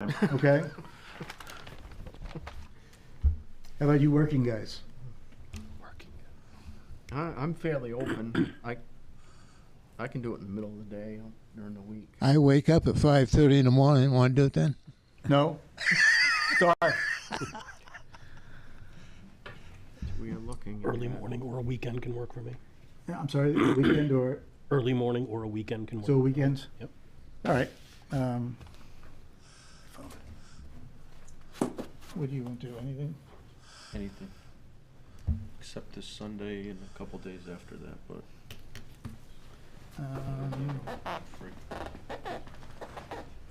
Okay? How about you working guys? I'm fairly open. I can do it in the middle of the day during the week. I wake up at 5:30 in the morning. Want to do it then? No? Sorry. We are looking Early at morning or a weekend can work for me. Yeah, I'm sorry, weekend or, Early morning or a weekend can work. so weekends? Yep. All right. What do you want to do, anything? anything except this Sunday and a couple days after that, but free.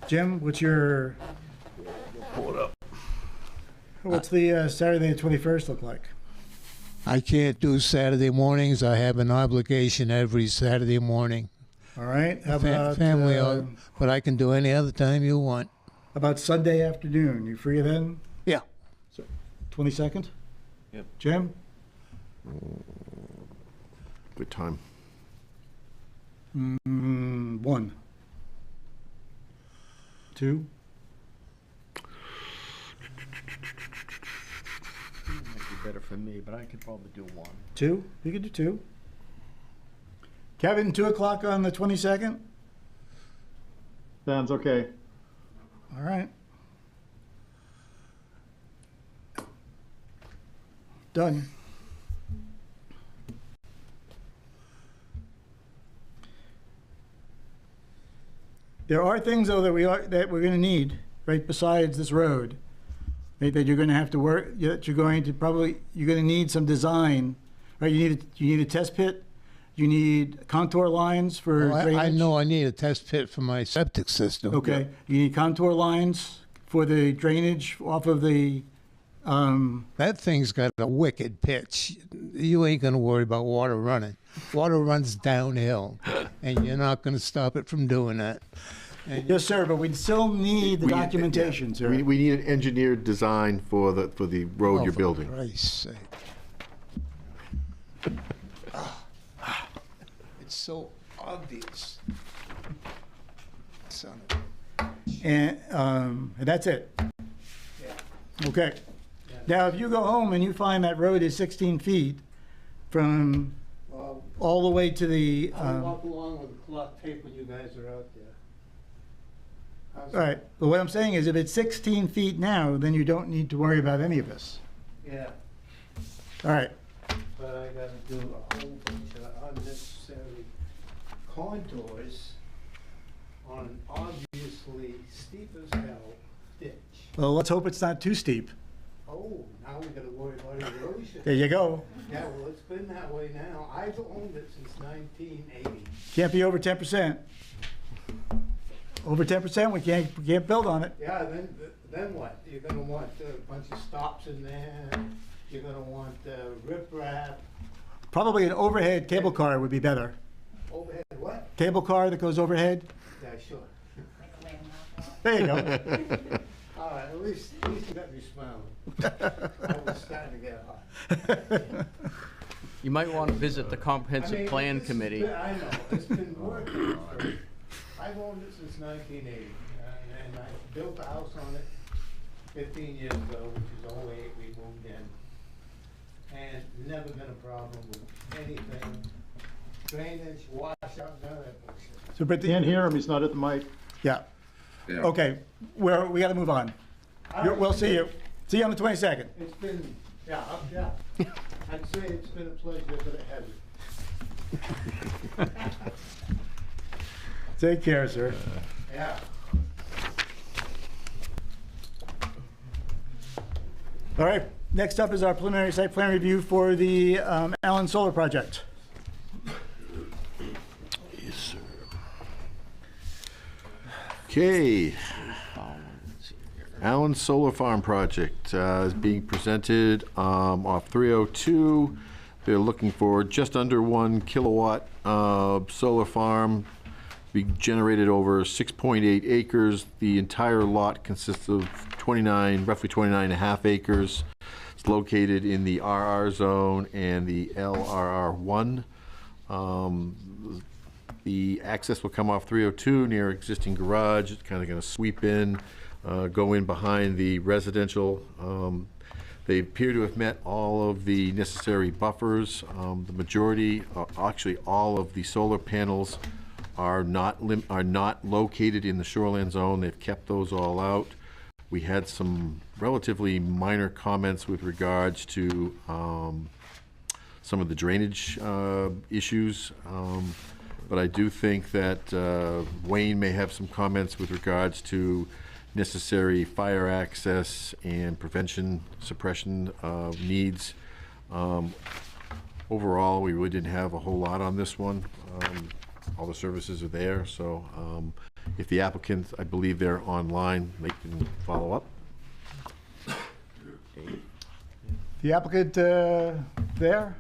Jim, what's your, Pull it up. what's the Saturday the 21st look like? I can't do Saturday mornings. I have an obligation every Saturday morning. All right, how about, Family, but I can do any other time you want. about Sunday afternoon? You free then? Yeah. 22nd? Yep. Jim? Good time. 1. 2? Might be better for me, but I could probably do one. 2? You could do 2. Kevin, 2 o'clock on the 22nd? Sounds okay. All right. Done. There are things though that we're going to need right besides this road, right, that you're going to have to work. That you're going to need some design, right? You need a test pit. You need contour lines for drainage. I know I need a test pit for my septic system. Okay. You need contour lines for the drainage off of the. That thing's got a wicked pitch. You ain't going to worry about water running. Water runs downhill, and you're not going to stop it from doing that. And Yes, sir, but we still need the documentation, sir. We need an engineered design for the road you're for building. Christ's sake. It's so obvious. Son of And that's it. Okay. Now, if you go home and you find that road is 16 feet from all the way to the, I'll walk along with a cloth tape when you guys are out there. all right, but what I'm saying is if it's 16 feet now, then you don't need to worry about any of this. Yeah, All right, but I gotta do a whole bunch of unnecessary contours on an obviously steep as hell ditch. well, let's hope it's not too steep. Oh, now we gotta worry about erosion. There you go. Yeah, well, it's been that way now. I've owned it since 1980. Can't be over 10%. Over 10%, we can't build on it. Yeah, then what? You're gonna want a bunch of stops in there. You're gonna want riprap. Probably an overhead cable car would be better. Overhead what? Cable car that goes overhead. Yeah, sure. There you go. All right, at least you got me smiling. I was starting to get hot. You might want to visit the I comprehensive mean, plan this has committee. been- I know, it's been working. I've owned it since 1980, and I built a house on it 15 years ago, which is 08, we moved in. And never been a problem with anything, drainage, washout, none of that bullshit. So, but Can't hear him, he's not at the mic. Yeah. Okay, we got to move on. We'll see you. See you on the 22nd. It's been, yeah, I'd say it's been a pleasure, but a heavy. Take care, sir. Yeah. All right, next up is our preliminary site plan review for the Allen Solar Project. Yes, sir. Okay. Allen Solar Farm Project is being presented off 302. They're looking for just under 1 kilowatt solar farm. Be generated over 6.8 acres. The entire lot consists of roughly 29 and a half acres. It's located in the RR zone and the LRR1. The access will come off 302 near existing garage. It's kind of going to sweep in go in behind the residential. They appear to have met all of the necessary buffers. The majority, actually all of the solar panels are not located in the shoreline zone. They've kept those all out. We had some relatively minor comments with regards to some of the drainage issues. But I do think that Wayne may have some comments with regards to necessary fire access and prevention suppression needs. Overall, we really didn't have a whole lot on this one. All the services are there, so if the applicants, I believe they're online, they can follow up. The applicant there?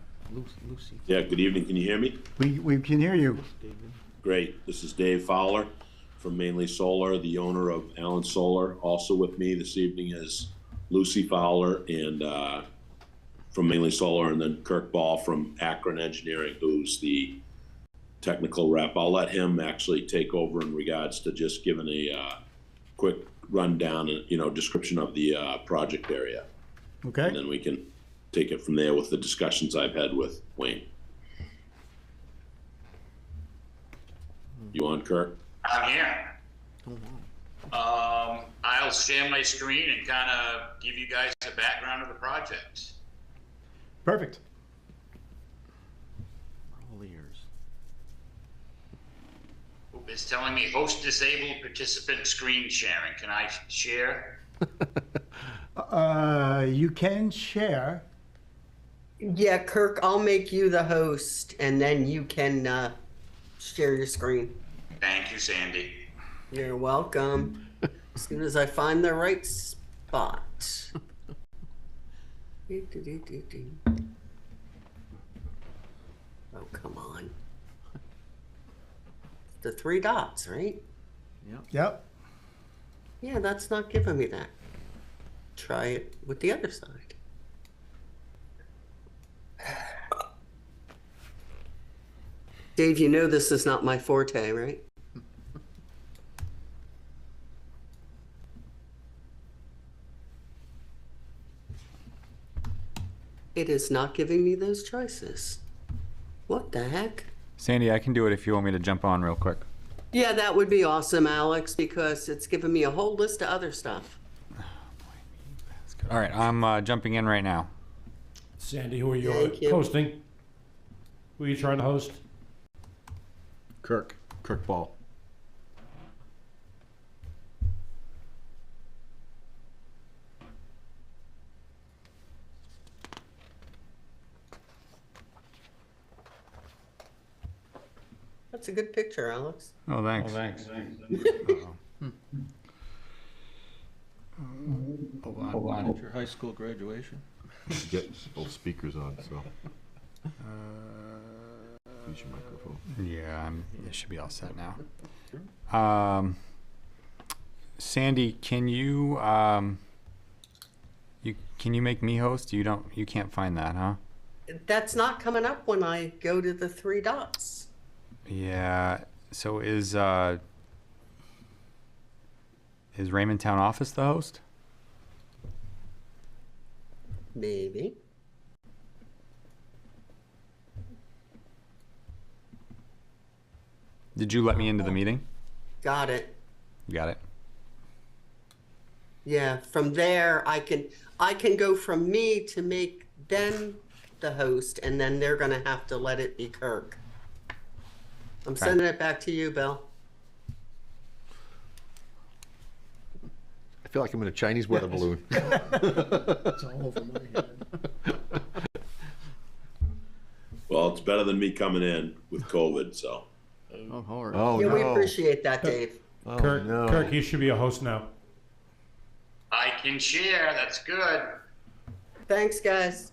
Lucy. Yeah, good evening. Can you hear me? We can hear you. Great. This is Dave Fowler from Mainly Solar, the owner of Allen Solar. Also with me this evening is Lucy Fowler and from Mainly Solar, and then Kirk Ball from Akron Engineering, who's the technical rep. I'll let him actually take over in regards to just giving a quick rundown and description of the project area. Okay. And then we can take it from there with the discussions I've had with Wayne. You on, Kirk? I'm here. I'll share my screen and kind of give you guys a background of the project. Perfect. All ears. It's telling me host disabled participant screen sharing. Can I share? You can share. Yeah, Kirk, I'll make you the host, and then you can share your screen. Thank you, Sandy. You're welcome. As soon as I find the right spot. Oh, come on. The 3 dots, right? Yep. Yeah, that's not giving me that. Try it with the other side. Dave, you know this is not my forte, right? It is not giving me those choices. What the heck? Sandy, I can do it if you want me to jump on real quick. Yeah, that would be awesome, Alex, because it's giving me a whole list of other stuff. All right, I'm jumping in right now. Sandy, who are you Thank you. hosting? Who are you trying to host? Kirk Ball. That's a good picture, Alex. Oh, thanks. Hold on. Your high school graduation? Get both speakers on, so. Use your microphone. Yeah, it should be all set now. Sandy, can you make me host? You can't find that, huh? That's not coming up when I go to the 3 dots. Yeah. So is Raymond Town Office the host? Maybe. Did you let me into the meeting? Got it. You got it. Yeah, from there I can go from me to make Ben the host, and then they're gonna have to let it be Kirk. I'm Okay. sending it back to you, Bill. I feel like I'm in a Chinese weather balloon. It's all over my head. Well, it's better than me coming in with COVID, so. Oh, hard. Oh, Yeah, we no. appreciate that, Dave. Oh, Kirk, no. Kirk, you should be a host now. I can share. That's good. Thanks, guys.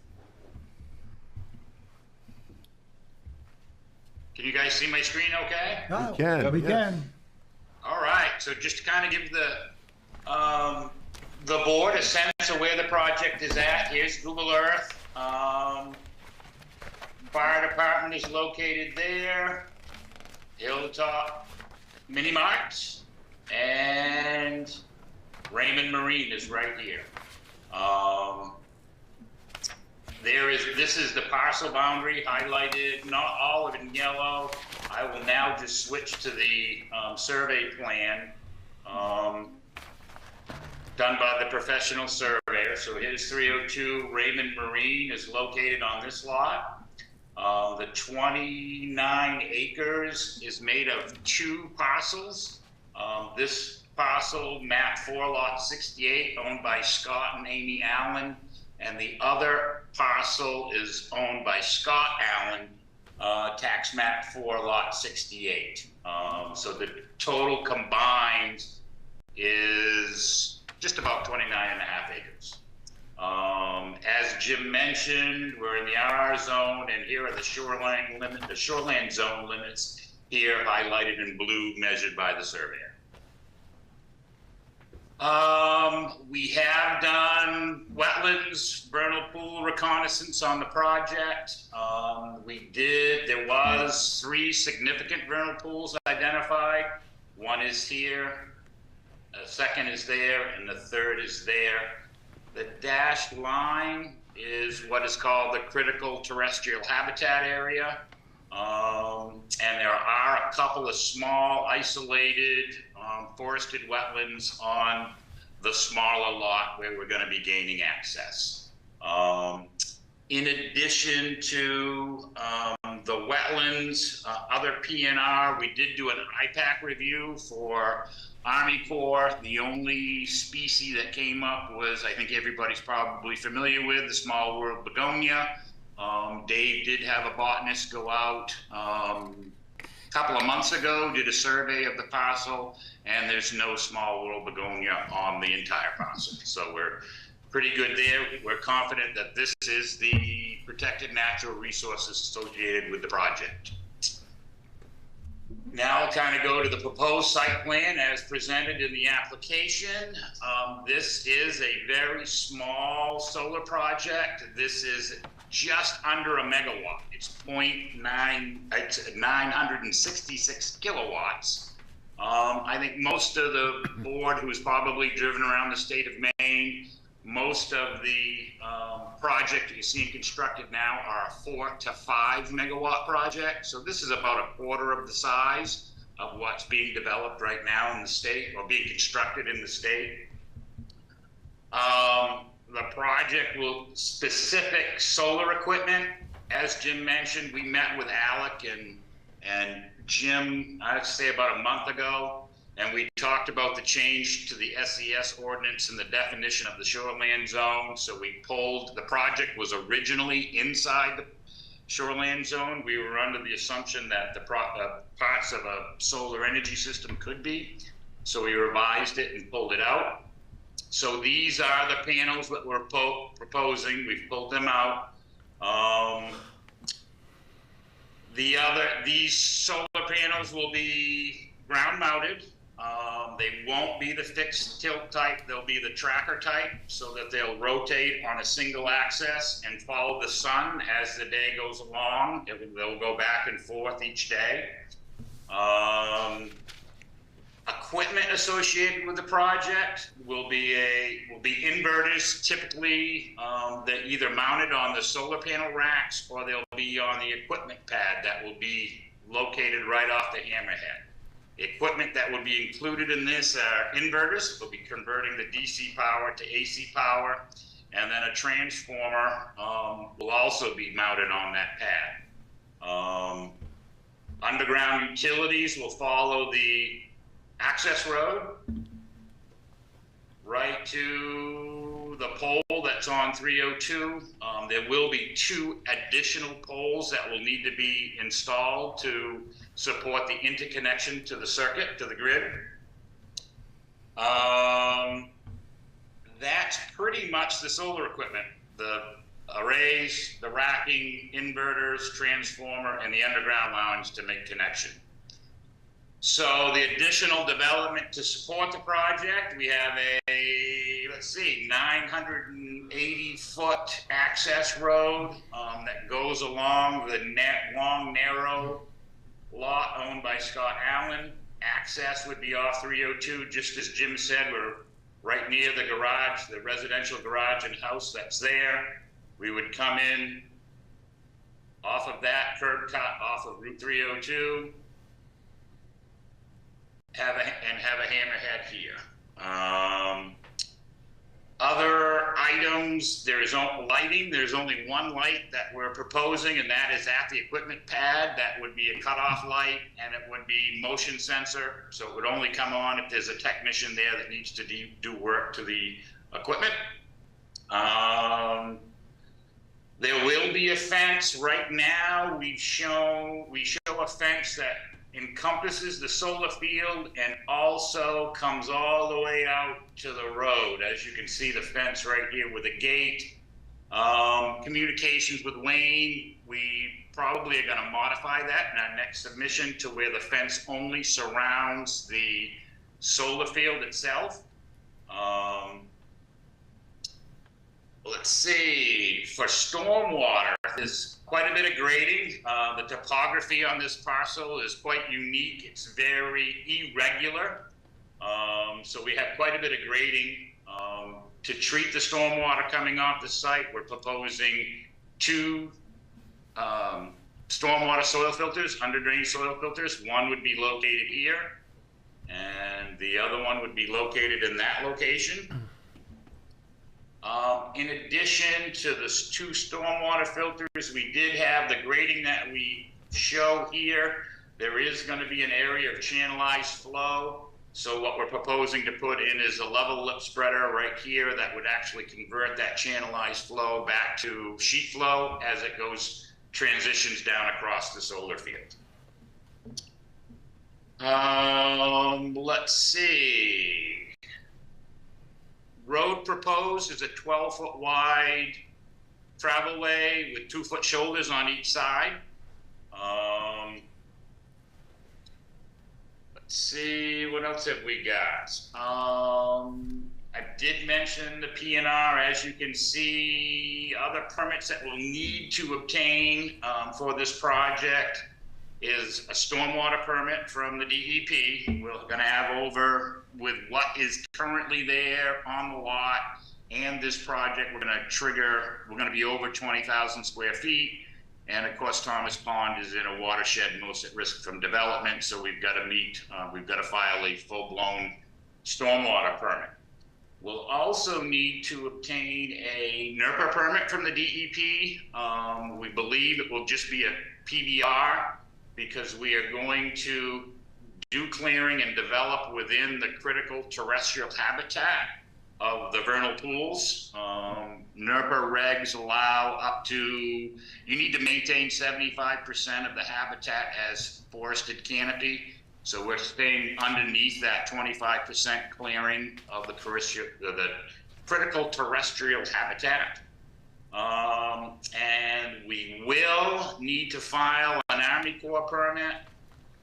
Can you guys see my screen okay? Oh, can, We yes. can. All right. So just to kind of give the board a sense of where the project is at, here's Google Earth. Fire department is located there. Hilltop Mini Marts. And Raymond Marine is right here. This is the parcel boundary highlighted, not all of it in yellow. I will now just switch to the survey plan done by the professional surveyor. So here's 302 Raymond Marine is located on this lot. The 29 acres is made of 2 parcels. This parcel, map 4, lot 68, owned by Scott and Amy Allen, and the other parcel is owned by Scott Allen, tax map 4, lot 68. So the total combined is just about 29.5 acres. As Jim mentioned, we're in the RR zone, and here are the shoreland zone limits here highlighted in blue, measured by the surveyor. We have done wetlands, vernal pool reconnaissance on the project. There was 3 significant vernal pools identified. One is here, a second is there, and the third is there. The dashed line is what is called the critical terrestrial habitat area. And there are a couple of small isolated forested wetlands on the smaller lot where we're going to be gaining access. In addition to the wetlands, other PNR, we did do an IPAC review for Army Corps. The only species that came up was, I think everybody's probably familiar with, the small world begonia. Dave did have a botanist go out a couple of months ago, did a survey of the parcel, and there's no small world begonia on the entire parcel. So we're pretty good there. We're confident that this is the protected natural resources associated with the project. Now I'll kind of go to the proposed site plan as presented in the application. This is a very small solar project. This is just under a megawatt. It's 966 kilowatts. I think most of the board who's probably driven around the state of Maine, most of the projects you're seeing constructed now are a 4 to 5 megawatt project. So this is about a quarter of the size of what's being developed right now in the state, or being constructed in the state. The project will specific solar equipment. As Jim mentioned, we met with Alec and Jim, I'd say about a month ago, and we talked about the change to the SES ordinance and the definition of the shoreland zone. So we pulled, the project was originally inside the shoreland zone. We were under the assumption that the parts of a solar energy system could be. So we revised it and pulled it out. So these are the panels that we're proposing. We've pulled them out. These solar panels will be ground mounted. They won't be the fixed tilt type. They'll be the tracker type, so that they'll rotate on a single axis and follow the sun as the day goes along. They'll go back and forth each day. Equipment associated with the project will be inverters, typically that either mounted on the solar panel racks, or they'll be on the equipment pad that will be located right off the hammerhead. The equipment that will be included in this are inverters. We'll be converting the DC power to AC power, and then a transformer will also be mounted on that pad. Underground utilities will follow the access road right to the pole that's on 302. There will be 2 additional poles that will need to be installed to support the interconnection to the circuit, to the grid. That's pretty much the solar equipment. The arrays, the racking, inverters, transformer, and the underground lines to make connection. So the additional development to support the project, we have a, 980-foot access road that goes along the long, narrow lot owned by Scott Allen. Access would be off 302, just as Jim said, we're right near the garage, the residential garage and house that's there. We would come in off of that curb cut off of Route 302, have a hammerhead here. Other items, there is no lighting. There's only one light that we're proposing, and that is at the equipment pad. That would be a cutoff light, and it would be motion sensor. So it would only come on if there's a technician there that needs to do work to the equipment. There will be a fence. Right now, we show a fence that encompasses the solar field and also comes all the way out to the road. As you can see, the fence right here with a gate. Communications with Wayne, we probably are going to modify that in our next submission to where the fence only surrounds the solar field itself. Let's see, for stormwater, there's quite a bit of grading. The topography on this parcel is quite unique. It's very irregular. So we have quite a bit of grading. To treat the stormwater coming off the site, we're proposing 2 stormwater soil filters, under drainage soil filters. One would be located here, and the other one would be located in that location. In addition to the 2 stormwater filters, we did have the grading that we show here. There is going to be an area of channelized flow. So what we're proposing to put in is a level lip spreader right here that would actually convert that channelized flow back to sheet flow as it transitions down across the solar field. Let's see. Road proposed is a 12-foot wide travelway with 2-foot shoulders on each side. Let's see, what else have we got? I did mention the P&R. As you can see, other permits that we'll need to obtain for this project is a stormwater permit from the DEP. We're going to have over, with what is currently there on the lot and this project, we're going to be over 20,000 square feet. And of course, Thomas Pond is in a watershed most at risk from development. So we've got to file a full-blown stormwater permit. We'll also need to obtain a NERPA permit from the DEP. We believe it will just be a PBR because we are going to do clearing and develop within the critical terrestrial habitat of the vernal pools. NERPA regs allow up to, you need to maintain 75% of the habitat as forested canopy. So we're staying underneath that 25% clearing of the critical terrestrial habitat. And we will need to file an Army Corps permit.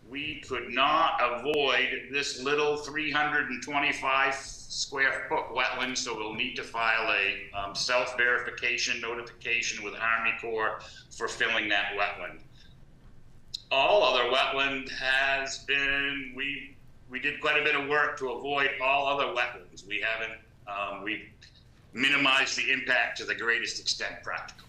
We could not avoid this little 325 square foot wetland, so we'll need to file a self-verification notification with Army Corps for filling that wetland. All other wetland has been, we did quite a bit of work to avoid all other wetlands. We haven't, we've minimized the impact to the greatest extent practical.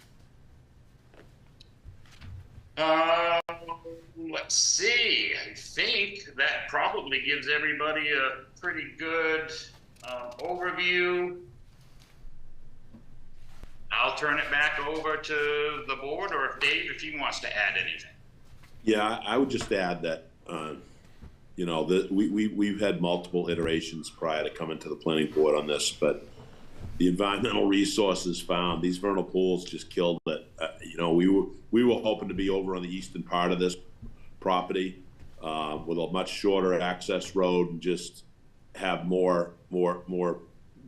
Let's see, I think that probably gives everybody a pretty good overview. I'll turn it back over to the board, or if Dave, if he wants to add anything. Yeah, I would just add that, you know, we've had multiple iterations prior to coming to the planning board on this, but the environmental resources found these vernal pools just killed it. You know, we were hoping to be over on the eastern part of this property with a much shorter access road and just have more,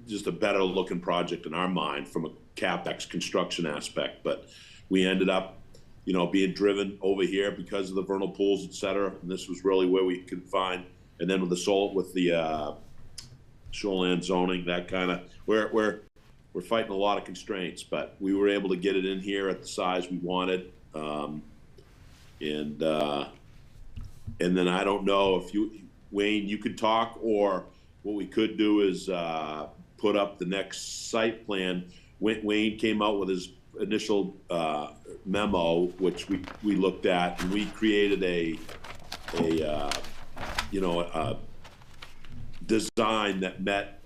just a better looking project in our mind from a CapEx construction aspect. But we ended up, you know, being driven over here because of the vernal pools, et cetera. And this was really where we could find, and then with the shoreline zoning, that kind of, we're fighting a lot of constraints, but we were able to get it in here at the size we wanted. And then I don't know if Wayne, you could talk, or what we could do is put up the next site plan, Wayne came out with his initial memo, which we looked at, and we created a design that met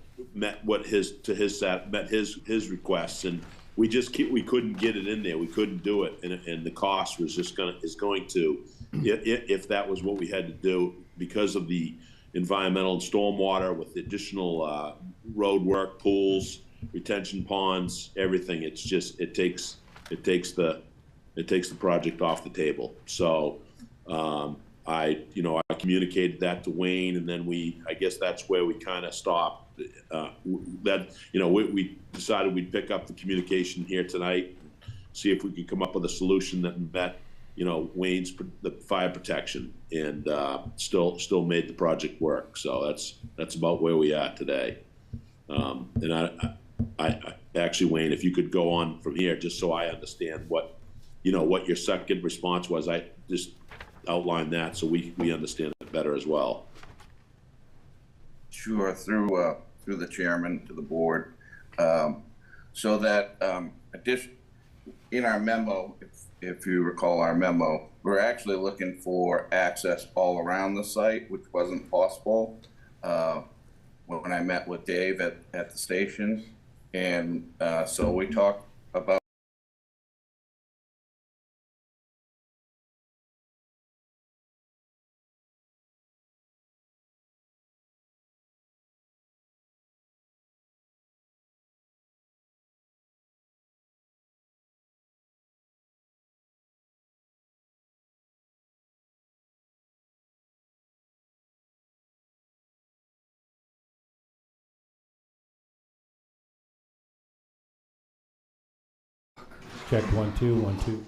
what met his requests, and we couldn't get it in there. We couldn't do it, and the cost was going to, if that was what we had to do because of the environmental and stormwater with additional road work, pools, retention ponds, everything. It's just it takes the project off the table. So I communicated that to Wayne, and then I guess that's where we kind of stopped. We decided we'd pick up the communication here tonight, see if we could come up with a solution that met, Wayne's the fire protection, and still made the project work. So that's about where we are today. And I actually, Wayne, if you could go on from here, just so I understand what your second response was. I just outline that so we understand it better as well. Sure, through the chairman to the board. So that in our memo, if you recall our memo, we're actually looking for access all around the site, which wasn't possible when I met with Dave at the station. And so we talked about Check 1 2 1 2.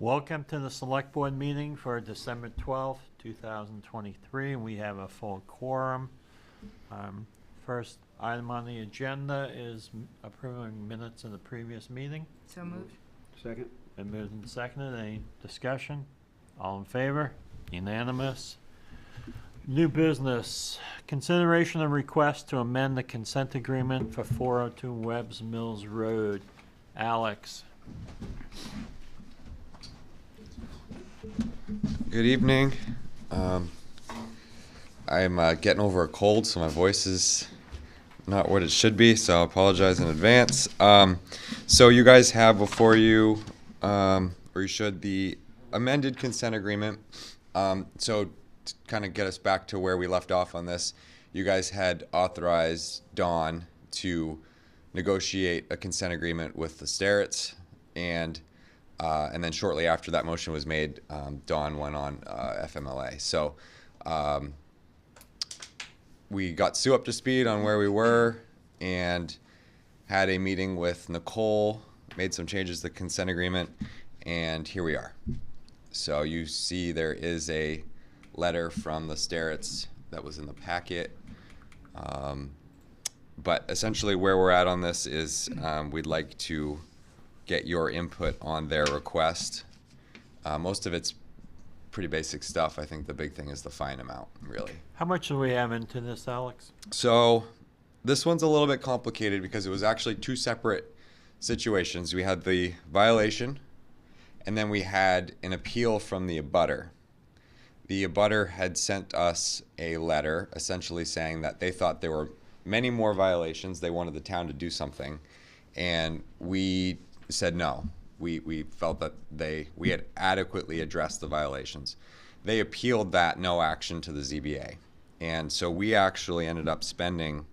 Welcome to the Select Board meeting for December 12th, 2023. We have a full quorum. First item on the agenda is approving minutes of the previous meeting. So moved. Second. Been moved and seconded. Any discussion? All in favor? Unanimous. New business. Consideration of request to amend the consent agreement for 402 Webbs Mills Road. Alex. Good evening. I'm getting over a cold, so my voice is not what it should be, so I apologize in advance. So you guys have before you, or you should, the amended consent agreement. So to kind of get us back to where we left off on this, you guys had authorized Dawn to negotiate a consent agreement with the Starretts, and then shortly after that motion was made, Dawn went on FMLA. So we got Sue up to speed on where we were and had a meeting with Nicole, made some changes to the consent agreement, and here we are. So you see there is a letter from the Starretts that was in the packet. But essentially where we're at on this is we'd like to get your input on their request. Most of it's pretty basic stuff. I think the big thing is the fine amount, really. How much do we have into this, Alex? So this one's a little bit complicated because it was actually two separate situations. We had the violation, and then we had an appeal from the abutter. The abutter had sent us a letter essentially saying that they thought there were many more violations. They wanted the town to do something, and we said no. We felt that we had adequately addressed the violations. They appealed that no action to the ZBA. And so we actually ended up spending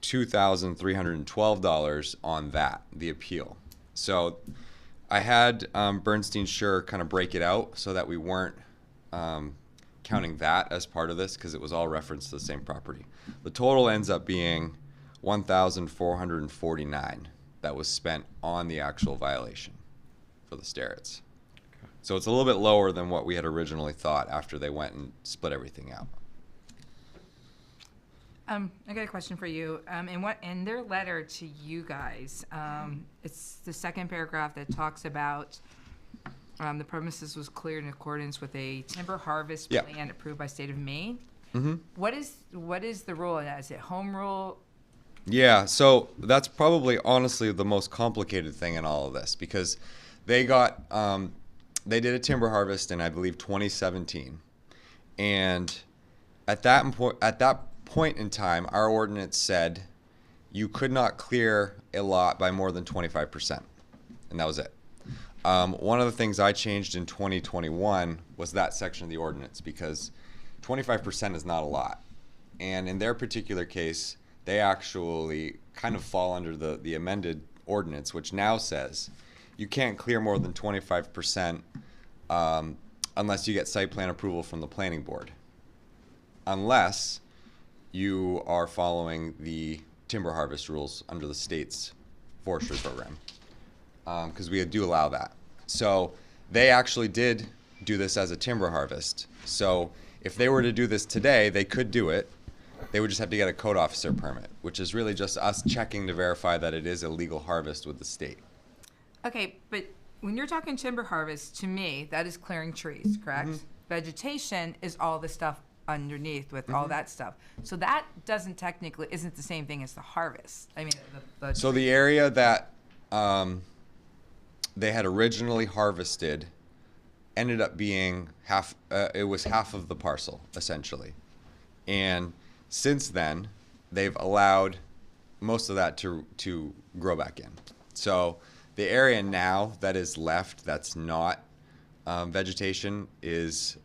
$2,312 on that, the appeal. So I had Bernstein Sure kind of break it out so that we weren't counting that as part of this because it was all referenced to the same property. The total ends up being $1,449 that was spent on the actual violation for the Starretts. Okay. So it's a little bit lower than what we had originally thought after they went and split everything out. I got a question for you. In their letter to you guys, it's the second paragraph that talks about the premises was cleared in accordance with a timber harvest plan approved by state of Maine. Mm-hmm. What is the rule? Is it home rule? Yeah, so that's probably honestly the most complicated thing in all of this because they got they did a timber harvest in I believe 2017, and at that point in time, our ordinance said you could not clear a lot by more than 25%, and that was it. One of the things I changed in 2021 was that section of the ordinance because 25% is not a lot, and in their particular case, they actually kind of fall under the amended ordinance, which now says you can't clear more than 25% unless you get site plan approval from the planning board, unless you are following the timber harvest rules under the state's forestry program, because we do allow that. So they actually did do this as a timber harvest. So if they were to do this today, they could do it. They would just have to get a code officer permit, which is really just us checking to verify that it is a legal harvest with the state. Okay, but when you're talking timber harvest, to me, that is clearing trees, correct? Mm-hmm. Vegetation is all the stuff underneath with all that stuff. So that isn't the same thing as the harvest. I mean, so the area that they had originally harvested ended up being half, it was half of the parcel, essentially. And since then, they've allowed most of that to grow back in. So the area now that is left that's not vegetation is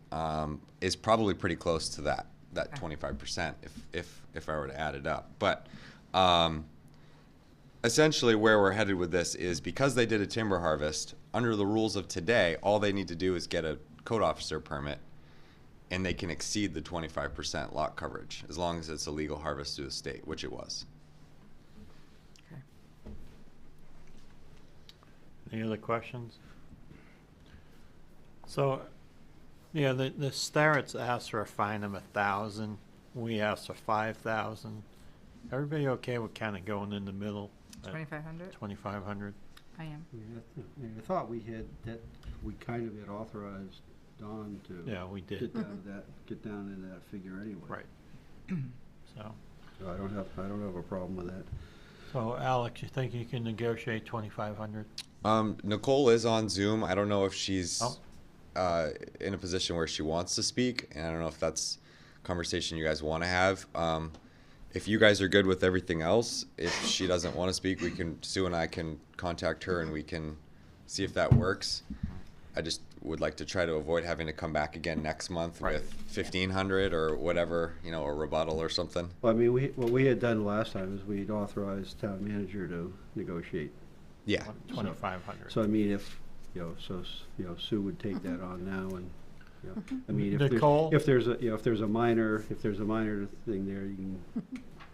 probably pretty close to that 25% if I were to add it up. But essentially where we're headed with this is because they did a timber harvest, under the rules of today, all they need to do is get a code officer permit and they can exceed the 25% lot coverage as long as it's a legal harvest through the state, which it was. Any other questions? So, yeah, the Starrett's asked for a fine of 1,000. We asked for 5,000. Everybody okay with kind of going in the middle? at 2,500? 2,500. I am. I thought we kind of had authorized Don to. Yeah, we did. Get down into that figure anyway. Right. So I don't have a problem with that. So Alex, you think you can negotiate 2,500? Nicole is on Zoom. I don't know if she's in a position where she wants to speak, and I don't know if that's a conversation you guys want to have. If you guys are good with everything else, if she doesn't want to speak, Sue and I can contact her and we can see if that works. I just would like to try to avoid having to come back again next month with 1,500 or whatever, a rebuttal or something. Well, I mean, what we had done last time is we'd authorized town manager to negotiate. Yeah. 2,500. So I mean, if Sue would take that on now, and I mean, Nicole? if there's a minor thing there, you can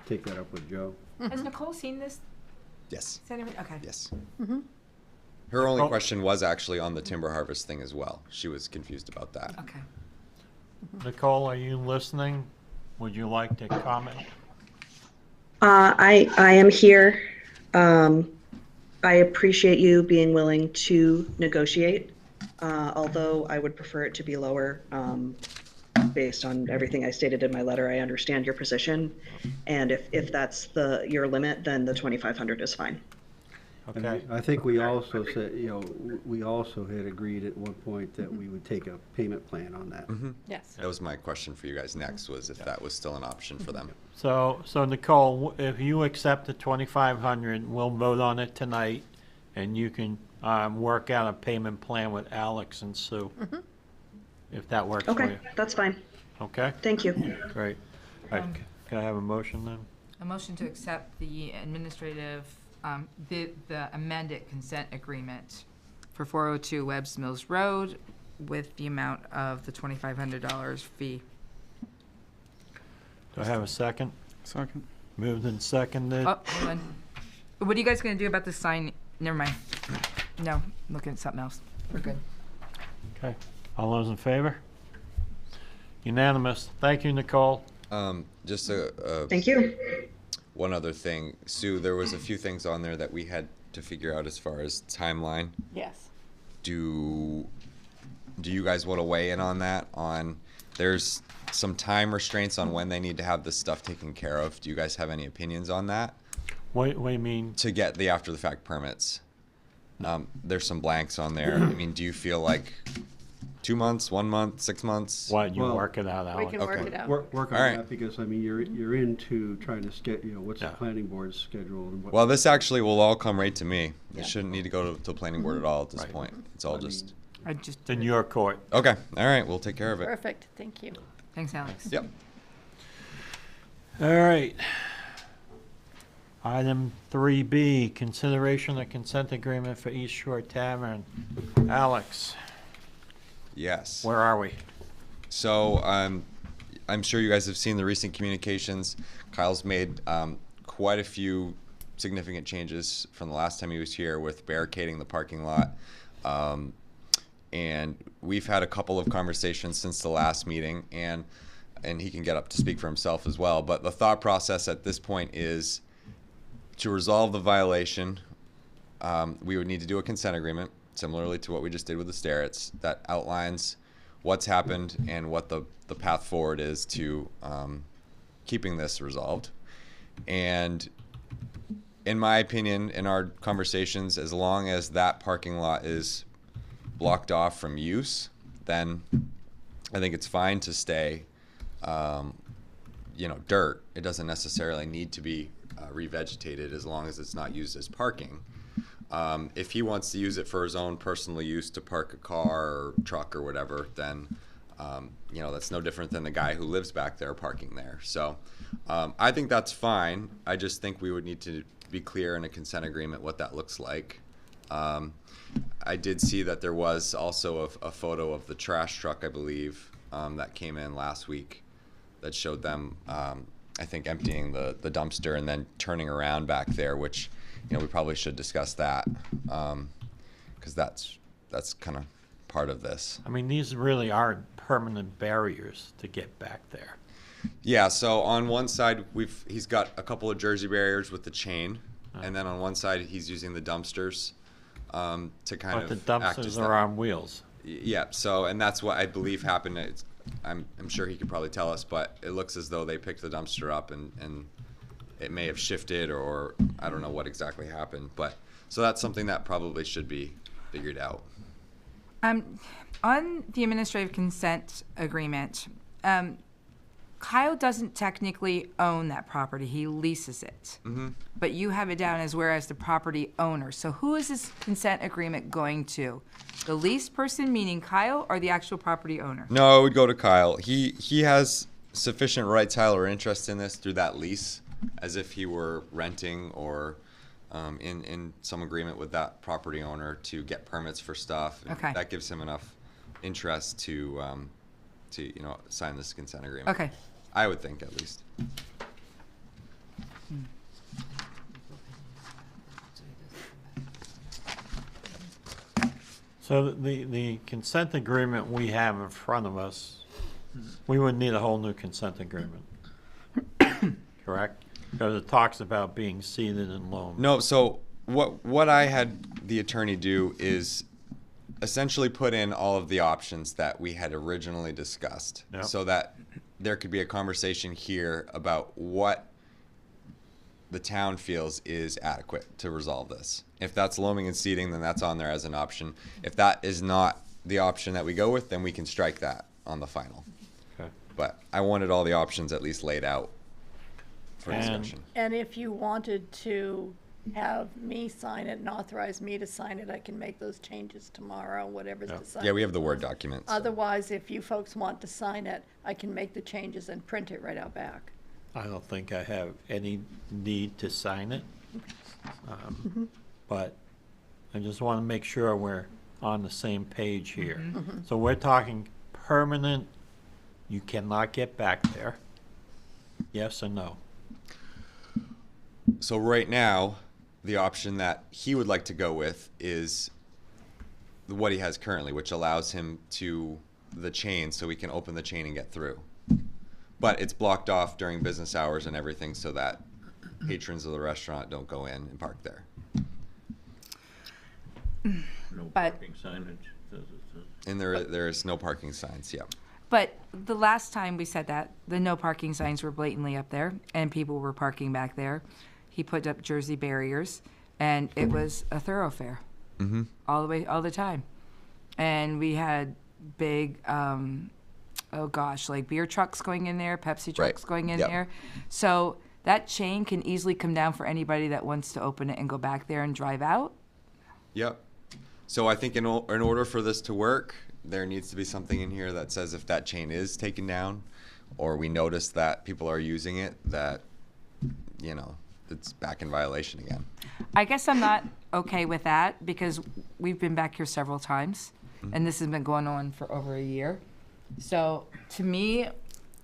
take that up with Joe. Has Nicole seen this? Yes. Okay. Yes. Her only question was actually on the timber harvest thing as well. She was confused about that. Okay. Nicole, are you listening? Would you like to comment? I am here. I appreciate you being willing to negotiate, although I would prefer it to be lower. Based on everything I stated in my letter, I understand your position, and if that's your limit, then the 2,500 is fine. Okay. I think we also said, we also had agreed at one point that we would take a payment plan on that. Yes. That was my question for you guys next, was if that was still an option for them. So Nicole, if you accept the 2,500, we'll vote on it tonight, and you can work out a payment plan with Alex and Sue, if that works for you. Okay, that's fine. Okay? Thank you. Great. All right, can I have a motion then? A motion to accept the administrative, the amended consent agreement for 402 Webb's Mills Road with the amount of the $2,500 fee. Do I have a second? Second. Moved and seconded. Oh, hold on. What are you guys gonna do about the sign? Never mind. No, I'm looking at something else. We're good. Okay. All those in favor? Unanimous. Thank you, Nicole. Just Thank you. one other thing. Sue, there was a few things on there that we had to figure out as far as timeline. Yes. Do you guys want to weigh in on that? There's some time restraints on when they need to have this stuff taken care of. Do you guys have any opinions on that? What do you mean? To get the after the fact permits. There's some blanks on there. I mean, do you feel like 2 months, 1 month, 6 months? Why don't you work it out, We Alex? can work it out. Work on All right. that, because I mean, you're into trying to what's the planning board's schedule and what. Well, this actually will all come right to me. Yeah. It shouldn't need to go to the planning board at all at this point. It's all just... I just In your court. Okay, all right, we'll take care of it. Perfect. Thank you. Thanks, Alex. Yep. All right. Item 3B, consideration of consent agreement for East Shore Tavern. Alex, Yes. where are we? So I'm sure you guys have seen the recent communications. Kyle's made quite a few significant changes from the last time he was here with barricading the parking lot. And we've had a couple of conversations since the last meeting, and he can get up to speak for himself as well. But the thought process at this point is to resolve the violation, we would need to do a consent agreement, similarly to what we just did with the Starrett's, that outlines what's happened and what the path forward is to keeping this resolved. And in my opinion, in our conversations, as long as that parking lot is blocked off from use, then I think it's fine to stay, dirt. It doesn't necessarily need to be revegetated as long as it's not used as parking. If he wants to use it for his own personal use to park a car or truck or whatever, then that's no different than the guy who lives back there parking there. So I think that's fine. I just think we would need to be clear in a consent agreement what that looks like. I did see that there was also a photo of the trash truck, I believe, that came in last week that showed them, I think, emptying the dumpster and then turning around back there, which, we probably should discuss that, because that's kind of part of this. I mean, these really aren't permanent barriers to get back there. Yeah, so on one side he's got a couple of Jersey barriers with the chain, and then on one side he's using the dumpsters to kind But of the act as dumpsters are on wheels. Yeah, so and that's what I believe happened. I'm sure he could probably tell us, but it looks as though they picked the dumpster up and it may have shifted, or I don't know what exactly happened. But so that's something that probably should be figured out. On the administrative consent agreement, Kyle doesn't technically own that property. He leases it. Mm-hmm. But you have it down as whereas the property owner. So who is this consent agreement going to? The leased person, meaning Kyle, or the actual property owner? No, it would go to Kyle. He has sufficient rights, Kyle, or interest in this through that lease, as if he were renting or in some agreement with that property owner to get permits for stuff. And Okay. that gives him enough interest to sign this consent agreement. Okay. I would think, at least. So the consent agreement we have in front of us, we would need a whole new consent agreement. Correct? Because it talks about being seated and loaned. No, so what I had the attorney do is essentially put in all of the options that we had originally discussed, Yep. so that there could be a conversation here about what the town feels is adequate to resolve this. If that's loaming and seating, then that's on there as an option. If that is not the option that we go with, then we can strike that on the final. Okay. But I wanted all the options at least laid out for And- discussion. And if you wanted to have me sign it and authorize me to sign it, I can make those changes tomorrow, whatever's Yeah. decided. Yeah, we have the Word document. so- Otherwise, if you folks want to sign it, I can make the changes and print it right out back. I don't think I have any need to sign it. But I just want to make sure we're on the same page here. So we're talking permanent, you cannot get back there. Yes or no? So right now, the option that he would like to go with is what he has currently, which allows him to the chain so we can open the chain and get through. But it's blocked off during business hours and everything so that patrons of the restaurant don't go in and park there. But And there is no parking signs, yeah. But the last time we said that, the no parking signs were blatantly up there, and people were parking back there. He put up Jersey barriers, and it was a thoroughfare Mm-hmm. all the way, all the time. And we had big, like beer trucks going in there, Pepsi trucks going in Yep. there. So that chain can easily come down for anybody that wants to open it and go back there and drive out. Yep. So I think in order for this to work, there needs to be something in here that says if that chain is taken down, or we notice that people are using it, that, it's back in violation again. I guess I'm not okay with that because we've been back here several times and this has been going on for over a year. So to me,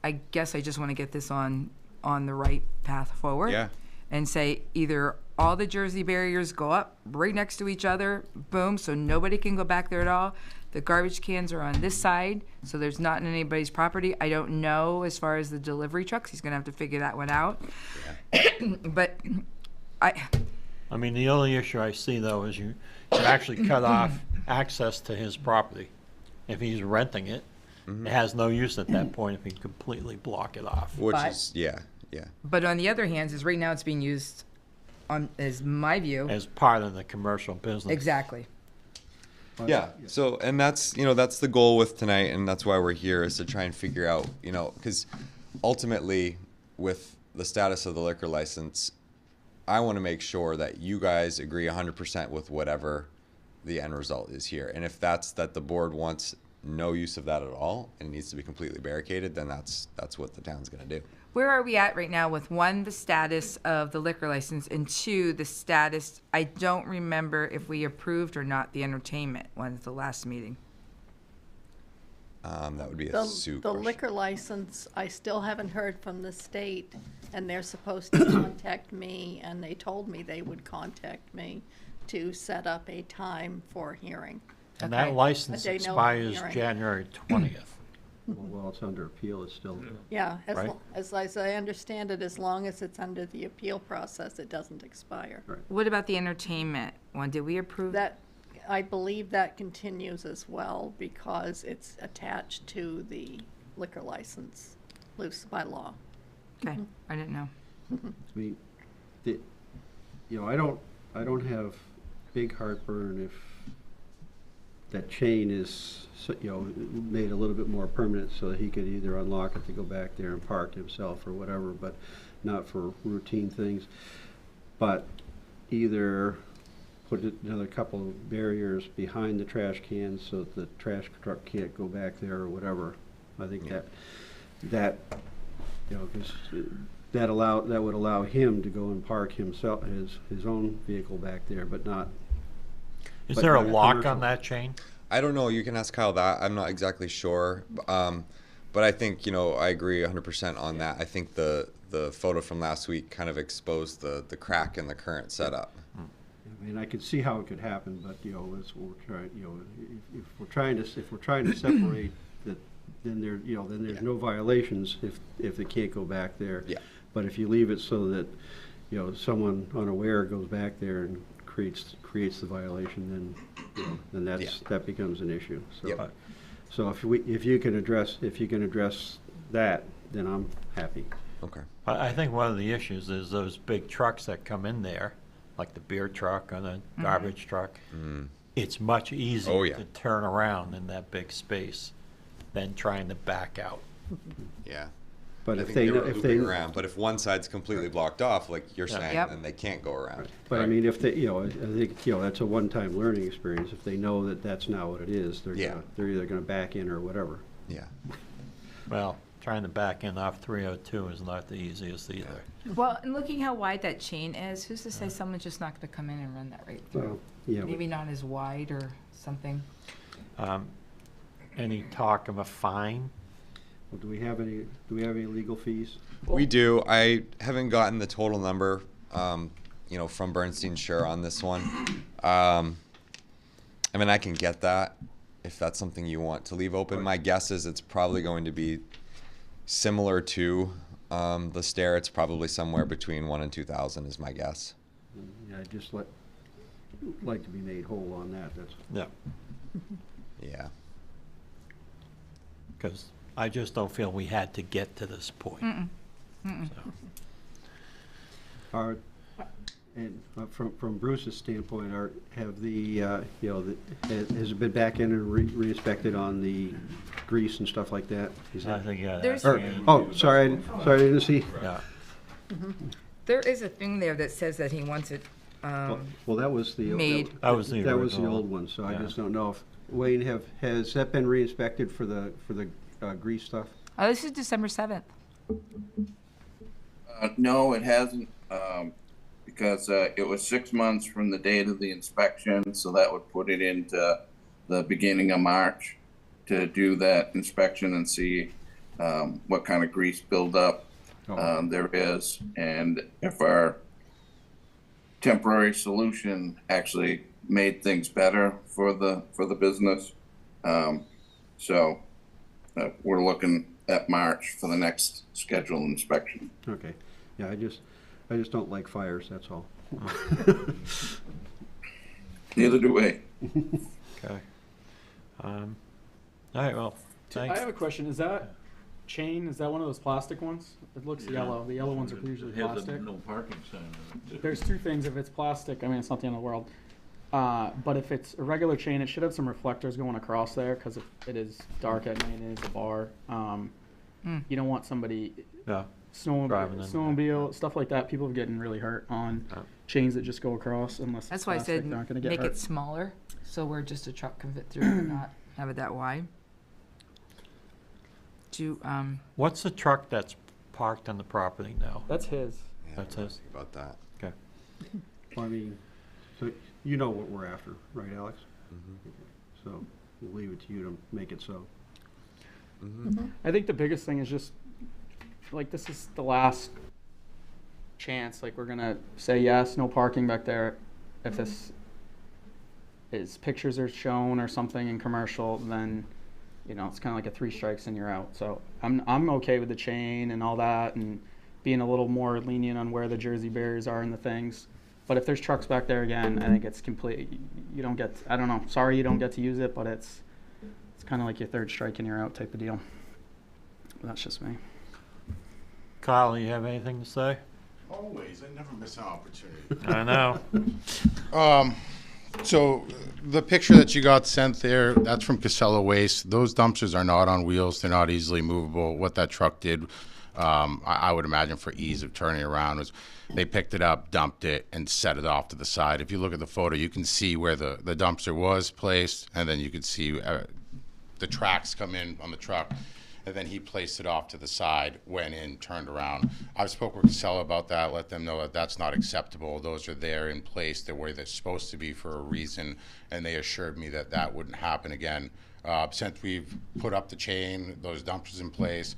I guess I just want to get this on the right path forward. Yeah. And say either all the Jersey barriers go up right next to each other, boom, so nobody can go back there at all. The garbage cans are on this side, so there's not in anybody's property. I don't know as far as the delivery trucks. He's gonna have to figure that one out. But I mean, the only issue I see though is you actually cut off access to his property. If he's renting it, it has no use at that point if he completely block it off. Which But- is, yeah. But on the other hand, is right now it's being used is my view. As part of the commercial business. Exactly. Yeah. So, and that's the goal with tonight, and that's why we're here, is to try and figure out, because ultimately, with the status of the liquor license, I want to make sure that you guys agree 100% with whatever the end result is here. And if that's that the board wants no use of that at all and it needs to be completely barricaded, then that's what the town's going to do. Where are we at right now with one, the status of the liquor license, and two, the status, I don't remember if we approved or not the entertainment one at the last meeting. That would be a The Sue the question. liquor license, I still haven't heard from the state, and they're supposed to contact me, and they told me they would contact me to set up a time for hearing. And Okay. that license A day no expires hearing. January 20th. While it's under appeal, it's still, Yeah, Right. as I understand it, as long as it's under the appeal process, it doesn't expire. What about the entertainment one? Did we approve? That, I believe that continues as well because it's attached to the liquor license, loose by law. Okay, I didn't know. I mean, I don't have big heartburn if that chain is, made a little bit more permanent so that he could either unlock it to go back there and park himself or whatever, but not for routine things. But either put another couple of barriers behind the trash cans so that the trash truck can't go back there or whatever. I think that because that would allow him to go and park himself, his own vehicle back there, but not. Is but there a not lock commercial. on that chain? I don't know. You can ask Kyle that. I'm not exactly sure. But I think, I agree 100% on that. I think the photo from last week kind of exposed the crack in the current setup. I mean, I could see how it could happen, but as we're trying, if we're trying to separate that, then there's no violations if they can't go back there. Yeah. But if you leave it so that someone unaware goes back there and creates the violation, then that becomes an issue. So, Yep. so if you can address that, then I'm happy. Okay. I think one of the issues is those big trucks that come in there, like the beer truck or the garbage truck. It's much easier to turn around in that big space than trying to back out. Yeah. But I if think they were know, if looping they around, but if one side's completely blocked off, like you're saying, Yep. then they can't go around. But I mean, if they, I think, that's a one-time learning experience. If they know that that's not what it is, they're either gonna back in or whatever. Yeah. Well, trying to back in off 302 is not the easiest either. Well, and looking how wide that chain is, who's to say someone's just not gonna come in and run that right through? Well, yeah. Maybe not as wide or something. Any talk of a fine? Well, do we have any legal fees? We do. I haven't gotten the total number, from Bernstein Sure on this one. I mean, I can get that if that's something you want to leave open. My guess is it's probably going to be similar to the stair. It's probably somewhere between 1,000 and 2,000 is my guess. Yeah, I'd just like to be made whole on that. Yeah. Yeah. Because I just don't feel we had to get to this point. So. And from Bruce's standpoint, has it been back in and re-inspected on the grease and stuff like that? I think, yeah. There's- Sorry, I didn't see. Yeah. There is a thing there that says that he wants it, Well, that was the made. That was the original. old one. So I Yeah. just don't know if Wayne has that been re-inspected for the grease stuff? Oh, this is December 7th. No, it hasn't, because it was 6 months from the date of the inspection, so that would put it into the beginning of March to do that inspection and see what kind of grease buildup there is, and if our temporary solution actually made things better for the business. So we're looking at March for the next scheduled inspection. Okay. Yeah, I just don't like fires, that's all. Neither do we. Okay. All right, well, thanks. I have a question. Is that chain, is that one of those plastic ones? It looks yellow. The yellow ones are usually plastic. No parking sign. There's two things. If it's plastic, I mean, it's not the end of the world. But if it's a regular chain, it should have some reflectors going across there because it is dark at night and it's a bar. You don't want somebody, Yeah. Driving in. snowmobile, stuff like that. People are getting really hurt on chains that just go across unless That's it's why I plastic, said they're not gonna get make hurt. it smaller, so where just a truck can fit through and not have it that wide. What's the truck that's parked on the property now? That's his. That's his? About that. Okay. Well, I mean, so you know what we're after, right, Alex? Mm-hmm. So we'll leave it to you to make it so. Mm-hmm. I think the biggest thing is just, like, this is the last chance. Like, we're gonna say yes, no parking back there. If this his pictures are shown or something in commercial, then, you know, it's kind of like a 3 strikes and you're out. So I'm okay with the chain and all that, and being a little more lenient on where the Jersey barriers are and the things. But if there's trucks back there again, I think it's complete. You don't get. I don't know. Sorry, you don't get to use it, but it's kind of like your 3rd strike and you're out type of deal. But that's just me. Kyle, you have anything to say? Always. I never miss an opportunity. I know. So the picture that you got sent there, that's from Casella Waste. Those dumpsters are not on wheels. They're not easily movable. What that truck did, I would imagine for ease of turning around, was they picked it up, dumped it, and set it off to the side. If you look at the photo, you can see where the dumpster was placed, and then you can see the tracks come in on the truck. And then he placed it off to the side, went in, turned around. I've spoken with Casella about that, let them know that that's not acceptable. Those are there in place, they're where they're supposed to be for a reason, and they assured me that that wouldn't happen again. Since we've put up the chain, those dumpsters in place,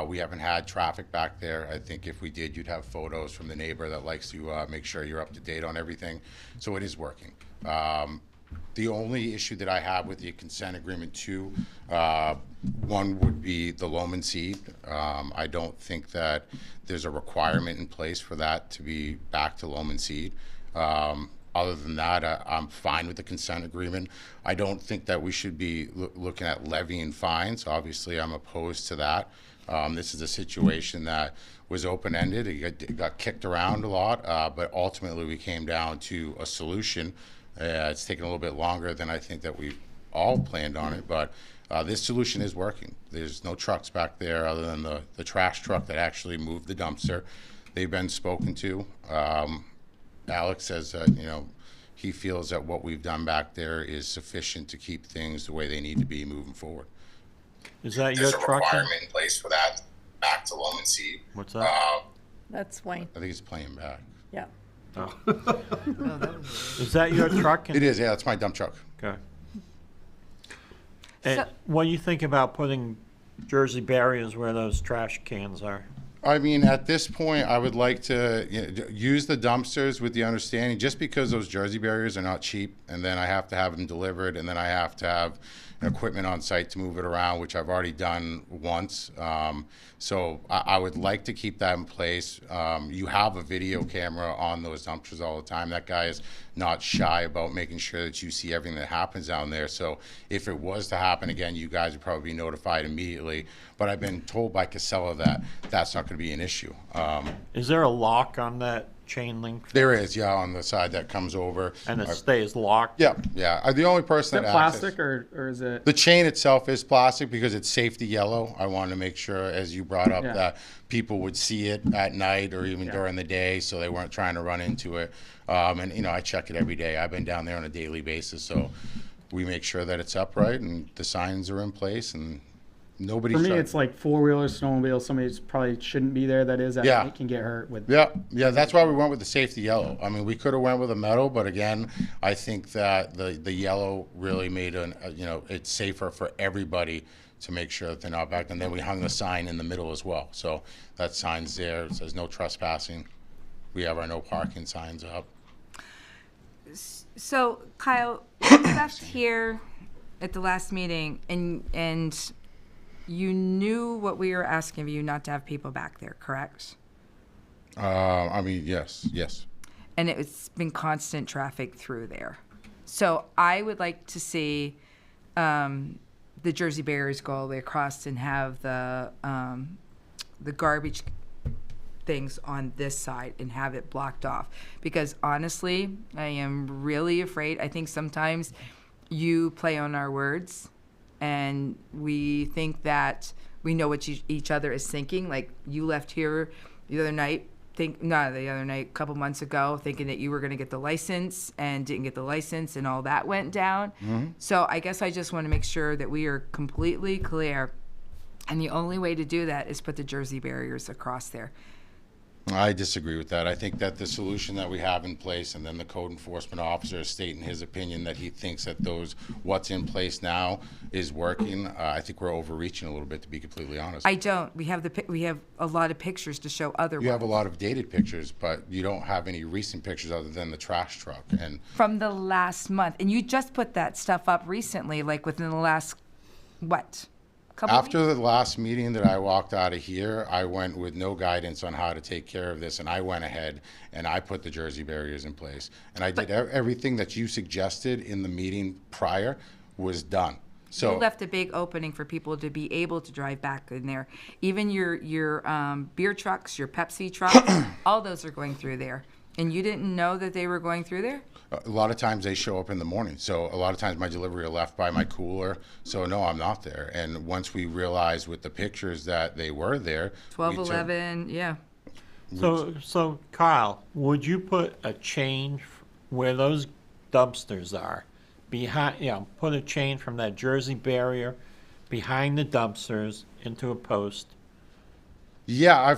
we haven't had traffic back there. I think if we did, you'd have photos from the neighbor that likes to make sure you're up to date on everything. So it is working. The only issue that I have with the consent agreement too, one would be the loam and seed. I don't think that there's a requirement in place for that to be back to loam and seed. Other than that, I'm fine with the consent agreement. I don't think that we should be looking at levying fines. Obviously, I'm opposed to that. This is a situation that was open-ended. It got kicked around a lot, but ultimately we came down to a solution. It's taken a little bit longer than I think that we all planned on it, but this solution is working. There's no trucks back there other than the trash truck that actually moved the dumpster. They've been spoken to. Alex says that, you know, he feels that what we've done back there is sufficient to keep things the way they need to be moving forward. Is that There's your a truck? requirement in place for that back to loam and seed. What's that? That's Wayne. I think he's playing back. Yeah. Oh. Is that your truck? It is, yeah, it's my dump truck. Okay. And what do you think about putting Jersey barriers where those trash cans are? I mean, at this point, I would like to use the dumpsters with the understanding, just because those Jersey barriers are not cheap, and then I have to have them delivered, and then I have to have equipment on site to move it around, which I've already done once. So I would like to keep that in place. You have a video camera on those dumpsters all the time. That guy is not shy about making sure that you see everything that happens down there. So if it was to happen again, you guys would probably be notified immediately. But I've been told by Casella that that's not going to be an issue. Is there a lock on that chain link? There is, yeah, on the side that comes over. And it stays locked? Yeah, yeah. The only person Is it that plastic or is it? The chain itself is plastic because it's safety yellow. I wanted to make sure, as you brought up, Yeah. that people would see it at night or even during the day, so they weren't trying to run into it. And you know, I check it every day. I've been down there on a daily basis, so we make sure that it's upright and the signs are in place and nobody. For me, it's like 4-wheelers, snowmobiles. Somebody probably shouldn't be there. That is at Yeah. night can get hurt with. Yeah, yeah, that's why we went with the safety yellow. I mean, we could have went with a metal, but again, I think that the yellow really made you know, it's safer for everybody to make sure that they're not back. And then we hung the sign in the middle as well. So that sign's there. It says no trespassing. We have our no parking signs up. So, Kyle, you left here at the last meeting, and you knew what we were asking of you, not to have people back there, correct? I mean, yes. And it's been constant traffic through there. So I would like to see the Jersey barriers go all the way across and have the garbage things on this side and have it blocked off. Because honestly, I am really afraid. I think sometimes you play on our words and we think that we know what each other is thinking. Like you left here the other night, a couple months ago, thinking that you were going to get the license and didn't get the license and all that went down. Mm-hmm. So I guess I just want to make sure that we are completely clear. And the only way to do that is put the Jersey barriers across there. I disagree with that. I think that the solution that we have in place, and then the code enforcement officer stating his opinion that he thinks that what's in place now is working. I think we're overreaching a little bit, to be completely honest. I don't. We have a lot of pictures to show otherwise. You have a lot of dated pictures, but you don't have any recent pictures other than the trash truck. And From the last month. And you just put that stuff up recently, like within the last, what? after the last meeting that I walked out of here, I went with no guidance on how to take care of this, and I went ahead and I put the Jersey barriers in place. And I did everything that you suggested in the meeting prior was done. So you left a big opening for people to be able to drive back in there. Even your beer trucks, your Pepsi trucks, all those are going through there. And you didn't know that they were going through there? a lot of times they show up in the morning. So a lot of times my delivery are left by my cooler. So no, I'm not there. And once we realized with the pictures that they were there. 12, 11, yeah. So Kyle, would you put a chain where those dumpsters are behind, put a chain from that Jersey barrier behind the dumpsters into a post? Yeah, I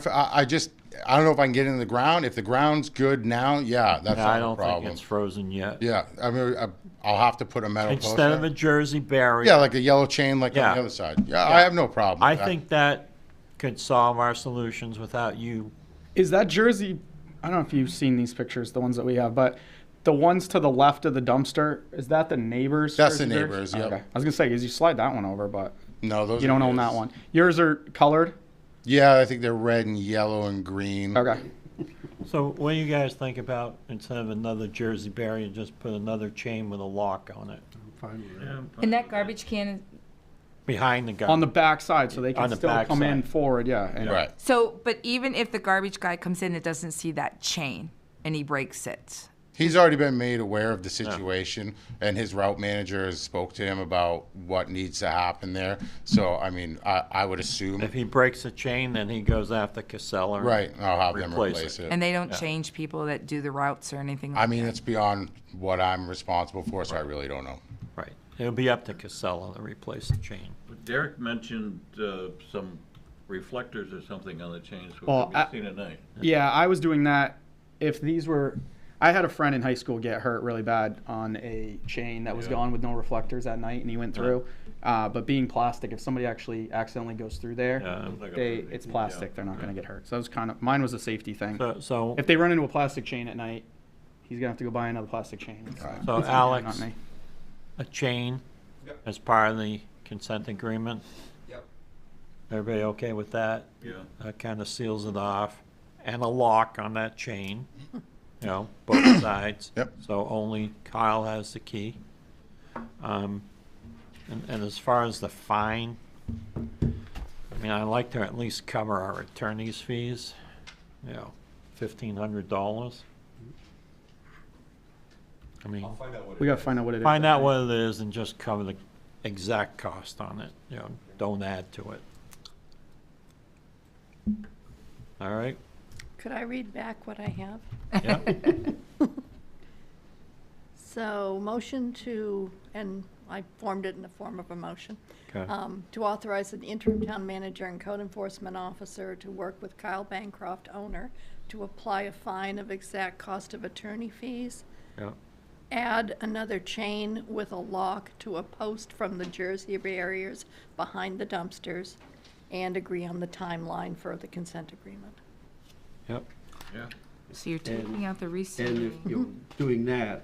don't know if I can get in the ground. If the ground's good now, yeah, that's not a problem. I don't think it's frozen yet. Yeah, I mean, I'll have to put a metal post instead of there. a Jersey barrier. Yeah, like a yellow chain like on the other side. Yeah, I have no problem I with that. think that could solve our solutions without you. Is that Jersey? I don't know if you've seen these pictures, the ones that we have, but the ones to the left of the dumpster, is that the neighbor's? That's the Jersey barrier? neighbor's, yep. Okay. I was gonna say, is you slide that one over, but no, those you don't own that one. Yours are colored. Yeah, I think they're red and yellow and green. Okay. So what do you guys think about instead of another Jersey barrier, just put another chain with a lock on it? I'm fine with that. And that garbage can, Behind the guy. On the back side, so they On can the still back come in side. forward, yeah. And Right. so, but even if the garbage guy comes in and doesn't see that chain and he breaks it, He's already been made aware of the situation, and his route manager has spoke to him about what needs to happen there. So, I mean, I would assume. If he breaks a chain, then he goes after Casella. and Right, I'll have them replace it. and they don't change people that do the routes or anything like I mean, that. it's beyond what I'm responsible for, so I really don't know. Right. It'll be up to Casella to replace the chain. Derek mentioned some reflectors or something on the chains, which Well, can be seen at night. Yeah, I was doing that. If these were, I had a friend in high school get hurt really bad on a chain that was gone with no reflectors at night, and he went through. But being plastic, if somebody actually accidentally goes through there, it's plastic. They're not going to get hurt. So that was kind of, mine was a safety thing. So if they run into a plastic chain at night, he's going to have to go buy another plastic chain. So It's Alex, not me. a chain as part of the consent agreement? Yep. Everybody okay with that? Yeah. That kind of seals it off. And a lock on that chain, both sides. Yep. So only Kyle has the key. And as far as the fine, I mean, I'd like to at least cover our attorney's fees, $1,500. I mean, We got to find out what it is. find out what it is and just cover the exact cost on it, don't add to it. All right? Could I read back what I have? Yeah. So, motion to, and I formed it in the form of a motion. Okay. To authorize an interim town manager and code enforcement officer to work with Kyle Bancroft, owner, to apply a fine of exact cost of attorney fees. Yeah. Add another chain with a lock to a post from the Jersey barriers behind the dumpsters, and agree on the timeline for the consent agreement. Yep. Yeah. So you're taking out the And receiving. if you're doing that,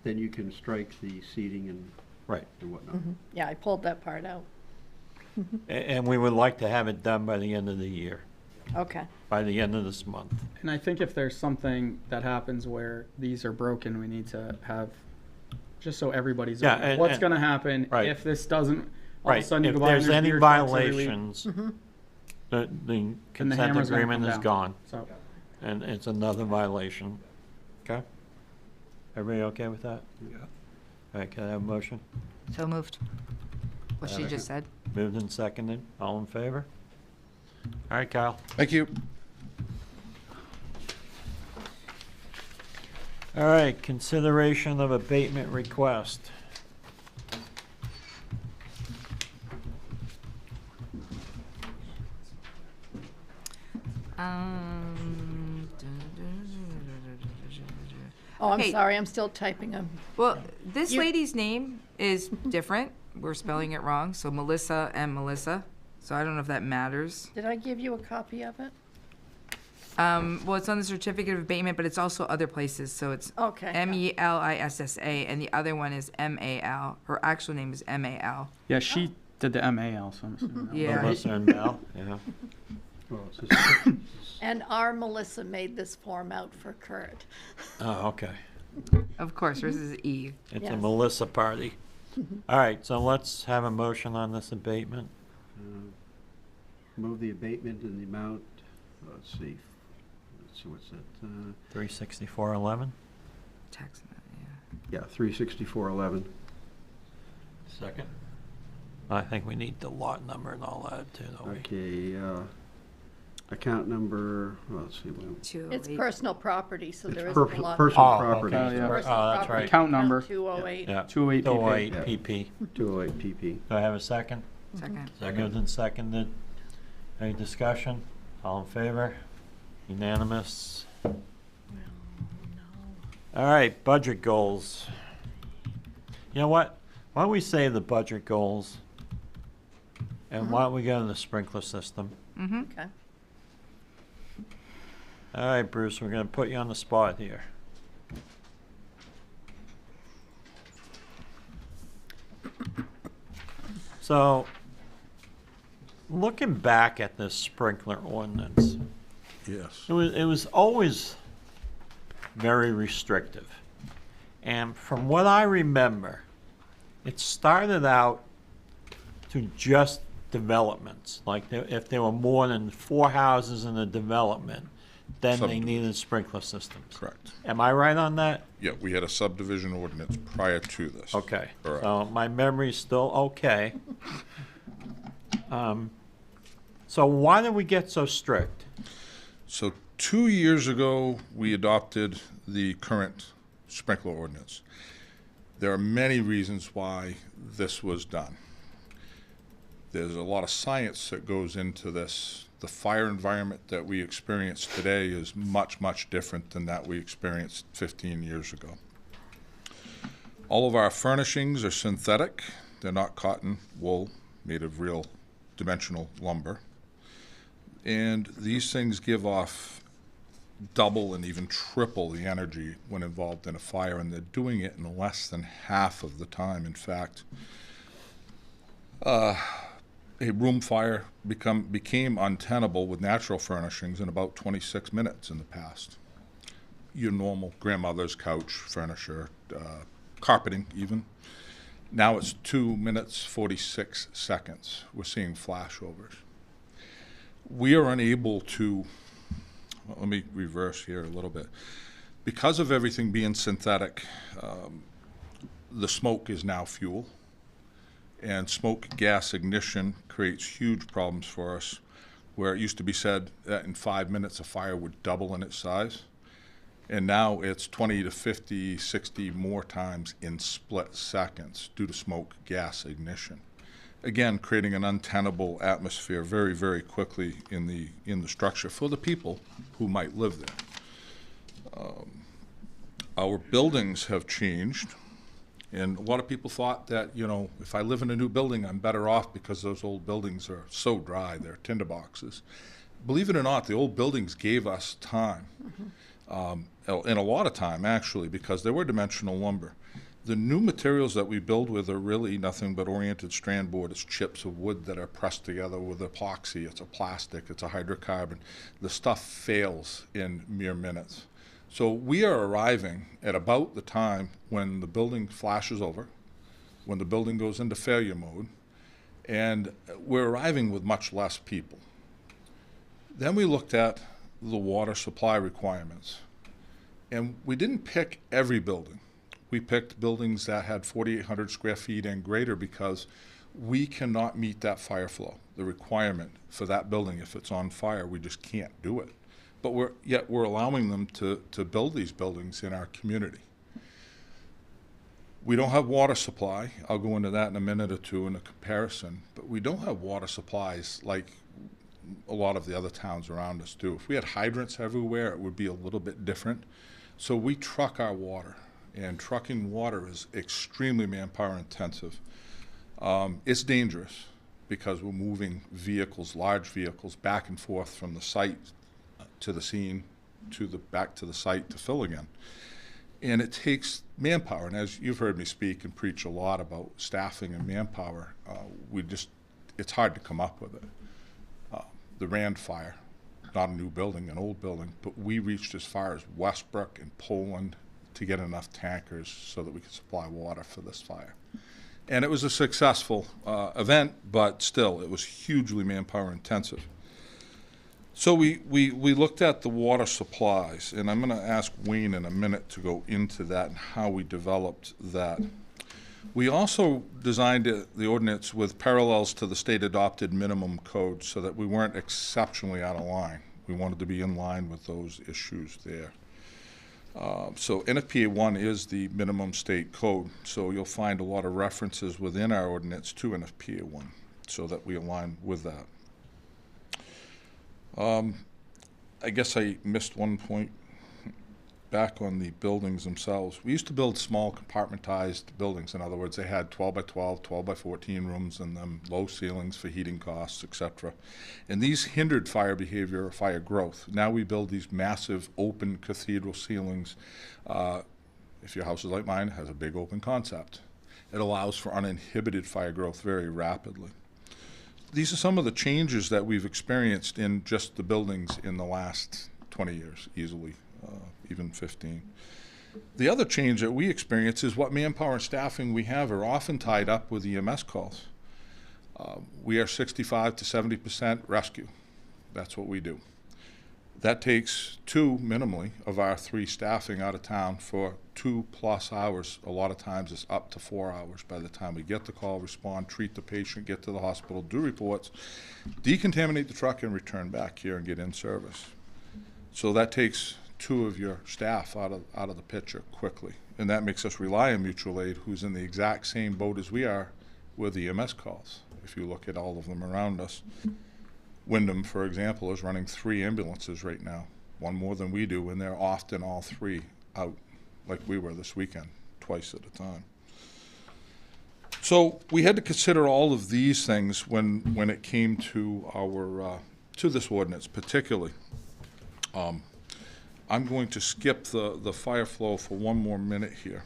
then you can strike the seating and Right. and whatnot. Yeah, I pulled that part out. And we would like to have it done by the end of the year, Okay. by the end of this month. And I think if there's something that happens where these are broken, we need to have, just so everybody's Yeah, aware, and- what's and- going to happen right. if this doesn't, all of a Right, sudden you if go by and there's there's any beer trucks every week. violations, Mhm. the consent hammer's gonna agreement come is down. gone, So, and it's another violation. Okay? Everybody okay with that? Yeah. All right, can I have a motion? So moved. What she just said. Moved and seconded, all in favor? All right, Kyle. Thank you. All right, consideration of abatement request. Oh, I'm Hey. sorry, I'm still typing them. Well, this lady's name is different. We're spelling it wrong. So Melissa and Melissa. So I don't know if that matters. Did I give you a copy of it? Well, it's on the certificate of abatement, but it's also other places. So it's Okay. Melissa, and the other one is Mal. Her actual name is Mal. Yeah, she did the MAL, so I'm assuming that. Yeah. Melissa and Mel, yeah. Well, it's just- And our Melissa made this form out for Kurt. Oh, okay. Of course, hers is E. It's a Yes. Melissa party. All right, so let's have a motion on this abatement. Move the abatement in the amount, let's see, what's that? 364.11. Tax amount, Yeah, 364.11. Second. I think we need the lot number and all that too, don't we? Okay, account number, let's see. It's personal property, so there It's isn't a lot. personal Oh, property. okay. yeah. Personal Oh, that's property right. Account number. 208. Yeah. 208 PP. 208 Yeah. PP. 208 PP. Do I have a second? Second. Moved and seconded. Any discussion? All in favor? Unanimous? All right, budget goals. You know what? Why don't we say the budget goals? And why don't we go to the sprinkler system? Mm-hmm. Okay. All right, Bruce, we're gonna put you on the spot here. So, looking back at this sprinkler ordinance, Yes. it was always very restrictive. And from what I remember, it started out to just developments. Like if there were more than 4 houses in a development, then they Subdivision. needed sprinkler systems. Correct. Am I right on that? Yeah, we had a subdivision ordinance prior to this. Okay. Correct. So my memory's still okay. So why did we get so strict? So 2 years ago, we adopted the current sprinkler ordinance. There are many reasons why this was done. There's a lot of science that goes into this. The fire environment that we experience today is much, much different than that we experienced 15 years ago. All of our furnishings are synthetic. They're not cotton, wool, made of real dimensional lumber. And these things give off double and even triple the energy when involved in a fire, and they're doing it in less than half of the time. In fact, a room fire became untenable with natural furnishings in about 26 minutes in the past. Your normal grandmother's couch, furniture, carpeting even. Now it's 2 minutes, 46 seconds. We're seeing flashovers. We are unable to, let me reverse here a little bit. Because of everything being synthetic, the smoke is now fuel. And smoke gas ignition creates huge problems for us, where it used to be said that in 5 minutes a fire would double in its size. And now it's 20 to 50, 60 more times in split seconds due to smoke gas ignition. Again, creating an untenable atmosphere very, very quickly in the structure for the people who might live there. Our buildings have changed. And a lot of people thought that, you know, if I live in a new building, I'm better off because those old buildings are so dry, they're tinderboxes. Believe it or not, the old buildings gave us time, and a lot of time, actually, because they were dimensional lumber. The new materials that we build with are really nothing but oriented strand board. It's chips of wood that are pressed together with epoxy. It's a plastic, it's a hydrocarbon. The stuff fails in mere minutes. So we are arriving at about the time when the building flashes over, when the building goes into failure mode, and we're arriving with much less people. Then we looked at the water supply requirements, and we didn't pick every building. We picked buildings that had 4,800 square feet and greater because we cannot meet that fire flow, the requirement for that building. If it's on fire, we just can't do it. But we're allowing them to build these buildings in our community. We don't have water supply. I'll go into that in a minute or two in a comparison. But we don't have water supplies like a lot of the other towns around us do. If we had hydrants everywhere, it would be a little bit different. So we truck our water, and trucking water is extremely manpower intensive. It's dangerous because we're moving vehicles, large vehicles, back and forth from the site to the scene, back to the site to fill again. And it takes manpower, and as you've heard me speak and preach a lot about staffing and manpower, it's hard to come up with it. The Rand fire, not a new building, an old building, but we reached as far as Westbrook and Poland to get enough tankers so that we could supply water for this fire. And it was a successful event, but still, it was hugely manpower intensive. So we looked at the water supplies, and I'm going to ask Wayne in a minute to go into that and how we developed that. We also designed the ordinance with parallels to the state-adopted minimum code so that we weren't exceptionally out of line. We wanted to be in line with those issues there. So NFPA 1 is the minimum state code, so you'll find a lot of references within our ordinance to NFPA 1 so that we align with that. I guess I missed one point back on the buildings themselves. We used to build small compartmentized buildings. In other words, they had 12 by 12, 12 by 14 rooms in them, low ceilings for heating costs, etc. And these hindered fire behavior or fire growth. Now we build these massive open cathedral ceilings. If your house is like mine, it has a big open concept. It allows for uninhibited fire growth very rapidly. These are some of the changes that we've experienced in just the buildings in the last 20 years, easily. Even 15. The other change that we experience is what manpower and staffing we have are often tied up with EMS calls. We are 65 to 70% rescue. That's what we do. That takes 2 minimally of our 3 staffing out of town for 2+ hours. A lot of times it's up to 4 hours by the time we get the call, respond, treat the patient, get to the hospital, do reports, decontaminate the truck, and return back here and get in service. So that takes 2 of your staff out of the picture quickly. And that makes us rely on mutual aid, who's in the exact same boat as we are with EMS calls, if you look at all of them around us. Wyndham, for example, is running 3 ambulances right now, 1 more than we do, and they're often all 3 out, like we were this weekend, twice at a time. So we had to consider all of these things when it came to our to this ordinance, particularly. I'm going to skip the fire flow for 1 more minute here.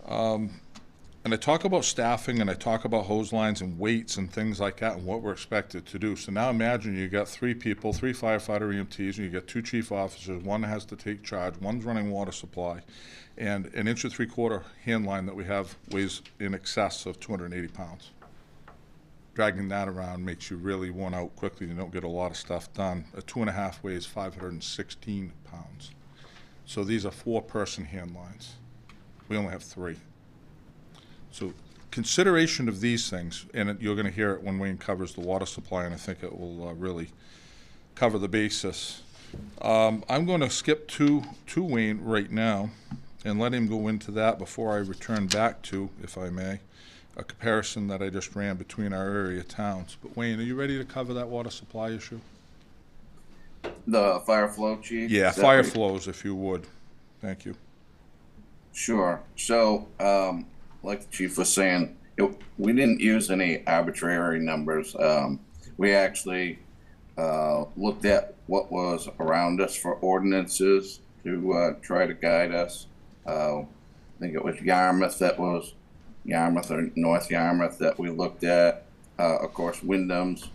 And I talk about staffing, and I talk about hose lines and weights and things like that and what we're expected to do. So now imagine you got 3 people, 3 firefighter EMTs, and you got 2 chief officers. 1 has to take charge, 1's running water supply, and an 1 3/4 hand line that we have weighs in excess of 280 pounds. Dragging that around makes you really worn out quickly. You don't get a lot of stuff done. A 2.5 weighs 516 pounds. So these are 4-person hand lines. We only have 3. So consideration of these things, and you're going to hear it when Wayne covers the water supply, and I think it will really cover the basis. I'm going to skip to Wayne right now and let him go into that before I return back to, if I may, a comparison that I just ran between our area towns. But Wayne, are you ready to cover that water supply issue? The fire flow, Chief? Yeah, fire flows, if you would. Thank you. Sure. So, like the Chief was saying, we didn't use any arbitrary numbers. We actually looked at what was around us for ordinances to try to guide us. I think it was Yarmouth or North Yarmouth that we looked at. Of course, Wyndham's.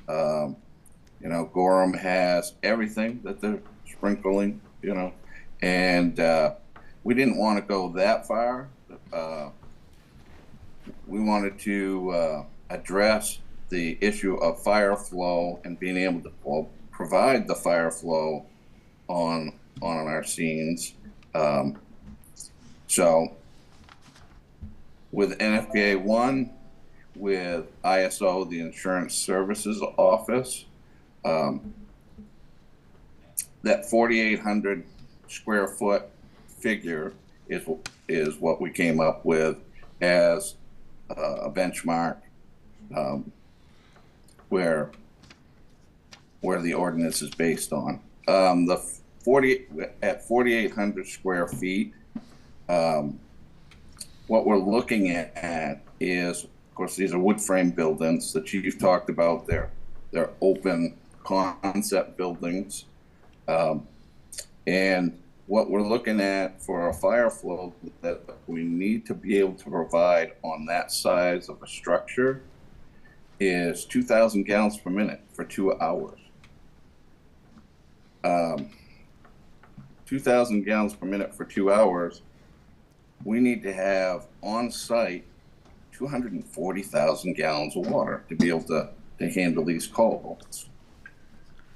Gorham has everything that they're sprinkling, and we didn't want to go that far. We wanted to address the issue of fire flow and being able to provide the fire flow on our scenes. So with NFPA 1, with ISO, the Insurance Services Office, that 4,800 square foot figure is what we came up with as a benchmark where the ordinance is based on. The at 4,800 square feet, what we're looking at is, of course, these are wood frame buildings. The chief talked about they're open concept buildings. And what we're looking at for our fire flow that we need to be able to provide on that size of a structure is 2,000 gallons per minute for 2 hours. 2,000 gallons per minute for 2 hours, we need to have on site 240,000 gallons of water to be able to handle these calls.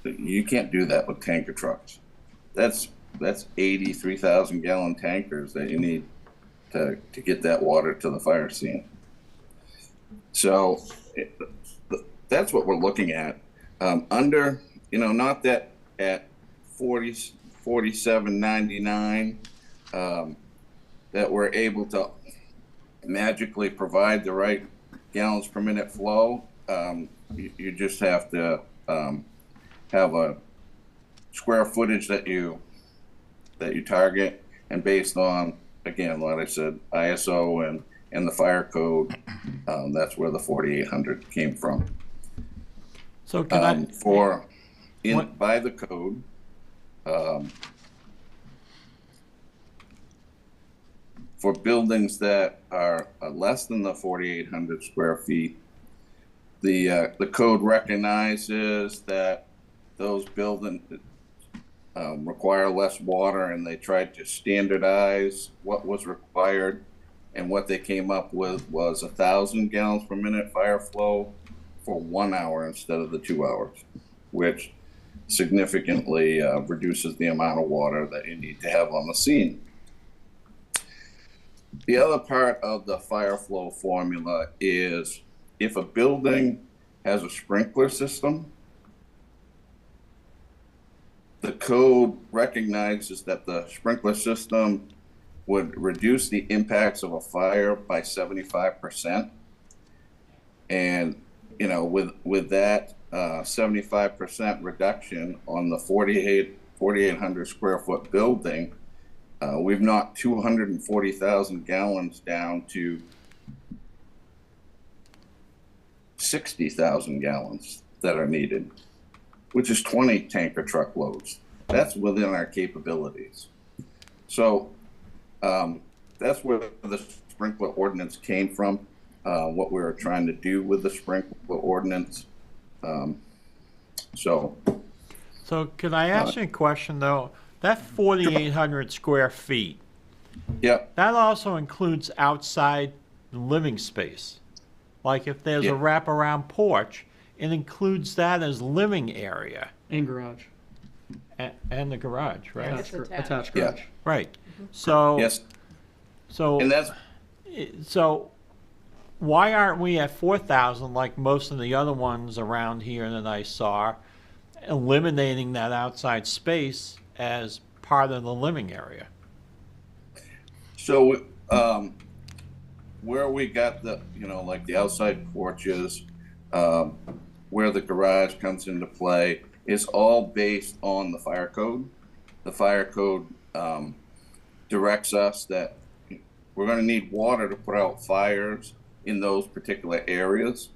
You can't do that with tanker trucks. That's 83,000 gallon tankers that you need to get that water to the fire scene. So that's what we're looking at. Under, not that at 47.99 that we're able to magically provide the right gallons per minute flow. You just have to have a square footage that you target, and based on, again, like I said, ISO and the fire code, that's where the 4,800 came from. So can by the code, for buildings that are less than the 4,800 square feet, the code recognizes that those buildings require less water, and they tried to standardize what was required, and what they came up with was 1,000 gallons per minute fire flow for 1 hour instead of the 2 hours, which significantly reduces the amount of water that you need to have on the scene. The other part of the fire flow formula is if a building has a sprinkler system, the code recognizes that the sprinkler system would reduce the impacts of a fire by 75%. And, with that 75% reduction on the 4,800 square foot building, we've knocked 240,000 gallons down to 60,000 gallons that are needed, which is 20 tanker truck loads. That's within our capabilities. So that's where the sprinkler ordinance came from, what we were trying to do with the sprinkler ordinance. So could I ask you a question, though? That 4,800 square feet, yep, that also includes outside living space. Like if there's a wraparound porch, it includes that as living area. And garage. And the garage, right? Attached garage. Yeah. Right. So, yes. So why aren't we at 4,000 like most of the other ones around here that I saw, eliminating that outside space as part of the living area? So where we got the, like the outside porches, where the garage comes into play, is all based on the fire code. The fire code directs us that we're going to need water to put out fires in those particular areas.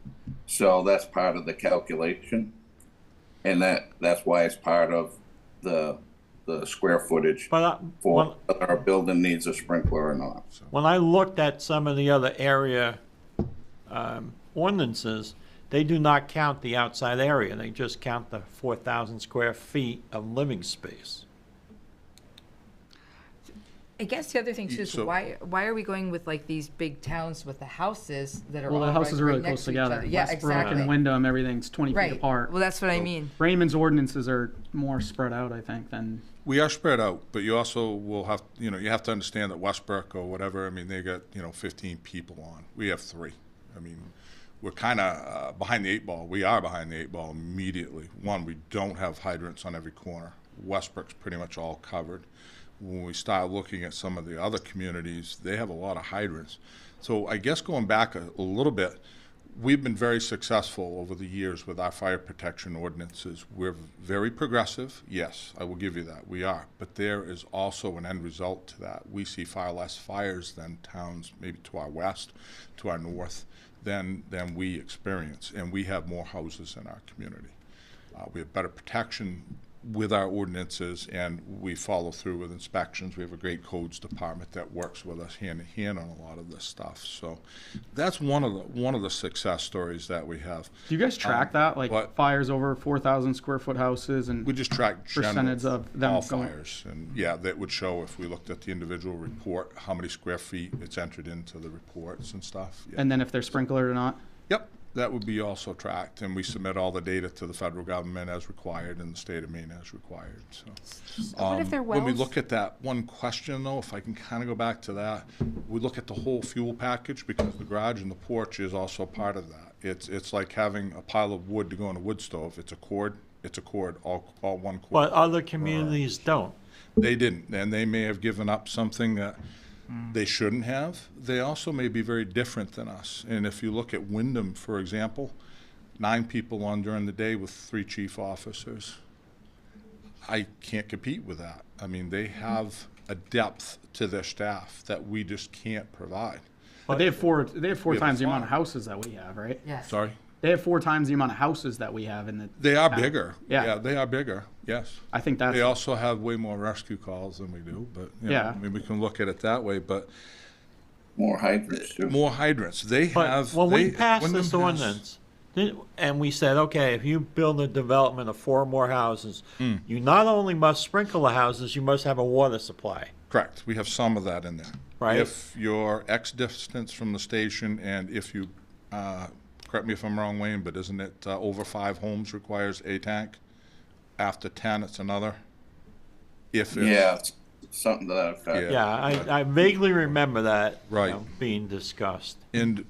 So that's part of the calculation. And that's why it's part of the square footage for whether our building needs a sprinkler or not. When I looked at some of the other area ordinances, they do not count the outside area. They just count the 4,000 square feet of living space. I guess the other thing too is So- why are we going with like these big towns with the houses that are Well, all the houses right, are really right next close to each together. other? Yeah, Westbrook exactly. and Wyndham, everything's 20 Right. feet apart. Well, that's what I mean. Raymond's ordinances are more spread out, I think, than. We are spread out, but you also will have, you have to understand that Westbrook or whatever, they got, 15 people on. We have 3. We're kind of behind the 8 ball. We are behind the 8 ball immediately. One, we don't have hydrants on every corner. Westbrook's pretty much all covered. When we start looking at some of the other communities, they have a lot of hydrants. So I guess going back a little bit, we've been very successful over the years with our fire protection ordinances. We're very progressive, yes, I will give you that, we are. But there is also an end result to that. We see far less fires than towns, maybe to our west, to our north, than we experience. And we have more houses in our community. We have better protection with our ordinances, and we follow through with inspections. We have a great codes department that works with us hand in hand on a lot of this stuff. So that's one of the success stories that we have. Do you guys track that, like what? fires over 4,000 square foot houses, and We just track percentage general, of them all going- fires, and yeah, that would show if we looked at the individual report, how many square feet it's entered into the reports and stuff. Yeah. and then if they're sprinklered or not? Yep, that would be also tracked, and we submit all the data to the federal government as required and the state of Maine as required, so. What if they're When we wells? look at that one question, though, if I can kind of go back to that, we look at the whole fuel package, because the garage and the porch is also part of that. It's like having a pile of wood to go in a wood stove. It's a cord, all one cord. But other communities don't. They didn't, and they may have given up something that they shouldn't have. They also may be very different than us. And if you look at Wyndham, for example, 9 people on during the day with 3 chief officers. I can't compete with that. I mean, they have a depth to their staff that we just can't provide. But they have four We have times the five. amount of houses that we have, right? Yes. Sorry? They have 4 times the amount of houses that we have in the. They are town. bigger. Yeah. They are bigger, yes. I think that's. They also have way more rescue calls than we do, but, you know, Yeah. I mean, we can look at it that way, but More hydrants too. more hydrants. They But have. when we they- passed Wyndham this has- ordinance, and we said, okay, if you build a development of 4 more houses, you not only must sprinkle the houses, you must have a water supply. Correct. We have some of that in there. Right. If you're X distance from the station, and if you, correct me if I'm wrong, Wayne, but isn't it over 5 homes requires a tank? After 10, it's another? If it's, Yeah, it's something to that effect. Yeah, I vaguely remember that Right. being discussed. And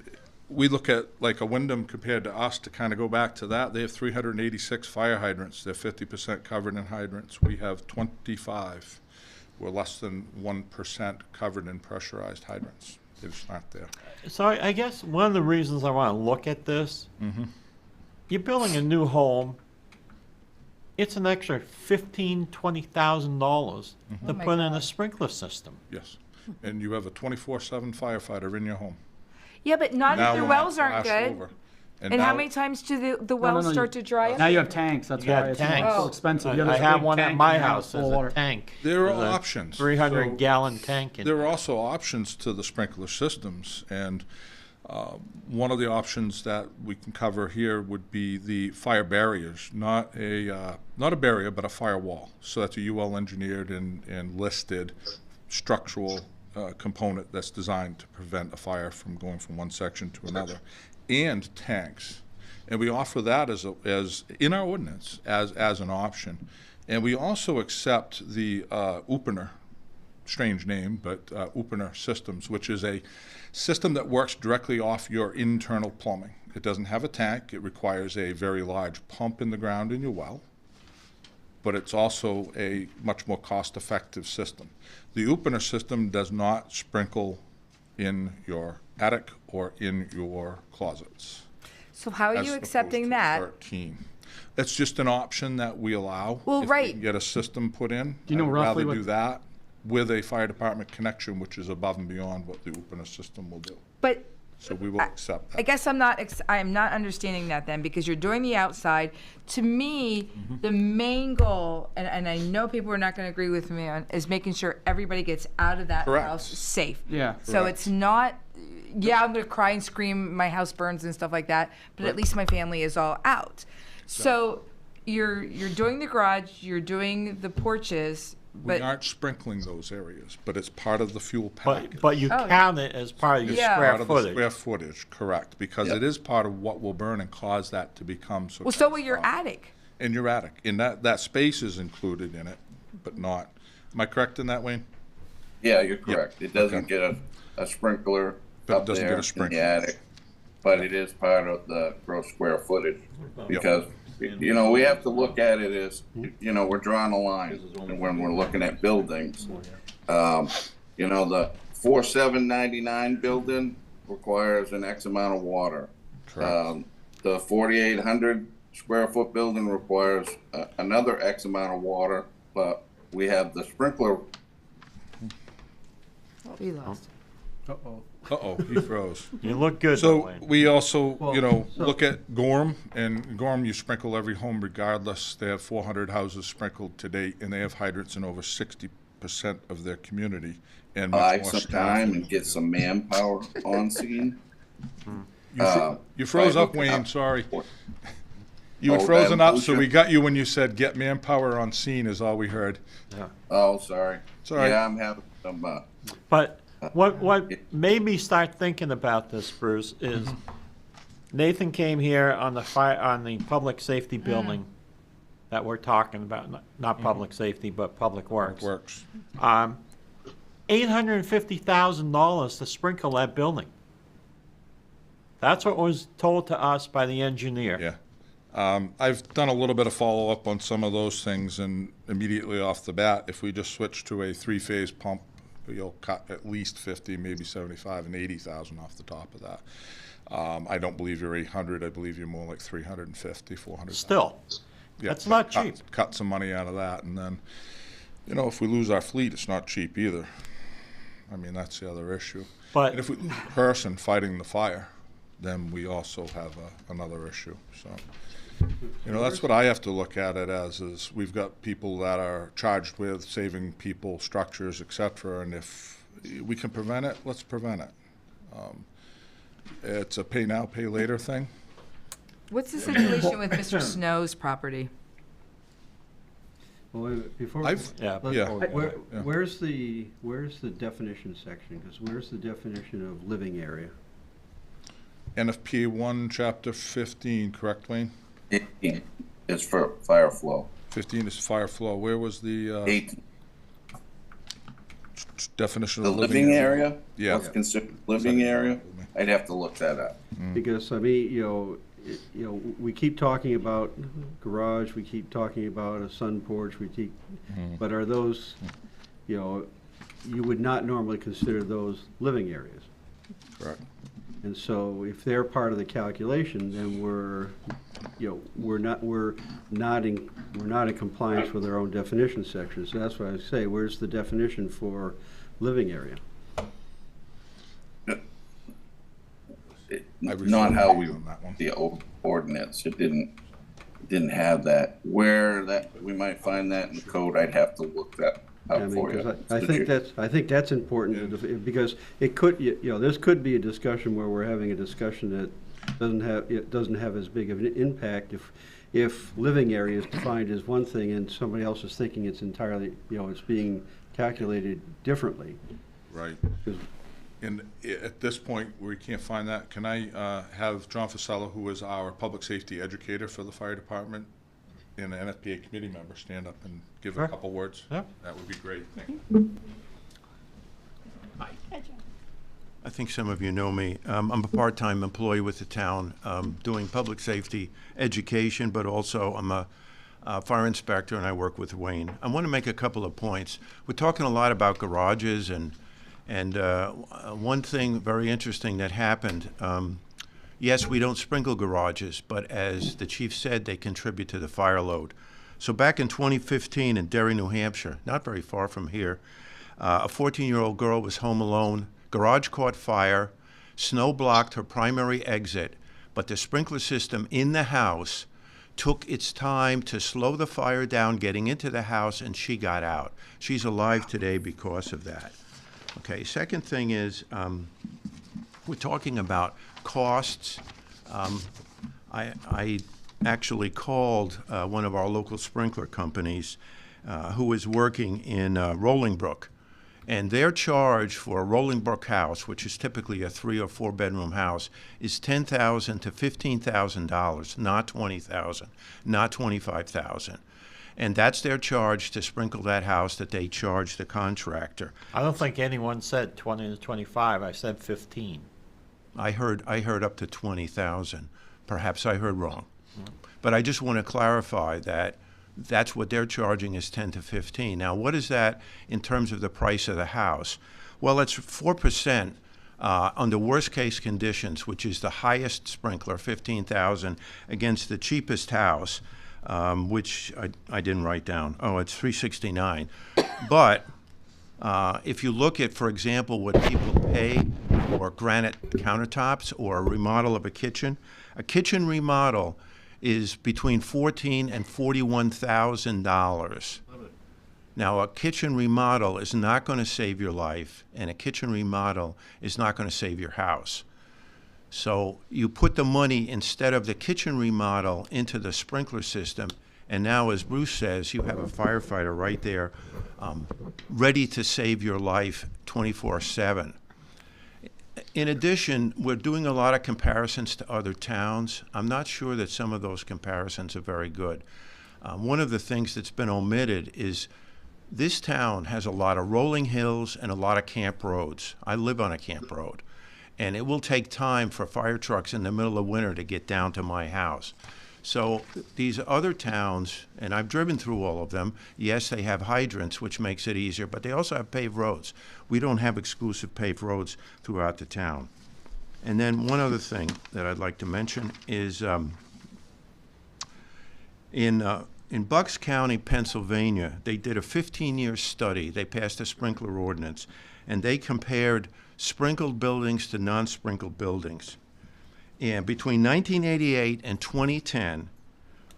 we look at like a Wyndham compared to us, to kind of go back to that, they have 386 fire hydrants. They're 50% covered in hydrants. We have 25. We're less than 1% covered in pressurized hydrants. They're just not there. So I guess one of the reasons I want to look at this, Mm-hmm. you're building a new home, it's an extra $15,000, $20,000 Mm-hmm. to Oh my put in God. a sprinkler system. Yes. And you have a 24/7 firefighter in your home. Yeah, but not Now if their we're wells not aren't flash good. over. And how now- many times do the No, wells no, start to dry up? Now you have tanks. That's You why have it's tanks. so expensive. You I this have big one at tank my and you have house full as a water. tank. There are with a options. 300-gallon tank. There are also options to the sprinkler systems, and one of the options that we can cover here would be the fire barriers, not a barrier, but a firewall. So that's a UL engineered and listed structural component that's designed to prevent a fire from going from one section to another, and tanks. And we offer that as in our ordinance as an option. And we also accept the opener, strange name, but opener systems, which is a system that works directly off your internal plumbing. It doesn't have a tank. It requires a very large pump in the ground in your well, but it's also a much more cost-effective system. The opener system does not sprinkle in your attic or in your closets. So how are as you opposed accepting to that? 13. It's just an option that we allow. Well, If we right. can get a system put in. Do you know I'd roughly rather what- do that with a fire department connection, which is above and beyond what the opener system will do. But So we will accept I that. guess I am not understanding that then, because you're doing the outside. To me, Mm-hmm. the main goal, and I know people are not going to agree with me on, is making sure everybody gets out of that Correct. house safe. Yeah. So Correct. it's not, yeah, I'm going to cry and scream, my house burns and stuff like that, but at least my family is all out. So you're doing the garage, you're doing the porches, We but aren't sprinkling those areas, but it's part of the fuel package. But you Oh. count it as part of your It's Yeah. square part of the footage. square footage, correct, because it is part of what will burn and cause that to become so. well, so will your catastrophic. attic. In your attic, and that space is included in it, but not, am I correct in that, Wayne? Yeah, you're correct. It doesn't get a sprinkler But it up doesn't there get a in sprinkler. the attic, but it is part of the gross square footage. Because, you know, we have to look at it as, you know, we're drawing a line when we're looking at buildings. You know, the 4799 building requires an X amount of water. The 4,800 square foot building requires another X amount of water, but we have the sprinkler. We lost. Uh-oh. Uh-oh, he froze. You look good, though, So Wayne. we also, Well, you know, so- look at Gorham, and Gorham, you sprinkle every home regardless. They have 400 houses sprinkled to date, and they have hydrants in over 60% of their community, and much Buy more some staff. time and get some manpower on scene. You froze by up, hooking Wayne, up. sorry. You had Oh, frozen that up, so we bullshit. got you when you said get manpower on scene is all we heard. Oh, sorry. It's all right. Yeah, I'm having some, But what made me start thinking about this, Bruce, is Nathan came here on the public safety building that we're talking about, not public safety, but public works. $850,000 to sprinkle that building. That's what was told to us by the engineer. Yeah. I've done a little bit of follow-up on some of those things, and immediately off the bat, if we just switch to a three-phase pump, you'll cut at least 50, maybe 75, and 80,000 off the top of that. I don't believe you're 800. I believe you're more like 350, 400. Still, that's not cheap. Cut some money out of that, and then, you know, if we lose our fleet, it's not cheap either. I mean, that's the other issue. But and if we lose a person fighting the fire, then we also have another issue. So, you know, that's what I have to look at it as, is we've got people that are charged with saving people, structures, et cetera, and if we can prevent it, let's prevent it. It's a pay now, pay later thing. What's the situation with Mr. Snow's property? Well, wait, before, Yeah. where's the definition section? Because where's the definition of living area? NFPA 1, Chapter 15, correct, Wayne? 18 is for fire flow. 15 is fire flow. Where was the 18. Definition The of living area? Yeah. What's considered living area? I'd have to look that up. Because, I mean, you know, we keep talking about garage, we keep talking about a sun porch, but are those, you know, you would not normally consider those living areas. Correct. And so if they're part of the calculation, then we're not in compliance with our own definition section. So that's what I say, where's the definition for living area? Not how we, the old ordinance, it didn't have that. Where that, we might find that in the code, I'd have to look that up for you. 'Cause I think that's important, because it could, you know, this could be a discussion where we're having a discussion that doesn't have as big of an impact if living area is defined as one thing and somebody else is thinking it's entirely, you know, it's being calculated differently. Right. And at this point, we can't find that. Can I have John Fasella, who is our public safety educator for the fire department and an NFPA committee member, stand up and give a couple words? Yeah. That would be great. Thank you. I think some of you know me. I'm a part-time employee with the town, doing public safety education, but also I'm a fire inspector and I work with Wayne. I want to make a couple of points. We're talking a lot about garages, and one thing very interesting that happened, yes, we don't sprinkle garages, but as the chief said, they contribute to the fire load. So back in 2015 in Derry, New Hampshire, not very far from here, a 14-year-old girl was home alone. Garage caught fire. Snow blocked her primary exit, but the sprinkler system in the house took its time to slow the fire down getting into the house, and she got out. She's alive today because of that. Okay, second thing is, we're talking about costs. I actually called one of our local sprinkler companies who is working in Rolling Brook. And their charge for a Rolling Brook house, which is typically a 3 or 4 bedroom house, is $10,000 to $15,000, not $20,000, not $25,000. And that's their charge to sprinkle that house that they charge the contractor. I don't think anyone said 20 to 25. I said 15. I heard up to 20,000. Perhaps I heard wrong. But I just want to clarify that that's what they're charging, is 10 to 15. Now, what is that in terms of the price of the house? Well, it's 4% under worst-case conditions, which is the highest sprinkler, 15,000, against the cheapest house, which I didn't write down. Oh, it's 369. But if you look at, for example, what people pay for granite countertops or a remodel of a kitchen remodel is between $14,000 and $41,000. Now, a kitchen remodel is not going to save your life, and a kitchen remodel is not going to save your house. So you put the money, instead of the kitchen remodel, into the sprinkler system, and now, as Bruce says, you have a firefighter right there ready to save your life 24/7. In addition, we're doing a lot of comparisons to other towns. I'm not sure that some of those comparisons are very good. One of the things that's been omitted is this town has a lot of rolling hills and a lot of camp roads. I live on a camp road, and it will take time for fire trucks in the middle of winter to get down to my house. So these other towns, and I've driven through all of them, yes, they have hydrants, which makes it easier, but they also have paved roads. We don't have exclusive paved roads throughout the town. And then one other thing that I'd like to mention is in Bucks County, Pennsylvania, they did a 15-year study. They passed a sprinkler ordinance, and they compared sprinkled buildings to non-sprinkled buildings. And between 1988 and 2010,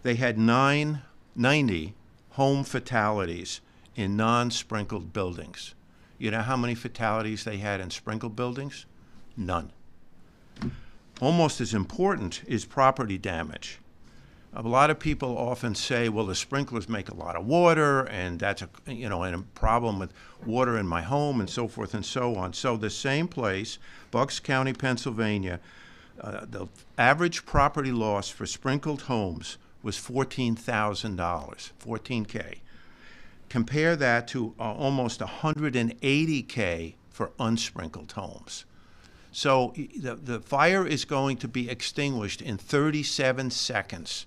they had 90 home fatalities in non-sprinkled buildings. You know how many fatalities they had in sprinkled buildings? None. Almost as important is property damage. A lot of people often say, well, the sprinklers make a lot of water, and that's a problem with water in my home, and so forth and so on. So the same place, Bucks County, Pennsylvania, the average property loss for sprinkled homes was $14,000, $14K. Compare that to almost $180K for unsprinkled homes. So the fire is going to be extinguished in 37 seconds.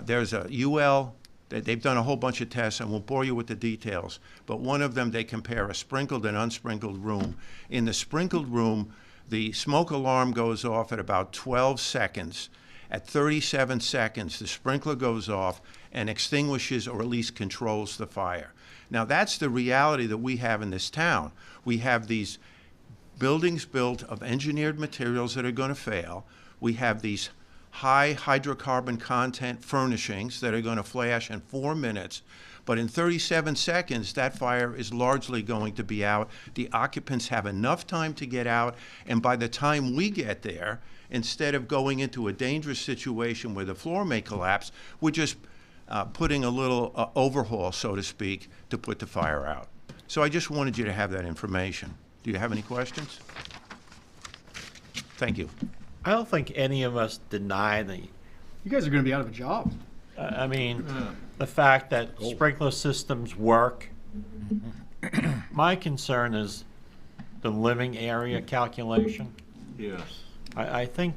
There's a UL, they've done a whole bunch of tests, and we'll bore you with the details, but one of them, they compare a sprinkled and unsprinkled room. In the sprinkled room, the smoke alarm goes off at about 12 seconds. At 37 seconds, the sprinkler goes off and extinguishes or at least controls the fire. Now, that's the reality that we have in this town. We have these buildings built of engineered materials that are going to fail. We have these high hydrocarbon content furnishings that are going to flash in 4 minutes. But in 37 seconds, that fire is largely going to be out. The occupants have enough time to get out, and by the time we get there, instead of going into a dangerous situation where the floor may collapse, we're just putting a little overhaul, so to speak, to put the fire out. So I just wanted you to have that information. Do you have any questions? Thank you. I don't think any of us deny the. You guys are going to be out of a job. I mean, the fact that sprinkler systems work. My concern is the living area calculation. Yes. I think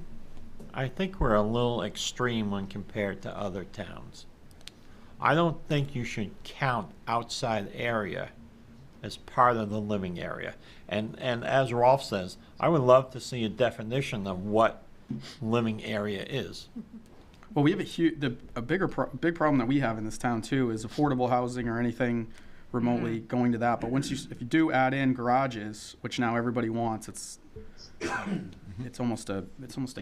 we're a little extreme when compared to other towns. I don't think you should count outside area as part of the living area. And as Rolf says, I would love to see a definition of what living area is. Well, we have a big problem that we have in this town too is affordable housing or anything remotely going to that. But if you do add in garages, which now everybody wants, it's almost a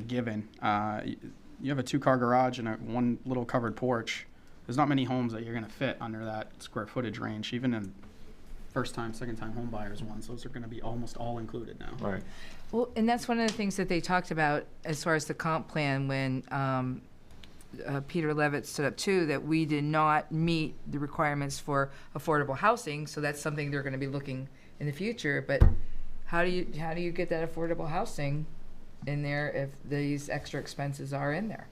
given. You have a 2-car garage and one little covered porch. There's not many homes that you're going to fit under that square footage range, even in first-time, second-time home buyers ones. Those are going to be almost all included now. Right. Well, and that's one of the things that they talked about as far as the comp plan when Peter Levitt stood up too, that we did not meet the requirements for affordable housing. So that's something they're going to be looking in the future. But how do you get that affordable housing in there if these extra expenses are in there?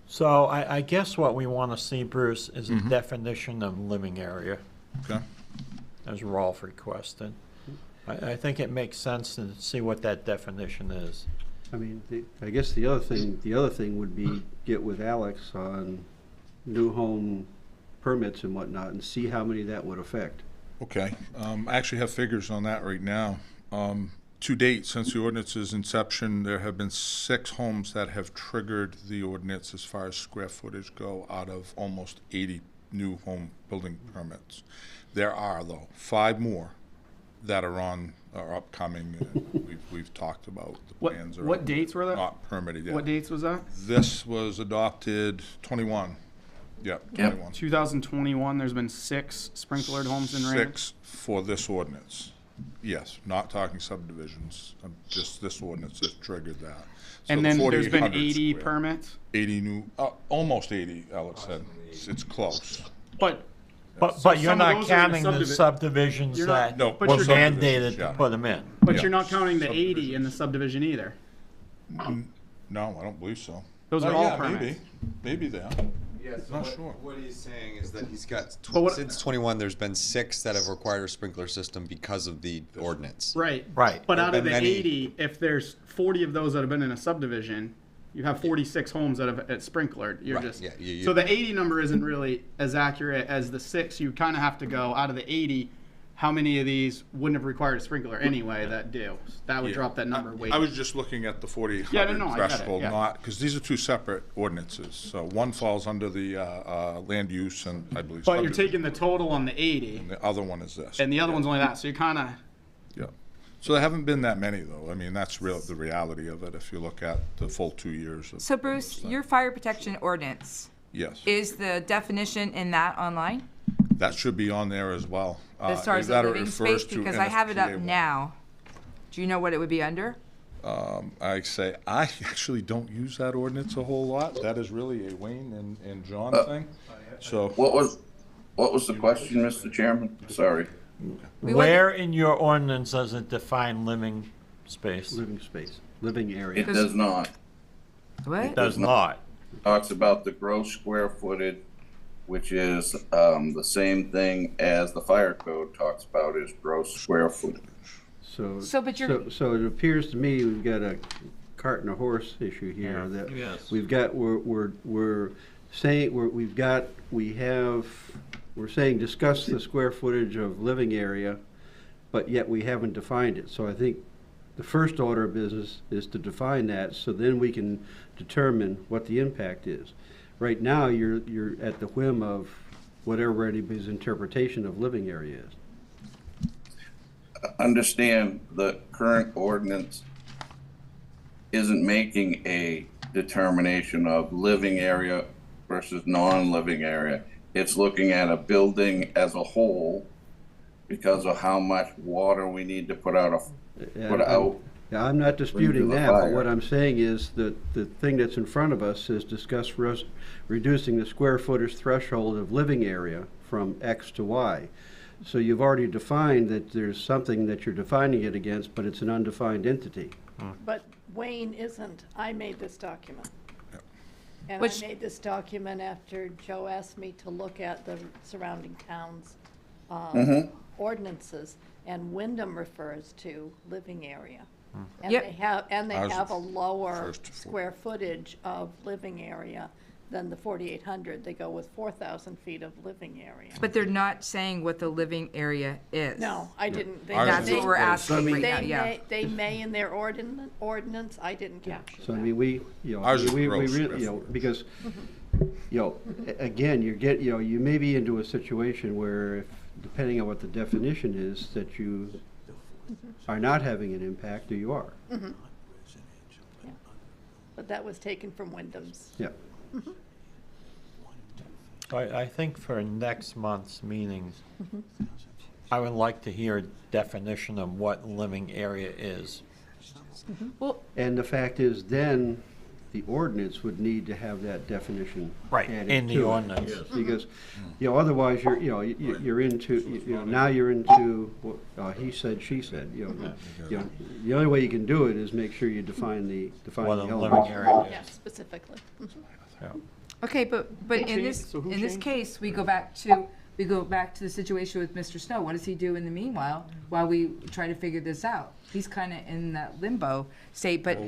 So I guess what we want to see, Bruce, is a definition of living area. Okay. As Rolf requested. I think it makes sense to see what that definition is. I mean, I guess the other thing would be get with Alex on new home permits and whatnot and see how many that would affect. Okay, I actually have figures on that right now. To date, since the ordinance's inception, there have been 6 homes that have triggered the ordinance as far as square footage go out of almost 80 new home building permits. There are, though, 5 more that are upcoming. We've talked about the plans. What dates were that? Not permitted yet. What dates was that? This was adopted 21. Yep, 21. 2021, there's been 6 sprinklered homes in Raymond? 6 for this ordinance. Yes, not talking subdivisions, just this ordinance has triggered that. So And the then there's been 4,800 80 square. permits? 80 new, almost 80, Alex said. It's close. But But So you're some of not those are in counting the subdivi- subdivisions You're not- that No, were but you're- mandated yeah. to put them in. But Yeah. you're not counting the 80 in the subdivision either. No, I don't believe so. Those Oh, are all yeah, permits. Maybe they are. Yeah, so Not what, sure. what he's saying is that he's got, But what- since 21, there's been 6 that have required a sprinkler system because of the ordinance. Right. Right. But There out have of the been many- 80, if there's 40 of those that have been in a subdivision, you have 46 homes that have sprinklered. You're Right, just yeah, you- so the 80 number isn't really as accurate as the 6. You kind of have to go out of the 80. How many of these wouldn't have required a sprinkler anyway that do? That would Yeah. drop that number way. I was just looking at the 4,800 Yeah, no, I get it, threshold, yeah. not, because these are 2 separate ordinances. So one falls under the land use and I believe But you're subdivision, taking the total on the 80, and the other one is this. and the other one's only that. So you kind of Yeah. So there haven't been that many, though. I mean, that's the reality of it if you look at the full 2 years. So Bruce, your fire protection ordinance, Yes, is the definition in that online? that should be on there as well. As far as the That it living refers space, to because I have it up NFPA 1. now. Do you know what it would be under? I say, I actually don't use that ordinance a whole lot. That is really a Wayne and John thing. So, What was the question, Mr. Chairman? Sorry. Where in your ordinance does it define living space? Living space, living area. It does not. What? It does not. It talks about the gross square footage, which is the same thing as the fire code talks about is gross square footage. So, but you're- So it appears to me we've got a cart and a horse issue here. Yeah. That Yes. we've got, we're saying, we're saying discuss the square footage of living area, but yet we haven't defined it. So I think the first order of business is to define that, so then we can determine what the impact is. Right now, you're at the whim of whatever anybody's interpretation of living area is. Understand the current ordinance isn't making a determination of living area versus non-living area. It's looking at a building as a whole because of how much water we need to put out. Yeah, I'm not disputing the that, but fire. what I'm saying is that the thing that's in front of us is discuss reducing the square footage threshold of living area from X to Y. So you've already defined that there's something that you're defining it against, but it's an undefined entity. But Wayne isn't. I made this document. And Which- I made this document after Joe asked me to look at the surrounding towns' ordinances, and Wyndham refers to living area. And Yep. they Ours have a is lower first to square footage of living area than the 4,800. They go with 4,000 feet of living area. But they're not saying what the living area is. No, I didn't. Ours That's is what we're asking right now, They yeah. may, they may in their ordinance, I didn't capture So I that. mean, Ours is we gross really, square footage. because, again, you may be into a situation where if, depending on what the definition is, that you are not having an impact, or you are. But that was taken from Wyndham's. Yeah. I think for next month's meetings, I would like to hear a definition of what living area is. Well, And the fact is, then, the ordinance would need to have that definition Right, added in the to it. ordinance. Because, otherwise, you're into, now you're into, he said, she said, the only way you can do it is make sure you define the What a living elements. area Yeah, is. specifically. Yeah. okay, but in changed? this, So who in this changed? case, we go back to the situation with Mr. Snow. What does he do in the meanwhile while we try to figure this out? He's kind of in that limbo state, but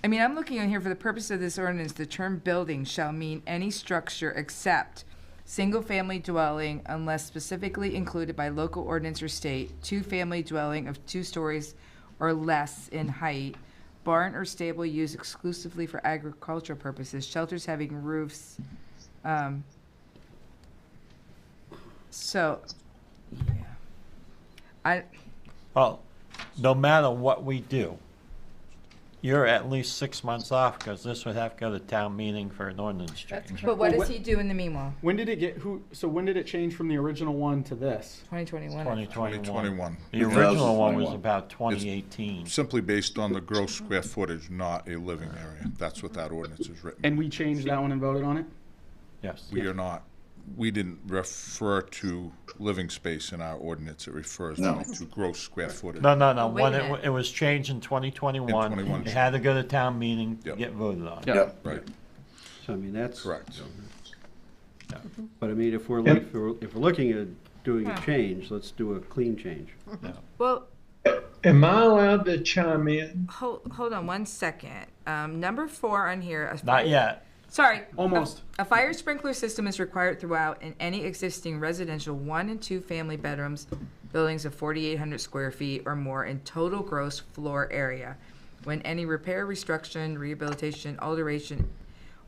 I mean, I'm looking on here, for the purpose of this ordinance, the term building shall mean any structure except single-family dwelling unless specifically included by local ordinance or state, two-family dwelling of 2 stories or less in height, barn or stable used exclusively for agricultural purposes, shelters having roofs. So, yeah. Well, no matter what we do, you're at least 6 months off, because this would have to go to town meeting for an ordinance change. But what does he do in the meanwhile? When did it get, so when did it change from the original one to this? 2021. 2021. The original one was about 2018. Simply based on the gross square footage, not a living area. That's what that ordinance is written. And we changed that one and voted on it? Yes. We are not, we didn't refer to living space in our ordinance. It refers No. only to gross square footage. No. wait When a minute. it was changed in 2021, In 21. it had to go to town meeting to Yep. get voted on. Yep. Right, So I mean, that's. correct. But I mean, if we're looking at doing a change, let's do a clean change. Well, Am I allowed to chime in? hold on 1 second. Number 4 on here. Not yet. Sorry. Almost. A fire sprinkler system is required throughout in any existing residential 1 and 2 family bedrooms, buildings of 4,800 square feet or more in total gross floor area. When any repair, restructuring, rehabilitation, alteration,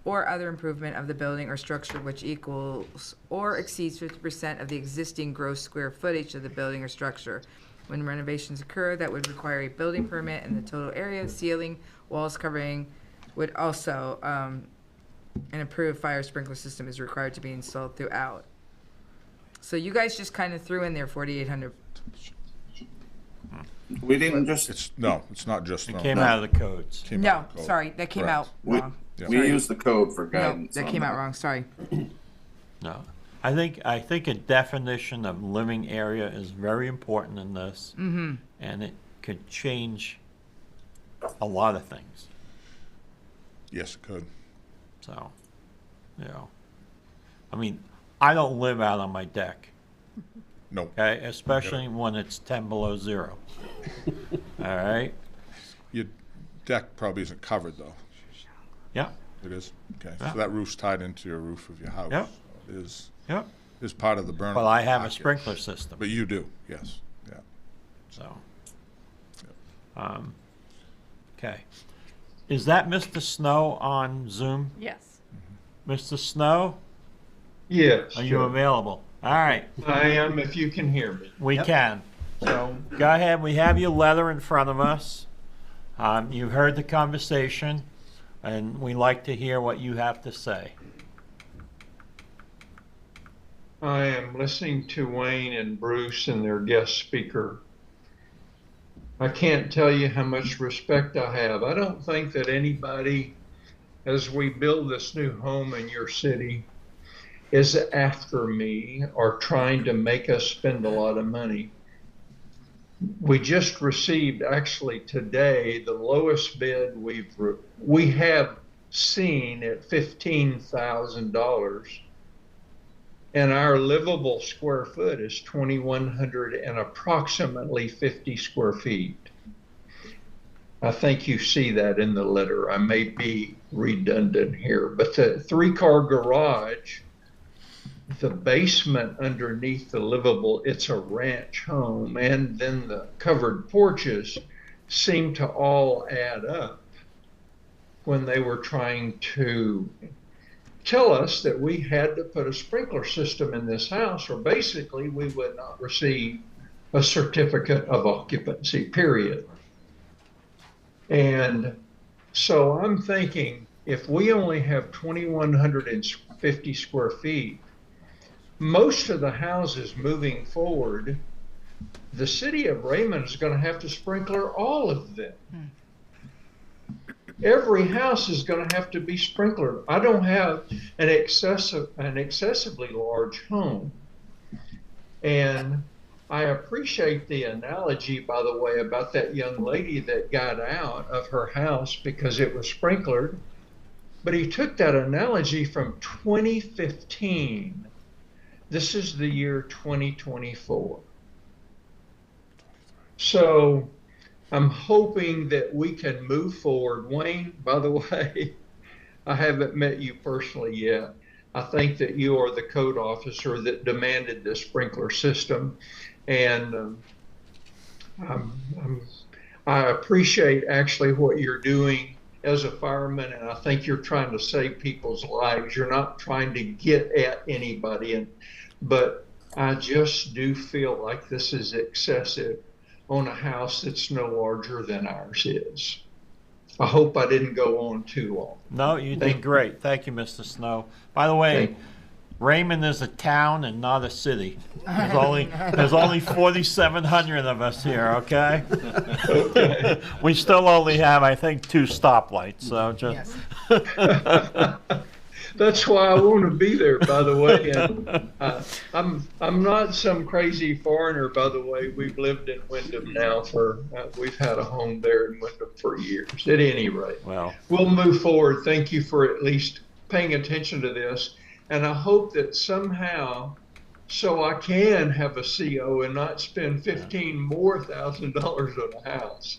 or other improvement of the building or structure which equals or exceeds 50% of the existing gross square footage of the building or structure. When renovations occur that would require a building permit and the total area, ceiling, walls covering would also, an approved fire sprinkler system is required to be installed throughout. So you guys just kind of threw in there 4,800. We didn't just. It's not just. It came out of the codes. Came No, out of the code. sorry, that came out We, wrong. we Sorry. use the code for No, guidance. that on came out wrong, sorry. No. I think a definition of living area is very important in this. Mm-hmm. And it could change a lot of things. Yes, it could. So, I mean, I don't live out on my deck. No. Okay, especially when it's 10 below 0. All right? Your deck probably isn't covered, though. Yeah. It is? Okay. Yeah. So that roof's tied into your roof of your house. Yep. It is. Yep. Is part of the burn. But I have a package. sprinkler system. But you do, yes. Yeah. So, okay. Is that Mr. Snow on Zoom? Yes. Mr. Snow, Yes. are you available? All right, I am, if you can hear me. we can. So go ahead, we have your letter in front of us. You've heard the conversation, and we like to hear what you have to say. I am listening to Wayne and Bruce and their guest speaker. I can't tell you how much respect I have. I don't think that anybody, as we build this new home in your city, is after me or trying to make us spend a lot of money. We just received, actually today, the lowest bid we have seen at $15,000. And our livable square foot is 2,100 and approximately 50 square feet. I think you see that in the letter. I may be redundant here, but the 3-car garage, the basement underneath the livable, it's a ranch home, and then the covered porches seem to all add up when they were trying to tell us that we had to put a sprinkler system in this house, or basically we would not receive a certificate of occupancy, period. And so I'm thinking, if we only have 2,150 square feet, most of the houses moving forward, the city of Raymond is going to have to sprinkler all of them. Every house is going to have to be sprinklered. I don't have an excessively large home. And I appreciate the analogy, by the way, about that young lady that got out of her house because it was sprinklered. But he took that analogy from 2015. This is the year 2024. So I'm hoping that we can move forward. Wayne, by the way, I haven't met you personally yet. I think that you are the code officer that demanded this sprinkler system. And I appreciate actually what you're doing as a fireman, and I think you're trying to save people's lives. You're not trying to get at anybody, but I just do feel like this is excessive on a house that's no larger than ours is. I hope I didn't go on too long. No, you did great. Thank you, Mr. Snow. By the way, Raymond is a town and not a city. There's only 4,700 of us here, okay? Okay. We still only have, I think, 2 stoplights, so just... That's why I want to be there, by the way. And I'm not some crazy foreigner, by the way. We've lived in Wyndham now we've had a home there in Wyndham for years. At any rate, well, we'll move forward. Thank you for at least paying attention to this. And I hope that somehow, so I can have a CO and not spend $15,000 more on a house.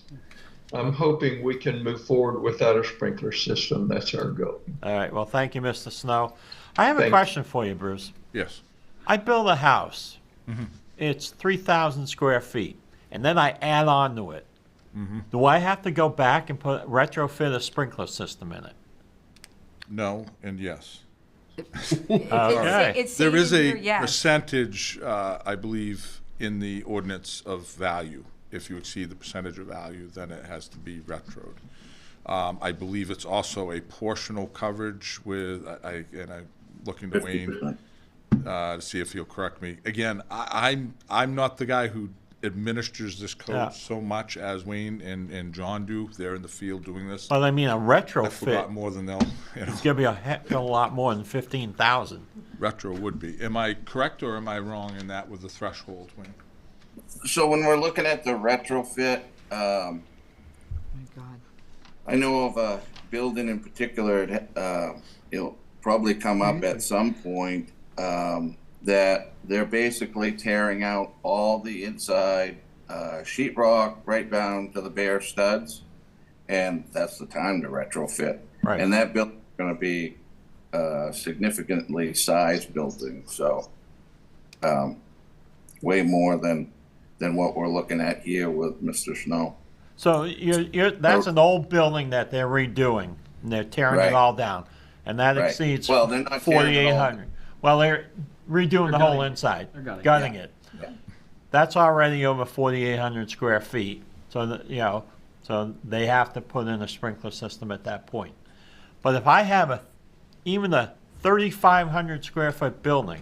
I'm hoping we can move forward without a sprinkler system. That's our goal. All right. Well, thank you, Mr. Snow. I have a question for you, Bruce. Yes. I build a house. It's 3,000 square feet, and then I add on to it. Do I have to go back and retrofit a sprinkler system in it? No and yes. Okay. There is a percentage, I believe, in the ordinance of value. If you exceed the percentage of value, then it has to be retroed. I believe it's also a portional coverage with, and I'm looking to Wayne to see if he'll correct me. Again, I'm not the guy who administers this code so much as Wayne and John do. They're in the field doing this. But I mean, a retrofit. I forgot more than they'll. It's going to be a heck of a lot more than 15,000. Retro would be. Am I correct or am I wrong in that with the threshold, Wayne? So when we're looking at the retrofit, I know of a building in particular, it'll probably come up at some point, that they're basically tearing out all the inside sheetrock right down to the bare studs, and that's the time to retrofit. Right. And that building's going to be a significantly sized building, so way more than what we're looking at here with Mr. Snow. So that's an old building that they're redoing, and they're tearing it all down, and that exceeds 4,800. Well, they're redoing the whole inside, gutting it. That's already over 4,800 square feet. So so they have to put in a sprinkler system at that point. But if I have even a 3,500 square foot building,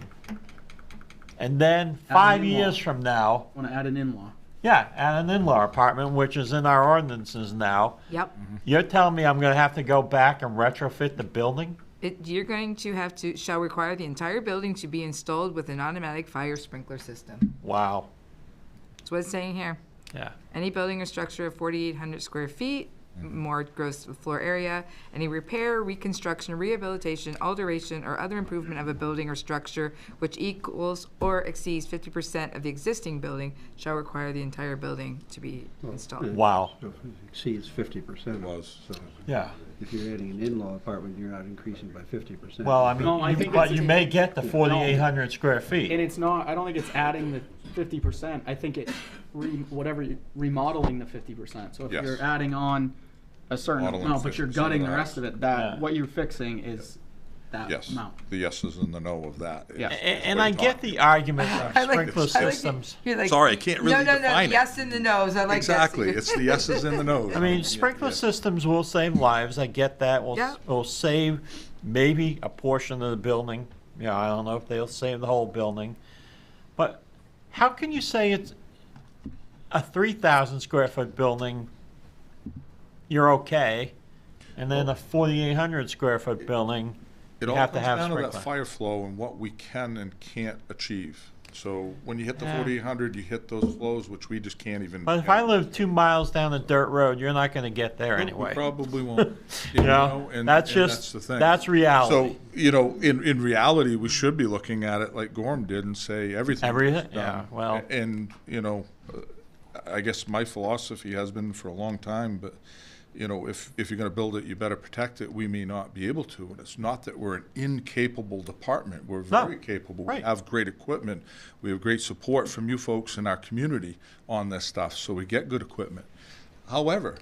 and then 5 years from now, Want to add an in-law? Yeah, add an in-law apartment, which is in our ordinances now. Yep. You're telling me I'm going to have to go back and retrofit the building? You're going to shall require the entire building to be installed with an automatic fire sprinkler system. Wow. That's what it's saying here. Yeah. Any building or structure of 4,800 square feet, more gross floor area, any repair, reconstruction, rehabilitation, alteration, or other improvement of a building or structure which equals or exceeds 50% of the existing building shall require the entire building to be installed. Wow. So if it exceeds 50%. So yeah. If you're adding an in-law apartment, you're not increasing by 50%. Well, I mean, but you may get the 4,800 square feet. And it's not, I don't think it's adding the 50%. I think it's remodeling the 50%. So if you're adding on a certain amount, but you're gutting the rest of it, what you're fixing is that amount. The yeses and the no of that. Yeah. And I get the argument of sprinkler systems. Sorry, I can't really define it. Yes and the no's. I like exactly. It's the yeses and the no's. I mean, sprinkler systems will save lives. I get that. Will save maybe a portion of the building. Yeah, I don't know if they'll save the whole building. But how can you say it's a 3,000 square foot building, you're okay, and then a 4,800 square foot building, It you all have comes to have down to sprinkler. that fire flow and what we can and can't achieve. So when you hit the Yeah. 4,800, you hit those flows, which we just can't even. But if I live 2 miles down a dirt road, you're not going to get there Well, anyway. We probably won't. You know, that's just that's the thing. that's reality. So in reality, we should be looking at it like Gorham did and say everything. Everything, is done. yeah, well. And I guess my philosophy has been for a long time, but, you know, if you're gonna build it, you better protect it. We may not be able to, and it's not that we're an incapable department. We're very capable. We have great equipment. We have great support from you folks in our community on this stuff, so we get good equipment. However,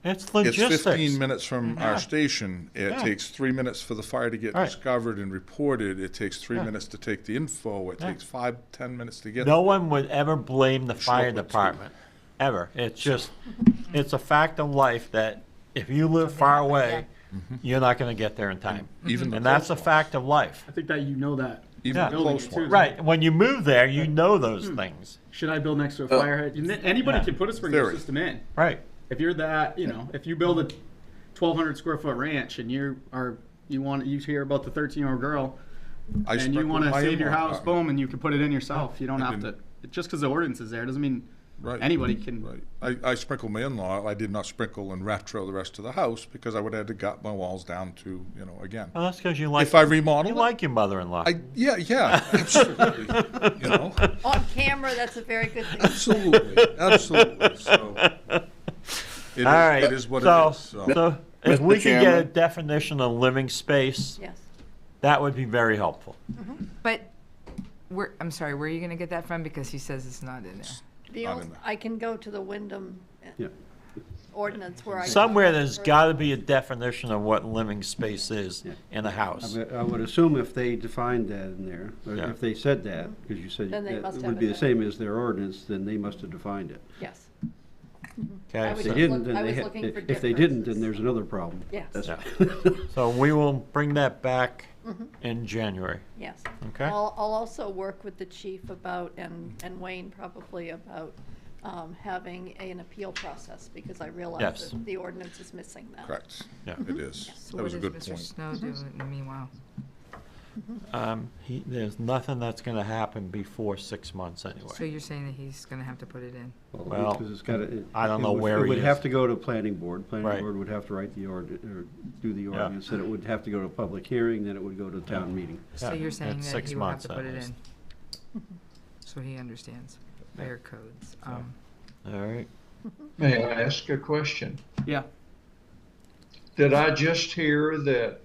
it's logistics. It's 15 minutes from Yeah. our station. It Yeah. takes 3 minutes for the fire to get Right. discovered and reported. It takes 3 Yeah. minutes to take the info. It Yeah. takes 5-10 minutes to get No there. one would ever blame the Show fire up at department, ever. It's just, it's a fact of life that if you live far away, you're not gonna get there in time. Even the And that's a close fact of life. I think that you know that. Even Yeah. the close too. ones. Right, when you move there, you know those things. Should I build next to a fire hydrant? Anybody Yeah. can put a sprinkler Theory. system in. Right. If you're that, you know, if you build a 1,200 square foot ranch and you hear about the 13-year-old girl I and you sprinkle want to my save your in-law house, apartment. boom, and you can put it in yourself. You don't I have didn't- to, just because the ordinance is there doesn't mean Right. anybody can. Right. I sprinkle my in-law. I did not sprinkle and retro the rest of the house because I would have had to gut my walls down to, you know, again. Well, that's because you like. If I remodel You it, like your mother-in-law. yeah, absolutely. You know, On camera, that's a very good thing. absolutely. So, it All right. is what so, it is. So. So if Mr. we could get a Chairman. definition of living space, Yes. that would be very helpful. But I'm sorry, where are you gonna get that from? Because he says it's not in there. The Not ol- in there. I can go to the Wyndham Yeah. ordinance where I. Somewhere there's got to be a definition of what living space is Yeah. in a house. I would assume if they defined that in there, or Yeah. if they said that, because you said Then they that must it have would be it the same as their ordinance, then they must have defined it. Yes. Okay. I If was they just didn't, look- then I they was had, looking for if they didn't, then differences. there's another problem. Yes. That's- So we will bring that back in January. Yes. Okay. I'll also work with the chief about, and Wayne probably about, having an appeal process, because I realize Yes. that the ordinance is missing that. Correct. Yeah. It is. So That was a what good does Mr. point. Snow do in the meanwhile? There's nothing that's going to happen before 6 months anyway. So you're saying that he's gonna have to put it in? Well, because it's gotta- I don't know where It he would is. have to go to planning board. Planning Right. board would have to write the ordinance, or do the Yeah. ordinance, then it would have to go to a public hearing, then it would go to town meeting. So Yeah, you're saying it's that 6 he will have months to at put it least. in? So he understands fire codes. All right. May I ask a question? Yeah. Did I just hear that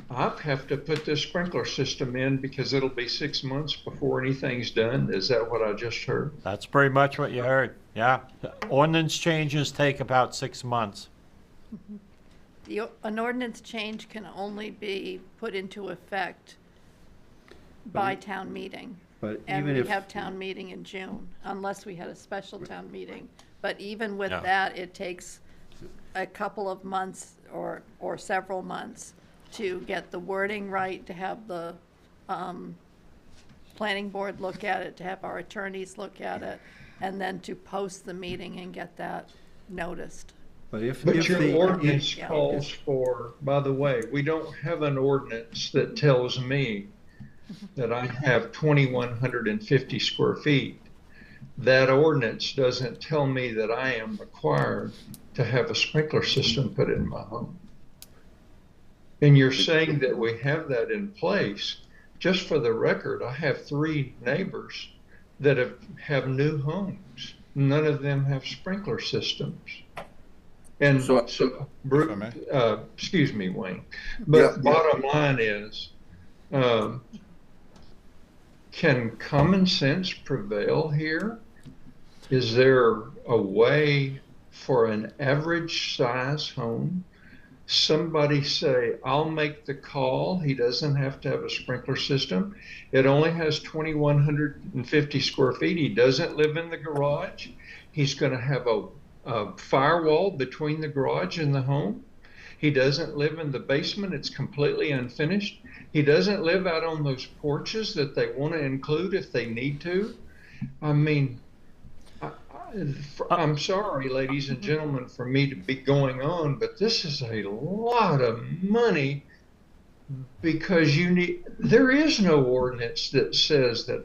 I have to put this sprinkler system in because it'll be 6 months before anything's done? Is that what I just heard? That's pretty much what you heard. Yeah. Ordinance changes take about 6 months. An ordinance change can only be put into effect by town meeting. But And even we if, have town meeting in June, unless we had a special town meeting. But even with Yeah. that, it takes a couple of months or several months to get the wording right, to have the planning board look at it, to have our attorneys look at it, and then to post the meeting and get that noticed. But if your the- ordinance Yeah. calls for, by the way, we don't have an ordinance that tells me that I have 2,150 square feet. That ordinance doesn't tell me that I am required to have a sprinkler system put in my home. And you're saying that we have that in place. Just for the record, I have 3 neighbors that have new homes. None of them have sprinkler systems. And So- excuse me, Wayne, but bottom line is, can common sense prevail here? Is there a way for an average size home, somebody say, I'll make the call, he doesn't have to have a sprinkler system, it only has 2,150 square feet, he doesn't live in the garage, he's going to have a firewall between the garage and the home, he doesn't live in the basement, it's completely unfinished, he doesn't live out on those porches that they want to include if they need to. I mean, I'm sorry, ladies and gentlemen, for me to be going on, but this is a lot of money because there is no ordinance that says that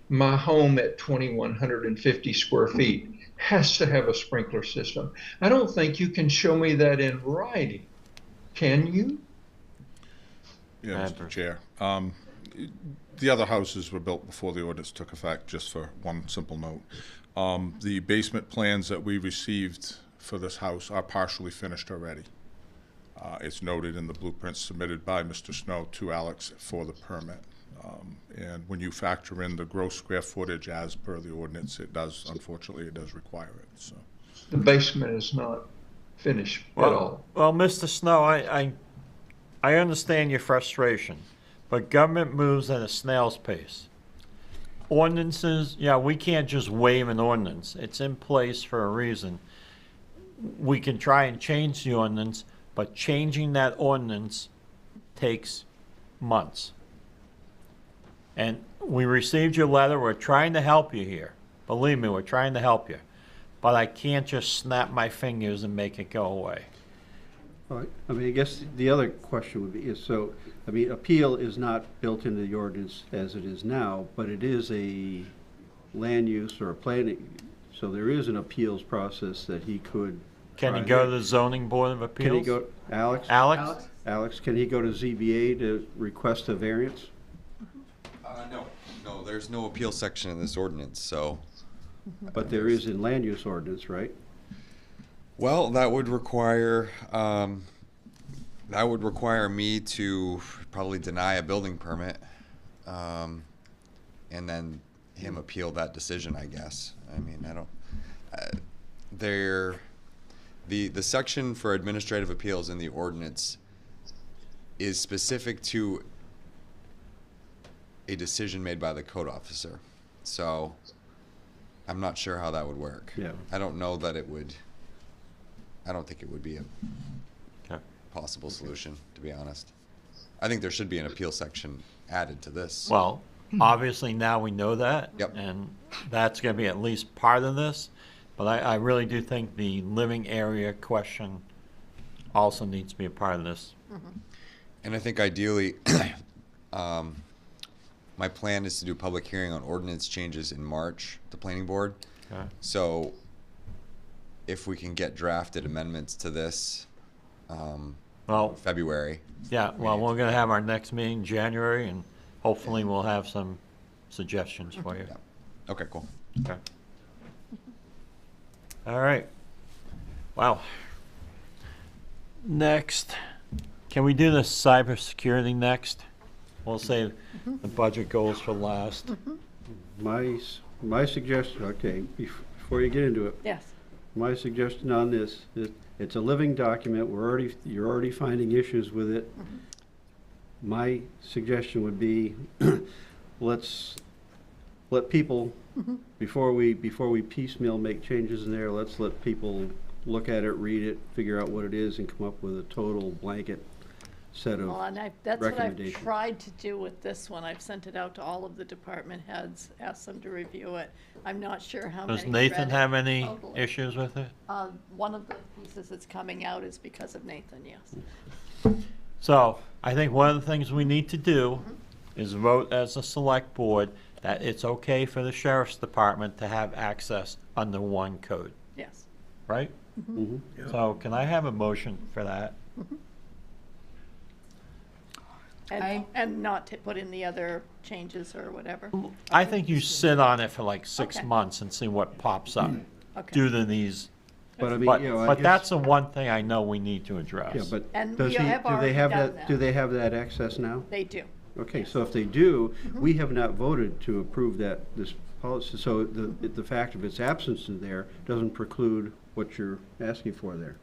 my home at 2,150 square feet has to have a sprinkler system. I don't think you can show me that in writing. Can you? Yeah, Mr. Chair. The other houses were built before the ordinance took effect, just for one simple note. The basement plans that we received for this house are partially finished already. It's noted in the blueprints submitted by Mr. Snow to Alex for the permit. And when you factor in the gross square footage as per the ordinance, it does, unfortunately, it does require it, so. The basement is not finished at all. Well, Mr. Snow, I understand your frustration, but government moves at a snail's pace. Ordinances, yeah, we can't just waive an ordinance. It's in place for a reason. We can try and change the ordinance, but changing that ordinance takes months. And we received your letter. We're trying to help you here. Believe me, we're trying to help you. But I can't just snap my fingers and make it go away. All right. I mean, I guess the other question would be, is so, I mean, appeal is not built into the ordinance as it is now, but it is a land use or a planning, so there is an appeals process that he could. Can he go to the zoning board of appeals? Can he go, Alex? Alex, can he go to ZBA to request a variance? No, there's no appeal section in this ordinance, so. But there is in land use ordinance, right? Well, that would require me to probably deny a building permit, and then him appeal that decision, I guess. I mean, I don't, the section for administrative appeals in the ordinance is specific to a decision made by the code officer. So I'm not sure how that would work. Yeah. I don't know that it would, I don't think it would be a possible solution, to be honest. I think there should be an appeal section added to this. Well, obviously now we know that. Yep. And that's going to be at least part of this. But I really do think the living area question also needs to be a part of this. And I think ideally, my plan is to do a public hearing on ordinance changes in March, the planning board. Okay. So if we can get drafted amendments to this, February. Yeah, well, we're going to have our next meeting in January, and hopefully we'll have some suggestions for you. Yeah. Okay, cool. Okay. All right. Wow. Next, can we do the cybersecurity next? We'll save the budget goals for last. My suggestion, okay, before you get into it. Yes. My suggestion on this is it's a living document. You're already finding issues with it. My suggestion would be let's let people before we piecemeal make changes in there, let's let people look at it, read it, figure out what it is, and come up with a total blanket set of Well, and that's what I've recommendations. tried to do with this one. I've sent it out to all of the department heads, asked them to review it. I'm not sure how many. Does Nathan read it have any totally. issues with it? One of the pieces that's coming out is because of Nathan, yes. So I think one of the things we need to do is vote as a select board that it's okay for the sheriff's department to have access under one code, Yes. right? So can I have a motion for that? And not to put in the other changes or whatever. I think you sit on it for like 6 Okay. months and see what pops up Okay. due to these. But I mean, But, you know, I but guess- that's the one thing I know we need to address. Yeah, but And does we he, have do they already have done that, do they have that access now? They do. Okay, so if they do, we have not voted to approve this policy, so the fact of its absence in there doesn't preclude what you're asking for there.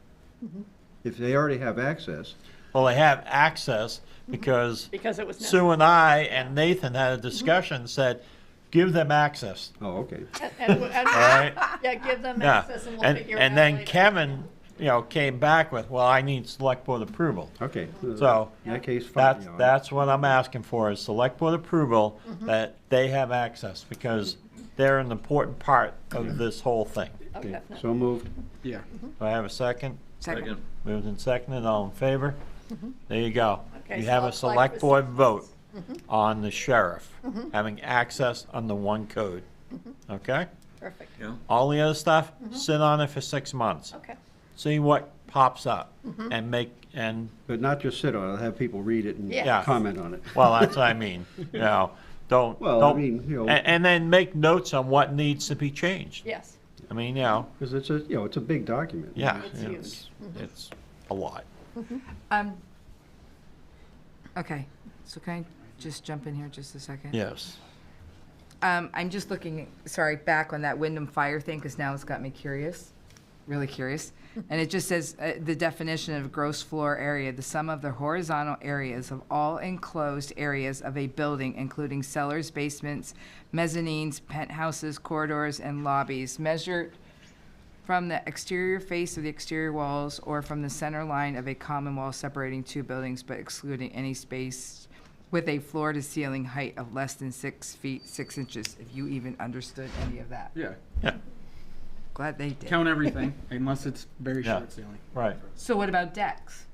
If they already have access, Well, they have access because Because it was Sue and I and Nathan had a discussion, said, give them access. oh, okay. And All right? yeah, give them Yeah, access and we'll figure it out and then later. Kevin, came back with, well, I need select board approval. Okay. So, In that case, fine. that's what I'm asking for, is select board approval that they have access, because they're an important part of this whole thing. Okay, so moved. Yeah. Do I have a second? Second. Moved and seconded, all in favor? There you go. Okay, You so have I'll a apply select for board 6 vote months. on the sheriff having access under one code. Okay? Perfect. Yeah. All the other stuff, sit on it for 6 months. Okay. See what pops up and But not just sit on it, have people read it and Yeah. comment on it. well, that's what I mean. don't, Well, I mean, you know. and then make notes on what needs to be changed. Yes. I mean, you know. Because it's a, you know, it's a big document. Yeah, It's huge. it's a lot. Okay, so can I just jump in here just a second? Yes. I'm just looking, sorry, back on that Wyndham Fire thing, because now it's got me curious, really curious. And it just says, the definition of gross floor area, the sum of the horizontal areas of all enclosed areas of a building, including cellars, basements, mezzanines, penthouses, corridors, and lobbies, measured from the exterior face of the exterior walls or from the center line of a common wall separating two buildings, but excluding any space with a floor to ceiling height of less than 6 feet, 6 inches, if you even understood any of that. Yeah. Yeah. Glad they did. Count everything, unless it's very Yeah. short ceiling. Right. So what about decks?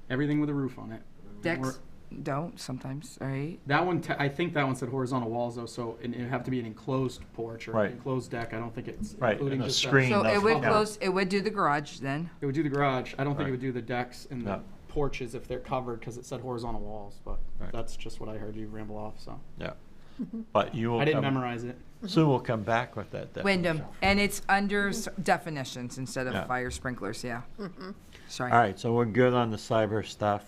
Everything with a roof on it. Decks don't sometimes, right? That one, I think that one said horizontal walls though, so it would have to be an enclosed porch or Right. an enclosed deck. I don't think it's Right, including and a just screen. So that's it would fine. close, it would do the garage then. It would do the garage. I don't think Right. it would do the decks and the No. porches if they're covered because it said horizontal walls. But Right. that's just what I heard you ramble off. So Yeah. But you will. I didn't come- memorize it. Sue will come back with that. Wyndham, and it's under definitions instead of Yeah. fire sprinklers, yeah. Sorry. All right, so we're good on the cyber stuff.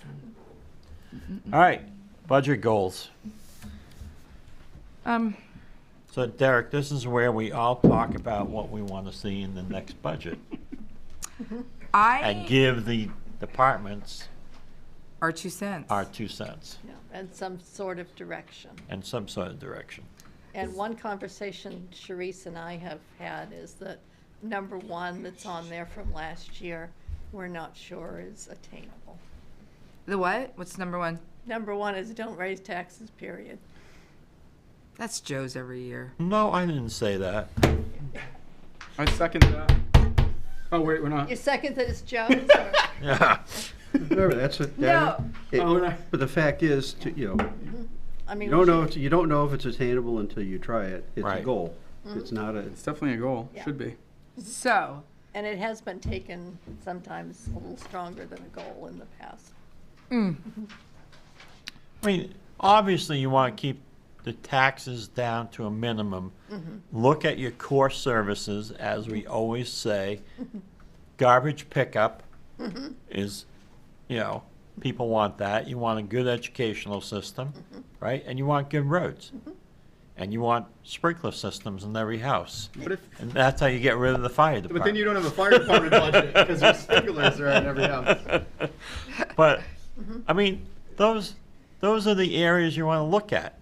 All right, budget goals. So Derek, this is where we all talk about what we want to see in the next budget and give the departments Our 2 cents. our 2 cents Yeah, and some sort of direction. and some sort of direction. And one conversation Sharice and I have had is that number one that's on there from last year, we're not sure is attainable. The what? What's number one? Number one is don't raise taxes, period. That's Joe's every year. No, I didn't say that. I second that. Oh wait, we're not. You second that it's Joe's? Or? Yeah. Remember, that's a, No. but the fact is, you know, I mean, you don't we know, should- you don't know if it's attainable until you try it. It's a Right. goal. It's not a, It's definitely a goal. Yeah. Should be. So, And it has been taken sometimes a little stronger than a goal in the past. I mean, obviously you want to keep the taxes down to a minimum. Look at your core services, as we always say. Garbage pickup is, you know, people want that. You want a good educational system, right? And you want good roads. And you want sprinkler systems in every house. But if And that's how you get rid of the fire department. but then you don't have a fire department budget because your sprinklers are in every house. But, I mean, those are the areas you want to look at.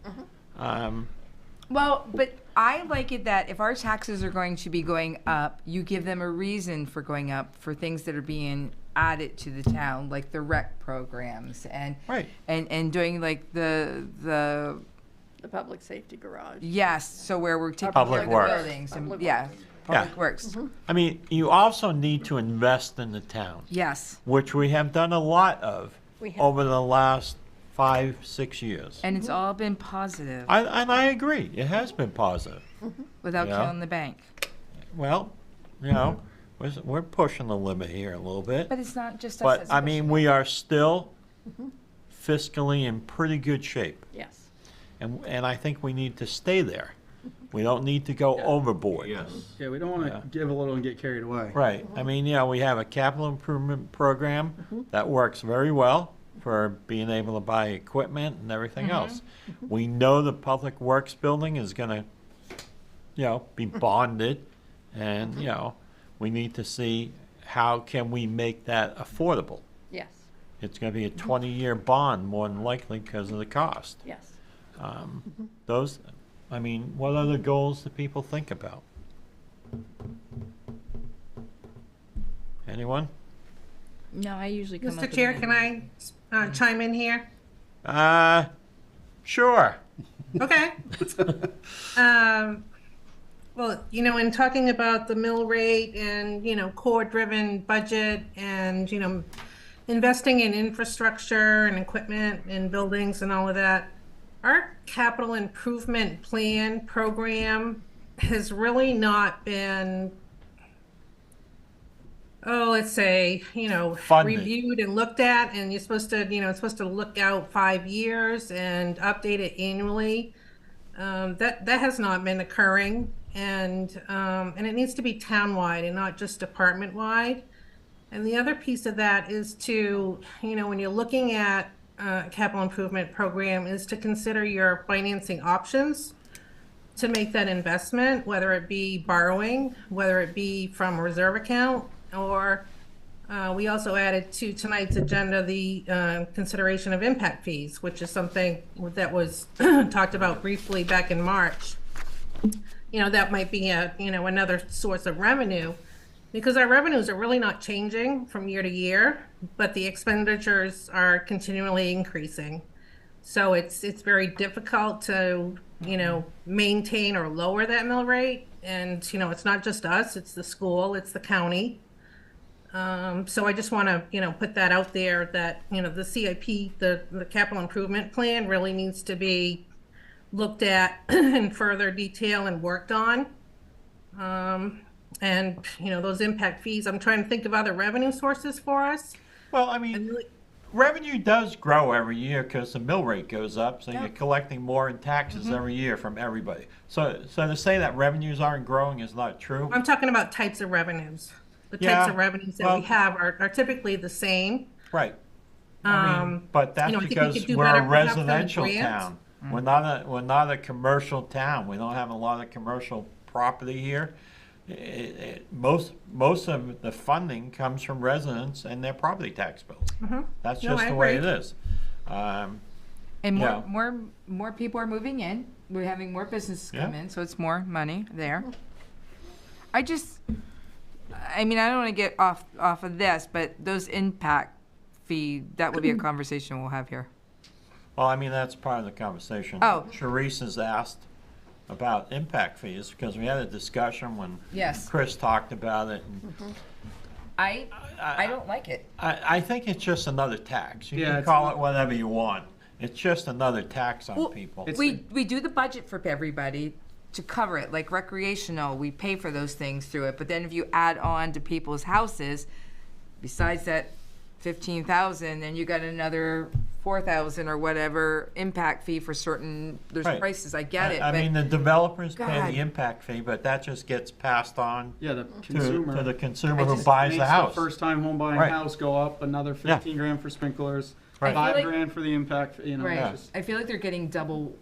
well, but I like it that if our taxes are going to be going up, you give them a reason for going up for things that are being added to the town, like the rec programs and Right. and doing like the The public safety garage. yes, so where we're taking Public care of the works. buildings and Public yeah, works. public Yeah. works. I mean, you also need to invest in the town, Yes, which we have done a lot of We have. over the last 5-6 years. and it's all been positive And I agree, it has been positive. without Yeah. killing the bank. Well, you know, we're pushing the limit here a little bit. But it's not just us. But, that's I mean, pushing we are still fiscally in pretty good shape. Yes. And I think we need to stay there. We don't need to go overboard. Yes. Yeah, we don't want to Yeah. give a little and get carried away. Right. I mean, yeah, we have a capital improvement program that works very well for being able to buy equipment and everything else. We know the public works building is gonna, you know, be bonded, and, you know, we need to see how can we make that affordable. Yes. It's gonna be a 20-year bond more than likely because of the cost. Yes. Those, I mean, what other goals do people think about? Anyone? No, I usually come up Mr. with Chair, mine. can I chime in here? Sure. Okay. Well, you know, in talking about the mill rate and, you know, core-driven budget and, you know, investing in infrastructure and equipment and buildings and all of that, our capital improvement plan program has really not been, let's say, you know, Funded. reviewed and looked at, and you're supposed to, you know, it's supposed to look out 5 years and update it annually. That has not been occurring, and it needs to be townwide and not just department-wide. And the other piece of that is to, when you're looking at a capital improvement program, is to consider your financing options to make that investment, whether it be borrowing, whether it be from a reserve account, or we also added to tonight's agenda the consideration of impact fees, which is something that was talked about briefly back in March. That might be another source of revenue, because our revenues are really not changing from year to year, but the expenditures are continually increasing. So it's very difficult to, maintain or lower that mill rate. And, it's not just us, it's the school, it's the county. So I just want to, put that out there that, the CIP, the capital improvement plan really needs to be looked at in further detail and worked on. And, those impact fees, I'm trying to think of other revenue sources for us. Well, I mean, revenue does grow every year because the mill rate goes up, so you're collecting more in taxes every year from everybody. So to say that revenues aren't growing is not true. I'm talking about types of revenues. The types of revenues that we have are typically the same. Right. I mean, but that's because we're a residential town. We're not a commercial town. We don't have a lot of commercial property here. Most of the funding comes from residents and their property tax bills. That's just the way it is. And more people are moving in. We're having more businesses come in, so it's more money there. I don't want to get off of this, but those impact fee, that would be a conversation we'll have here. Well, I mean, that's part of the conversation. Oh. Sharice has asked about impact fees because we had a discussion when Chris talked about it. And I don't like it. I think it's just another tax. You can call it whatever you want. It's just another tax on people. We do the budget for everybody to cover it, like recreational, we pay for those things through it. But then if you add on to people's houses, besides that 15,000, then you got another 4,000 or whatever impact fee for certain, there's prices, I get it. I mean, the developers pay the impact fee, but that just gets passed on the consumer. to the consumer who buys the house. The first time home buying house go up, another 15 grand for sprinklers, $5 grand for the impact, I feel like they're getting double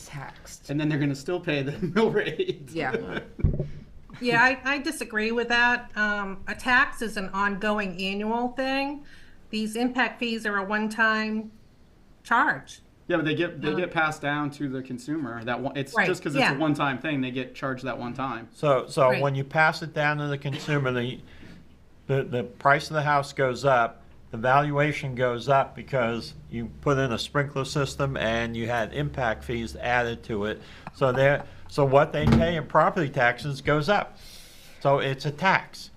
taxed. And then they're going to still pay the mill rate. Yeah. Yeah, I disagree with that. A tax is an ongoing annual thing. These impact fees are a one-time charge. Yeah, but they get passed down to the consumer. It's just because it's a one-time thing. They get charged that one time. So when you pass it down to the consumer, the price of the house goes up. The valuation goes up because you put in a sprinkler system and you had impact fees added to it. So what they pay in property taxes goes up. So it's a tax.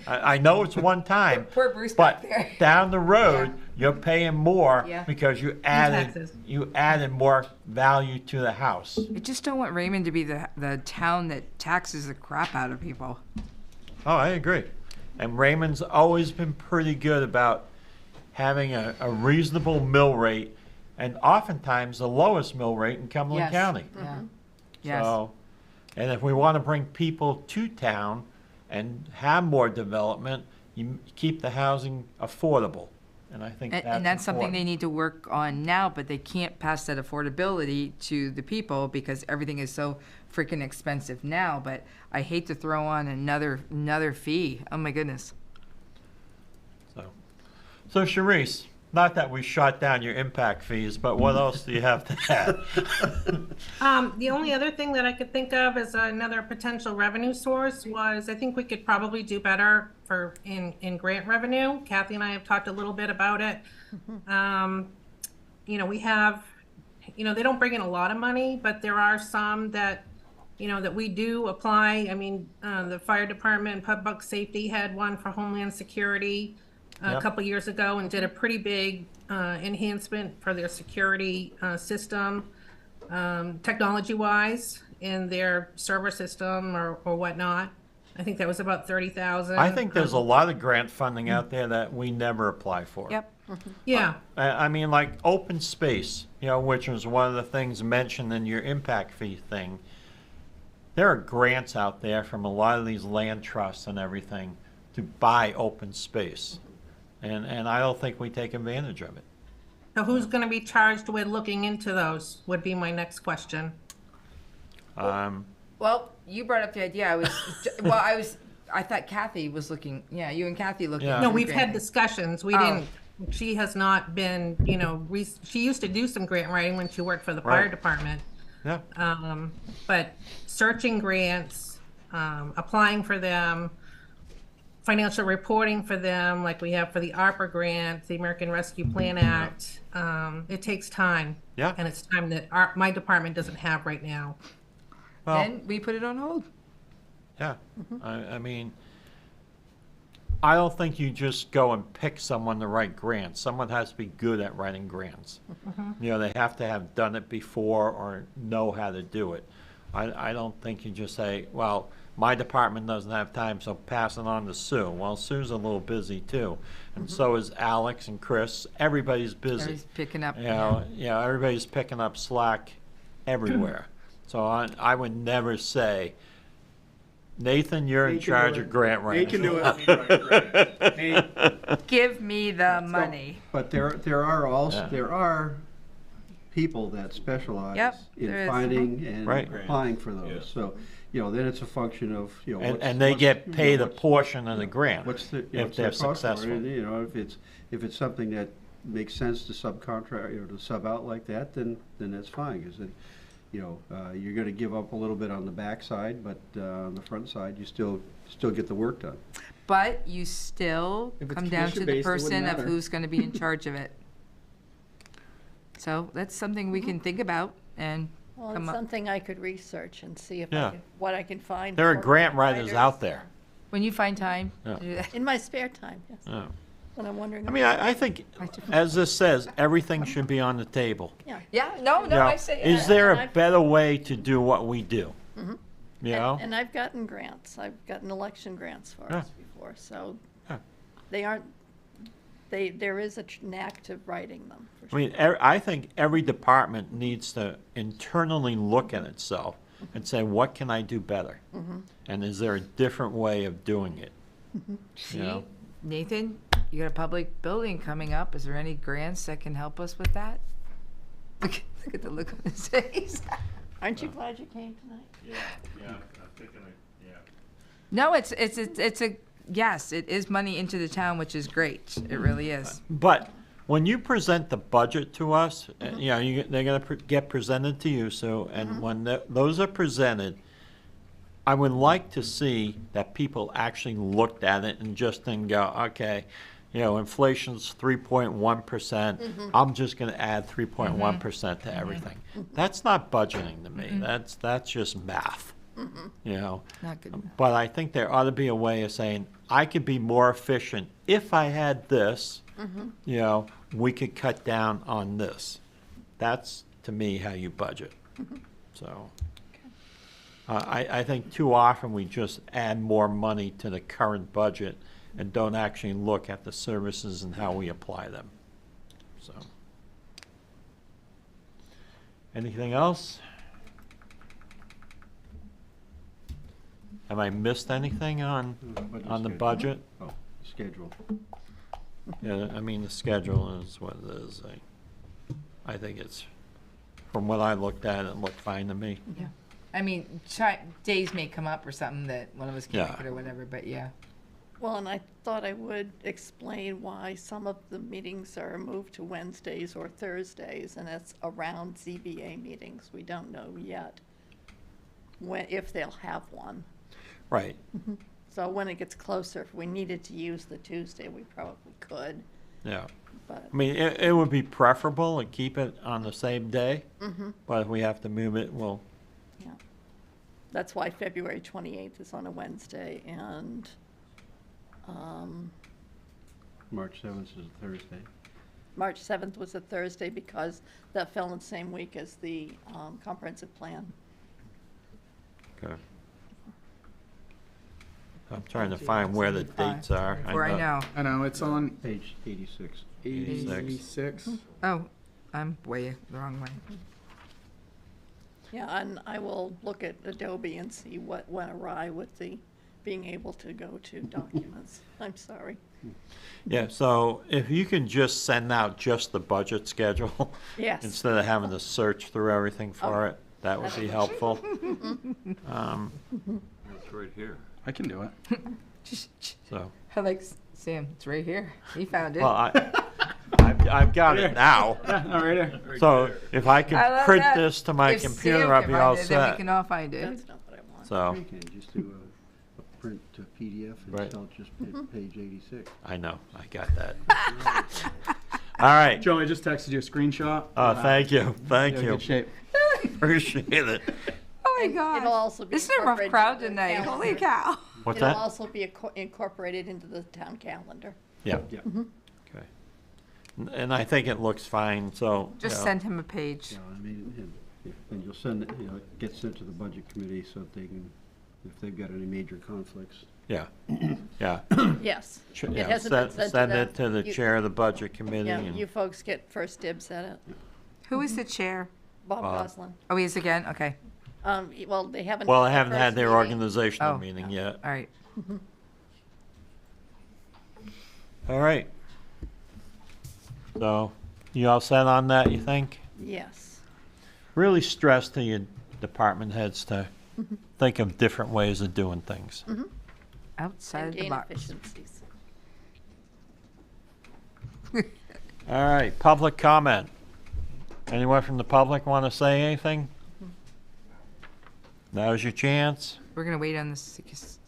I know it's one time, Poor Bruce but back there. down the road you're paying more because you added more value to the house. I just don't want Raymond to be the town that taxes the crap out of people. Oh, I agree. And Raymond's always been pretty good about having a reasonable mill rate, and oftentimes the lowest mill rate in Cumberland County. Yeah. So, and if we want to bring people to town and have more development, you keep the housing affordable. And I think that's something they need to work on now, but they can't pass that affordability to the people because everything is so freaking expensive now. But I hate to throw on another fee. Oh my goodness. So Sharice, not that we shot down your impact fees, but what else do you have to add? The only other thing that I could think of as another potential revenue source was I think we could probably do better in grant revenue. Kathy and I have talked a little bit about it. We have, they don't bring in a lot of money, but there are some that, that we do apply. I mean, the fire department, public safety had one for Homeland Security a couple years ago and did a pretty big enhancement for their security system, technology-wise, in their server system or whatnot. I think that was about $30,000. I think there's a lot of grant funding out there that we never apply for. Yep. Yeah. I mean, like open space, you know, which was one of the things mentioned in your impact fee thing. There are grants out there from a lot of these land trusts and everything to buy open space. And I don't think we take advantage of it. So who's going to be charged with looking into those would be my next question. Well, you brought up the idea. I thought Kathy was looking, yeah, you and Kathy looked into No, we've grant had writing. discussions. We didn't, she has not been, you know, she used to do some grant writing when she worked for the fire Right. department. Yeah. But searching grants, applying for them, financial reporting for them, like we have for the ARPA grant, the American Rescue Plan Act, it takes time. Yeah. And it's time that my department doesn't have right now. Well, Then we put it on hold. yeah. I mean, I don't think you just go and pick someone to write grants. Someone has to be good at writing grants. You know, they have to have done it before or know how to do it. I don't think you just say, well, my department doesn't have time, so pass it on to Sue. Well, Sue's a little busy too, and so is Alex and Chris. Everybody's busy. Everybody's picking up. You know, everybody's picking up slack everywhere. So I would never say, Nathan, you're in Nate can charge do of it. grant writing. Nate can do it. Give me the money. But there are also, Yeah. there are people that specialize Yep, in there is. finding and Right. applying for those. Yeah. So, you know, then it's a function of, you know. And they get paid a what's- portion of the grant What's the, you know, if what's they're the cost for it? successful. And, you know, if it's something that makes sense to subcontract, you know, to sub out like that, then that's fine, because then, you know, you're gonna give up a little bit on the backside, but, on the front side, you still get the work done. But you still If it's come down to the commission-based, it wouldn't person of matter. who's going to be in charge of it. So that's something we can think about and Well, come it's up. something I could research and see if Yeah. what I can find. There are for grant writers out there. When you find time Yeah. to do that. In my spare time, yes. Yeah. When I'm wondering. I mean, I think, as this says, everything should be on the table. Yeah. Yeah, no, You know, I say. is there and a I've- better way to do what we do? Mhm. You know? And I've gotten grants. I've gotten election grants for Yeah. us before, so Yeah. they aren't, there is a knack to writing them. For I mean, sure. I think every department needs to internally look at itself and say, what can I do better? Mhm. And is there a different way of doing it? See, You know? Nathan, you got a public building coming up. Is there any grants that can help us with that? Look at the look on his face. Aren't you glad you came tonight? Yeah, I'm thinking, No, it's a, yes, it is money into the town, which is great. It really is. But when you present the budget to us, you know, they're going to get presented to you. So, and when those are presented, I would like to see that people actually looked at it and just didn't go, okay, you know, inflation's 3.1%. I'm just going to add 3.1% to everything. That's not budgeting to me. That's just math. You know, Not good. but I think there ought to be a way of saying, I could be more efficient if I had this, you know, we could cut down on this. That's, to me, how you budget. So, I think too often we just add more money to the current budget and don't actually look at the services and how we apply them. So, anything else? Have I missed anything on the budget? Oh, schedule. Yeah, I mean, the schedule is what it is. I think it's, from what I looked at, it looked fine to me. Yeah. I mean, days may come up or something that one of us can't Yeah. make it or whatever, but yeah. Well, and I thought I would explain why some of the meetings are moved to Wednesdays or Thursdays, and that's around ZBA meetings. We don't know yet if they'll have one. Right. So when it gets closer, if we needed to use the Tuesday, we probably could. Yeah. But, I mean, it would be preferable to keep it on the same day, Mhm. but if we have to move it, we'll, yeah. That's why February 28th is on a Wednesday, and March 7th is a Thursday. March 7th was a Thursday because that fell in the same week as the comprehensive plan. okay. I'm trying to find where the dates are. Where I know. I know, it's on Page 86. 86. Oh, I'm way the wrong way. Yeah, and I will look at Adobe and see what went awry with the being able to go to documents. I'm sorry. Yeah, so if you can just send out just the budget schedule. Yes. Instead of having to search through everything for it, that would be helpful. It's right here. I can do it. So, I like Sam. It's right here. He found it. well, I've got it now. Yeah, no, right there. So if I I can love print that. this to my If computer, Sam I'll can be find all it, then we set. can all find it. That's not what I want. So, You can just do a print to PDF and Right. tell just page 86. I know, I got that. All right. Joe, I just texted you a screenshot. Oh, thank you, thank Yeah, you. good shape. Appreciate it. Oh my And God. it'll also be This is a rough incorporated crowd into the tonight. calendar. Holy cow. What's It'll that? also be incorporated into the town calendar. Yeah. Yeah. Okay. And I think it looks fine, so. Just yeah. send him a page. Yeah, I mean, and you'll send it, it gets sent to the budget committee so that they can, if they've got any major conflicts. Yeah, yeah. Yes. It Yeah, hasn't been sent to send them. it to the You- chair of the budget committee Yeah, and. you folks get first dibs at it. Who is the chair? Bob Bob. Goslin. Oh, he is again? Okay. Well, they haven't. Well, I their haven't had first their meeting. organizational Oh. meeting yet. All right. All right. So, you all set on that, you think? Yes. Really stress to your department heads to think of different ways of doing things. Outside And the gain box. efficiencies. All right, public comment. Anyone from the public want to say anything? Now's your chance. We're going to wait on this,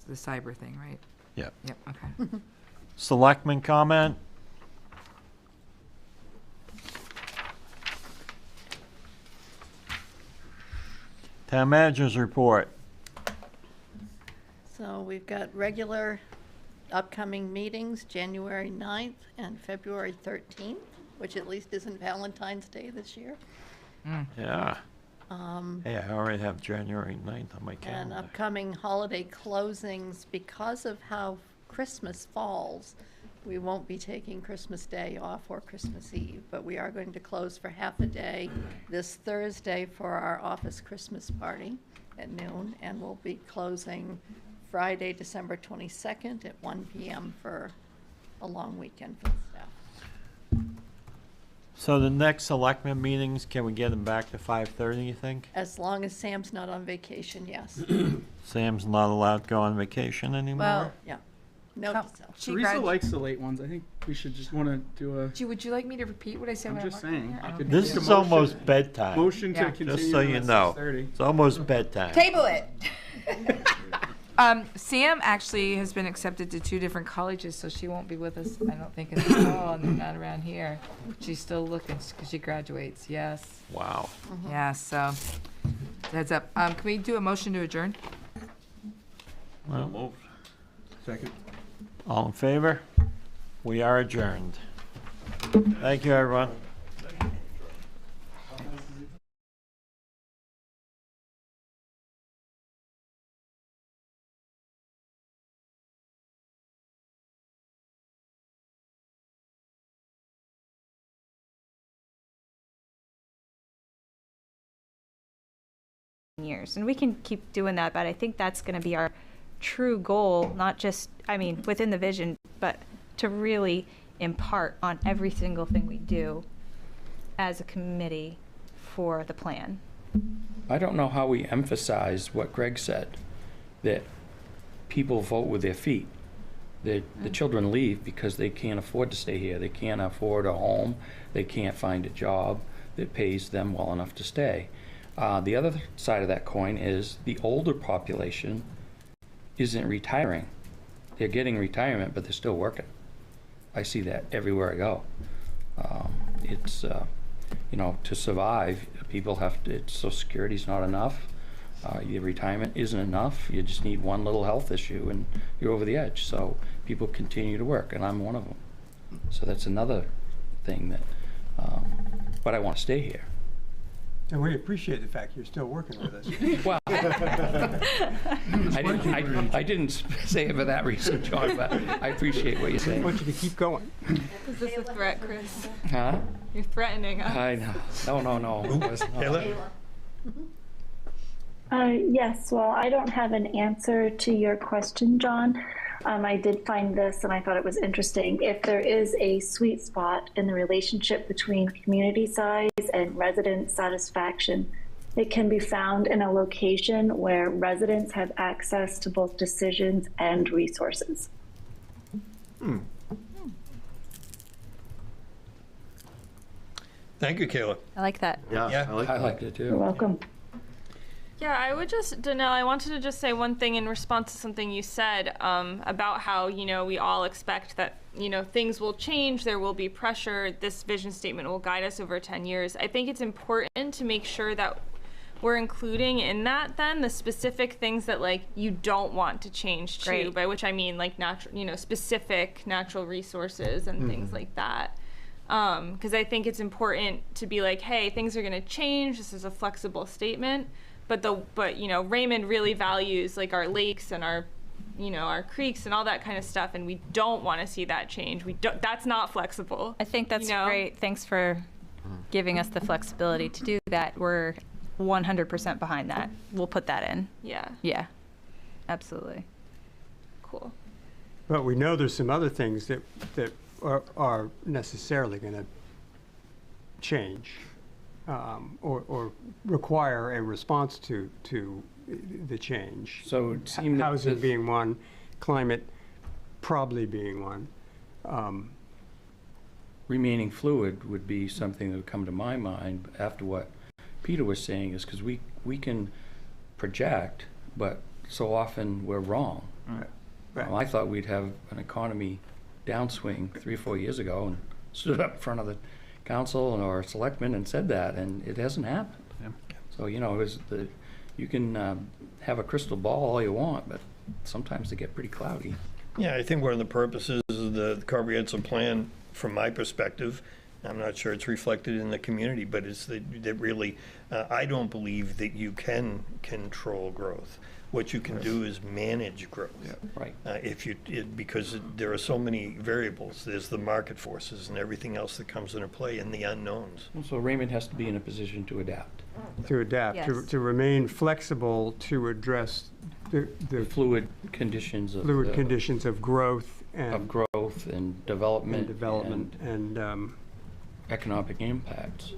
the cyber thing, right? Yep. Yep, okay. Selectman comment? Town managers report. So we've got regular upcoming meetings, January 9th and February 13th, which at least isn't Valentine's Day this year. Yeah. Um, Hey, I already have January 9th on my And calendar. upcoming holiday closings, because of how Christmas falls, we won't be taking Christmas Day off or Christmas Eve, but we are going to close for half a day this Thursday for our office Christmas party at noon, and we'll be closing Friday, December 22nd at 1 p.m. for a long weekend for the staff. So the next selectmen meetings, can we get them back to 5:30, you think? As long as Sam's not on vacation, yes. Sam's not allowed to go on vacation anymore? Well, yeah. Note to self. Teresa likes the late ones. I think we should just want to do a. Gee, would you like me to repeat what I said? I'm when I just walked in saying. here? I don't Could think This so. is almost bedtime. Motion to Yeah. continue. Just so you at know. 6:30. It's almost bedtime. Table it. Sam actually has been accepted to 2 different colleges, so she won't be with us, I don't think, in the fall, and not around here. She's still looking, because she graduates, yes. Wow. Yeah, so, heads up. Can we do a motion to adjourn? Well, Moved. Second. all in favor? We are adjourned. Thank you, everyone. years. And we can keep doing that, but I think that's going to be our true goal, not just, I mean, within the vision, but to really impart on every single thing we do as a committee for the plan. I don't know how we emphasize what Greg said, that people vote with their feet. The children leave because they can't afford to stay here. They can't afford a home. They can't find a job that pays them well enough to stay. The other side of that coin is the older population isn't retiring. They're getting retirement, but they're still working. I see that everywhere I go. It's, you know, to survive, people have to, Social Security's not enough. Your retirement isn't enough. You just need one little health issue and you're over the edge. So people continue to work, and I'm one of them. So that's another thing that, but I want to stay here. And we appreciate the fact you're still working with us. Well, I didn't say it for that reason, John, but I appreciate what you're I saying. want you to keep going. Is this a threat, Chris? Huh? You're threatening us. I know. No. It was not. Yes, well, I don't have an answer to your question, John. I did find this and I thought it was interesting. If there is a sweet spot in the relationship between community size and resident satisfaction, it can be found in a location where residents have access to both decisions and resources. Thank you, Kayla. I like that. Yeah, I liked it too. You're welcome. Yeah, I would just, Danelle, I wanted to just say one thing in response to something you said about how, we all expect that, things will change, there will be pressure, this vision statement will guide us over 10 years. I think it's important to make sure that we're including in that then the specific things that you don't want to change too, Right. by which I mean natural, specific natural resources and things like that. Because I think it's important to be hey, things are going to change, this is a flexible statement. But Raymond really values our lakes and our creeks and all that kind of stuff, and we don't want to see that change. That's not flexible. I think that's great. Thanks for giving us the flexibility to do that. We're 100% behind that. We'll put that in. Yeah. Yeah, absolutely. Cool. But we know there's some other things that are necessarily going to change. Or require a response to the change. So it seemed housing that being one, climate probably being one. remaining fluid would be something that would come to my mind after what Peter was saying, is because we can project, but so often we're wrong. Right. I thought we'd have an economy downswing 3 or 4 years ago and stood up in front of the council or selectmen and said that, and it hasn't happened. So, you can have a crystal ball all you want, but sometimes they get pretty cloudy. Yeah, I think one of the purposes of the comprehensive plan, from my perspective, I'm not sure it's reflected in the community, but it's that really, I don't believe that you can control growth. What you can do is manage growth. Right. Because there are so many variables. There's the market forces and everything else that comes into play, and the unknowns. So Raymond has to be in a position to adapt. To adapt, Yes. to remain flexible, to address the Fluid conditions of fluid conditions of growth and development and economic impacts.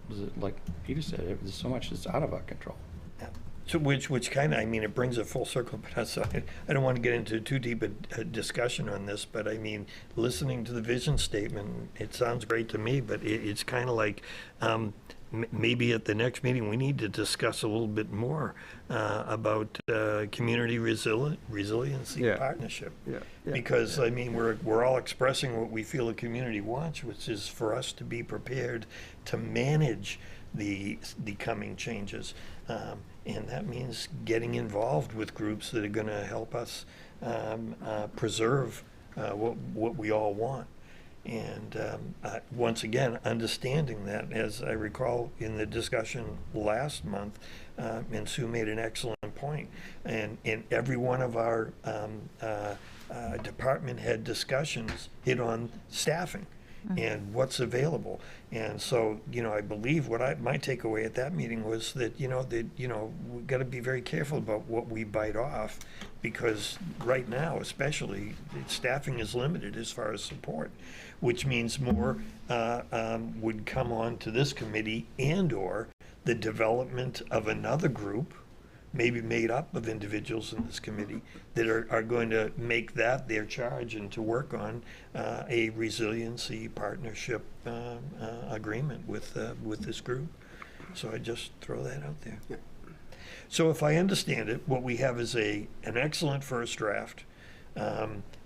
Was it like Peter said? There's so much that's out of our control. So which kind of, it brings it full circle, but I don't want to get into too deep a discussion on this, but listening to the vision statement, it sounds great to me, but it's kind of like, maybe at the next meeting, we need to discuss a little bit more about community resiliency partnership. Because, we're all expressing what we feel the community wants, which is for us to be prepared to manage the coming changes. And that means getting involved with groups that are going to help us preserve what we all want. And once again, understanding that, as I recall in the discussion last month, and Sue made an excellent point, and in every one of our department head discussions hit on staffing and what's available. And so, I believe my takeaway at that meeting was that, we've got to be very careful about what we bite off, because right now, especially, staffing is limited as far as support, which means more would come on to this committee and/or the development of another group, maybe made up of individuals in this committee, that are going to make that their charge and to work on a resiliency partnership agreement with this group. So I just throw that out there. So if I understand it, what we have is an excellent first draft.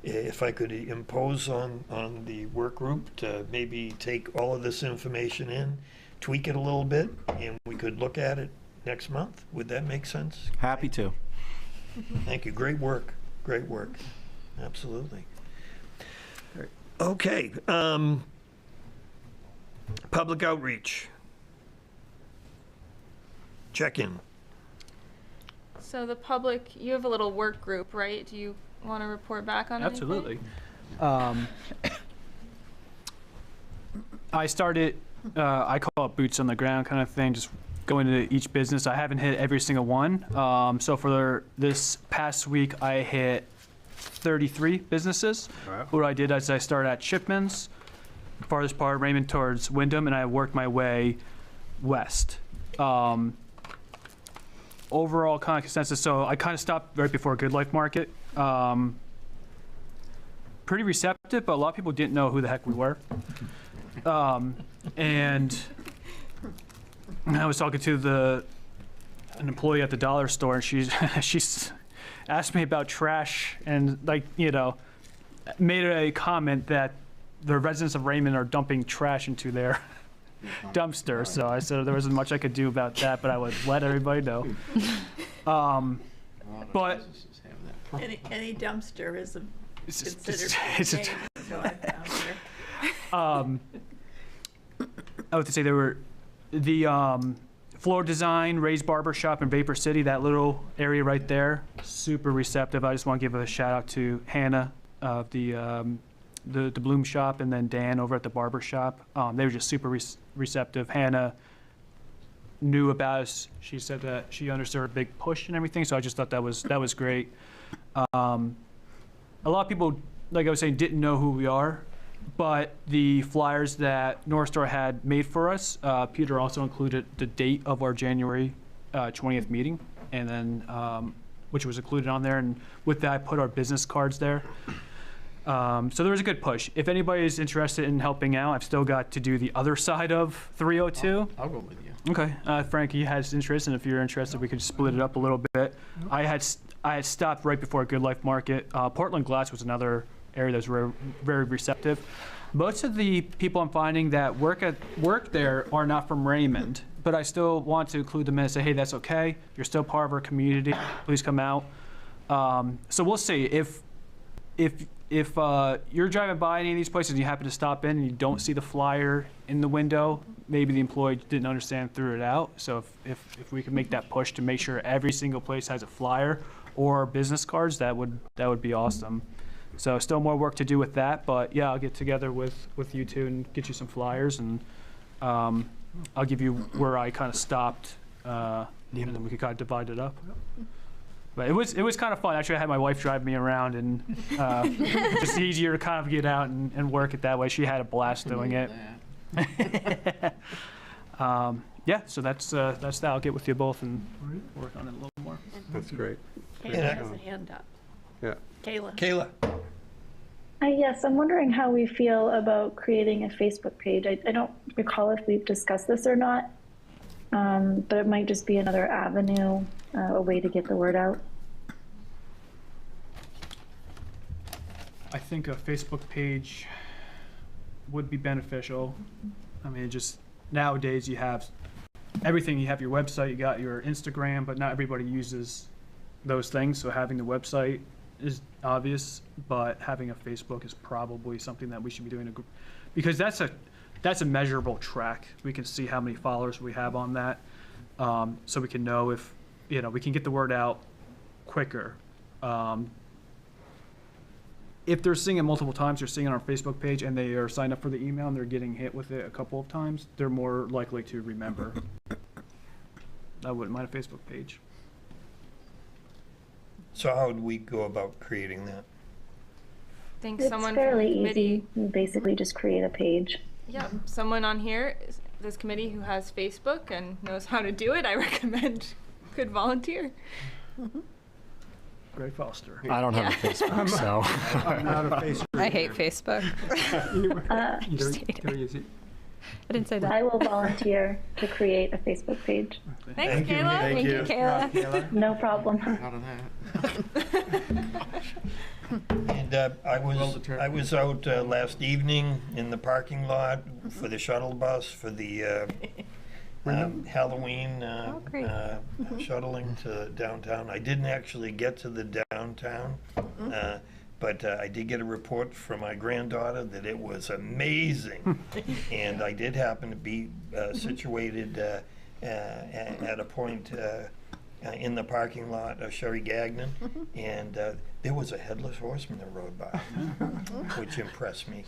If I could impose on the work group to maybe take all of this information in, tweak it a little bit, and we could look at it next month. Would that make sense? Happy to. Thank you. Great work. Great work. Absolutely. Okay. Public outreach. Check-in. So the public, you have a little work group, right? Do you want to report back on anything? Absolutely. I started, I call it boots on the ground kind of thing, just going to each business. I haven't hit every single one. So for this past week, I hit 33 businesses. Wow. What I did is I started at Chipman's, farthest part, Raymond towards Wyndham, and I worked my way west. Overall kind of consensus, so I kind of stopped right before Good Life Market. Pretty receptive, but a lot of people didn't know who the heck we were. And I was talking to an employee at the dollar store, and she's asked me about trash, and made a comment that the residents of Raymond are dumping trash into their dumpster. So I said there wasn't much I could do about that, but I would let everybody know. But Any dumpster is considered it's a contained, so I found here. I would say there were the floor design, Ray's Barber Shop in Vapor City, that little area right there, super receptive. I just want to give a shout out to Hannah of the Bloom Shop, and then Dan over at the Barber Shop. They were just super receptive. Hannah knew about us. She said that she understood a big push and everything, so I just thought that was great. A lot of people, like I was saying, didn't know who we are, but the flyers that North Star had made for us, Peter also included the date of our January 20th meeting, and then which was included on there, and with that I put our business cards there. So there was a good push. If anybody is interested in helping out, I've still got to do the other side of 302. I'll go with you. Okay, Frankie has interest, and if you're interested, we could split it up a little bit. I had stopped right before Good Life Market. Portland Glass was another area that was very receptive. Most of the people I'm finding that work there are not from Raymond, but I still want to include them in and say, hey, that's okay. You're still part of our community. Please come out. So we'll see if you're driving by any of these places and you happen to stop in and you don't see the flyer in the window, maybe the employee didn't understand, threw it out. So if we can make that push to make sure every single place has a flyer or business cards, that would be awesome. So still more work to do with that, but yeah, I'll get together with you two and get you some flyers, and I'll give you where I kind of stopped, and then we could kind of divide it up. But it was kind of fun. Actually, I had my wife drive me around, and just easier to kind of get out and work it that way. She had a blast doing it. Yeah, so that's that. I'll get with you both and work on it a little more. That's great. Kayla has a hand up. Yeah. Kayla. Yes, I'm wondering how we feel about creating a Facebook page. I don't recall if we've discussed this or not, but it might just be another avenue, a way to get the word out. I think a Facebook page would be beneficial. I mean, just nowadays you have everything. You have your website, you got your Instagram, but not everybody uses those things. So having the website is obvious, but having a Facebook is probably something that we should be doing, because that's a measurable track. We can see how many followers we have on that, so we can know if we can get the word out quicker. If they're seeing it multiple times, they're seeing it on our Facebook page, and they are signed up for the email and they're getting hit with it a couple of times, they're more likely to remember. I wouldn't mind a Facebook page. So how would we go about creating that? I think It's someone fairly from the committee. easy. You basically just create a page. Yep, someone on here, this committee who has Facebook and knows how to do it, I recommend could volunteer. Greg Foster. I don't have a Facebook, so. I'm not a Facebook. I hate Facebook. You don't use it? I didn't say that. I will volunteer to create a Facebook page. Thanks, Kayla. Thank you, Kayla. No problem. Proud of that. And I was out last evening in the parking lot for the shuttle bus for the Halloween shuttling to downtown. I didn't actually get to the downtown, but I did get a report from my granddaughter that it was amazing. And I did happen to be situated at a point in the parking lot of Sherry Gagnon, and there was a headless horseman that rode by, which impressed me.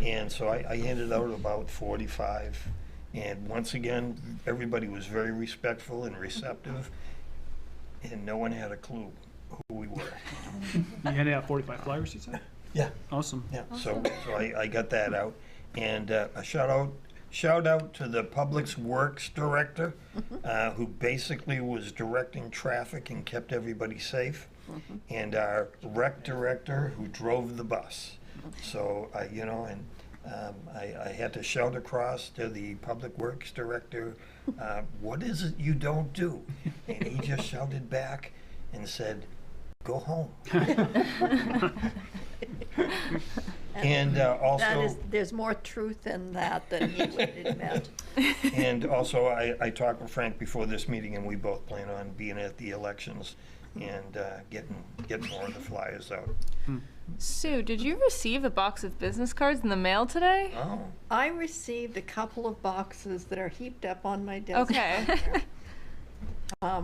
And so I handed out about 45, and once again, everybody was very respectful and receptive, and no one had a clue who we were. You handed out 45 flyers, you said? Yeah. Awesome. Yeah, so I got that out. And a shout out to the Public Works Director, who basically was directing traffic and kept everybody safe, and our Rec Director who drove the bus. So, I had to shout across to the Public Works Director, what is it you don't do? And he just shouted back and said, go home. And also, there's more truth in that than he would admit. And also, I talked with Frank before this meeting, and we both plan on being at the elections and getting more of the flyers out. Sue, did you receive a box of business cards in the mail today? Oh. I received a couple of boxes that are heaped up on my desk. Okay.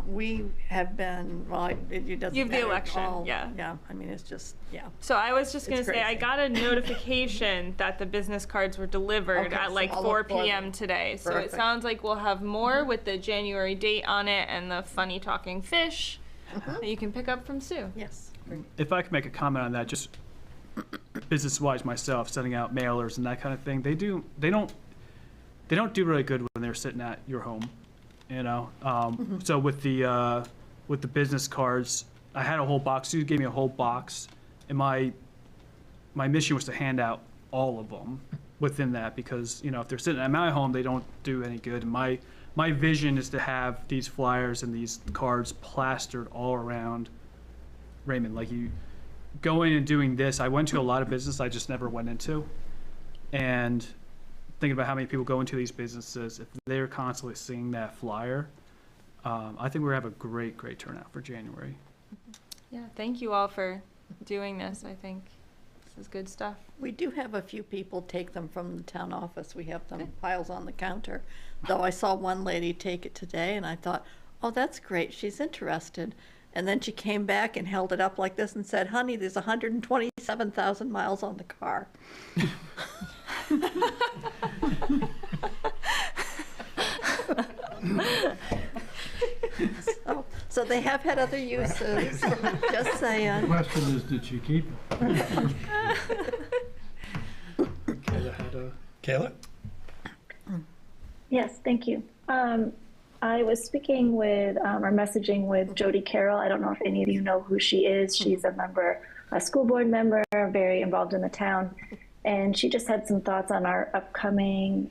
We have been, well, it doesn't You have the matter at election, all. yeah. Yeah, I mean, it's just, yeah. So I was just going to It's say, I crazy. got a notification that the business cards were delivered Okay, at so like I'll 4 look for p.m. them. today. So Perfect. it sounds like we'll have more with the January date on it and the funny talking fish that you can pick up from Sue. Yes. If I could make a comment on that, just business-wise myself, sending out mailers and that kind of thing, they don't do really good when they're sitting at your home, you know. So with the business cards, I had a whole box. Sue gave me a whole box, and my mission was to hand out all of them within that, because if they're sitting at my home, they don't do any good. And my vision is to have these flyers and these cards plastered all around Raymond. Like, you going and doing this, I went to a lot of business I just never went into, and thinking about how many people go into these businesses, if they're constantly seeing that flyer, I think we're gonna have a great turnout for January. Yeah, thank you all for doing this. I think this is good stuff. We do have a few people take them from the town office. We have them piles on the counter. Though I saw one lady take it today, and I thought, oh, that's great, she's interested. And then she came back and held it up like this and said, honey, there's 127,000 miles on the car. So they have had other uses, just saying. The question is, did she keep it? Kayla? Yes, thank you. I was speaking with, or messaging with Jody Carroll. I don't know if any of you know who she is. She's a school board member, very involved in the town. And she just had some thoughts on our upcoming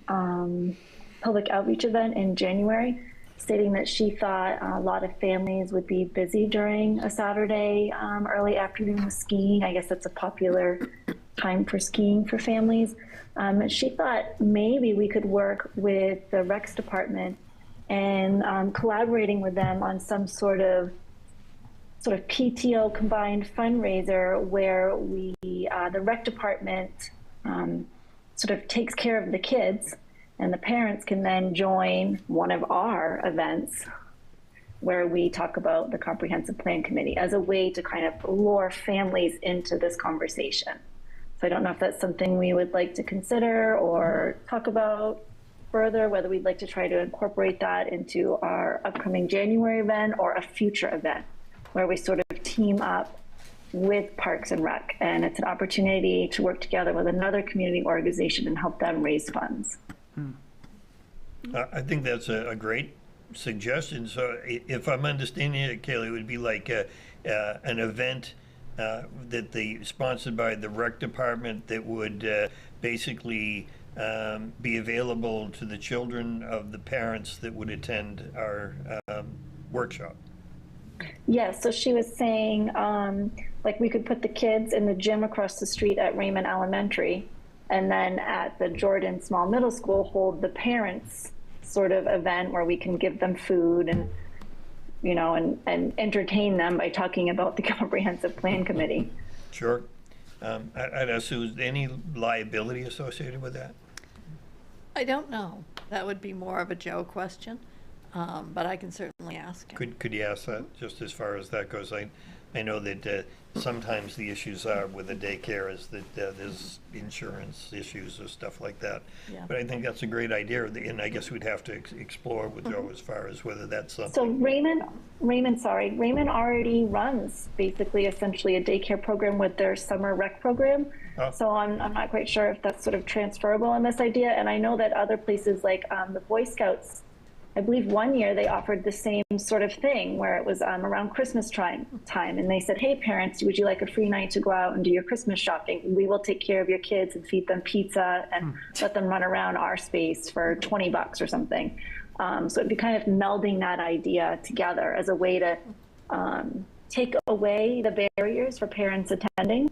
public outreach event in January, stating that she thought a lot of families would be busy during a Saturday early afternoon with skiing. I guess that's a popular time for skiing for families. She thought maybe we could work with the Recs department and collaborating with them on some sort of PTO combined fundraiser where the rec department sort of takes care of the kids, and the parents can then join one of our events where we talk about the comprehensive plan committee as a way to kind of lure families into this conversation. So I don't know if that's something we would like to consider or talk about further, whether we'd like to try to incorporate that into our upcoming January event or a future event where we sort of team up with Parks and Rec. And it's an opportunity to work together with another community organization and help them raise funds. I think that's a great suggestion. So if I'm understanding it, Kaylee, it would be like an event sponsored by the rec department that would basically be available to the children of the parents that would attend our workshop. Yes, so she was saying, like we could put the kids in the gym across the street at Raymond Elementary, and then at the Jordan Small Middle School hold the parents sort of event where we can give them food and, and entertain them by talking about the comprehensive plan committee. Sure. I'd assume any liability associated with that? I don't know. That would be more of a Joe question, but I can certainly ask him. Could you ask that, just as far as that goes? I know that sometimes the issues are with the daycare is that there's insurance issues or stuff like that. Yeah. But I think that's a great idea, and I guess we'd have to explore with Joe as far as whether that's something. So Raymond already runs basically essentially a daycare program with their summer rec program. Oh. So I'm not quite sure if that's sort of transferable in this idea. And I know that other places like the Boy Scouts, I believe one year they offered the same sort of thing where it was around Christmas time. And they said, hey, parents, would you like a free night to go out and do your Christmas shopping? We will take care of your kids and feed them pizza and let them run around our space for $20 or something. So it'd be kind of melding that idea together as a way to take away the barriers for parents attending.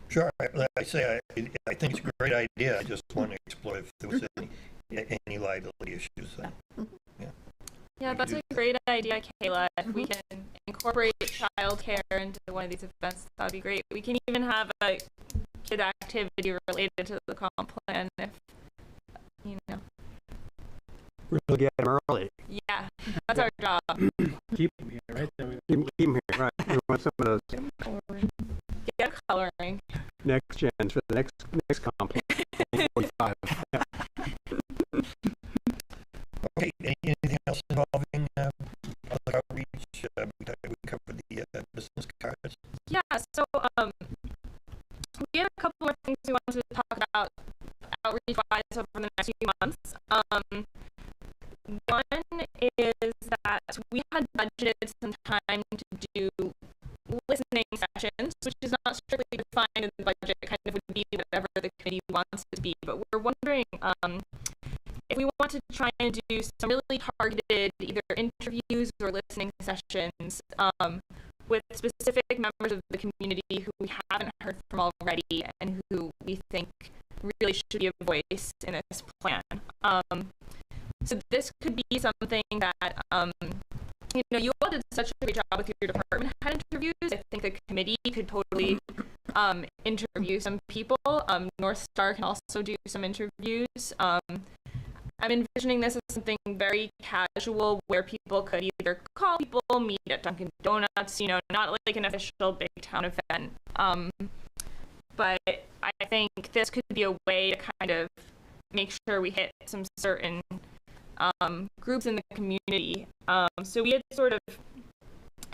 Sure. Like I say, I think it's a great idea. I just want to explore if there was any liability issues. Yeah, that's a great idea, Kayla. If we can incorporate childcare into one of these events, that'd be great. We can even have a kid activity related to the comp plan if, you know. Really get them early. Yeah, that's our job. Keep them here, right? Keep them here, right. We want some of those Get coloring. next gens for the next comp. 45. Yeah. Okay, anything else involving public outreach? We covered the business cards. Yeah, so we had a couple more things we wanted to talk about outreach-wise over the next few months. One is that we had budgeted some time to do listening sessions, which is not strictly defined in the budget, kind of would be whatever the committee wants it to be, but we're wondering if we want to try and do some really targeted either interviews or listening sessions with specific members of the community who we haven't heard from already and who we think really should be a voice in this plan. So this could be something that, you all did such a great job with your department head interviews. I think the committee could totally interview some people. North Star can also do some interviews. I'm envisioning this as something very casual where people could either call people, meet at Dunkin' Donuts, not like an official big town event. But I think this could be a way to kind of make sure we hit some certain groups in the community. So we had sort of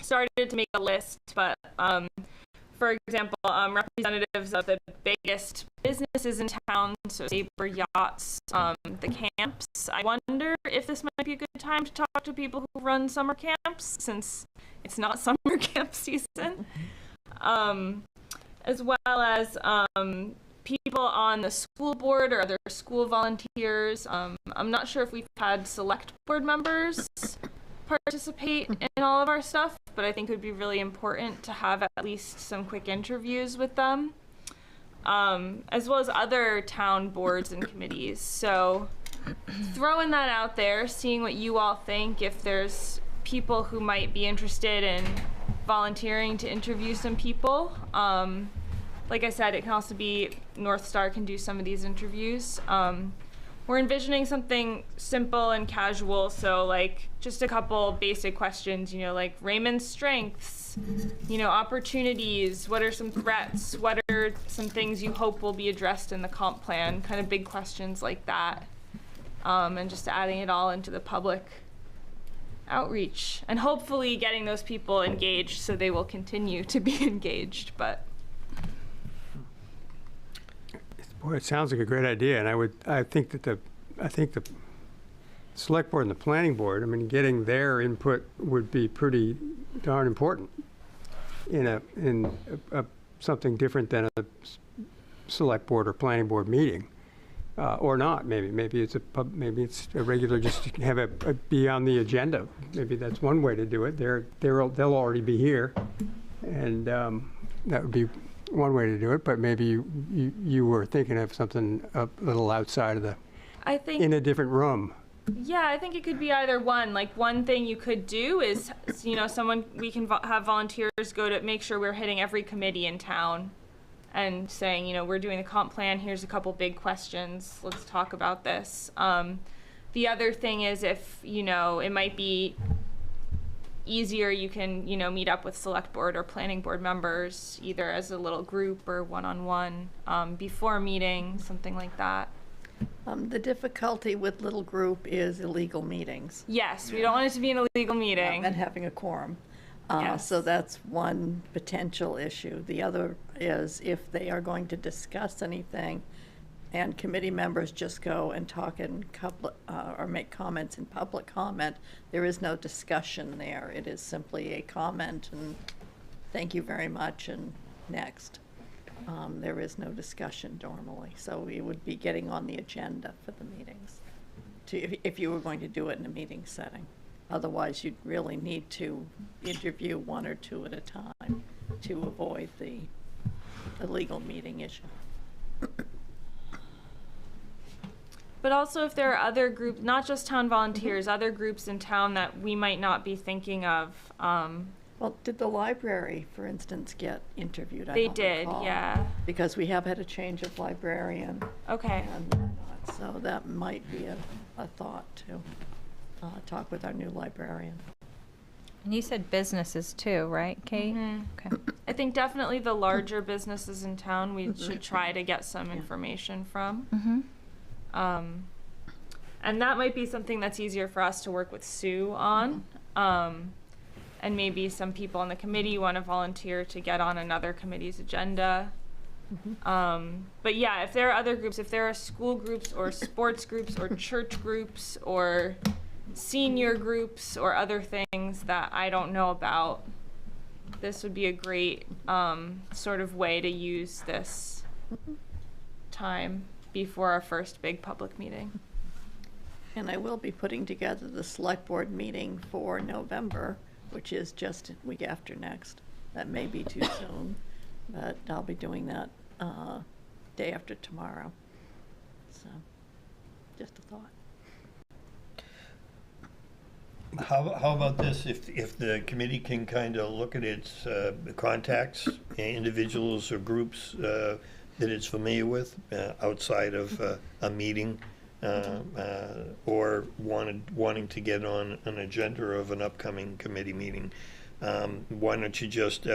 started to make a list, but for example, representatives of the biggest businesses in town, so Sabre Yachts, the camps. I wonder if this might be a good time to talk to people who run summer camps, since it's not summer camp season, as well as people on the school board or other school volunteers. I'm not sure if we've had select board members participate in all of our stuff, but I think it would be really important to have at least some quick interviews with them, as well as other town boards and committees. So throwing that out there, seeing what you all think, if there's people who might be interested in volunteering to interview some people. Like I said, it can also be North Star can do some of these interviews. We're envisioning something simple and casual, so like just a couple basic questions, like Raymond's strengths, opportunities, what are some threats, what are some things you hope will be addressed in the comp plan, kind of big questions like that, and just adding it all into the public outreach, and hopefully getting those people engaged so they will continue to be engaged, but. Boy, it sounds like a great idea, and I think the select board and the planning board, getting their input would be pretty darn important in something different than a select board or planning board meeting, or not. Maybe it's a regular, just to have it be on the agenda. Maybe that's one way to do it. They'll already be here, and that would be one way to do it, but maybe you were thinking of something a little outside of in a different room. Yeah, I think it could be either one. Like, one thing you could do is, you know, we can have volunteers go to make sure we're hitting every committee in town and saying, you know, we're doing the comp plan, here's a couple big questions, let's talk about this. The other thing is, if, you know, it might be easier, you can, you know, meet up with select board or planning board members, either as a little group or one-on-one, before a meeting, something like that. The difficulty with little group is illegal meetings. Yes, we don't want it to be an illegal meeting. And having a quorum. Yes. So that's one potential issue. The other is if they are going to discuss anything and committee members just go and talk in or make comments in public comment, there is no discussion there. It is simply a comment and thank you very much and next. There is no discussion normally, so we would be getting on the agenda for the meetings if you were going to do it in a meeting setting. Otherwise, you'd really need to interview one or two at a time to avoid the illegal meeting issue. But also, if there are other groups, not just town volunteers, other groups in town that we might not be thinking of. Well, did the library, for instance, get interviewed? They did, yeah. Because we have had a change of librarian. Okay. And whatnot, so that might be a thought to talk with our new librarian. And you said businesses too, right, Kate? Mm-hmm. Okay. I think definitely the larger businesses in town we should try to get some information from. Mm-hmm. And that might be something that's easier for us to work with Sue on. And maybe some people on the committee want to volunteer to get on another committee's agenda. But yeah, if there are other groups, if there are school groups or sports groups or church groups or senior groups or other things that I don't know about, this would be a great sort of way to use this time before our first big public meeting. And I will be putting together the select board meeting for November, which is just a week after next. That may be too soon, but I'll be doing that day after tomorrow. So, just a thought. How about this, if the committee can kind of look at its contacts, individuals or groups that it's familiar with outside of a meeting, or wanting to get on an agenda of an upcoming committee meeting, why don't you just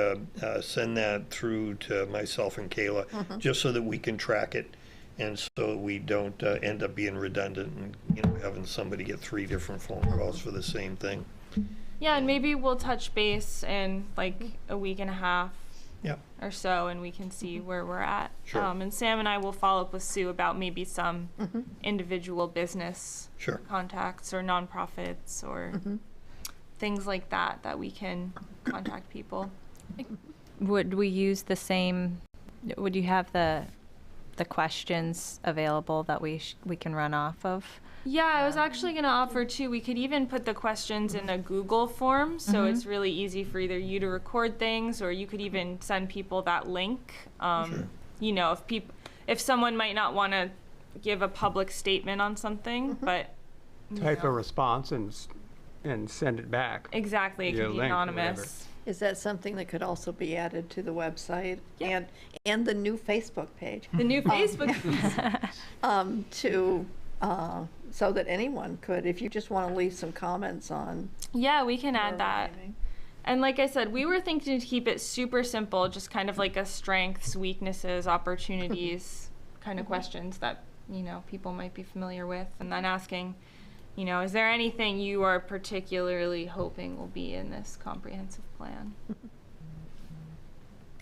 send that through to myself and Kayla, just so that we can track it, and so we don't end up being redundant and having somebody get 3 different phone calls for the same thing. Yeah, and maybe we'll touch base in like a week and a half or so, and we can see where we're at. Sure. And Sam and I will follow up with Sue about maybe some individual business contacts or nonprofits or things like that that we can contact people. Would we use the same, would you have the questions available that we can run off of? Yeah, I was actually going to offer too, we could even put the questions in a Google form, so it's really easy for either you to record things, or you could even send people that link. You know, if someone might not want to give a public statement on something, but type a response and send it back. Exactly, it via can be link or anonymous. Is that something that could also be added to the website and the new Facebook page? The new Facebook page. So that anyone could, if you just want to leave some comments on. Yeah, we can add that. And like I said, we were thinking to keep it super simple, just kind of like a strengths, weaknesses, opportunities kind of questions that, you know, people might be familiar with, and then asking, you know, is there anything you are particularly hoping will be in this comprehensive plan?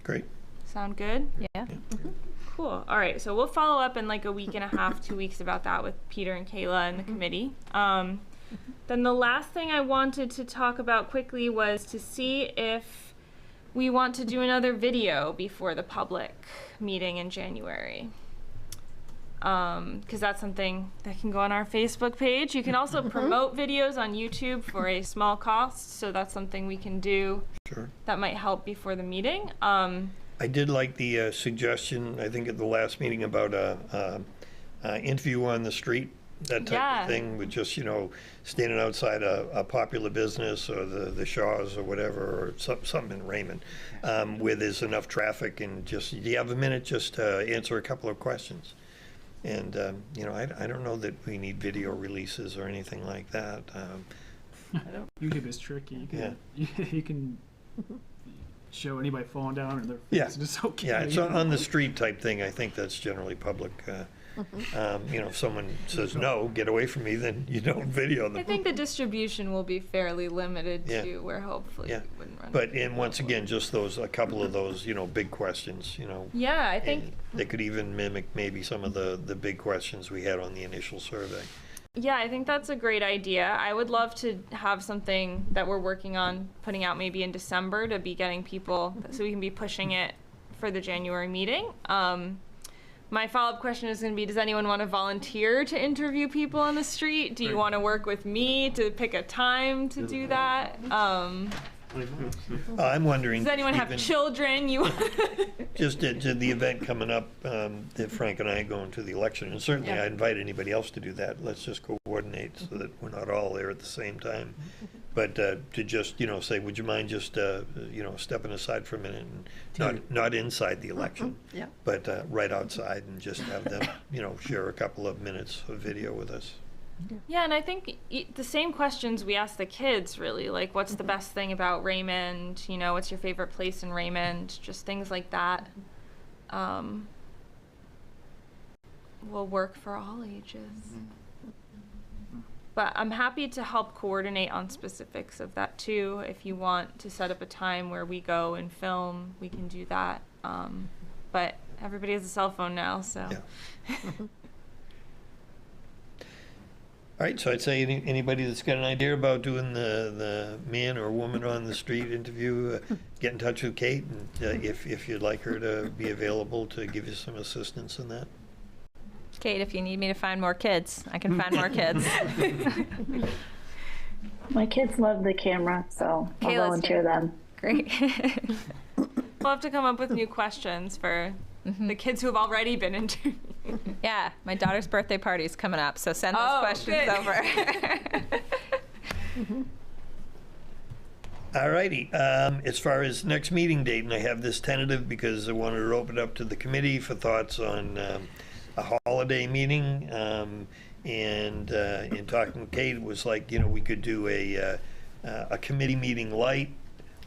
Great. Sound good? Yeah. Cool. All right. So we'll follow up in like a week and a half, 2 weeks about that with Peter and Kayla and the committee. Then the last thing I wanted to talk about quickly was to see if we want to do another video before the public meeting in January. Because that's something that can go on our Facebook page. You can also promote videos on YouTube for a small cost, so that's something we can do. Sure. That might help before the meeting. I did like the suggestion, I think at the last meeting, about interview on the street, that type Yeah. of thing, with just, standing outside a popular business or the Shaws or whatever, or something in Raymond, where there's enough traffic, and just, do you have a minute just to answer a couple of questions? And, I don't know that we need video releases or anything like that. YouTube is tricky. Yeah. You can show anybody falling down and their Yeah. face is okay. Yeah, it's on the street type thing. I think that's generally public. If someone says, no, get away from me, then you don't video them. I think the distribution will be fairly limited Yeah. to where hopefully Yeah. we wouldn't run. But, and once again, just a couple of those, big questions, Yeah, I think. and they could even mimic maybe some of the big questions we had on the initial survey. Yeah, I think that's a great idea. I would love to have something that we're working on putting out maybe in December to be getting people, so we can be pushing it for the January meeting. My follow-up question is going to be, does anyone want to volunteer to interview people on the street? Do you want to work with me to pick a time to do that? I'm wondering. Does anyone have even children? Just to the event coming up, that Frank and I are going to the election, and certainly Yeah. I invite anybody else to do that. Let's just coordinate so that we're not all there at the same time. But to just, say, would you mind just, stepping aside for a minute, and not inside the election, Yeah. but right outside, and just have them, share a couple of minutes of video with us. Yeah, and I think the same questions we ask the kids, really, like what's the best thing about Raymond, what's your favorite place in Raymond, just things like that, will work for all ages. But I'm happy to help coordinate on specifics of that too. If you want to set up a time where we go and film, we can do that. But everybody has a cell phone now, so. Yeah. All right, so I'd say anybody that's got an idea about doing the man or woman on the street interview, get in touch with Kate, and if you'd like her to be available to give you some assistance in that. Kate, if you need me to find more kids, I can find more kids. My kids love the camera, so I'll Kayla's volunteer here. them. Great. We'll have to come up with new questions for the kids who have already been interviewed. Yeah, my daughter's birthday party is coming up, so send those questions good. over. All righty, as far as next meeting date, and I have this tentative because I wanted to open it up to the committee for thoughts on a holiday meeting. And in talking with Kate, it was like, we could do a committee meeting light.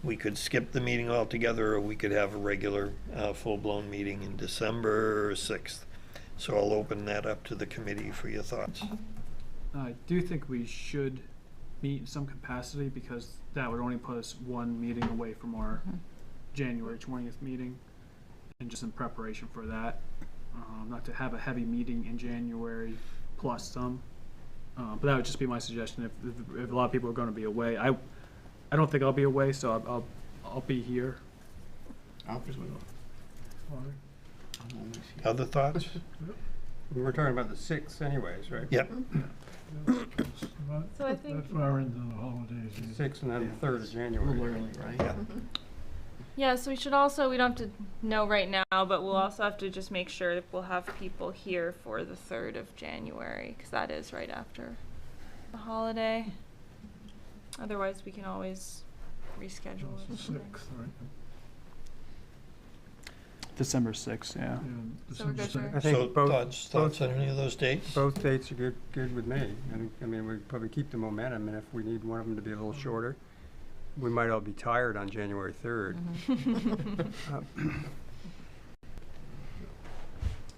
We could skip the meeting altogether, or we could have a regular full-blown meeting in December 6th. So I'll open that up to the committee for your thoughts. I do think we should meet in some capacity, because that would only put us one meeting away from our January 20th meeting, and just in preparation for that, not to have a heavy meeting in January plus some. But that would just be my suggestion. If a lot of people are going to be away, I don't think I'll be away, so I'll be here. I'll be with Other thoughts? We were talking about the 6th anyways, right? Yep. So I think- That far into the holidays. 6th and then the 3rd of a January. little early, right? Yeah. Yeah, so we should also, we don't have to know right now, but we'll also have to just make sure that we'll have people here for the 3rd of January, because that is right after the holiday. Otherwise, we can always reschedule it. It's the 6th, right? December 6th, yeah. So we're good for- I think So both thoughts on any of those dates? both dates are good with me. I mean, we probably keep the momentum, and if we need one of them to be a little shorter, we might all be tired on January 3rd.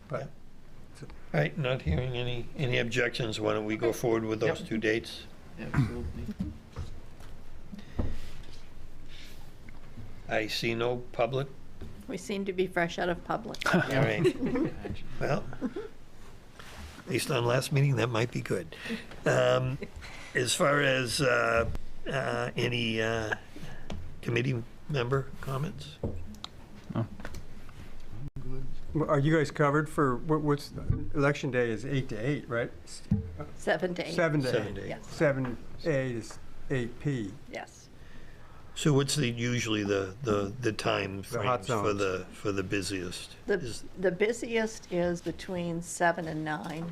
But All right, not hearing any objections, why don't we go forward with those Yep. two dates? Absolutely. I see no public. We seem to be fresh out of public. All right. Well, based on last meeting, that might be good. As far as any committee member comments? Well, are you guys covered for, what's, election day is 8 to 8, right? 7 to 8. 7 to 8. 7 to 8. Yes. 7 A is 8 P. Yes. So what's usually the time The hot frames for the busiest? The busiest is between 7 and 9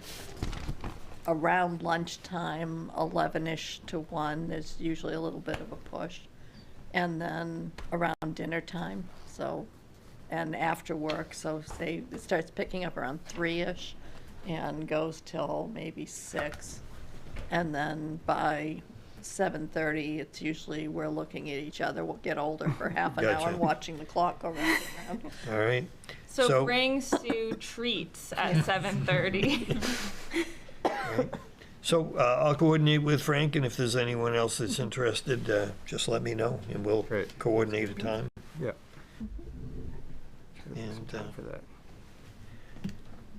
around lunchtime, 11-ish to 1, there's usually a little bit of a push. And then around dinner time, so, and after work, so say it starts picking up around 3-ish and goes till maybe 6. And then by 7:30, it's usually we're looking at each other. We'll get older for half an hour Gotcha. and watching the clock go round and round. All right. So bring Sue treats at 7:30. So I'll coordinate with Frank, and if there's anyone else that's interested, just let me know, and we'll coordinate a time. Yeah. And, For that.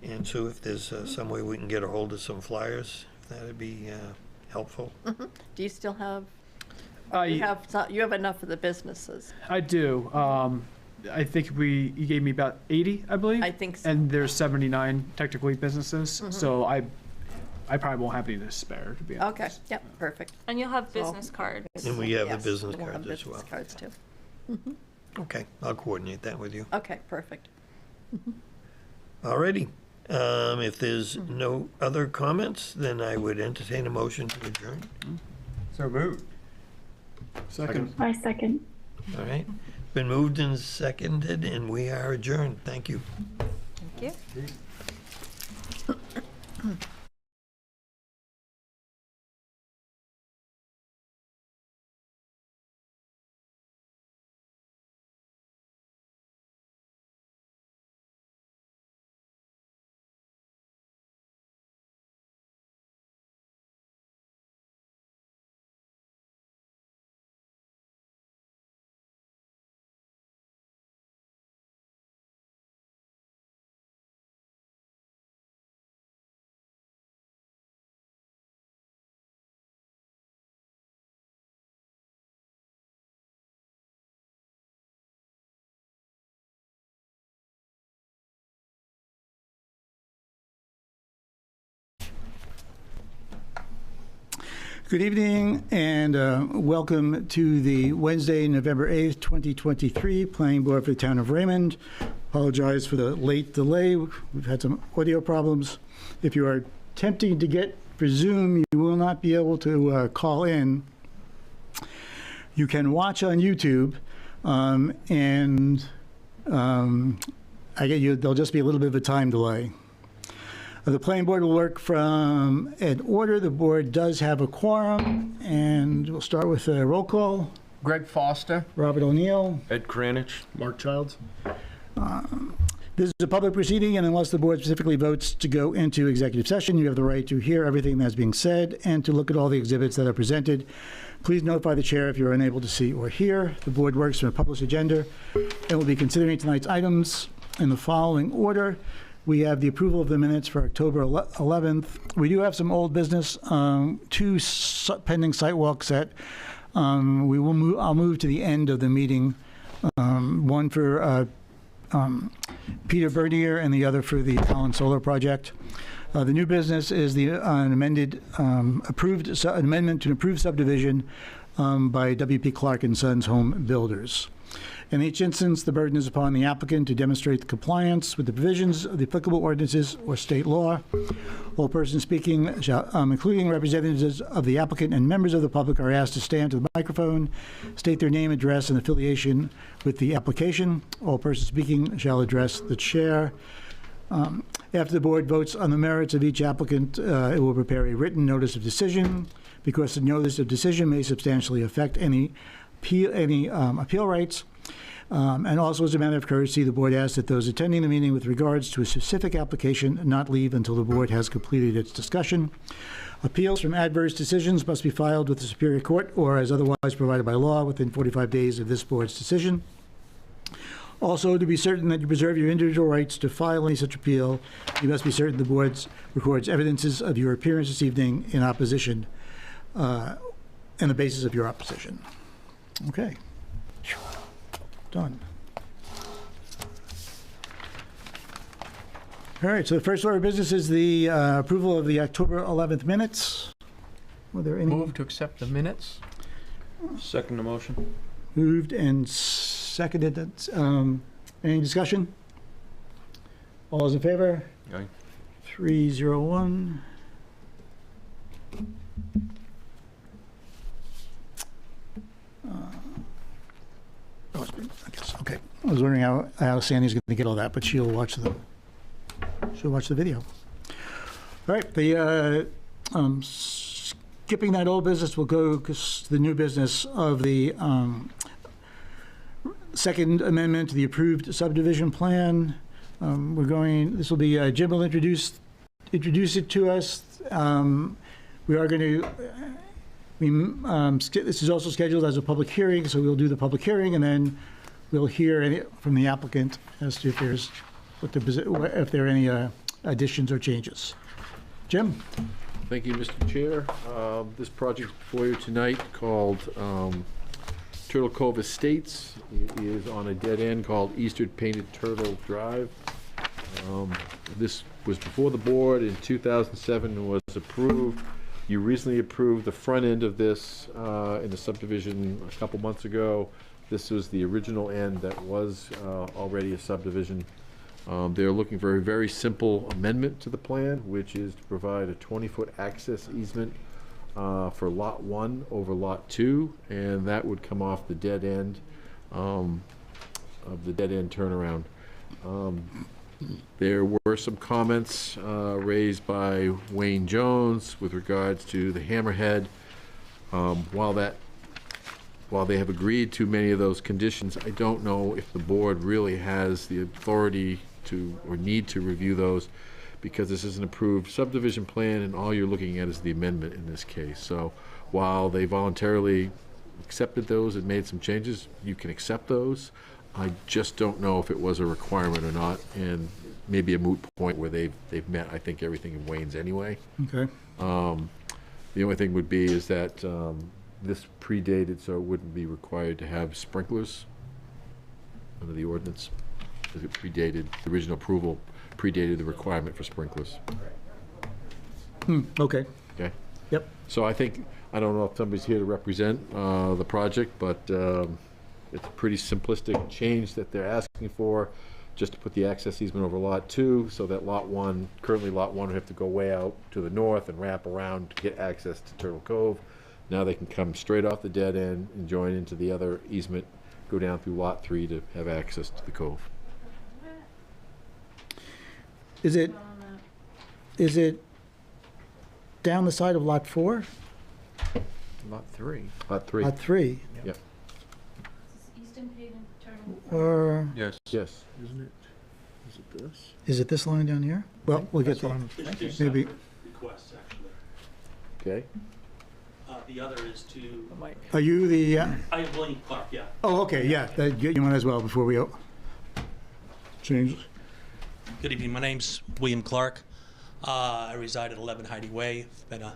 and so if there's some way we can get a hold of some flyers, that'd be helpful. Do you still have, I you have enough of the businesses? I do. I think you gave me about 80, I believe. I think so. And there's 79 technically businesses, Mhm. so I probably won't have any to spare, to be honest. Okay, yep, perfect. And you'll have business cards. And we have the Yes, business we'll have cards as business well. cards too. Okay, I'll coordinate that with you. Okay, perfect. Alrighty. If there's no other comments, then I would entertain a motion to adjourn. So moved. Second. I second. All right. Been moved and seconded, and we are adjourned. Thank you. Thank you. Good evening and welcome to the Wednesday, November 8th, 2023 Planning Board for the Town of Raymond. Apologize for the late delay. We've had some audio problems. If you are attempting to get for Zoom, you will not be able to call in. You can watch on YouTube I get you, there'll just be a little bit of a time delay. The planning board will work from an order. The board does have a quorum, and we'll start with a roll call. Greg Foster. Robert O'Neill. Ed Kranich. Mark Childs. This is a public proceeding, and unless the board specifically votes to go into executive session, you have the right to hear everything that's being said and to look at all the exhibits that are presented. Please notify the chair if you're unable to see or hear. The board works from a published agenda and will be considering tonight's items in the following order. We have the approval of the minutes for October 11th. We do have some old business, two pending site walks that I'll move to the end of the meeting. One for Peter Bernier and the other for the Collins Solar Project. The new business is an amendment to an approved subdivision by W.P. Clark and Sons Home Builders. In each instance, the burden is upon the applicant to demonstrate the compliance with the provisions of the applicable ordinances or state law. All persons speaking, including representatives of the applicant and members of the public, are asked to stand to the microphone, state their name, address, and affiliation with the application. All persons speaking shall address the chair. After the board votes on the merits of each applicant, it will prepare a written notice of decision. Because the notice of decision may substantially affect any appeal rights. And also, as a matter of courtesy, the board asks that those attending the meeting with regards to a specific application not leave until the board has completed its discussion. Appeals from adverse decisions must be filed with the Superior Court or as otherwise provided by law within 45 days of this board's decision. Also, to be certain that you preserve your individual rights to file any such appeal, you must be certain the board records evidences of your appearance this evening in opposition and the basis of your opposition. Okay. Done. All right, so the first order of business is the approval of the October 11th minutes. Were there any? Move to accept the minutes. Second the motion. Moved and seconded. Any discussion? All those in favor? Aye. 301. I guess, okay. I was wondering how Sandy's going to get all that, but she'll watch the video. All right, skipping that old business, we'll go to the new business of the second amendment to the approved subdivision plan. This will be, Jim will introduce it to us. We are going to, this is also scheduled as a public hearing, so we'll do the public hearing, and then we'll hear from the applicant as to if there are any additions or changes. Jim? Thank you, Mr. Chair. This project before you tonight called Turtle Cove Estates. It is on a dead end called Eastern Painted Turtle Drive. This was before the board in 2007 and was approved. You recently approved the front end of this in the subdivision a couple months ago. This was the original end that was already a subdivision. They're looking for a very simple amendment to the plan, which is to provide a 20-foot access easement for Lot 1 over Lot 2, and that would come off the dead end of the dead end turnaround. There were some comments raised by Wayne Jones with regards to the hammerhead. While they have agreed to many of those conditions, I don't know if the board really has the authority to or need to review those, because this is an approved subdivision plan and all you're looking at is the amendment in this case. So while they voluntarily accepted those and made some changes, you can accept those. I just don't know if it was a requirement or not, and maybe a moot point where they've met, I think, everything in Wayne's anyway. Okay. The only thing would be is that this predated, so it wouldn't be required to have sprinklers under the ordinance, because it predated, the original approval predated the requirement for sprinklers. Okay. Okay? Yep. So I think, I don't know if somebody's here to represent the project, but it's a pretty simplistic change that they're asking for, just to put the access easement over Lot 2, so that Lot 1, currently Lot 1 would have to go way out to the north and wrap around to get access to Turtle Cove. Now they can come straight off the dead end and join into the other easement, go down through Lot 3 to have access to the cove. Is it down the side of Lot 4? Lot 3. Lot 3. Lot 3? Yep. Or Yes. Yes. Isn't it? Is it this? is it this line down here? Well, we'll get to maybe. Requests, actually. Okay. The other is to. Are you the? I am William Clark, yeah. Oh, okay, yeah. You might as well before we change. Good evening. My name's William Clark. I reside at 11 Heidi Way. I've been a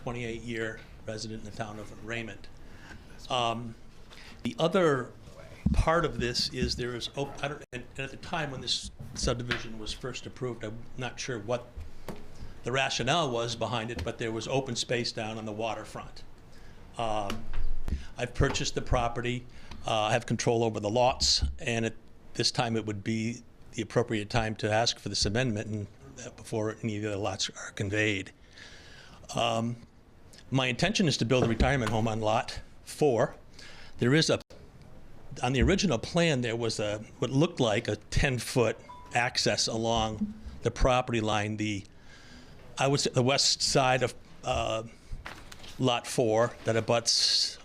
28-year resident in the town of Raymond. The other part of this is there is, and at the time when this subdivision was first approved, I'm not sure what the rationale was behind it, but there was open space down on the waterfront. I've purchased the property. I have control over the lots, and at this time it would be the appropriate time to ask for this amendment and before any of the lots are conveyed. My intention is to build a retirement home on Lot 4. There is on the original plan, there was what looked like a 10-foot access along the property line. I would say the west side of Lot 4 that abuts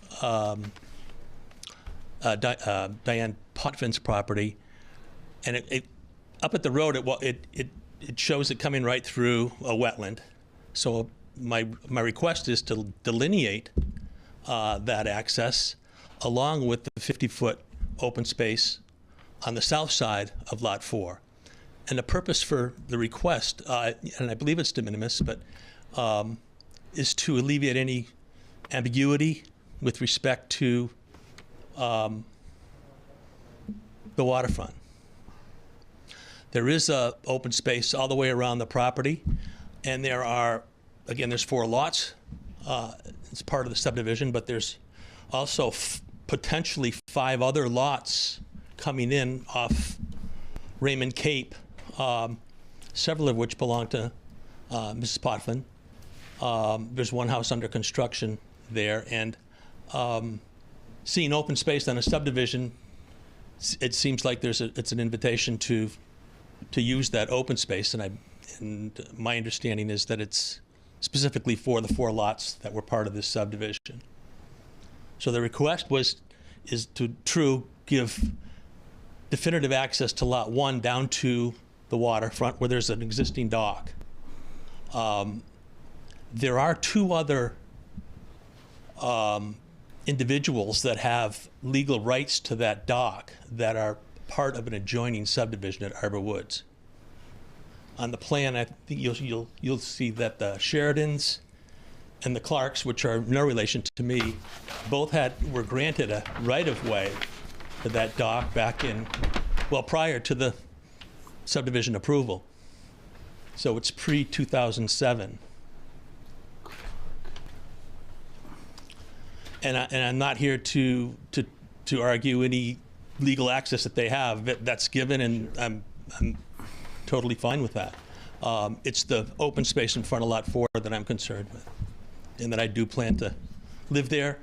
Diane Potvin's property, and it up at the road, it shows it coming right through a wetland. So my request is to delineate that access along with the 50-foot open space on the south side of Lot 4. And the purpose for the request, and I believe it's de minimis, but is to alleviate any ambiguity with respect to the waterfront. There is a open space all the way around the property, and there are, again, there's 4 lots. It's part of the subdivision, but there's also potentially 5 other lots coming in off Raymond Cape, several of which belong to Mrs. Potvin. There's one house under construction there, and seeing open space on a subdivision, it seems like it's an invitation to use that open space, and my understanding is that it's specifically for the 4 lots that were part of this subdivision. So the request is to give definitive access to lot 1 down to the waterfront where there's an existing dock. There are 2 other individuals that have legal rights to that dock that are part of an adjoining subdivision at Arbor Woods. On the plan, I think you'll see that the Sheridans and the Clarks, which are no relation to me, both were granted a right-of-way to that dock back in, well, prior to the subdivision approval. So it's pre-2007. And I'm not here to argue any legal access that they have. That's given, and I'm totally fine with that. It's the open space in front of Lot 4 that I'm concerned with, and that I do plan to live there.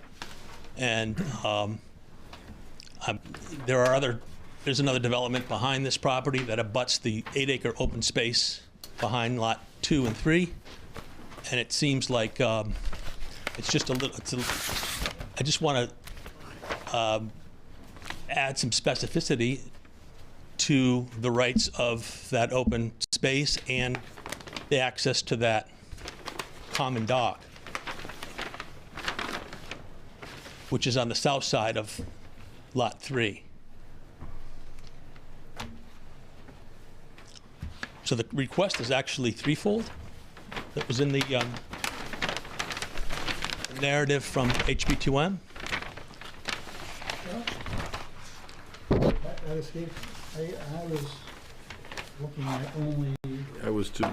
And there's another development behind this property that abuts the 8-acre open space behind Lot 2 and 3, and it seems like it's just a little. I just want to add some specificity to the rights of that open space and the access to that common dock, which is on the south side of Lot 3. So the request is actually threefold. That was in the narrative from HB2M. That escaped. I was looking at only. I was too.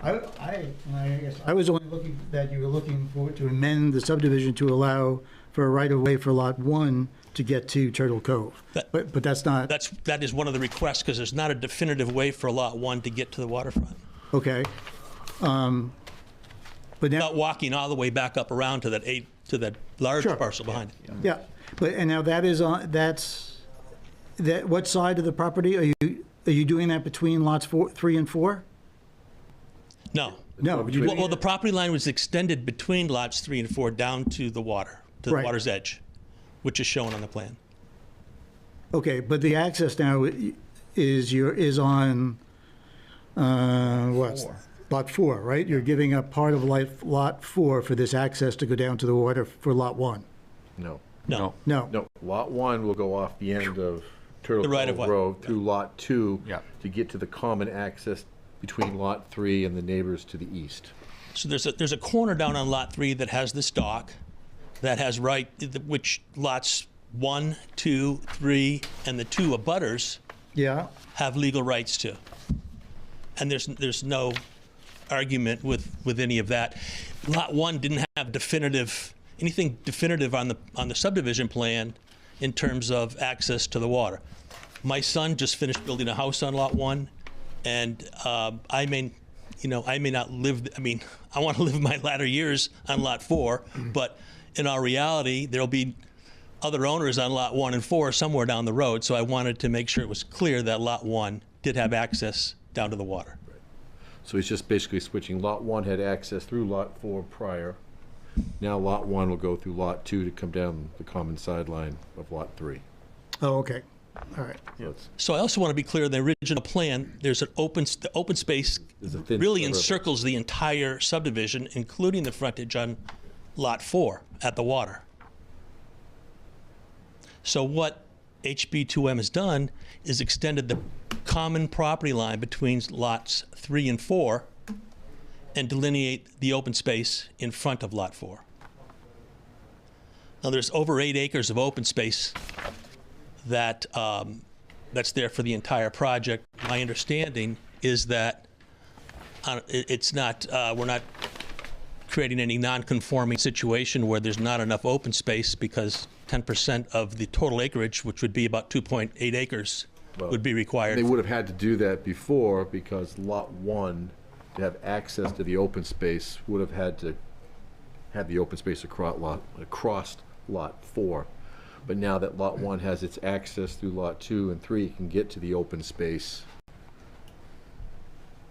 I was only looking that you were looking for to amend the subdivision to allow for a right of way for Lot 1 to get to Turtle Cove. But that's not. That is one of the requests, because there's not a definitive way for Lot 1 to get to the waterfront. Okay. But now, not walking all the way back up around to that large parcel behind it. Yeah, and now that is on. What side of the property are you doing that between lots 3 and 4? No. No. Well, the property line was extended between lots 3 and 4 down to the water, to the water's edge, which is shown on the plan. Okay, but the access now is on what? 4. Lot 4, right? You're giving up part of Lot 4 for this access to go down to the water for Lot 1. No. No. No. Lot 1 will go off the end of Turtle Cove Road through Lot 2 to get to the common access between Lot 3 and the neighbors to the east. So there's a corner down on Lot 3 that has this dock, that has which lots 1, 2, 3, and the 2 abutters have legal rights to. And there's no argument with any of that. Lot 1 didn't have anything definitive on the subdivision plan in terms of access to the water. My son just finished building a house on Lot 1, and I may not live. I mean, I want to live my latter years on Lot 4, but in our reality, there'll be other owners on Lot 1 and 4 somewhere down the road. So I wanted to make sure it was clear that Lot 1 did have access down to the water. So he's just basically switching. Lot 1 had access through Lot 4 prior. Now Lot 1 will go through Lot 2 to come down the common sideline of Lot 3. Oh, okay. All right. So I also want to be clear, in the original plan, there's the open space really encircles the entire subdivision, including the frontage on Lot 4 at the water. So what HB2M has done is extended the common property line between lots 3 and 4 and delineate the open space in front of Lot 4. Now there's over 8 acres of open space that's there for the entire project. My understanding is that we're not creating any non-conforming situation where there's not enough open space, because 10% of the total acreage, which would be about 2.8 acres, would be required. They would have had to do that before, because Lot 1 to have access to the open space, would have had to have the open space across lot 4. But now that lot 1 has its access through lot 2 and 3, it can get to the open space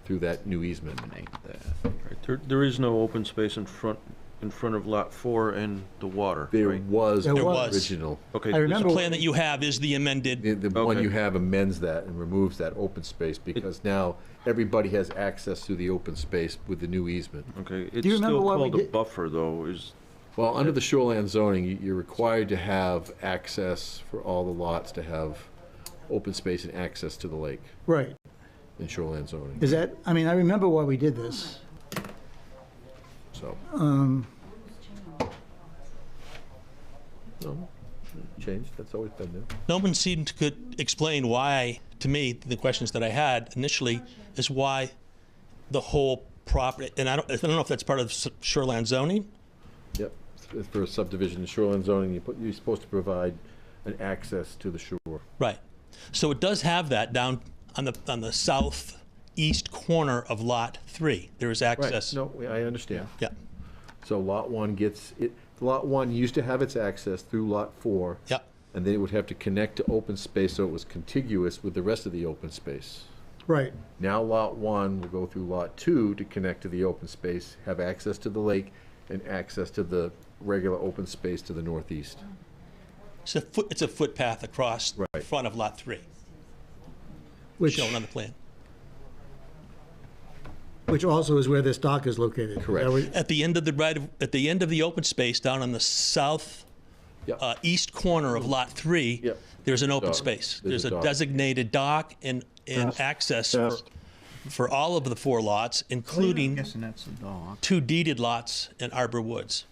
through that new easement. Right, there is no open space in front of lot 4 and the water. There right? was There the original. Okay. I remember The plan that you have is the amended. The one you have amends that and removes that open space because now everybody has access to the open space with the new easement. Okay, it's Do you remember still what we called a did? buffer though, is, Well, under the shoreline zoning, you're required to have access for all the lots to have open space and access to the lake Right. in shoreline zoning. Is that, I mean, I remember why we did this. So, Um, no, changed, that's always been there. No one seemed to could explain why, to me, the questions that I had initially is why the whole property, and I don't know if that's part of shoreline zoning. Yep, for a subdivision in shoreline zoning, you're supposed to provide an access to the shore. Right. So it does have that down on the southeast corner of lot 3. There is access. Right, no, I understand. Yeah. So lot 1 gets, lot 1 used to have its access through lot 4. Yep. And then it would have to connect to open space so it was contiguous with the rest of the open space. right. Now lot 1 will go through lot 2 to connect to the open space, have access to the lake, and access to the regular open space to the northeast. It's a footpath across the Right. front of lot 3, Which, shown on the plan. which also is where this dock is located. Correct. At the end of the open space, down on the south Yep. east corner of lot 3, Yep. there's an open Dock. space. There's There's a a dock. designated dock and access for all of the 4 lots, including Guessing that's the dog. 2 deeded lots in Arbor Woods.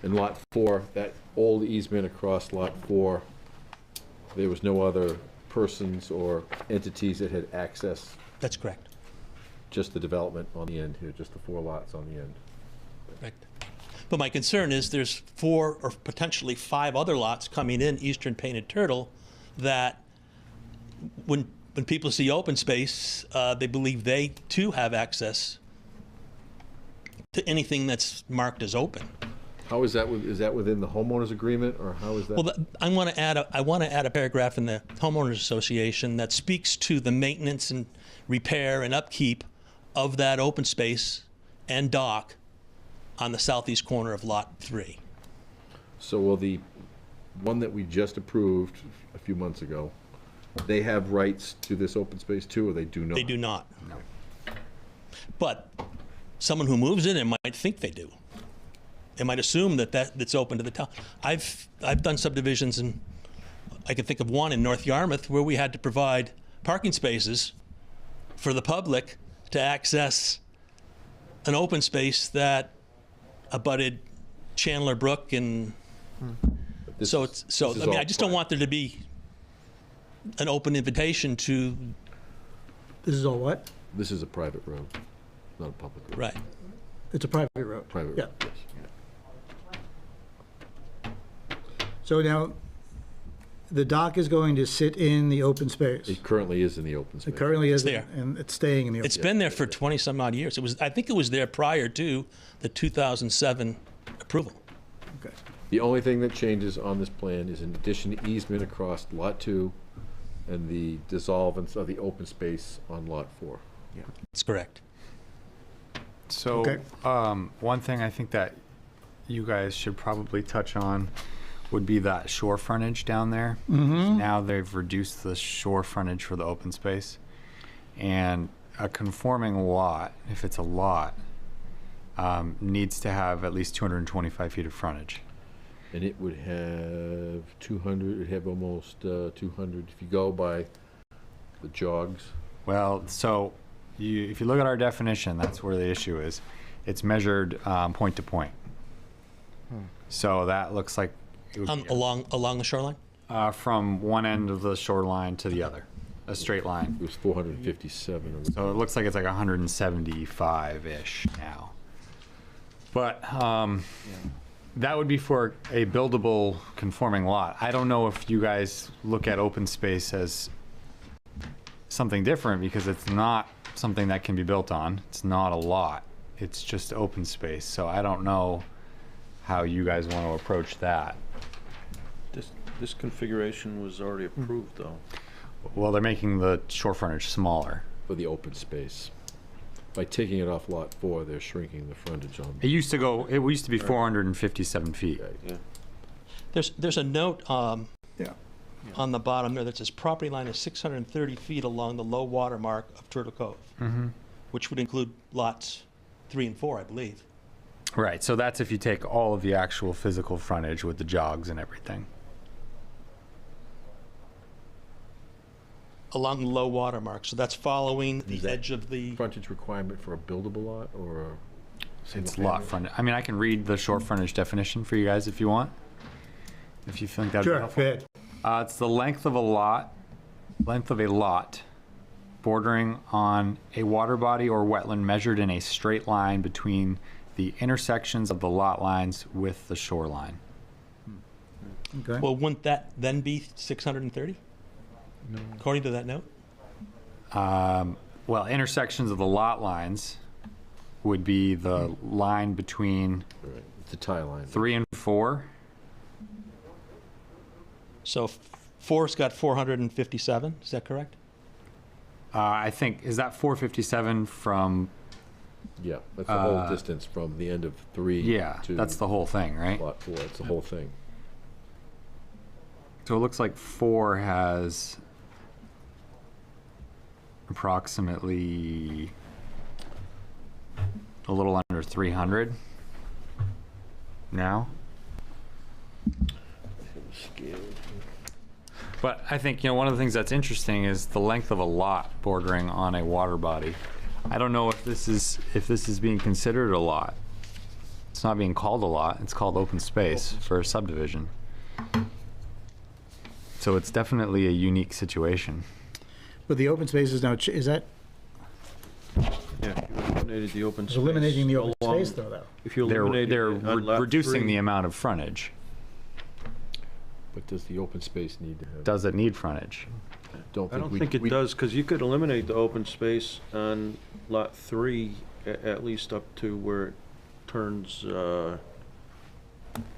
And lot 4, that old easement across lot 4, there was no other persons or entities that had access, That's correct. just the development on the end here, just the 4 lots on the end. Correct. But my concern is there's 4 or potentially 5 other lots coming in Eastern Painted Turtle that when people see open space, they believe they too have access to anything that's marked as open. How is that, is that within the homeowners agreement, or how is that? Well, I want to add a paragraph in the homeowners association that speaks to the maintenance and repair and upkeep of that open space and dock on the southeast corner of lot 3. So will the one that we just approved a few months ago, they have rights to this open space too, or they do not? They do not. No. But someone who moves in it might think they do. They might assume that's open to the town. I've done subdivisions, and I can think of one in North Yarmouth where we had to provide parking spaces for the public to access an open space that abutted Chandler Brook, and I just don't want there to be an open invitation to. This is all what? This is a private road, not a public road. Right. It's a private road. Private Yeah. road, yes. So now, the dock is going to sit in the open space. It currently is in the open space. It currently is, there. and it's staying in the open. It's been there for 20 some odd years. I think it was there prior to the 2007 approval. Okay. The only thing that changes on this plan is in addition to easement across lot 2 and the dissolvance of the open space on lot 4. Yeah. That's correct. So, Okay. one thing I think that you guys should probably touch on would be that shore frontage down there. Mhm. Now they've reduced the shore frontage for the open space. And a conforming lot, if it's a lot, needs to have at least 225 feet of frontage. And it would have 200, it'd have almost 200 if you go by the jogs. Well, so if you look at our definition, that's where the issue is. It's measured point to point. So that looks like it would be Along the shoreline? from one end of the shoreline to the other, a straight line. It was 457. So it looks like it's like 175-ish now. But that would be for a buildable conforming lot. I don't know if you guys look at open space as something different because it's not something that can be built on. It's not a lot. It's just open space. So I don't know how you guys want to approach that. This configuration was already approved, though. Well, they're making the shore frontage smaller. For the open space. By taking it off lot 4, they're shrinking the frontage on. It used to be 457 feet. Yeah. There's a note Yeah. on the bottom there that says property line is 630 feet along the low water mark of Turtle Cove, which would include lots 3 and 4, I believe. Right, so that's if you take all of the actual physical frontage with the jogs and everything. Along the low water mark, so that's following the edge of the... Frontage requirement for a buildable lot or a single It's lot frontage. I mean, I can read the shore frontage definition for you guys if you want. If you think that'd be Sure, helpful. go ahead. It's the length of a lot bordering on a water body or wetland measured in a straight line between the intersections of the lot lines with the shoreline. Okay. Well, wouldn't that then be 630? No. According to that note? Well, intersections of the lot lines would be the line between the tie line. 3 and 4. So 4's got 457, is that correct? I think, is that 457 from... Yeah, that's the whole distance from the end of 3 Yeah, to that's the whole thing, right? lot 4. It's the whole thing. So it looks like 4 has approximately a little under 300 now. But I think, one of the things that's interesting is the length of a lot bordering on a water body. I don't know if this is being considered a lot. It's not being called a lot. It's called open space for a subdivision. So it's definitely a unique situation. But the open space is now, is that Yeah, you eliminated the open space. eliminating the open along- space though? If you They're eliminated it on lot reducing 3, the amount of frontage. But does the open space need to have... Does it need frontage? I don't think it does, because you could eliminate the open space on lot 3 at least up to where it turns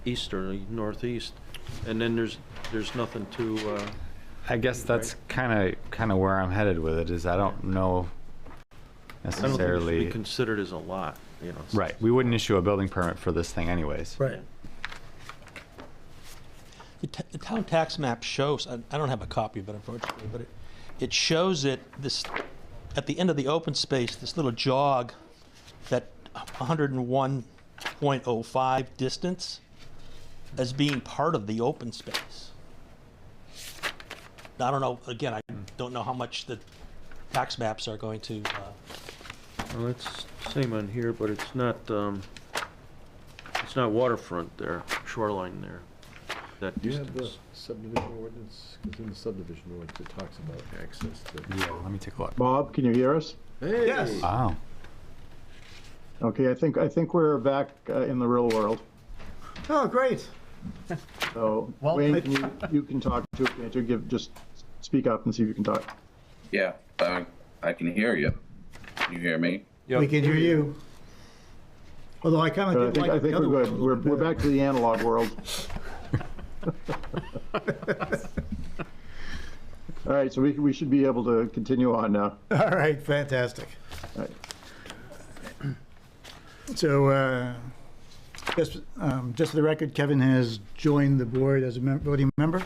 easterly, northeast, and then there's nothing to. I guess that's kind of where I'm headed with it. Is I don't know I don't think it should necessarily. be considered as a lot. Right, we wouldn't issue a building permit for this thing anyways. Right. The town tax map shows, I don't have a copy of it unfortunately, but it shows it at the end of the open space, this little jog, that 101.05 distance as being part of the open space. I don't know, again, I don't know how much the tax maps are going to, Well, it's same on here, but it's not waterfront there, shoreline there. That Do you have the distance. subdivision ordinance? Because in the subdivision ordinance, it talks about access to... Yeah, let me take a look. Bob, can you hear us? Hey! Yes. Wow. Okay, I think we're back in the real world. Oh, great. So, Well, Wayne, you can talk to just speak up and see if you can talk. Yeah, I can hear you. Can you hear me? We can hear you. Although I kind But of did like I the think other we're one a good. little We're better. back to the analog world. All right, so we should be able to continue on now. All right, fantastic. All right. So, just for the record, Kevin has joined the board as a voting member.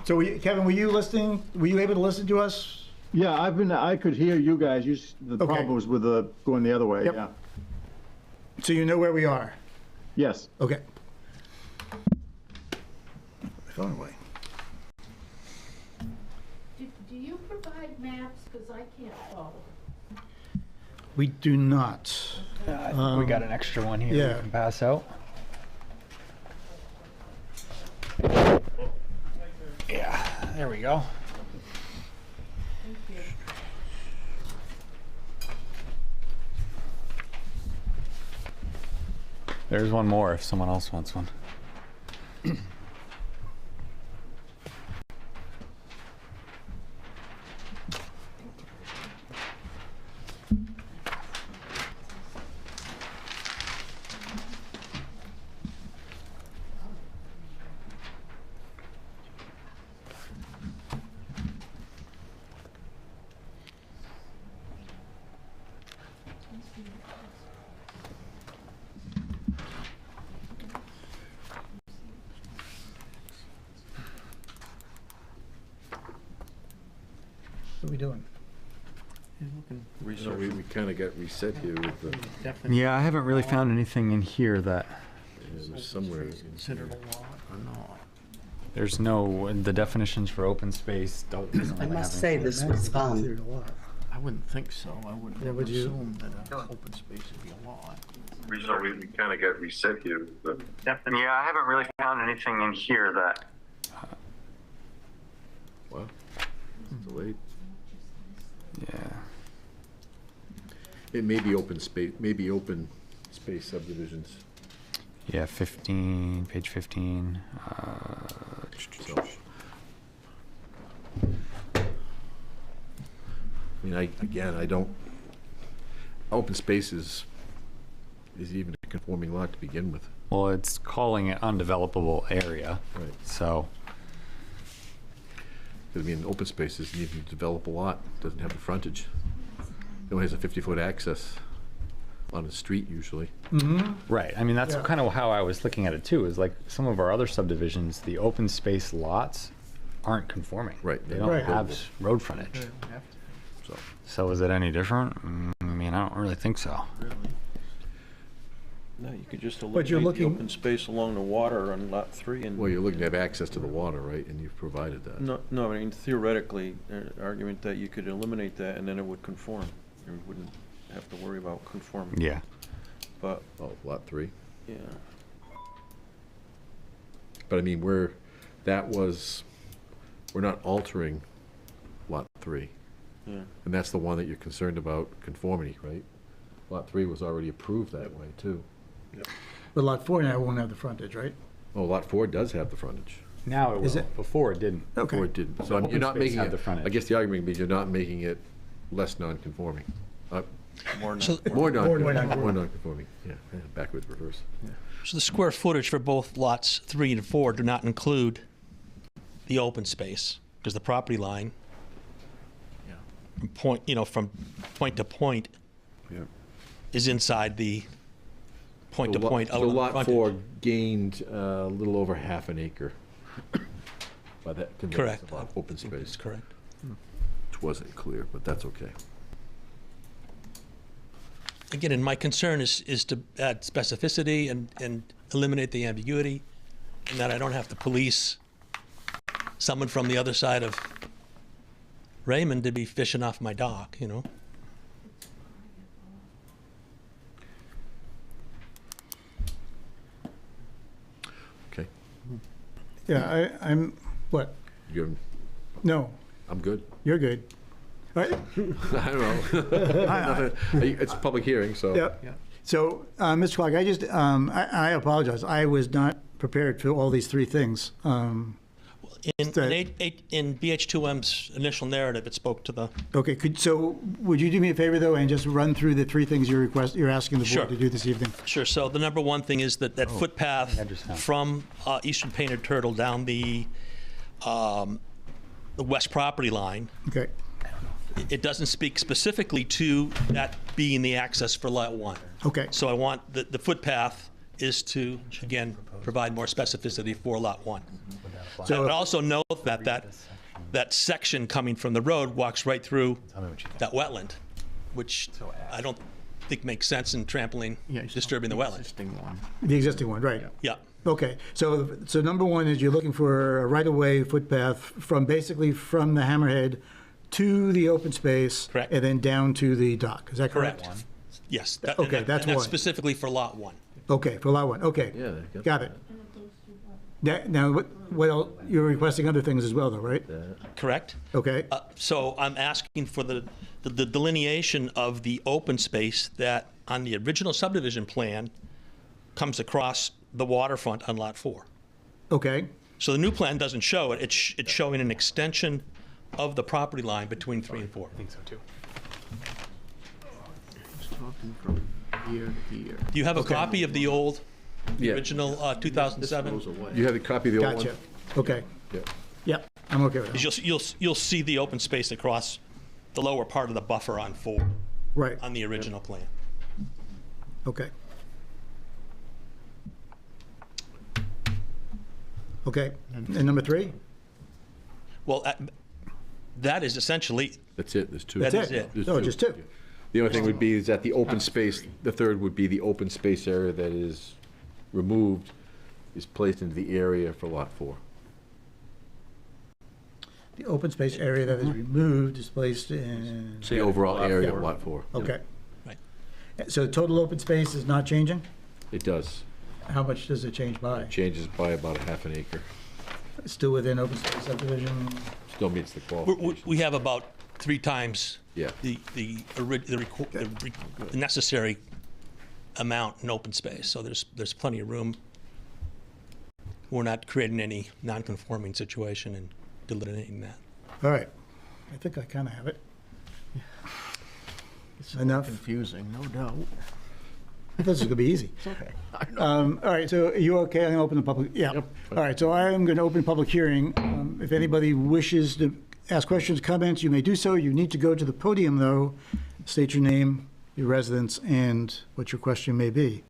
So, Kevin, were you listening? Were you able to listen to us? Yeah, I could hear you guys. The Okay. problem was with going the other way, Yep. yeah. So you know where we are? Yes. Okay. My phone away. Do you provide maps? Because I can't follow. We do not. We got an extra one here yeah. we can pass out. Yeah, there we go. There's one more if someone else wants one. What are we doing? We kind of got reset here with the. Yeah, I haven't really found anything in here that. There's somewhere. Considered a lot or not? There's no, the definitions for open space doesn't I really must have say anything. this was fun. I wouldn't think so. I would Yeah, never would you? assume that open space would be a lot. We kind of got reset here with the. Yeah, I haven't really found anything in here that. Wow. Delayed. Yeah. It may be open space subdivisions. Yeah, 15, page 15. So. I mean, I don't, open space is even a conforming lot to begin with. Well, it's calling it undevelopable area. Right. So. I mean, open space isn't even a developable lot, doesn't have the frontage. It only has a 50-foot access on a street usually. Right. I mean, that's Yeah. kind of how I was looking at it too, is like some of our other subdivisions, the open space lots aren't conforming. Right. They don't Right. have road frontage. So is it any different? I mean, I don't really think so. No, you could just But eliminate you're the looking- open space along the water on lot 3 and. Well, you're looking to have access to the water, right, and you've provided that. No, I mean theoretically, an argument that you could eliminate that and then it would conform. You wouldn't have to worry about conforming. Yeah. But, Oh, lot 3. yeah. But I mean, we're not altering lot 3. Yeah. And that's the one that you're concerned about conformity, right? Lot 3 was already approved that way, too. But lot 4 now won't have the frontage, right? Oh, lot 4 does have the frontage. Now it will. Is it? Before it didn't. Okay. Or it didn't. So Open you're not space making had it, the frontage. I guess the argument means you're not making it less non-conforming. More So- More non-conforming, non-conforming. more non-conforming, yeah, backwards, reverse. So the square footage for both lots 3 and 4 do not include the open space, because the property line from point to point Yeah. is inside the point to point out So on the lot frontage. 4 gained a little over half an acre by that conveyance Correct. of open space. That's correct. Which wasn't clear, but that's okay. Again, and my concern is to add specificity and eliminate the ambiguity, and that I don't have to police someone from the other side of Raymond to be fishing off my dock, you know? Okay. Yeah, I'm, what? You're, No, I'm good. you're good. All right. I don't know. Nothing- It's a public hearing, so. Yeah. So, Mr. Clark, I apologize. I was not prepared for all these three things. In BH2M's initial narrative, it spoke to the. Okay, so would you do me a favor, though, and just run through the three things you're asking the Sure. board to do this evening? Sure. So the number one thing is that footpath from Eastern Painted Turtle down the west property line. Okay. It doesn't speak specifically to that being the access for Lot 1. Okay. So I want the footpath is to, again, provide more specificity for Lot 1. So I would also note that section coming from the road walks right through that wetland, which I don't think makes sense in trampling, disturbing the wetland. The existing one, right? Yeah. Okay, so number one is you're looking for a right-of-way footpath from basically from the hammerhead to the open space. Correct. And then down to the dock. Is that correct? Yes. Okay, that's one. Specifically for Lot 1. Okay, for lot one. Okay. Yeah. Got it. Now, what else? You're requesting other things as well, though, right? Correct. Okay. So I'm asking for the delineation of the open space that on the original subdivision plan comes across the waterfront on Lot 4. Okay, So the new plan doesn't show it. It's showing an extension of the property line between 3 and 4. I think so too. It's talking from here to here. Do you have a Okay. copy of the old, Yeah. original 2007? You have a copy of the old one? gotcha. Okay, Yeah. yep, I'm okay with that. 'Cause you'll see the open space across the lower part of the buffer on 4 Right, on the original plan. okay. Okay, and number 3? Well, that is essentially, That's it, there's two. That is it. There's No, two. just 2. The only thing would be is that the open space, the third would be the open space area that is removed, is placed into the area for Lot 4. The open space area that is removed is placed in, The overall area of four. Lot 4. okay. Right. So total open space is not changing? It does. How much does it change by? Changes by about a half an acre. Still within open space subdivision? Still meets the we qualifications. have about 3 times Yeah. the necessary amount in open space, so there's plenty of room. We're not creating any non-conforming situation and delineating that. All right, I think I kind of have it. It's Enough. confusing, no doubt. This is going to be easy. It's okay. All right, so are you okay? I'm going to open the public, yeah. All right, so I am going to open the public hearing. If anybody wishes to ask questions, comments, you may do so. You need to go to the podium, though. State your name, your residence, and what your question may be.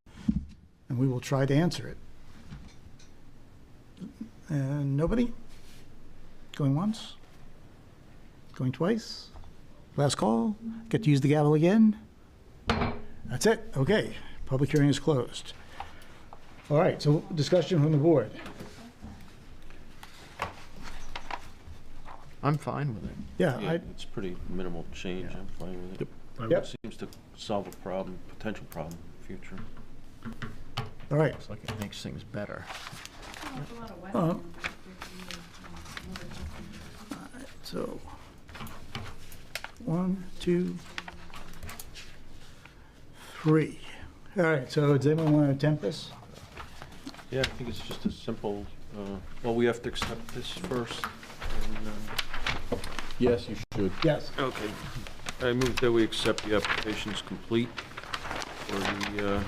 And we will try to answer it. And nobody? Going once? Going twice? Last call? Get to use the gavel again? That's it, okay. Public hearing is closed. All right, so discussion from the board. I'm fine with it. Yeah, Yeah, I, it's pretty minimal change, I'm fine with it. Yep. It seems to solve a problem, potential problem in the future. all right. Looks like it makes things better. So, 1, 2, 3. All right, so does anyone want to attempt this? Yeah, I think it's just a simple, well, we have to accept this first. and, Yes, you should. Yes. Okay. I move that we accept the applications complete for the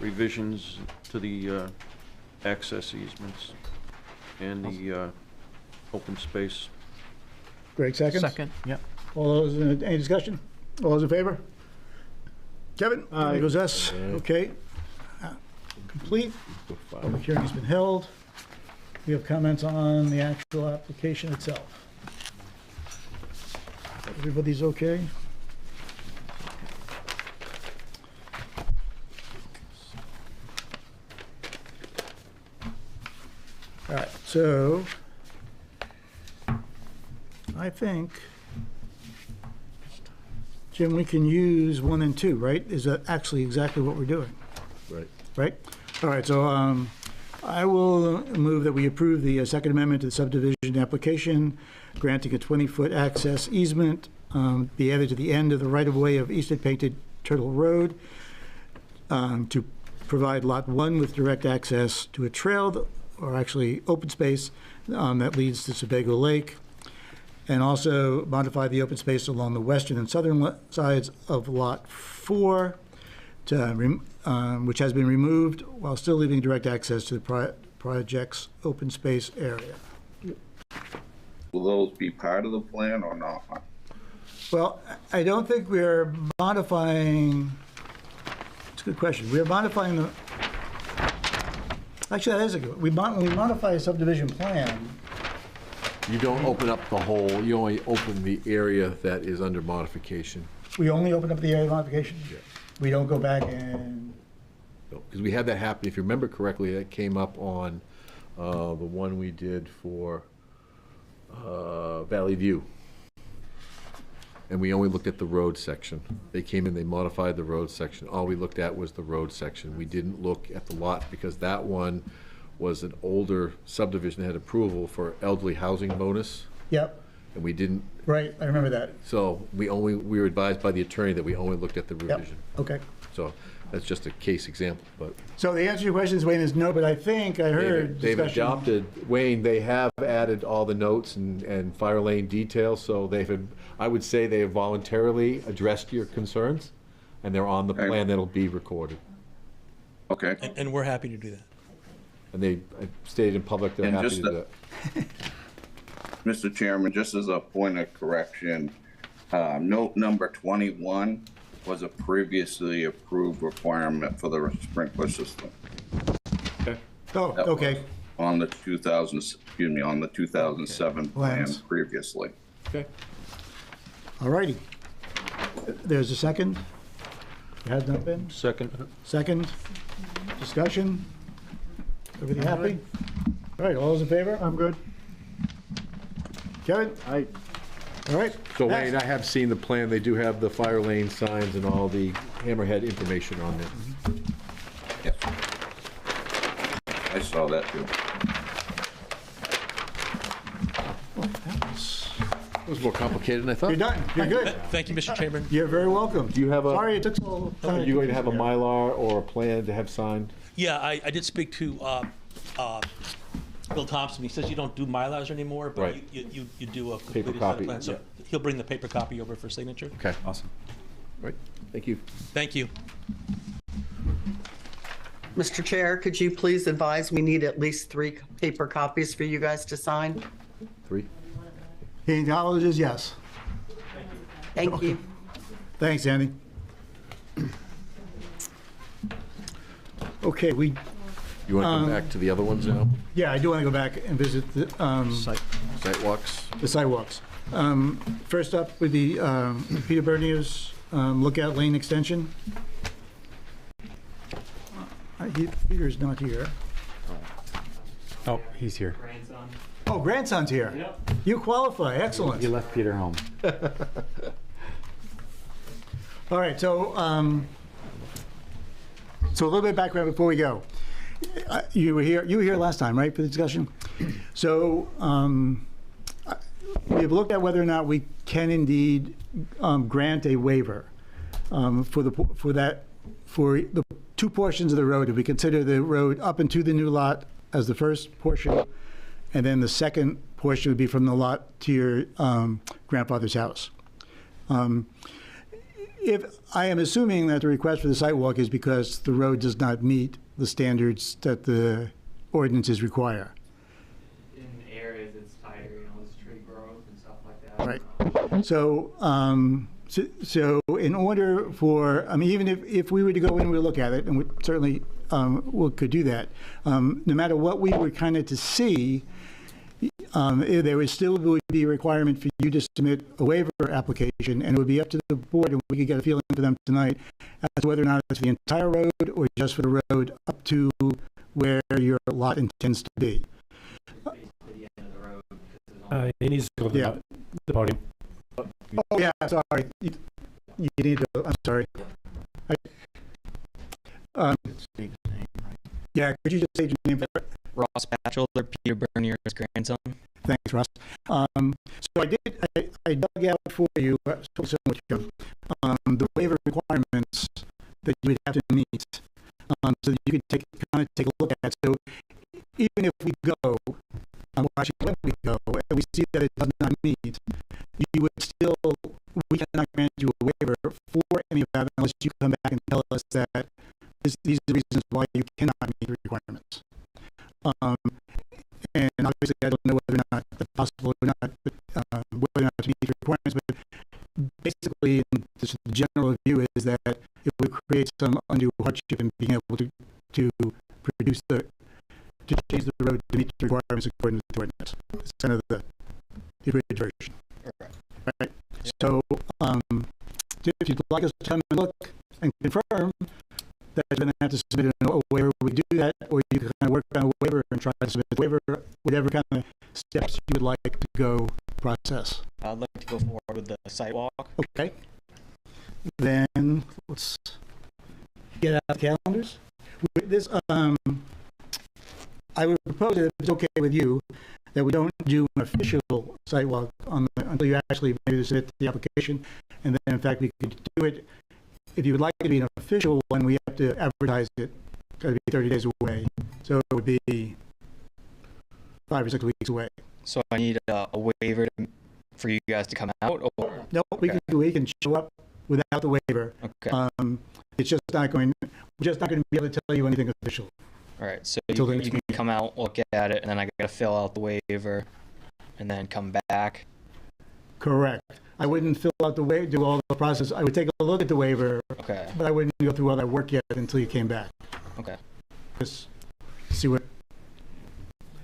revisions to the access easements and the open space. Greg, seconds? Second, yep. All those, any discussion? All those in favor? Kevin? Kevin goes yes. Okay. Complete. Public hearing has been held. We have comments on the actual application itself. Everybody's okay? All right, so I think, Jim, we can use 1 and 2, right? Is that actually exactly what we're doing? Right. Right? All right, so I will move that we approve the Second Amendment to the subdivision application, granting a 20-foot access easement be added to the end of the right-of-way of Eastern Painted Turtle Road to provide Lot 1 with direct access to a trail, or actually open space, that leads to Sebago Lake, and also modify the open space along the western and southern sides of Lot 4, which has been removed while still leaving direct access to the project's open space area. Will those be part of the plan or not? Well, I don't think we're modifying, it's a good question. We're modifying the, actually, that is a good, when we modify a subdivision plan, You don't open up the whole, you only open the area that is under modification. we only open up the area of modification? We don't go back and, Because we had that happen, if you remember correctly, that came up on the one we did for Valley View. And we only looked at the road section. They came in, they modified the road section. All we looked at was the road section. We didn't look at the lot because that one was an older subdivision that had approval for elderly housing bonus. yep, and we didn't. Right, I remember that. So we were advised by the attorney that we only looked at the revision. Okay. So that's just a case example, but. So the answer to your questions, Wayne, is no, but I think I heard They've discussion. adopted, Wayne, they have added all the notes and fire lane details, so I would say they have voluntarily addressed your concerns, and they're on the plan that'll be recorded. Okay. And we're happy to do that. And they stated in public they're And happy just to do that. Mr. Chairman, just as a point of correction, note number 21 was a previously approved requirement for the sprinkler system. Okay. Oh, That okay. was on the 2007 plan Plans. previously. Okay. All righty. There's a second? It has not been? Second. Second? Discussion? Everybody happy? All right, all those in favor? I'm good. Kevin? Aye. All right. So Max? Wayne, I have seen the plan, they do have the fire lane signs and all the hammerhead information on there. Yes. I saw that too. It was more complicated than I thought. You're done. You're good. Thank you, Mr. Chairman. You're very welcome. Do you have a? Sorry it took so Are long. you going to have a Mylar or a plan to have signed? Yeah, I did speak to Bill Thompson. He says you don't do Mylars anymore, but Right. you do a Paper completed set of copy, plans. So yeah. he'll bring the paper copy over for signature. Okay, awesome. Right, thank you. Thank you. Mr. Chair, could you please advise we need at least 3 paper copies for you guys to sign? 3. He acknowledges yes. Thank you. Thanks, Andy. Okay, You want to come back to the other ones now? yeah, I do want to go back and visit the Sidewalks? the sidewalks. First up would be Peter Bernier's Lookout Lane Extension. Peter's not here. Oh, he's here. Oh, grandson's here. Yep. You qualify, excellent. You left Peter home. All right, so a little bit of background before we go. You were here last time, right, for the discussion? So we've looked at whether or not we can indeed grant a waiver for the 2 portions of the road. If we consider the road up into the new lot as the first portion, and then the second portion would be from the lot to your grandfather's house. If I am assuming that the request for the sidewalk is because the road does not meet the standards that the ordinances require. In areas it's tighter, there's tree growth and stuff like that. Right. So, so in order for, I mean, even if we were to go in and we look at it, and we certainly could do that, no matter what we were kind of to see, there would still be a requirement for you to submit a waiver application, and it would be up to the board, and we could get a feeling for them tonight as to whether or not it's for the entire road or just for the road up to where your lot intends to be. It needs to go to the podium. Oh, yeah, sorry. You need to, I'm sorry. Yeah, could you just say your name? Ross Batchelder, Peter Bernier's grandson. Thanks, Ross. So I dug out for you the waiver requirements that you would have to meet, so that you could kind of take a look at. So even if we go, actually when we go, and we see that it does not meet, you would still, we cannot grant you a waiver for any of that unless you come back and tell us that these are the reasons why you cannot meet the requirements. And obviously, I don't know whether or not that's possible or not, but whether or not to meet the requirements. But basically, the general view is that it would create some undue hardship in being able to produce to change the road to meet the requirements according to the ordinance. It's kind of the abridged version. Right. So, if you'd like us to come and look and confirm that you're going to have to submit a waiver, we do that, or you can kind of work on a waiver and try to submit a waiver, whatever kind of steps you would like to go process. I'd like to go forward with the sidewalk. Okay. Then let's get out the calendars. With this, I would propose, if it's okay with you, that we don't do an official site walk until you actually maybe submit the application. And then, in fact, we could do it, if you would like it to be an official one, we have to advertise it. It's got to be 30 days away. So it would be 5 or 6 weeks away. So I need a waiver for you guys to come out? Or? No, we can show up without the waiver. Okay. It's just not going, we're just not going to be able to tell you anything official. All right, so you can come out, look at it, and then I got to fill out the waiver and then come back? Correct. I wouldn't fill out the waiver, do all the process. I would take a look at the waiver, Okay. but I wouldn't go through all that work yet until you came back. Okay. Just see what,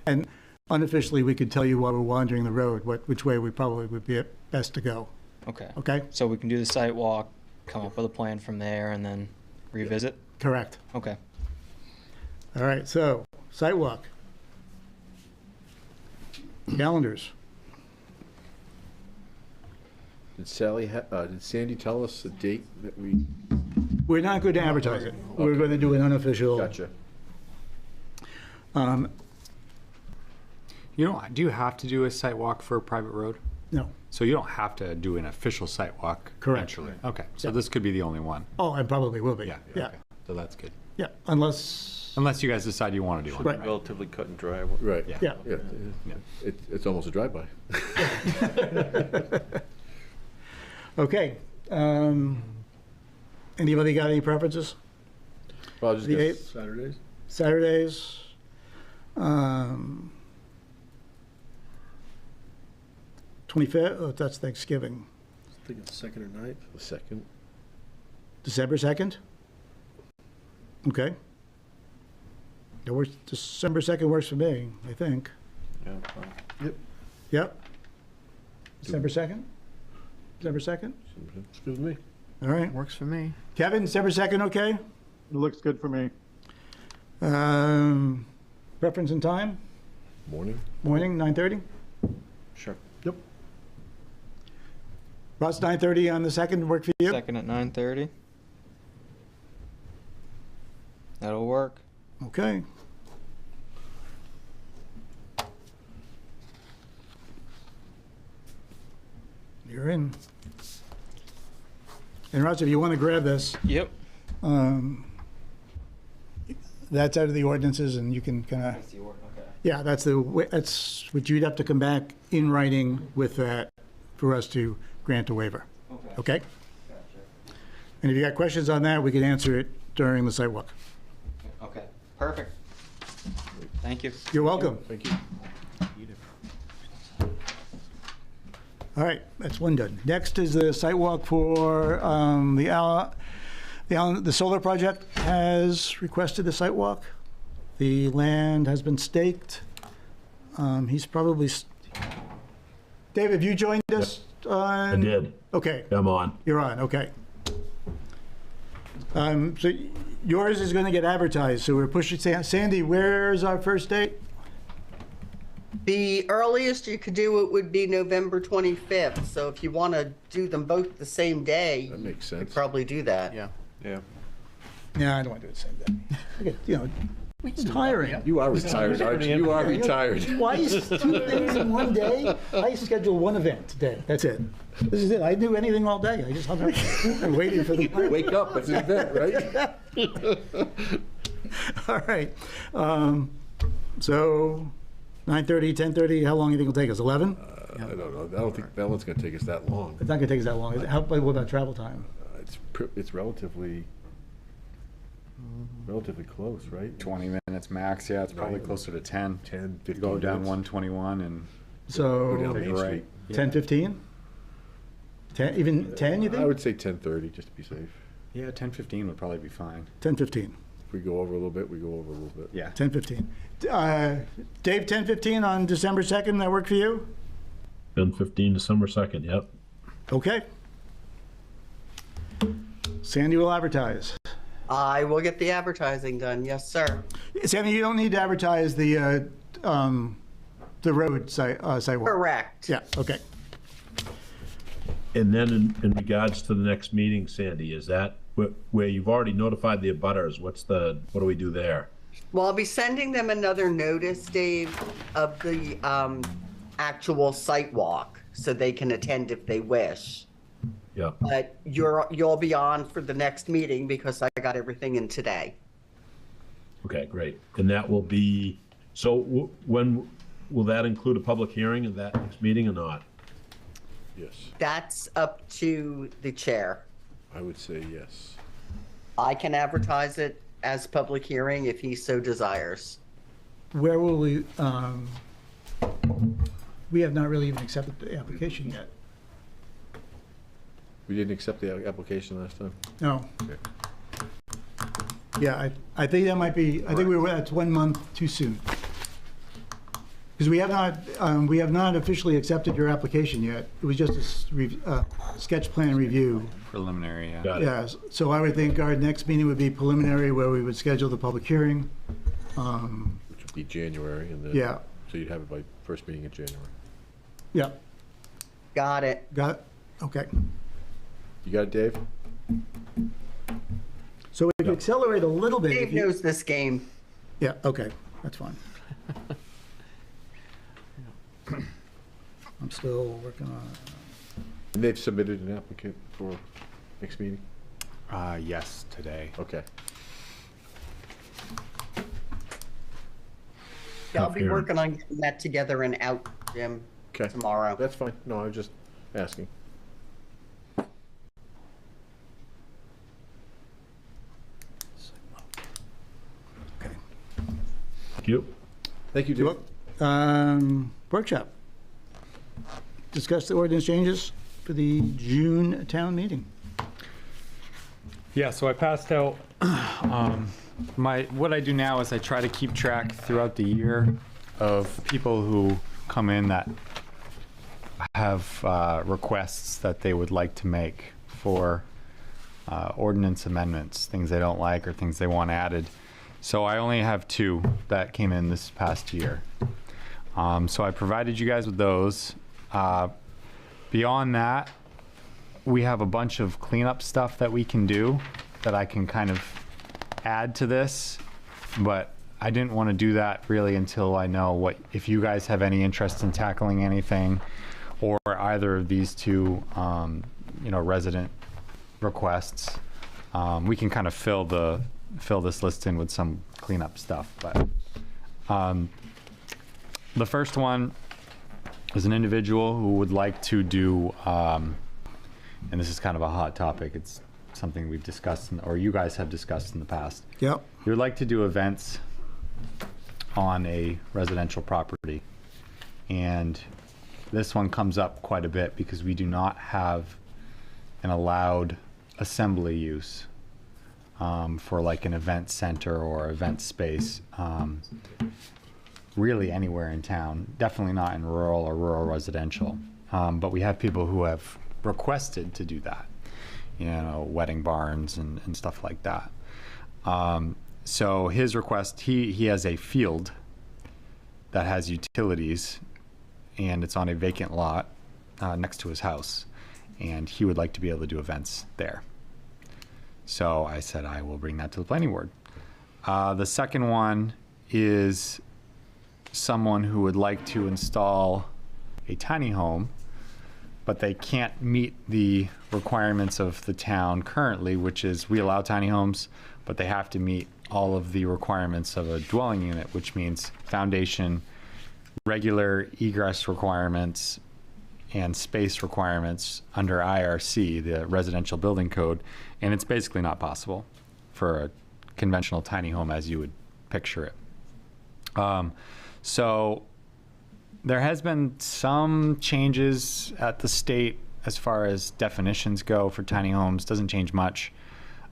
and unofficially, we could tell you while we're wandering the road, which way we probably would be best to go. Okay. Okay? So we can do the site walk, come up with a plan from there, and then revisit? Correct. Okay. All right, so, site walk. Calendars. Did Sandy tell us the date that we? We're not going to advertise it. We're going to do an unofficial. Gotcha. Do you have to do a site walk for a private road? No. So you don't have to do an official site walk? Correct. Eventually. Okay, so Yeah. this could be the only one? Oh, I probably will be. Yeah. Yeah. Okay. So that's good. Yeah, unless you guys decide you want to do one. Right. Relatively cut and dry. Right. Yeah. It's almost a drive-by. Okay. Anybody got any preferences? Well, just The guess eighth? Saturdays. Saturdays. 25th, oh, that's Thanksgiving. I think it's 2nd or 9th. The 2nd. December 2nd? Okay. That works, December 2nd works for me, I think. Yeah. Yep. Yep. December 2nd? December 2nd? Excuse me. All right. Works for me. Kevin, December 2nd, okay? It looks good for me. Preference in time? Morning. Morning, 9:30? Sure. Yep. Russ, 9:30 on the 2nd work for you? Second at 9:30. That'll work. Okay. You're in. And Russ, if you want to grab this, Yep. that's out of the ordinances, and you can kind of, yeah, that's what you'd have to come back in writing with that for us to grant a waiver. Okay? And if you got questions on that, we can answer it during the site walk. Okay. Perfect. Thank you. You're welcome. Thank you. All right, that's one done. Next is the site walk for the solar project has requested the site walk. The land has been staked. He's probably, Dave, have you joined us? I did. Okay. I'm on. You're on, okay. So yours is going to get advertised, so we're pushing, Sandy, where's our first date? The earliest you could do it would be November 25th. So if you want to do them both the same day, That makes you could sense. probably do that. Yeah. Yeah. Yeah, I don't want to do the same day. Look at, you know, it's tiring. You are retired, aren't you? You are retired. Why is 2 things in one day? I schedule one event today. That's it. This is it. I do anything all day. I just hung out and waited for the Wake up, it's an event, right? All right. So 9:30, 10:30, how long do you think it'll take us? 11? I don't know. I don't think that one's going to take us that long. It's not going to take us that long. What about travel time? It's relatively close, right? 20 minutes max, yeah, it's probably Right. closer to 10. 10, You 15 go down minutes. 121 and So Go down take Main a Street. right. 10, 15? 10, even 10, you I think? would say 10:30, just to be safe. Yeah, 10:15 would probably be fine. 10, 15. If we go over a little bit, we go over a little bit. Yeah. 10, 15. Dave, 10, 15 on December 2nd, that work for you? 10:15, December 2nd, yep. Okay. Sandy will advertise. I will get the advertising done. Yes, sir. Sandy, you don't need to advertise the road sidewalk. Correct. Yeah, okay. And then in regards to the next meeting, Sandy, is that where you've already notified the abutters? What do we do there? Well, I'll be sending them another notice, Dave, of the actual site walk, so they can attend if they wish. Yeah. But you'll be on for the next meeting because I got everything in today. Okay, great. And that will be, so when, will that include a public hearing in that next meeting or not? Yes, That's up to the chair. I would say yes. I can advertise it as public hearing if he so desires. Where will we have not really even accepted the application yet. We didn't accept the application last time? No. Okay. Yeah, I think that might be, I think that's 1 month too soon. Because we have not officially accepted your application yet. It was just a sketch plan review. Preliminary, yeah. Got it. Yeah, so I would think our next meeting would be preliminary, where we would schedule the public hearing. Which would be January, and then. Yeah. So you'd have it by first meeting in January. Yeah. Got it. Got it? Okay. You got it, Dave? So we could accelerate a little bit. Dave knows this game. Yeah, okay, that's fine. I'm still working on it. And they've submitted an applicant for next meeting? Yes, today. Okay. I'll be working on getting that together and out, Jim, tomorrow. That's fine. No, I was just asking. Thank you. Thank you, Dave. Workshop. Discuss the ordinance changes for the June town meeting. Yeah, so I passed out, what I do now is I try to keep track throughout the year of people who come in that have requests that they would like to make for ordinance amendments, things they don't like or things they want added. So I only have 2 that came in this past year. So I provided you guys with those. Beyond that, we have a bunch of cleanup stuff that we can do that I can kind of add to this, but I didn't want to do that really until I know if you guys have any interest in tackling anything, or either of these 2, resident requests. We can kind of fill this list in with some cleanup stuff, but the first one is an individual who would like to do, and this is kind of a hot topic, it's something we've discussed, or you guys have discussed in the past. Yep. You would like to do events on a residential property. And this one comes up quite a bit because we do not have an allowed assembly use for like an event center or event space. Really anywhere in town, definitely not in rural or rural residential. But we have people who have requested to do that, wedding barns and stuff like that. So his request, he has a field that has utilities, and it's on a vacant lot next to his house, and he would like to be able to do events there. So I said I will bring that to the planning board. The second one is someone who would like to install a tiny home, but they can't meet the requirements of the town currently, which is we allow tiny homes, but they have to meet all of the requirements of a dwelling unit, which means foundation, regular egress requirements, and space requirements under IRC, the residential building code, and it's basically not possible for a conventional tiny home as you would picture it. So there has been some changes at the state as far as definitions go for tiny homes. Doesn't change much.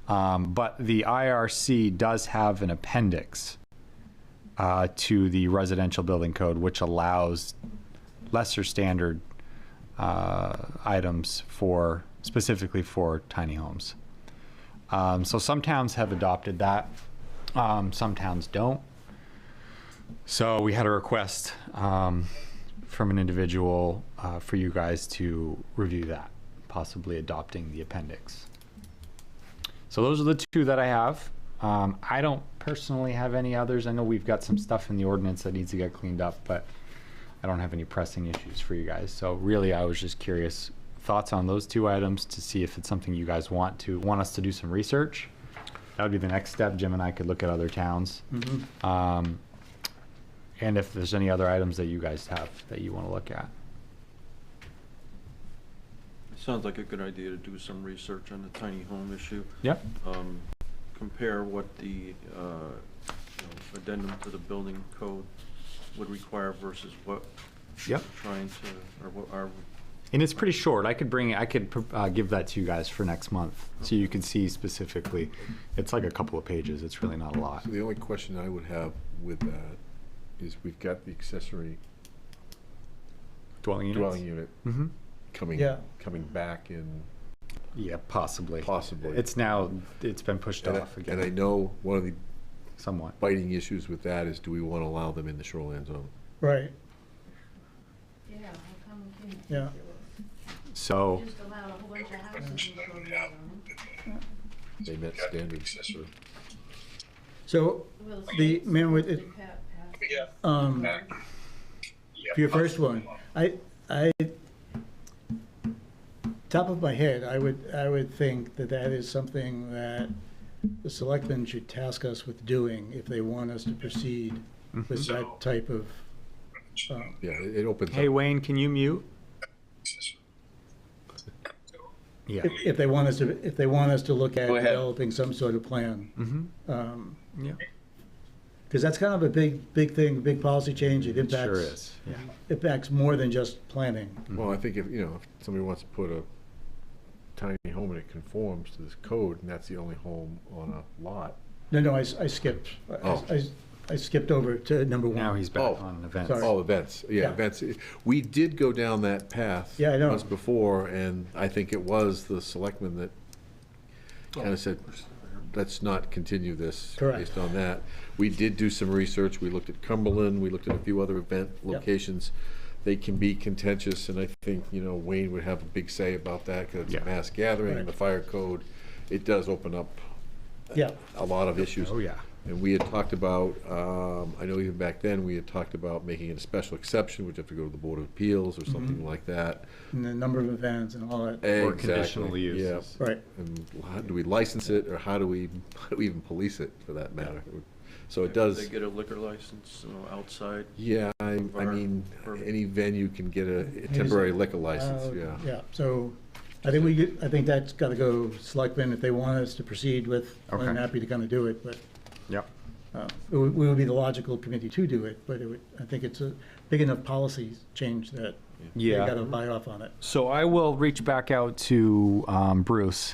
But the IRC does have an appendix to the residential building code, which allows lesser standard items specifically for tiny homes. So some towns have adopted that. Some towns don't. So we had a request from an individual for you guys to review that, possibly adopting the appendix. So those are the 2 that I have. I don't personally have any others. I know we've got some stuff in the ordinance that needs to get cleaned up, but I don't have any pressing issues for you guys. So really, I was just curious, thoughts on those two items to see if it's something you guys want us to do some research. That would be the next step. Jim and I could look at other towns. And if there's any other items that you guys have that you want to look at. Sounds like a good idea to do some research on the tiny home issue. Yep. Compare what the addendum to the building code would require versus what Yep. we're trying to, or what are. And it's pretty short. I could give that to you guys for next month, so you can see specifically. It's like a couple of pages. It's really not a lot. So the only question I would have with that is we've got the accessory dwelling unit coming back in. Yeah, possibly. Possibly. It's been pushed off again. And I know one of the somewhat biting issues with that is, do we want to allow them in the shoreline zone? Right. Yeah, how come we can't? Yeah. So. Just allow a whole bunch of houses in the shoreline zone. They met standards. So, the, man, with it, for your first one, I, top of my head, I would think that is something that the selectmen should task us with doing if they want us to proceed with that type of. Yeah, it opens. Hey, Wayne, can you mute? Yeah. If they want us to look at developing some sort of plan. Yeah. Because that's kind of a big thing, big policy change. It impacts. Sure is. Yeah. Impacts more than just planning. Well, I think if somebody wants to put a tiny home and it conforms to this code, and that's the only home on a lot. No, I skipped. I skipped over to number one. Now he's back on events. Sorry. Oh, events. Yeah, events. We did go down that path. Yeah, I know. Once before, and I think it was the selectmen that kind of said, let's not continue this. Correct. Based on that. We did do some research. We looked at Cumberland. We looked at a few other event locations. They can be contentious, and I think, Wayne would have a big say about that because it's a mass gathering and the fire code. It does open up a lot of issues. Oh, yeah. And we had talked about, I know even back then, we had talked about making it a special exception, which have to go to the Board of Appeals or something like that. And the number of events and all that. Or conditional use. Yeah. Right. And how do we license it, or how do we even police it, for that matter? So it does. They get a liquor license outside. Yeah, I mean, any venue can get a temporary liquor license. Yeah. So, I think that's got to go selectmen if they want us to proceed with. Okay. I'm happy to kind of do it, but. Yep. We would be the logical committee to do it, but I think it's a big enough policy change that they got to buy off on it. So I will reach back out to Bruce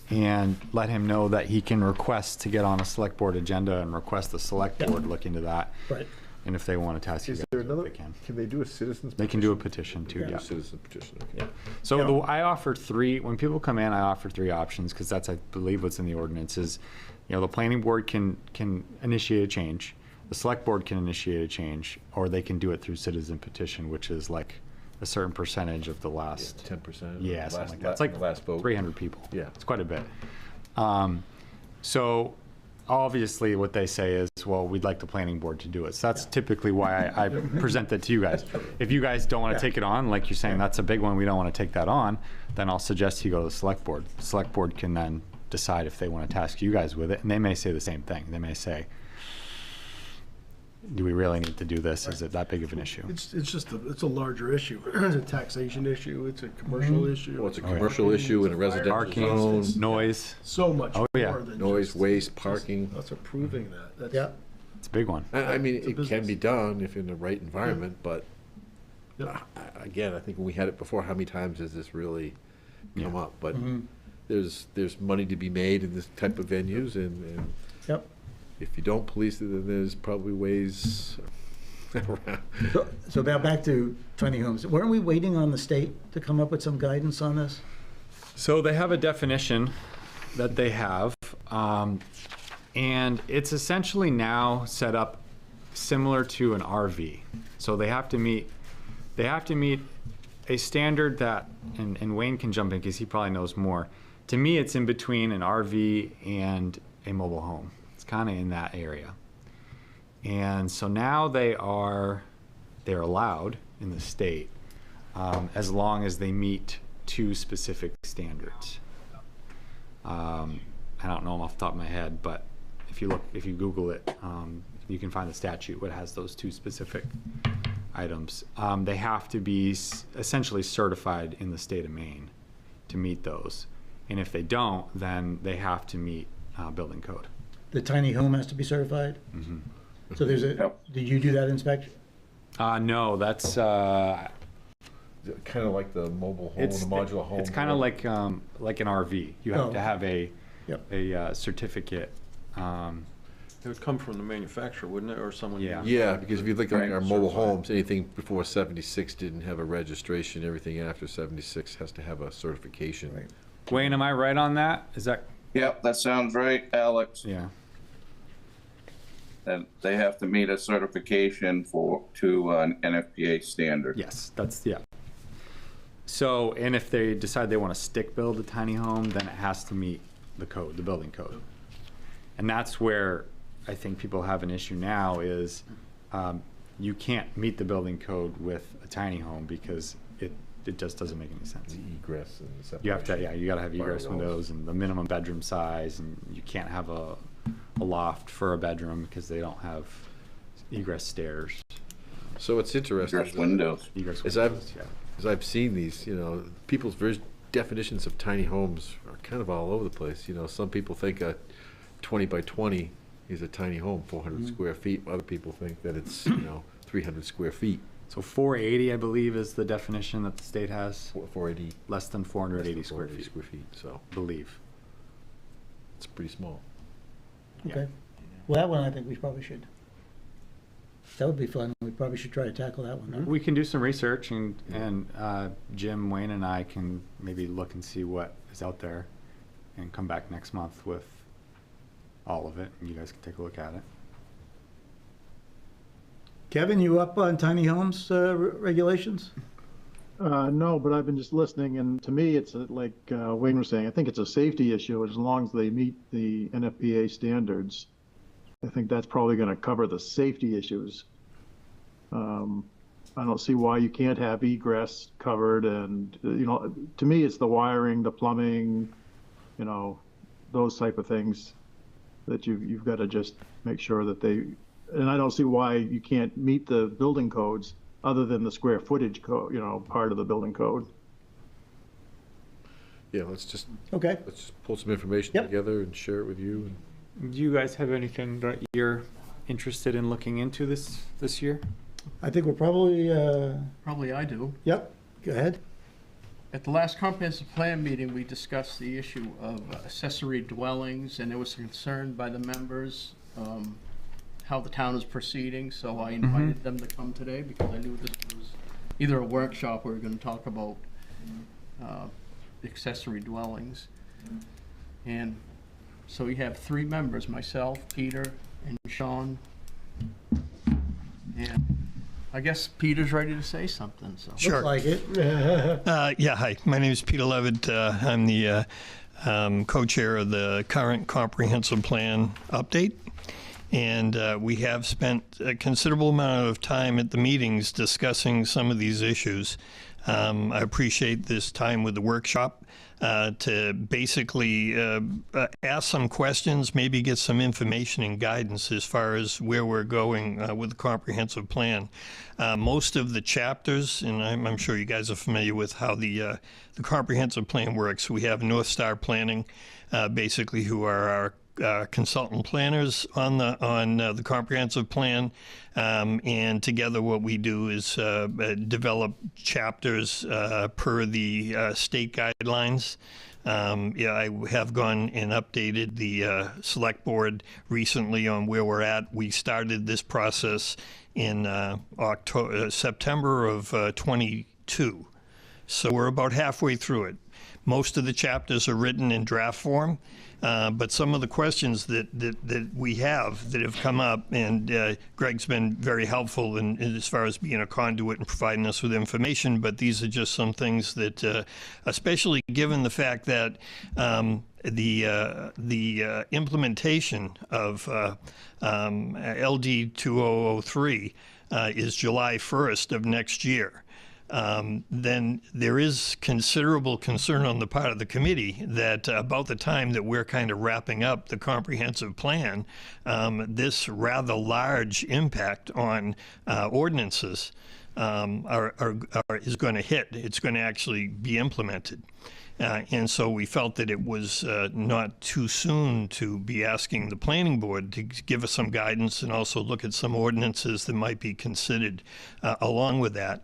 and let him know that he can request to get on a select board agenda and request the select board look into that. Right. And if they want to task you Is guys, there another? they can. Can they do a citizen's? They can do a petition too. Petition? Yeah. Citizen petition. Okay. So I offer three. When people come in, I offer three options because that's, I believe, what's in the ordinance is, the planning board can initiate a change, the select board can initiate a change, or they can do it through citizen petition, which is like a certain percentage of the last 10%. Yeah, something like that. It's like last vote. 300 people. Yeah, it's quite a bit. So obviously, what they say is, well, we'd like the planning board to do it. So that's typically why I present that to you guys. If you guys don't want to take it on, like you're saying, that's a big one, we don't want to take that on, then I'll suggest you go to the select board. The select board can then decide if they want to task you guys with it, and they may say the same thing. They may say, do we really need to do this? Is it that big of an issue? It's just it's a larger issue. It's a taxation issue. It's a commercial issue. Well, it's a commercial issue in a residential Parking, zone. noise. So much more than noise, just, waste, parking. That's approving that. That's, it's a big one. I mean, it can be done if in the right environment, but again, I think when we had it before, how many times has this really come up? But there's money to be made in this type of venues, and if you don't police it, then there's probably ways around. So now back to tiny homes. Weren't we waiting on the state to come up with some guidance on this? So they have a definition that they have, and it's essentially now set up similar to an RV. So they have to meet a standard that, and Wayne can jump in because he probably knows more. To me, it's in between an RV and a mobile home. It's kind of in that area. And so now they're allowed in the state as long as they meet 2 specific standards. I don't know them off the top of my head, but if you Google it, you can find the statute what has those 2 specific items. They have to be essentially certified in the state of Maine to meet those. And if they don't, then they have to meet building code. The tiny home has to be certified? Mm-hmm. So there's did you do that inspection? No, that's kind of like the mobile home, the modular home. It's kind of like an RV. You have to have a certificate. It would come from the manufacturer, wouldn't it, or someone? Yeah, because if you look at our mobile homes, anything before 76 didn't have a registration. Everything after 76 has to have a certification. Right. Wayne, am I right on that? Is that? Yep, that sounds right, Alex. Yeah. And they have to meet a certification to an NFPA standard. Yes, yeah. So, and if they decide they want to stick build a tiny home, then it has to meet the code, the building code. And that's where I think people have an issue now is you can't meet the building code with a tiny home because it just doesn't make any sense. The egress and the separation. You have to, you got to have egress windows and the minimum bedroom size, and you can't have a loft for a bedroom because they don't have egress stairs. So it's interesting. Egress windows. As I've seen these, people's definitions of tiny homes are kind of all over the place. Some people think a 20 by 20 is a tiny home, 400 square feet. Other people think that it's 300 square feet. So 480, I believe, is the definition that the state has. 480. Less than 480 square feet. So believe. It's pretty small. Okay. Well, that one I think we probably should. That would be fun. We probably should try to tackle that one. Huh? We can do some research, and Jim, Wayne, and I can maybe look and see what is out there, and come back next month with all of it, and you guys can take a look at it. Kevin, you up on tiny homes regulations? No, but I've been just listening, and to me, it's like Wayne was saying, I think it's a safety issue as long as they meet the NFPA standards. I think that's probably going to cover the safety issues. I don't see why you can't have egress covered, and to me, it's the wiring, the plumbing, those type of things that you've got to just make sure that they. And I don't see why you can't meet the building codes other than the square footage code, part of the building code. Yeah, let's just pull some information together and share it with you. Do you guys have anything that you're interested in looking into this year? I think we're probably. Probably I do. Yep. Go ahead. At the last comprehensive plan meeting, we discussed the issue of accessory dwellings, and there was concern by the members how the town is proceeding. So I invited them to come today because I knew this was either a workshop or we were going to talk about accessory dwellings. And so we have 3 members: myself, Peter, and Sean. And I guess Peter's ready to say something. So Sure. Looks like it. Yeah, hi. My name is Peter Levitt. I'm the co-chair of the current comprehensive plan update. And we have spent a considerable amount of time at the meetings discussing some of these issues. I appreciate this time with the workshop to basically ask some questions, maybe get some information and guidance as far as where we're going with the comprehensive plan. Most of the chapters, and I'm sure you guys are familiar with how the comprehensive plan works. We have North Star Planning, basically, who are our consultant planners on the comprehensive plan, and together what we do is develop chapters per the state guidelines. I have gone and updated the select board recently on where we're at. We started this process in September of 22, so we're about halfway through it. Most of the chapters are written in draft form. But some of the questions that we have that have come up, and Greg's been very helpful in as far as being a conduit and providing us with information, but these are just some things that, especially given the fact that the implementation of LD 2003 is July 1st of next year. Then there is considerable concern on the part of the committee that about the time that we're kind of wrapping up the comprehensive plan, this rather large impact on ordinances is going to hit. It's going to actually be implemented. And so we felt that it was not too soon to be asking the planning board to give us some guidance and also look at some ordinances that might be considered along with that.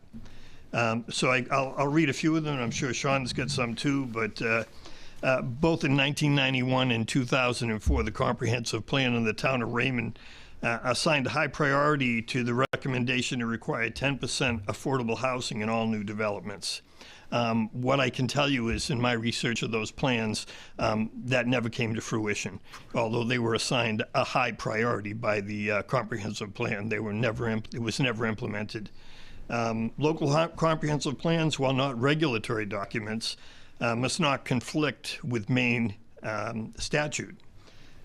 So I'll read a few of them, and I'm sure Sean's got some too, but both in 1991 and 2004, the comprehensive plan in the town of Raymond assigned a high priority to the recommendation to require 10% affordable housing in all new developments. What I can tell you is, in my research of those plans, that never came to fruition. Although they were assigned a high priority by the comprehensive plan, it was never implemented. Local comprehensive plans, while not regulatory documents, must not conflict with Maine statute.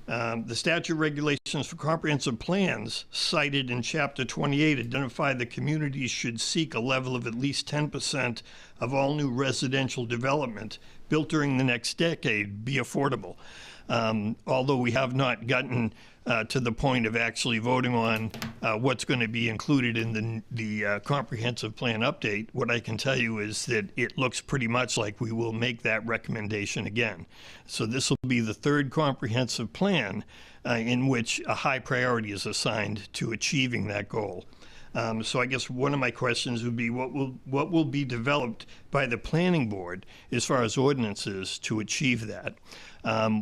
The statute regulations for comprehensive plans cited in Chapter 28 identify that communities should seek a level of at least 10% of all new residential development built during the next decade be affordable. Although we have not gotten to the point of actually voting on what's going to be included in the comprehensive plan update, what I can tell you is that it looks pretty much like we will make that recommendation again. So this will be the third comprehensive plan in which a high priority is assigned to achieving that goal. So I guess one of my questions would be what will be developed by the planning board as far as ordinances to achieve that.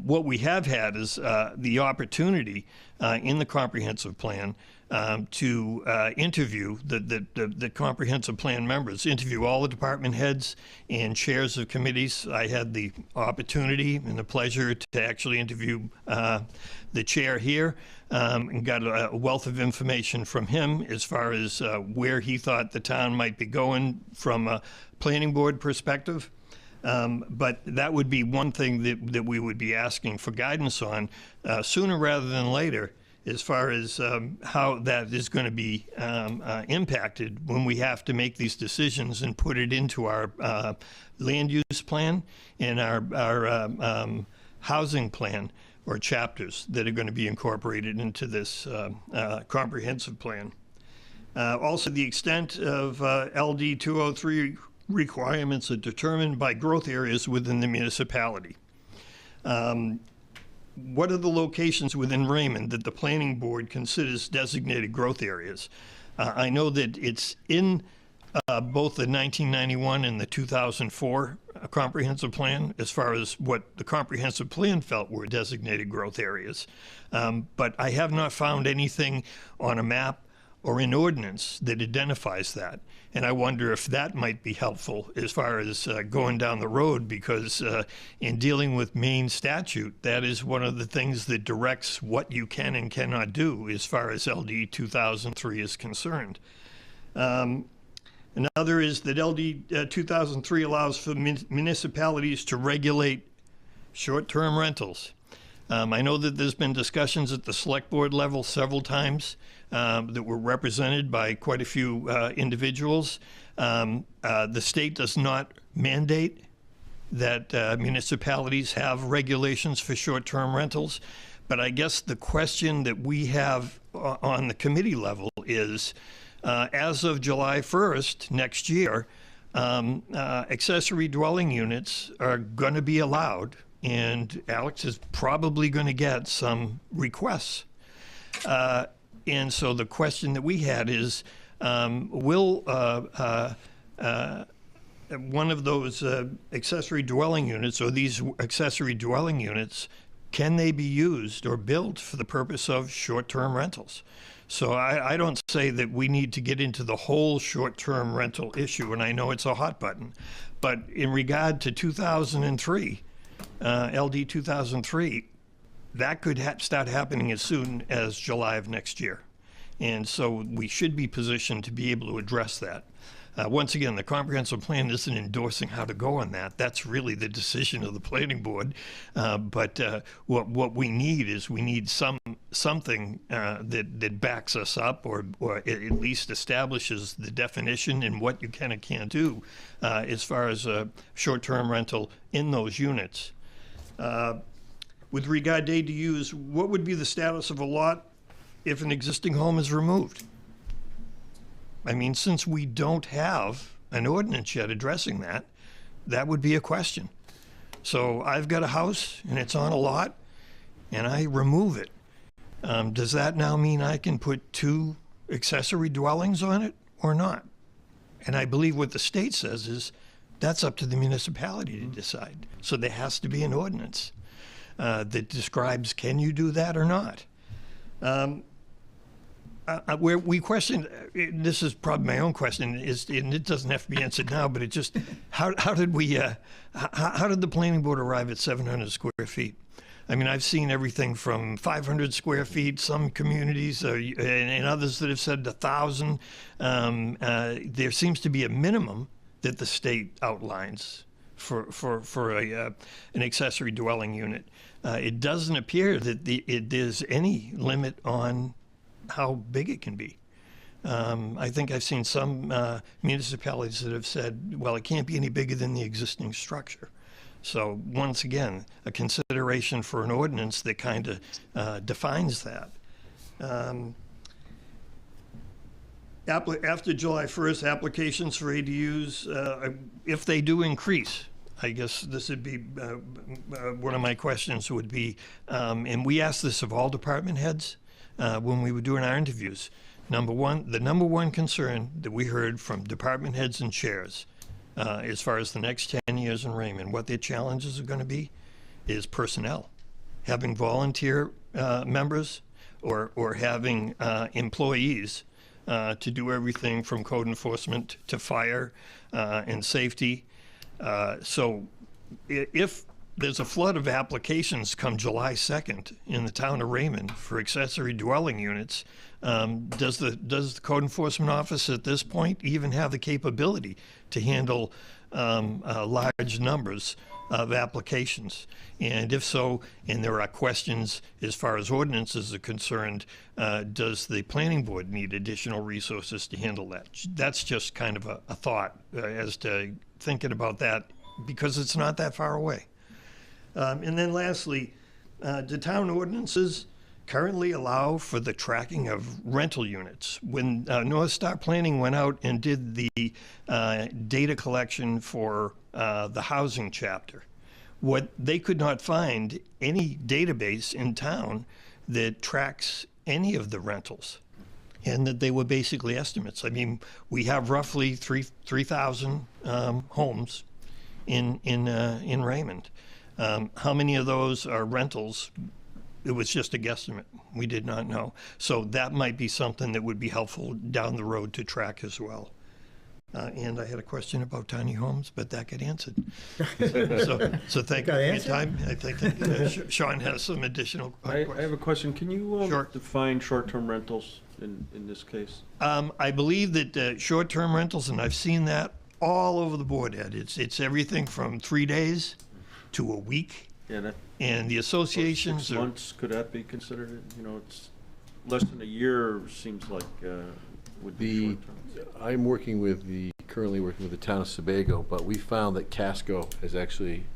What we have had is the opportunity in the comprehensive plan to interview the comprehensive plan members, interview all the department heads and chairs of committees. I had the opportunity and the pleasure to actually interview the chair here and got a wealth of information from him as far as where he thought the town might be going from a planning board perspective. But that would be one thing that we would be asking for guidance on sooner rather than later, as far as how that is going to be impacted when we have to make these decisions and put it into our land use plan and our housing plan or chapters that are going to be incorporated into this comprehensive plan. Also, the extent of LD 203 requirements are determined by growth areas within the municipality. What are the locations within Raymond that the planning board considers designated growth areas? I know that it's in both the 1991 and the 2004 comprehensive plan as far as what the comprehensive plan felt were designated growth areas. But I have not found anything on a map or in ordinance that identifies that. And I wonder if that might be helpful as far as going down the road, because in dealing with Maine statute, that is one of the things that directs what you can and cannot do as far as LD 2003 is concerned. Another is that LD 2003 allows for municipalities to regulate short-term rentals. I know that there's been discussions at the select board level several times that were represented by quite a few individuals. The state does not mandate that municipalities have regulations for short-term rentals, but I guess the question that we have on the committee level is, as of July 1st next year, accessory dwelling units are going to be allowed, and Alex is probably going to get some requests. And so the question that we had is, will one of those accessory dwelling units, or these accessory dwelling units, can they be used or built for the purpose of short-term rentals? So I don't say that we need to get into the whole short-term rental issue, and I know it's a hot button. But in regard to 2003, LD 2003, that could start happening as soon as July of next year. And so we should be positioned to be able to address that. Once again, the comprehensive plan isn't endorsing how to go on that. That's really the decision of the planning board. But what we need is something that backs us up, or at least establishes the definition and what you can and can't do as far as short-term rental in those units. With regard to ADUs, what would be the status of a lot if an existing home is removed? I mean, since we don't have an ordinance yet addressing that, that would be a question. So I've got a house and it's on a lot and I remove it. Does that now mean I can put 2 accessory dwellings on it or not? And I believe what the state says is that's up to the municipality to decide. So there has to be an ordinance that describes, can you do that or not? Where we question, this is probably my own question, and it doesn't have to be answered now, but it just, how did the planning board arrive at 700 square feet? I mean, I've seen everything from 500 square feet, some communities, and others that have said 1,000. There seems to be a minimum that the state outlines for an accessory dwelling unit. It doesn't appear that there's any limit on how big it can be. I think I've seen some municipalities that have said, well, it can't be any bigger than the existing structure. So once again, a consideration for an ordinance that kind of defines that. After July 1st, applications for ADUs, if they do increase, I guess this would be, one of my questions would be, and we asked this of all department heads, when we were doing our interviews. The number one concern that we heard from department heads and chairs, as far as the next 10 years in Raymond, what their challenges are going to be, is personnel. Having volunteer members or having employees to do everything from code enforcement to fire and safety. So if there's a flood of applications come July 2nd in the town of Raymond for accessory dwelling units, does the code enforcement office at this point even have the capability to handle large numbers of applications? And if so, and there are questions as far as ordinances are concerned, does the planning board need additional resources to handle that? That's just kind of a thought as to thinking about that, because it's not that far away. And then lastly, do town ordinances currently allow for the tracking of rental units? When North Star Planning went out and did the data collection for the housing chapter, what they could not find any database in town that tracks any of the rentals, and that they were basically estimates. I mean, we have roughly 3,000 homes in Raymond. How many of those are rentals? It was just a guesstimate. We did not know. So that might be something that would be helpful down the road to track as well. And I had a question about tiny homes, but that got answered. So thank you for your time. I think that Sean has some additional questions. I have a question. Can you Sure. define short-term rentals in this case? I believe that short-term rentals, and I've seen that all over the board, Ed. It's everything from 3 days to a week. Yeah, and the associations 6 months, could that be considered? You know, it's less than a year seems like would be short-term. I'm currently working with the town of Sebago, but we found that Casco has actually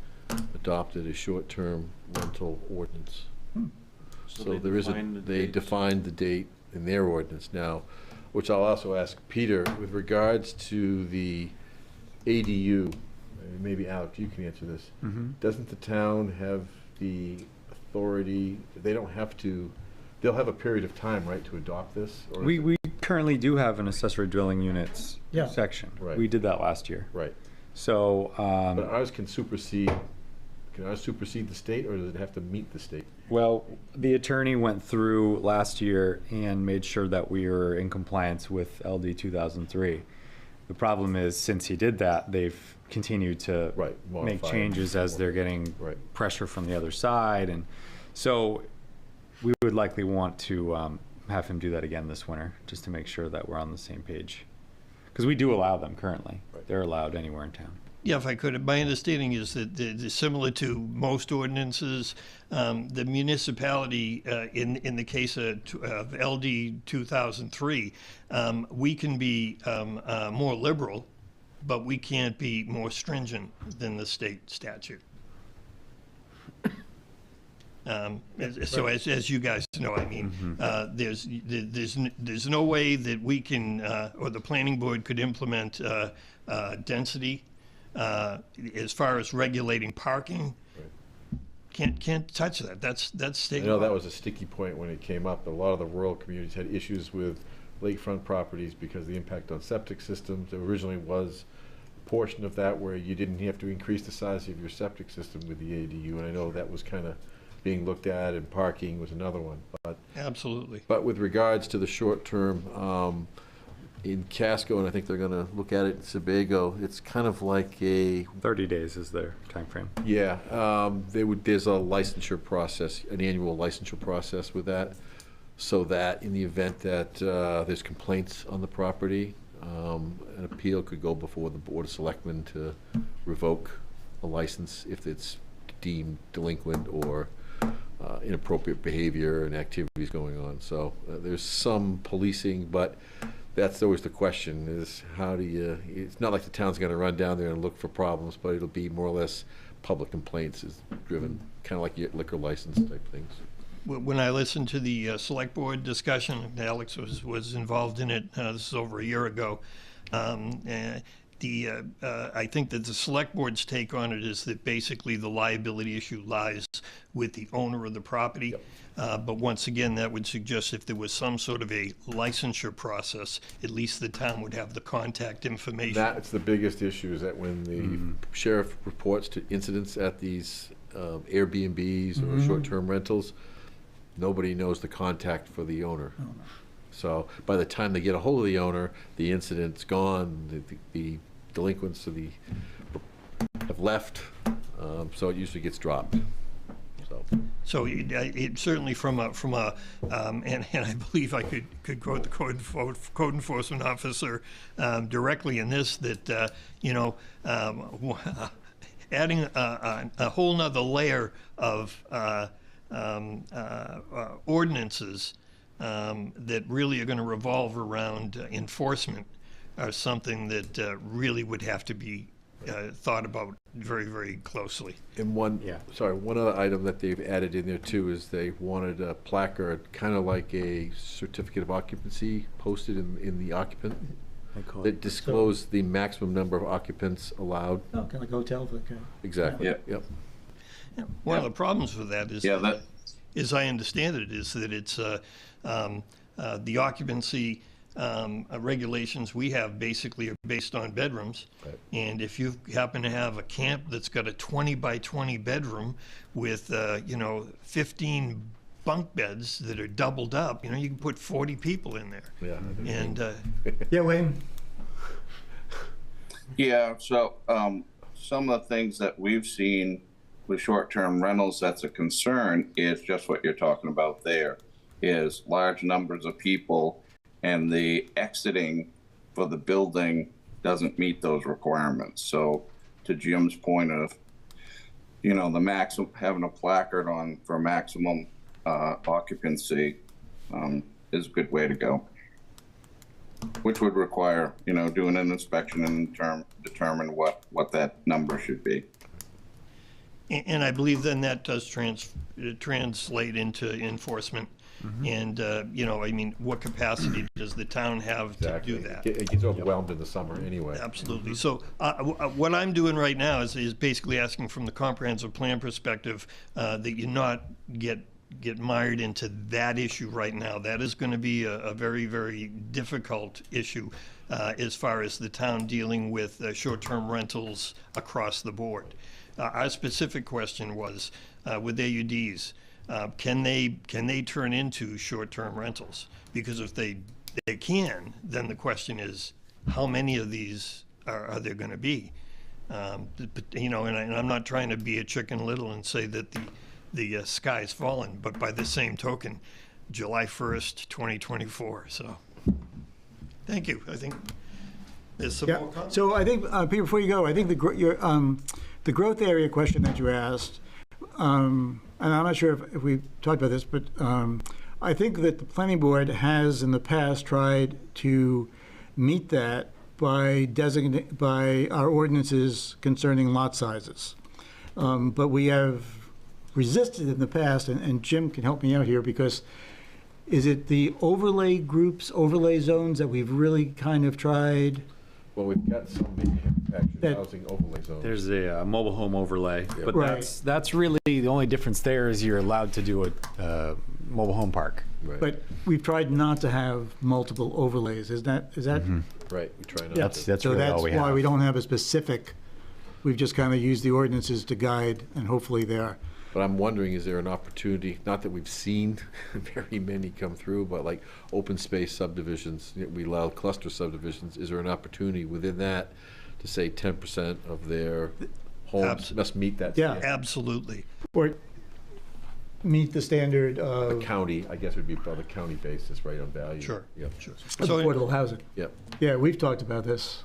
adopted a short-term rental ordinance. So they defined the date in their ordinance now, which I'll also ask Peter, with regards to the ADU, maybe Alex, you can answer this. Doesn't the town have the authority, they'll have a period of time, right, to adopt this? Or We currently do have an accessory dwelling units section. Right. We did that last year. Right. So, but ours can supersede the state, or does it have to meet the state? well, the attorney went through last year and made sure that we were in compliance with LD 2003. The problem is, since he did that, they've continued to make changes as they're getting pressure from the other side, and So we would likely want to have him do that again this winter, just to make sure that we're on the same page. Because we do allow them currently. They're allowed anywhere in town. Yeah, if I could, my understanding is that similar to most ordinances, the municipality, in the case of LD 2003, we can be more liberal, but we can't be more stringent than the state statute. So as you guys know, I mean, there's no way that we can, or the planning board could implement density as far as regulating parking. Can't touch that. That's state I know law. that was a sticky point when it came up. A lot of the rural communities had issues with lakefront properties because of the impact on septic systems. There originally was a portion of that where you didn't have to increase the size of your septic system with the ADU, and I know that was kind of being looked at, and parking was another one. But absolutely. But with regards to the short term, in Casco, and I think they're going to look at it in Sebago, it's kind of like a 30 days is their time frame. Yeah, there's a licensure process, an annual licensure process with that, so that in the event that there's complaints on the property, an appeal could go before the Board of Selectmen to revoke a license if it's deemed delinquent or inappropriate behavior and activities going on. So there's some policing, but that's always the question, is how do you, it's not like the town's going to run down there and look for problems, but it'll be more or less public complaints is driven, kind of like your liquor license type things. When I listened to the select board discussion, Alex was involved in it, this is over a year ago, I think that the select board's take on it is that basically the liability issue lies with the owner of the property. Yep. But once again, that would suggest if there was some sort of a licensure process, at least the town would have the contact information. That's the biggest issue, is that when the sheriff reports to incidents at these Airbnbs or short-term rentals, nobody knows the contact for the owner. Oh, no. So by the time they get a hold of the owner, the incident's gone, the delinquents have left, so it usually gets dropped. So it certainly from a and I believe I could quote the code enforcement officer directly in this, that adding a whole nother layer of ordinances that really are going to revolve around enforcement are something that really would have to be thought about very, very closely. And one other item that they've added in there too is they wanted a placard, kind of like a certificate of occupancy posted in the occupant that disclosed the maximum number of occupants allowed. Oh, kind of like a hotel for the car. Exactly. Yeah. Yep. One of the problems with that is, as I understand it, is that it's the occupancy regulations we have basically are based on bedrooms. Right. And if you happen to have a camp that's got a 20 by 20 bedroom with 15 bunk beds that are doubled up, you can put 40 people in there. Yeah. And yeah, Wayne. Yeah, so some of the things that we've seen with short-term rentals that's a concern is just what you're talking about there, is large numbers of people, and the exiting for the building doesn't meet those requirements. So to Jim's point of, the maximum, having a placard on for maximum occupancy is a good way to go, which would require, doing an inspection and determine what that number should be. And I believe then that does translate into enforcement. And, what capacity does the town have to do that? It gets overwhelmed in the summer anyway. Absolutely. So what I'm doing right now is basically asking from the comprehensive plan perspective that you not get mired into that issue right now. That is going to be a very, very difficult issue as far as the town dealing with short-term rentals across the board. Our specific question was with AUDs. Can they turn into short-term rentals? Because if they can, then the question is, how many of these are there going to be? And I'm not trying to be a Chicken Little and say that the sky's fallen, but by the same token, July 1st, 2024. So, thank you. I think there's some more comments. So I think, Peter, before you go, I think the growth area question that you asked, and I'm not sure if we talked about this, but I think that the planning board has in the past tried to meet that by our ordinances concerning lot sizes. But we have resisted in the past, and Jim can help me out here, because is it the overlay groups, overlay zones that we've really kind of tried? Well, we've got some manufactured housing overlay zones. There's a mobile home overlay, but Right. that's really the only difference there is you're allowed to do a mobile home park. Right. But we've tried not to have multiple overlays. Is that? Right, we try not Yeah. to. That's So really that's all we why have. we don't have a specific, we've just kind of used the ordinances to guide, and hopefully they're. But I'm wondering, is there an opportunity, not that we've seen very many come through, but like open space subdivisions, we allow cluster subdivisions, is there an opportunity within that to say 10% of their homes must meet that Yeah. standard? Absolutely. Or meet the standard of. The county, I guess would be on the county basis, right, on value. Sure. Yep. Sure. Of affordable housing. Yep. Yeah, we've talked about this.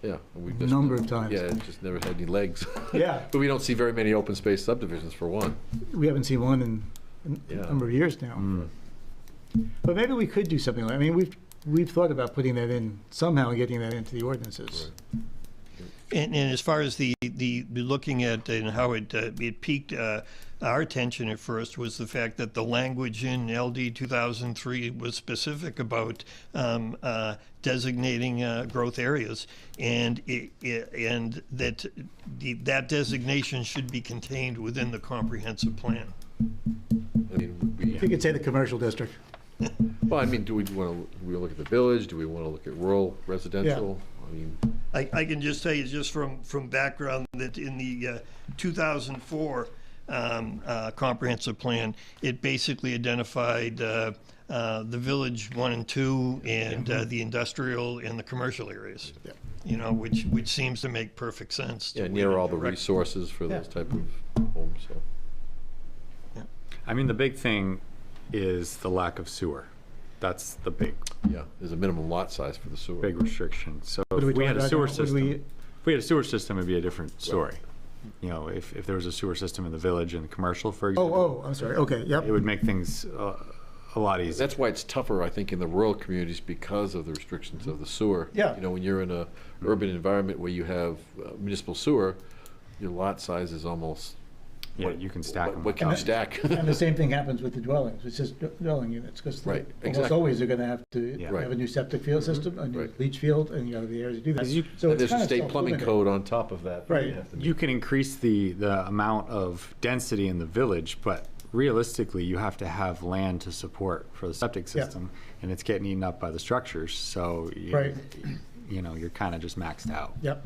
Yeah. We A number of times. Yeah, it just never had any legs. Yeah. But we don't see very many open space subdivisions, for one. We haven't seen one in a Yeah. number of years now. But maybe we could do something like, I mean, we've thought about putting that in, somehow getting that into the ordinances. And as far as the looking at and how it piqued our attention at first was the fact that the language in LD 2003 was specific about designating growth areas, and that that designation should be contained within the comprehensive plan. I mean, You could say the commercial district. well, I mean, do we look at the village? Do we want to look at rural residential? I mean, I can just tell you, just from background, that in the 2004 comprehensive plan, it basically identified the village 1 and 2 and the industrial and the commercial areas. You know, which seems to make perfect sense. yeah, near all the resources for those type of homes. So. I mean, the big thing is the lack of sewer. That's the big. Yeah, there's a minimum lot size for the sewer. Big restriction. So What are if we had a talking sewer about now? system, if we had a sewer system, it'd be a different story. You know, if there was a sewer system in the village and commercial, for example. Oh, I'm sorry. Okay, yep. It would make things a lot easier. That's why it's tougher, I think, in the rural communities because of the restrictions of the sewer. Yeah. You know, when you're in a urban environment where you have municipal sewer, your lot size is almost. You can stack them. What can you stack? And the same thing happens with the dwellings. It's just dwelling units, because Right, almost exactly. always they're gonna have to Right. have a new septic field system, a new leach field, and you have the area to do that. So And it's there's a kind of state plumbing self-limiting. code on top of that. Right. You can increase the amount of density in the village, but realistically, you have to have land to support for the septic Yeah. system, and it's getting eaten up by the structures, so Right. you know, you're kind of just maxed out. Yep.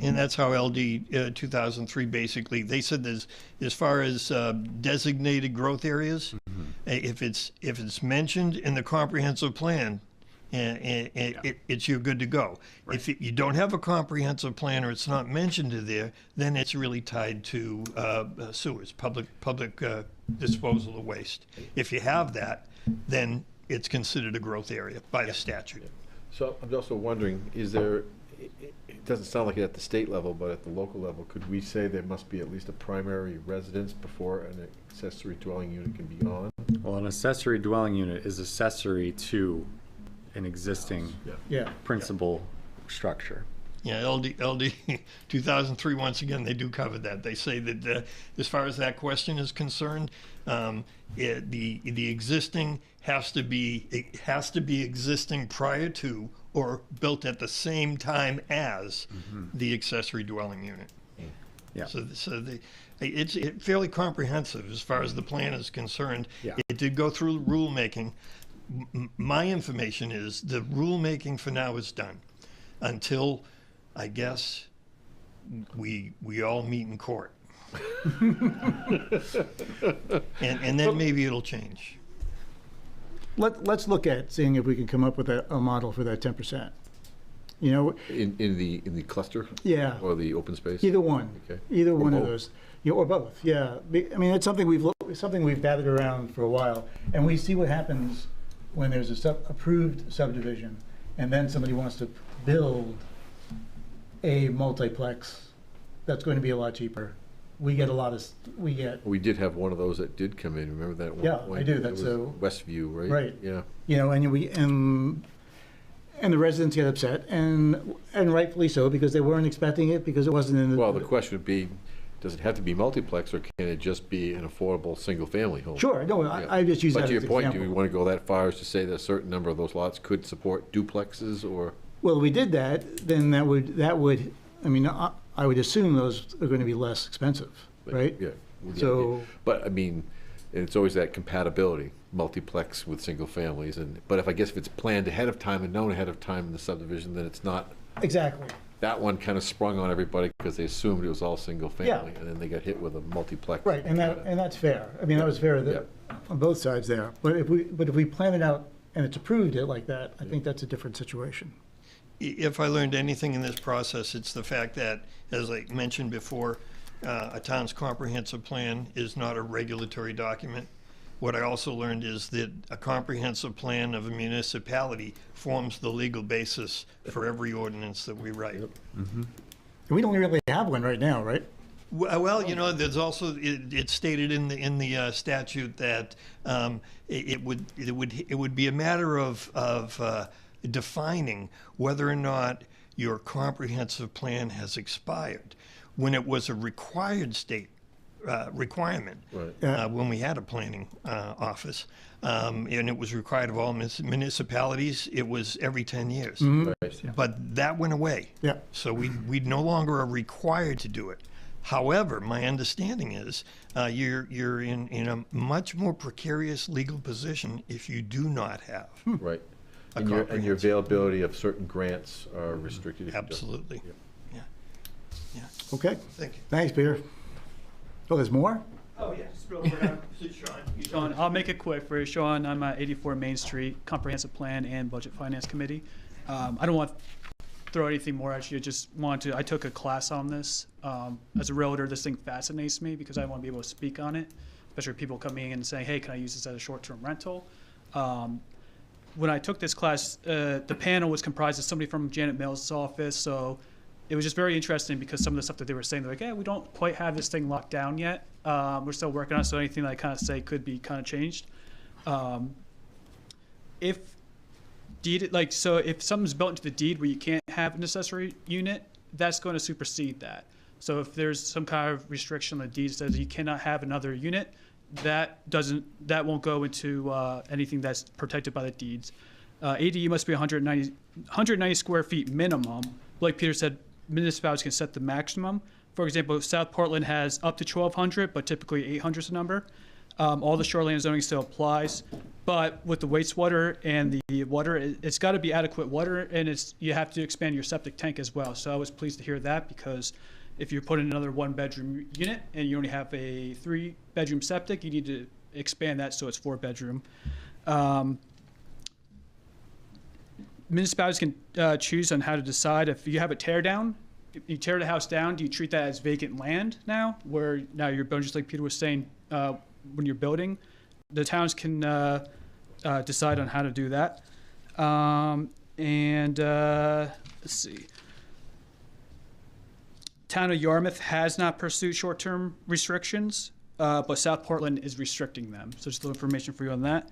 And that's how LD 2003 basically, they said this, as far as designated growth areas, if it's mentioned in the comprehensive plan, it's you're good to go. If you don't have a comprehensive plan or it's not mentioned in there, then it's really tied to sewers, public disposal of waste. If you have that, then it's considered a growth area by the statute. So I'm also wondering, is there, it doesn't sound like it at the state level, but at the local level, could we say there must be at least a primary residence before an accessory dwelling unit can be on? Well, an accessory dwelling unit is accessory to an existing Yeah. principal structure. Yeah, LD 2003, once again, they do cover that. They say that as far as that question is concerned, the existing has to be existing prior to or built at the same time as the accessory dwelling unit. Yeah. So it's fairly comprehensive as far as the plan is concerned. Yeah. It did go through rulemaking. My information is the rulemaking for now is done until, I guess, we all meet in court. and then maybe it'll change. Let's look at seeing if we can come up with a model for that 10%. You know, In the cluster? Yeah. Or the open space? either one, Okay. either Or one of both. those, or both. Yeah, I mean, it's something we've batted around for a while, and we see what happens when there's a approved subdivision, and then somebody wants to build a multiplex. That's going to be a lot cheaper. We get a lot of We did have one of those that did come in, remember that one? Yeah, point? I do, It that's was a- Westview, right? Right. Yeah. You know, and the residents get upset, and rightfully so, because they weren't expecting it, because it wasn't in the. Well, the question would be, does it have to be multiplex, or can it just be an affordable, single-family home? Sure, no, I just use that But to as your an point, do example. we want to go that far as to say that a certain number of those lots could support duplexes, or? Well, if we did that, then that would, I mean, I would assume those are going to be less expensive, right? Yeah. So- But, I mean, and it's always that compatibility, multiplex with single families, but if it's planned ahead of time and known ahead of time in the subdivision, then it's not. Exactly. That one kind of sprung on everybody because they assumed it was all single Yeah. family, and then they got hit with a multiplex. Right, and that's fair. I mean, that was fair on both sides there. But if we plan it out and it's approved it like that, I think that's a different situation. If I learned anything in this process, it's the fact that, as I mentioned before, a town's comprehensive plan is not a regulatory document. What I also learned is that a comprehensive plan of a municipality forms the legal basis for every ordinance that we write. And we don't really have one right now, right? Well, you know, there's also, it's stated in the statute that it would be a matter of defining whether or not your comprehensive plan has expired. When it was a required state requirement, Right. when we had a planning office, and it was required of all municipalities, it was every 10 years. Mhm. Right. But that went away. Yeah. So we no longer are required to do it. However, my understanding is you're in a much more precarious legal position if you do not have. Right. And your availability of certain grants are restricted. If you don't. Absolutely. Yeah. Okay. Thank you. Thanks, Peter. Oh, there's more? Oh, yeah, just real quick. Sean, I'll make it quick for you, Sean. I'm at 84 Main Street, Comprehensive Plan and Budget Finance Committee. I don't want to throw anything more at you, just want to, I took a class on this. As a realtor, this thing fascinates me because I want to be able to speak on it, especially people coming in and saying, hey, can I use this as a short-term rental? When I took this class, the panel was comprised of somebody from Janet Mills' office, so it was just very interesting because some of the stuff that they were saying, they're like, yeah, we don't quite have this thing locked down yet. We're still working on it, so anything that I kind of say could be kind of changed. If something's built into the deed where you can't have an accessory unit, that's going to supersede that. So if there's some kind of restriction on the deed that says you cannot have another unit, that won't go into anything that's protected by the deeds. ADU must be 190 square feet minimum. Like Peter said, municipalities can set the maximum. For example, South Portland has up to 1,200, but typically 800 is the number. All the shoreline zoning still applies, but with the wastewater and the water, it's got to be adequate water, and you have to expand your septic tank as well. So I was pleased to hear that, because if you're putting another 1-bedroom unit and you only have a 3-bedroom septic, you need to expand that so it's 4-bedroom. Municipalities can choose on how to decide if you have a tear down. If you tear the house down, do you treat that as vacant land now, where now you're building, just like Peter was saying, when you're building? The towns can decide on how to do that. Let's see. Town of Yarmouth has not pursued short-term restrictions, but South Portland is restricting them. So just a little information for you on that.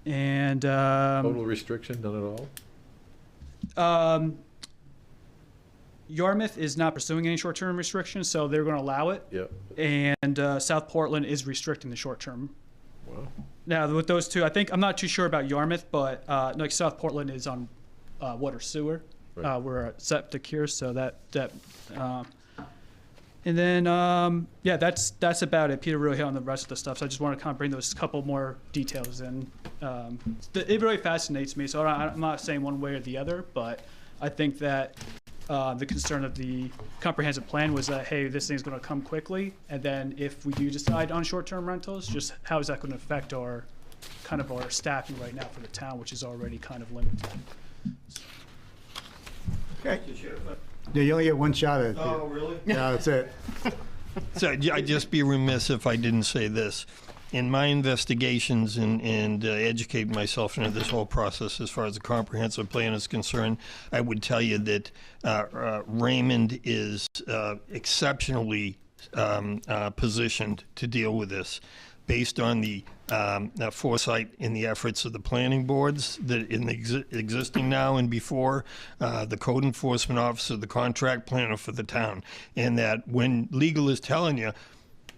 And Total restriction, none at all? Yarmouth is not pursuing any short-term restrictions, so they're going to allow it. Yep. And South Portland is restricting the short-term. Wow. Now, with those two, I'm not too sure about Yarmouth, but like South Portland is on water sewer. Right. We're a septic here, so and then, yeah, that's about it. Peter really hit on the rest of the stuff, so I just want to kind of bring those couple more details in. It really fascinates me, so I'm not saying one way or the other, but I think that the concern of the comprehensive plan was that, hey, this thing's going to come quickly, and then if we do decide on short-term rentals, just how is that going to affect our staffing right now for the town, which is already kind of limited. Yeah, you only get one shot at it. Oh, really? Yeah, that's it. So I'd just be remiss if I didn't say this. In my investigations and educate myself into this whole process as far as the comprehensive plan is concerned, I would tell you that Raymond is exceptionally positioned to deal with this based on the foresight in the efforts of the planning boards that in the existing now and before, the code enforcement officer, the contract planner for the town, and that when legal is telling you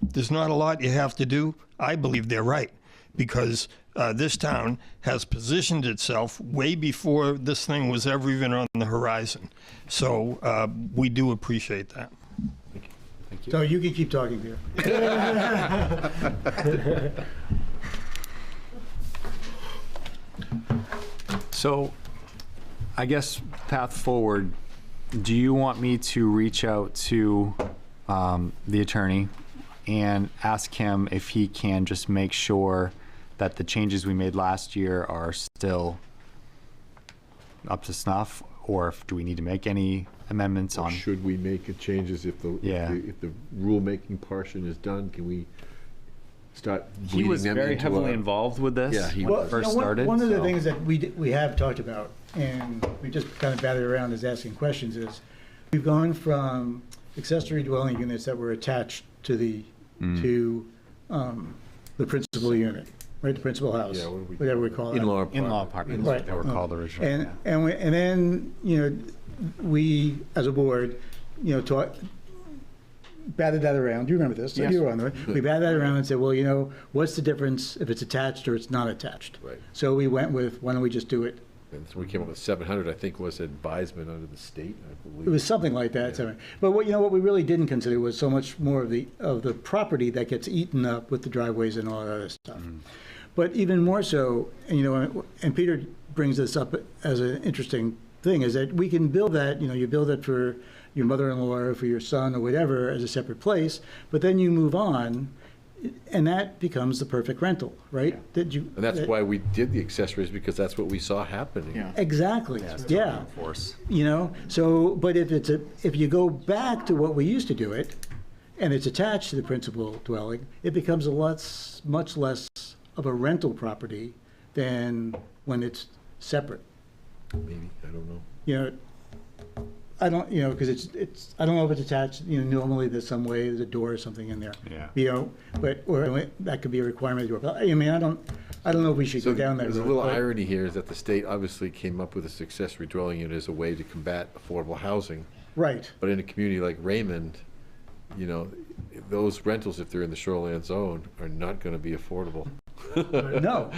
there's not a lot you have to do, I believe they're right, because this town has positioned itself way before this thing was ever even on the horizon. So we do appreciate that. Thank you. So you can keep talking, Peter. So, I guess path forward, do you want me to reach out to the attorney and ask him if he can just make sure that the changes we made last year are still up to snuff, or if, do we need to make any amendments Or on? should we make changes if the, if the rulemaking portion is done? Can we start He bleeding was them very into heavily our- involved with this Yeah, he when was. it first You know, started. one of the so- things that we have talked about, and we just kind of batted around as asking questions, is we've gone from accessory dwelling units that were attached to the the principal unit, right, the principal house, Yeah, what do we- whatever we call it. In-law apartment. In-law apartments, Right. they were called originally. And then, you know, we, as a board, you know, batted that around. You remember this? Yes. You were on there. We batted that around and said, well, you know, what's the difference if it's attached or it's not attached? Right. So we went with, why don't we just do it? And so we came up with 700, I think, was advisement under the state, I believe. It was something like that. So- But what, you know, what we really didn't consider was so much more of the property that gets eaten up with the driveways and all that other stuff. But even more so, and, you know, and Peter brings this up as an interesting thing, is that we can build that, you know, you build it for your mother-in-law or for your son or whatever as a separate place, but then you move on, and that becomes the perfect rental, right? And that's why we did the accessories, because that's what we saw happening. Yeah. Exactly, yeah. Force. You know, so, but if you go back to what we used to do it, and it's attached to the principal dwelling, it becomes much less of a rental property than when it's separate. Maybe, I don't know. You know, I don't, you know, because it's, I don't know if it's attached, you know, normally there's some way, there's a door or something in there. Yeah. You know, but, or that could be a requirement. But, I mean, I don't know if we should go down that road. There's a little but- irony here, is that the state obviously came up with this accessory dwelling unit as a way to combat affordable housing. Right. But in a community like Raymond, you know, those rentals, if they're in the shoreline zone, are not gonna be affordable. No.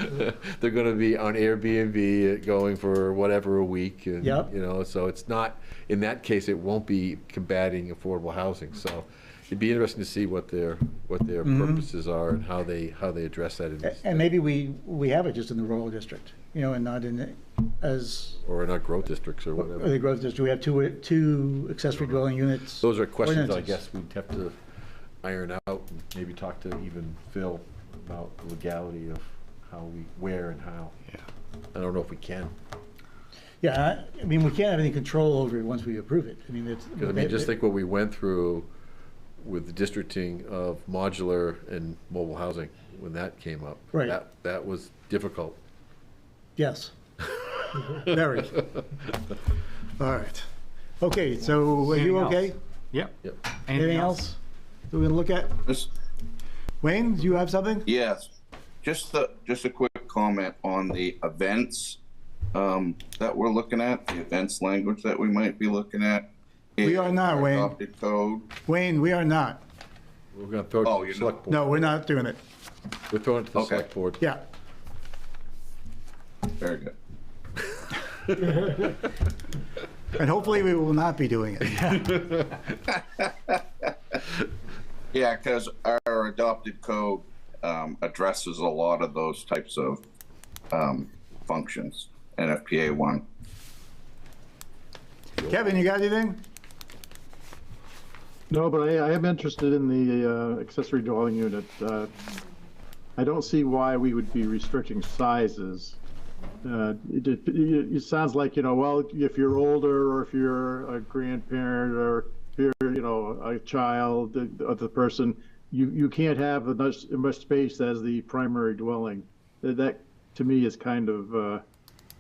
They're gonna be on Airbnb, going for whatever a week, and, Yep. you know, so it's not, in that case, it won't be combating affordable housing, so it'd be interesting to see what their purposes are and how they address that in this. And maybe we have it just in the rural district, you know, and not in the, as, Or in our growth districts or or whatever. the growth district. We have two accessory dwelling units. Those are questions I ordinances. guess we'd have to iron out, and maybe talk to even Phil about the legality of where and how. Yeah. I don't know if we can. Yeah, I mean, we can't have any control over it once we approve it. I mean, it's. Because, I mean, just think what we went through with the districting of modular and mobile housing when that came up. Right. That was difficult. Yes. Very. All right. Okay, so are you Anything okay? else? Yep. Yep. Anything else that we're gonna look at? Wayne, do you have something? Yes, just a quick comment on the events that we're looking at, the events language that we might be looking at. We are not, Wayne. Adopted code. Wayne, we are not. We're gonna throw it Oh, to the you're select board. No, we're not doing it. We're throwing it to the Okay. select board. Yeah. Very good. And hopefully we will not be doing it. Yeah, because our adopted code addresses a lot of those types of functions, NFPA 1. Kevin, you got anything? No, but I am interested in the accessory dwelling unit. I don't see why we would be restricting sizes. it sounds like, well, if you're older or if you're a grandparent or if you're, a child of the person, you can't have as much space as the primary dwelling. That to me is kind of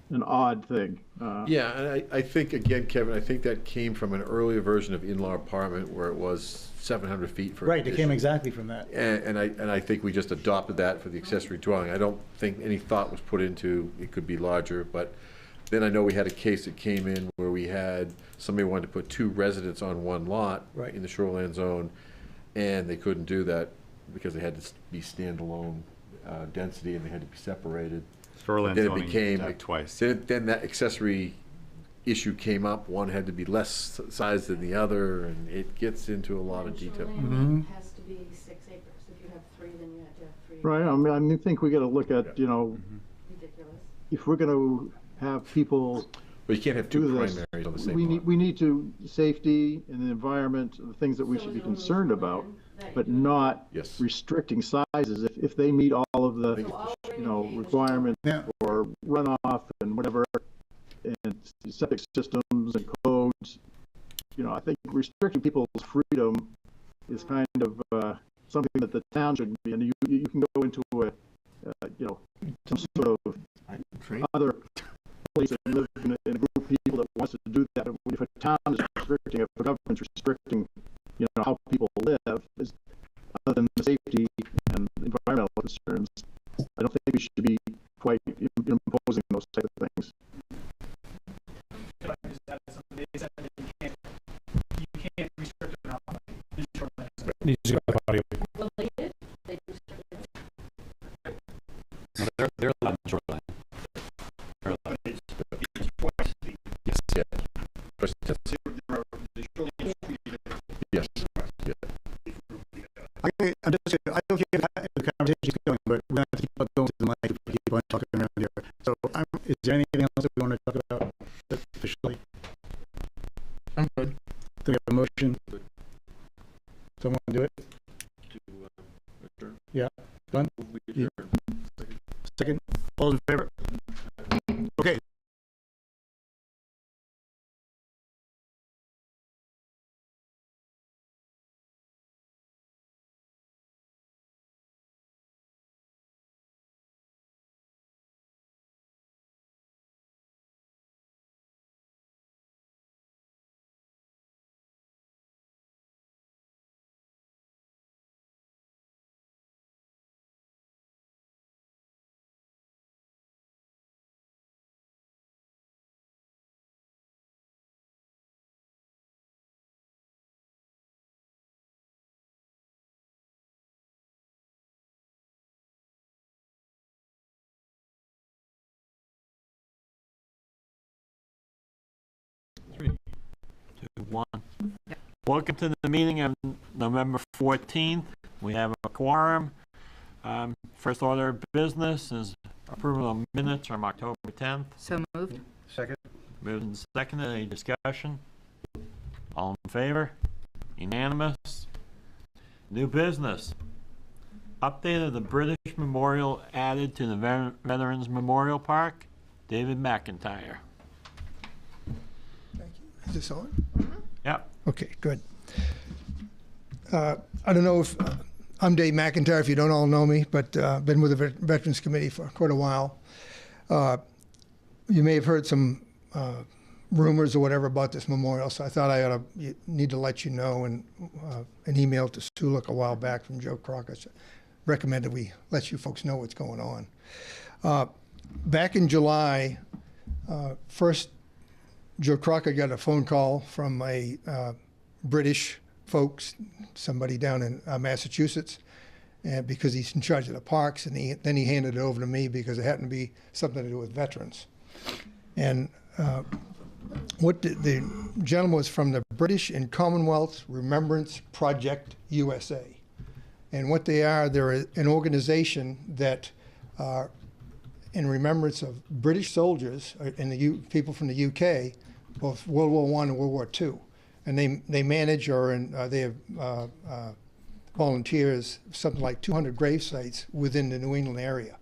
an odd thing. Yeah, and I think, again, Kevin, I think that came from an earlier version of in-law apartment where it was 700 feet for. Right, it came exactly from that. And I think we just adopted that for the accessory dwelling. I don't think any thought was put into it could be larger, but then I know we had a case that came in where we had, somebody wanted to put 2 residents on one lot in the shoreline zone, and they couldn't do that because they had to be standalone density and they had to be separated. Shoreline then zoning it became like twice. Then that accessory issue came up. One had to be less size than the other, and it gets into a lot of detail. It has to be 6 acres. If you have 3, then you have to have 3. Right. I think we got to look at, Ridiculous. if we're going to have people. But you can't have 2 primaries on the same lot. We need to safety and the environment, the things that we should be concerned about, but not restricting sizes. If they meet all of the, requirements for runoff and whatever, and septic systems and codes, I think restricting people's freedom is kind of something that the town should be. And you can go into some sort of other place and live in a group of people that wants to do that. But if a town is restricting, if the government's restricting, how people live, other than the safety and environmental concerns, I don't think we should be quite imposing those type of things. You can't restrict it now. Needs to go to audio. Well, they did. They restricted. They're allowed in shoreline. They're allowed. Yes, yeah. Yes. Yeah. I don't care how the conversation's going, but we're going to keep on going to the mic if we keep on talking around here. So, is there anything else that we want to talk about officially? I'm good. Do we have a motion? Someone do it? Yeah. Done? Second? All in favor? Okay. Welcome to the meeting of November 14th. We have a quorum. First order of business is approval of minutes from October 10th. So moved. Second. Moved and seconded. Any discussion? All in favor? Unanimous. New business. Update of the British Memorial added to the Veterans Memorial Park. David McIntyre. Is this on? Yep. Okay, good. I don't know if I'm Dave McIntyre, if you don't all know me, but been with the Veterans Committee for quite a while. You may have heard some rumors or whatever about this memorial, so I thought I need to let you know. And an email to Sulik a while back from Joe Crocker recommended we let you folks know what's going on. Back in July, first Joe Crocker got a phone call from a British folks, somebody down in Massachusetts, and because he's in charge of the parks, and then he handed it over to me because it happened to be something to do with veterans. And what the gentleman was from the British and Commonwealth Remembrance Project USA. And what they are, they're an organization that are in remembrance of British soldiers and the people from the UK, both World War I and World War II. And they manage they have volunteers, something like 200 grave sites within the New England area.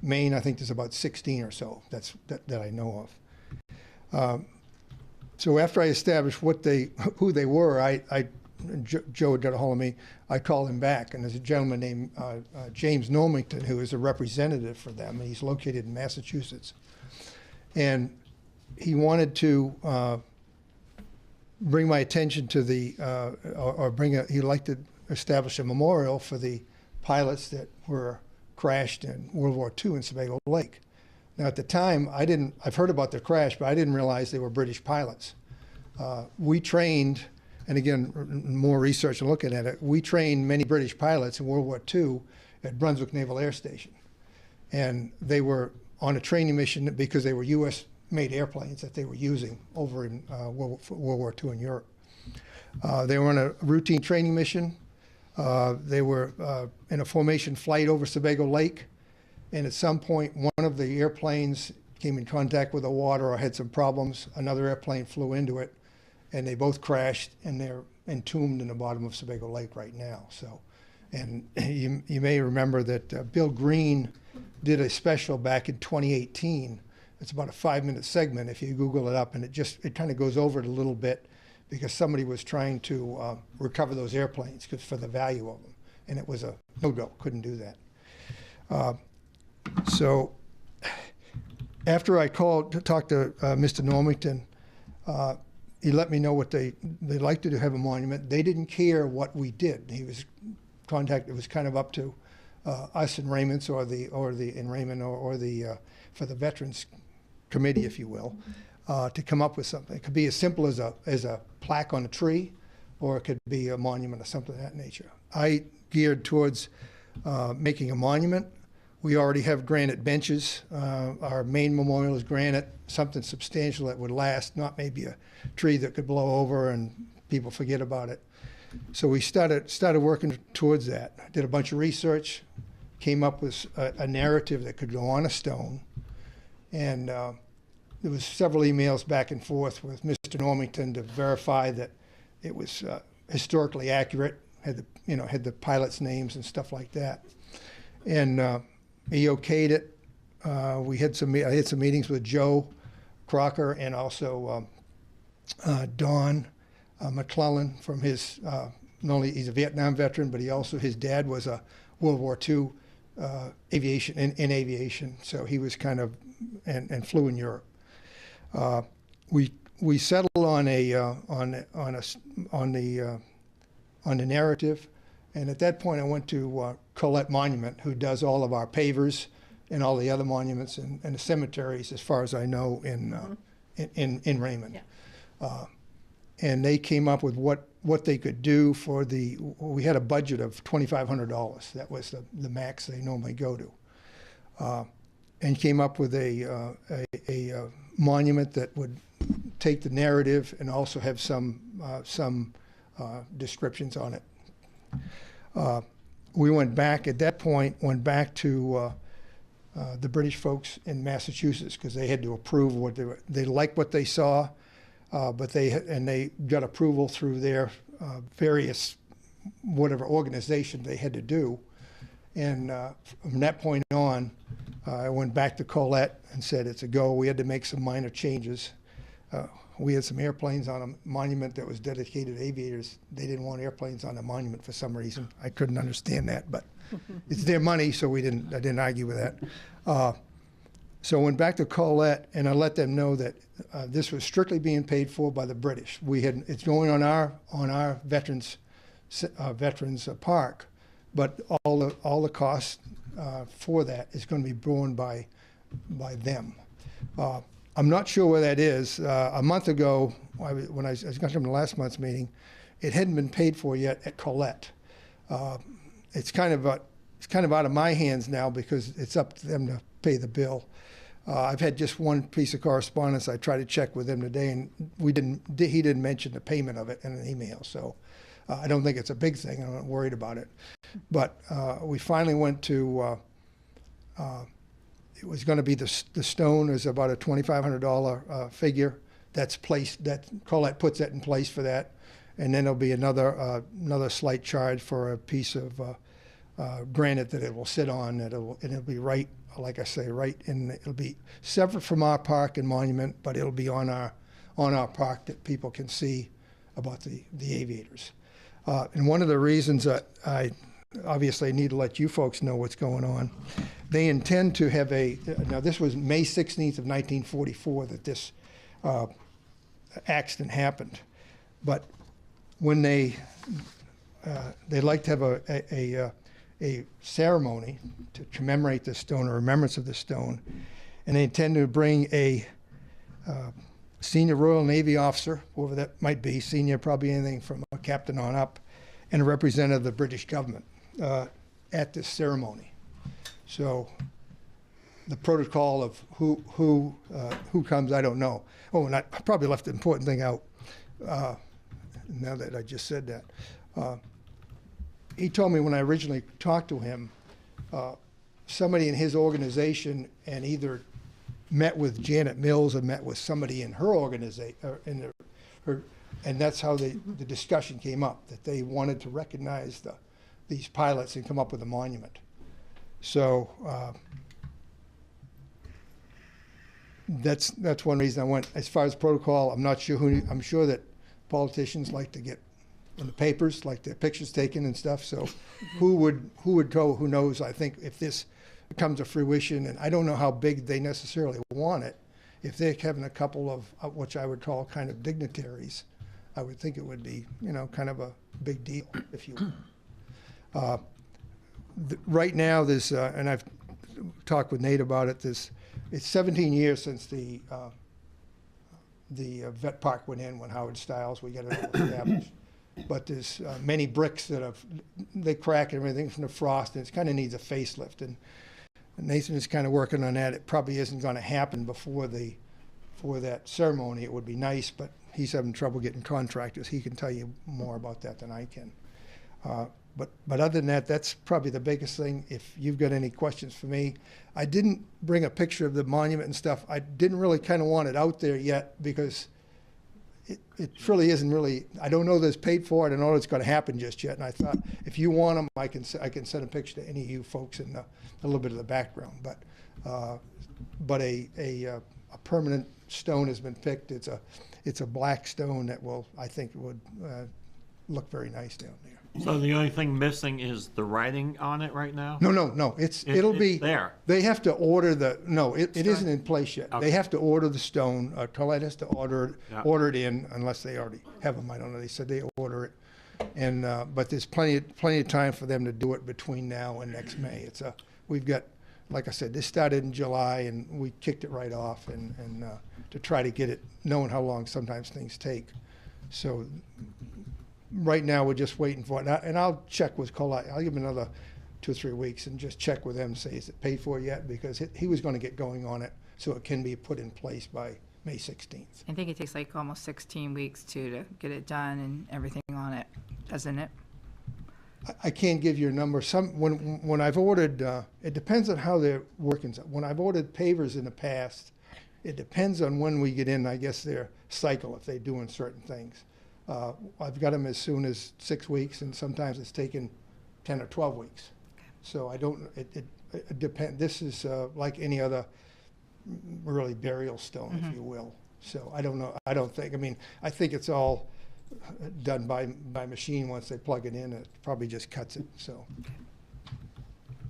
Maine, I think there's about 16 or so that I know of. So after I established who they were, Joe had got a hold of me. I called him back, and there's a gentleman named James Normington who is a representative for them, and he's located in Massachusetts. And he wanted to bring my attention to he'd like to establish a memorial for the pilots that were crashed in World War II in Sebago Lake. Now at the time, I've heard about the crash, but I didn't realize they were British pilots. We trained, and again, more research and looking at it, we trained many British pilots in World War II at Brunswick Naval Air Station. And they were on a training mission because they were U.S.-made airplanes that they were using over in World War II in Europe. They were on a routine training mission. They were in a formation flight over Sebago Lake. And at some point, one of the airplanes came in contact with the water or had some problems. Another airplane flew into it, and they both crashed, and they're entombed in the bottom of Sebago Lake right now. So, and you may remember that Bill Green did a special back in 2018. It's about a 5-minute segment if you Google it up, and it kind of goes over it a little bit because somebody was trying to recover those airplanes for the value of them, and it was a no-go, couldn't do that. So after I called to talk to Mr. Normington, he let me know what they'd like to do, have a monument. They didn't care what we did. It was kind of up to us and Raymond's for the Veterans Committee, if you will, to come up with something. It could be as simple as a plaque on a tree, or it could be a monument or something of that nature. I geared towards making a monument. We already have granite benches. Our main memorial is granite, something substantial that would last, not maybe a tree that could blow over and people forget about it. So we started working towards that. Did a bunch of research, came up with a narrative that could go on a stone, and there was several emails back and forth with Mr. Normington to verify that it was historically accurate, had the pilots' names and stuff like that, and he okayed it. I had some meetings with Joe Crocker and also Don McClellan from his, not only he's a Vietnam veteran, but his dad was a World War II in aviation, so he was kind of, and flew in Europe. We settled on the narrative. And at that point, I went to Colette Monument, who does all of our pavers and all the other monuments and the cemeteries, as far as I know, in Raymond. Yeah. And they came up with what they could do for we had a budget of $2,500. That was the max they normally go to. And came up with a monument that would take the narrative and also have some descriptions on it. We went back at that point, to the British folks in Massachusetts because they had to approve they liked what they saw, but they got approval through their various whatever organization they had to do. And from that point on, I went back to Colette and said it's a go. We had to make some minor changes. We had some airplanes on a monument that was dedicated to aviators. They didn't want airplanes on a monument for some reason. I couldn't understand that, but it's their money, so I didn't argue with that. So I went back to Colette and I let them know that this was strictly being paid for by the British. It's going on our veterans park, but all the costs for that is going to be borne by them. I'm not sure where that is. A month ago, when I got from the last month's meeting, it hadn't been paid for yet at Colette. It's kind of out of my hands now because it's up to them to pay the bill. I've had just one piece of correspondence. I tried to check with them today, and he didn't mention the payment of it in an email. So I don't think it's a big thing. I'm not worried about it. But we finally went to. It was going to be the stone is about a $2,500 figure. That's placed. That Colette puts that in place for that, and then there'll be another slight charge for a piece of granite that it will sit on. And it'll be right like I say, right in, it'll be separate from our park and monument, but it'll be on our park that people can see about the aviators. And one of the reasons that I obviously need to let you folks know what's going on, they intend to have now this was May 16th of 1944 that this accident happened. But when they like to have a ceremony to commemorate the stone, or remembrance of the stone, and they intend to bring a senior Royal Navy officer, whoever that might be, senior probably anything from a captain on up, and a representative of the British government at this ceremony. So the protocol of who comes, I don't know. Oh, and I probably left the important thing out now that I just said that. He told me when I originally talked to him, somebody in his organization and either met with Janet Mills or met with somebody in her organization, and that's how the discussion came up, that they wanted to recognize these pilots and come up with a monument. So that's one reason I went. As far as protocol, I'm not sure I'm sure that politicians like to get in the papers, like their pictures taken and stuff. So who would tell, who knows? I think if this comes to fruition, and I don't know how big they necessarily want it, if they're having a couple of which I would call kind of dignitaries, I would think it would be, kind of a big deal, if you will. Right now, there's, and I've talked with Nate about it, it's 17 years since the vet park went in when Howard Stiles, we got it all established. But there's many bricks that they crack and everything from the frost, and it kind of needs a facelift. And Nathan is kind of working on that. It probably isn't going to happen before that ceremony. It would be nice, but he's having trouble getting contractors. He can tell you more about that than I can. But other than that, that's probably the biggest thing. If you've got any questions for me, I didn't bring a picture of the monument and stuff. I didn't really kind of want it out there yet because it really isn't really, I don't know that it's paid for. I don't know that it's going to happen just yet. And I thought, if you want them, I can send a picture to any of you folks in a little bit of the background. But a permanent stone has been picked. It's a black stone that I think would look very nice down there. So the only thing missing is the writing on it right now? No. It'll be there. They have to order it isn't in place yet. Okay. They have to order the stone. Tollett has to order it in, unless they already have them. I don't know. They said they order it, and but there's plenty of time for them to do it between now and next May. We've got, like I said, this started in July, and we kicked it right off, and to try to get it, knowing how long sometimes things take. So right now we're just waiting for it, and I'll check with Colette. I'll give him another 2 or 3 weeks and just check with them and say, is it paid for yet? Because he was going to get going on it so it can be put in place by May 16th. I think it takes like almost 16 weeks to get it done and everything on it, doesn't it? I can't give you a number. When I've ordered, it depends on how they're working. When I've ordered pavers in the past, it depends on when we get in, I guess, their cycle, if they're doing certain things. I've got them as soon as 6 weeks, and sometimes it's taken 10 or 12 weeks. So I don't, it depends. This is like any other really burial stone, if you will. So I don't know. I think it's all done by machine once they plug it in. It probably just cuts it. So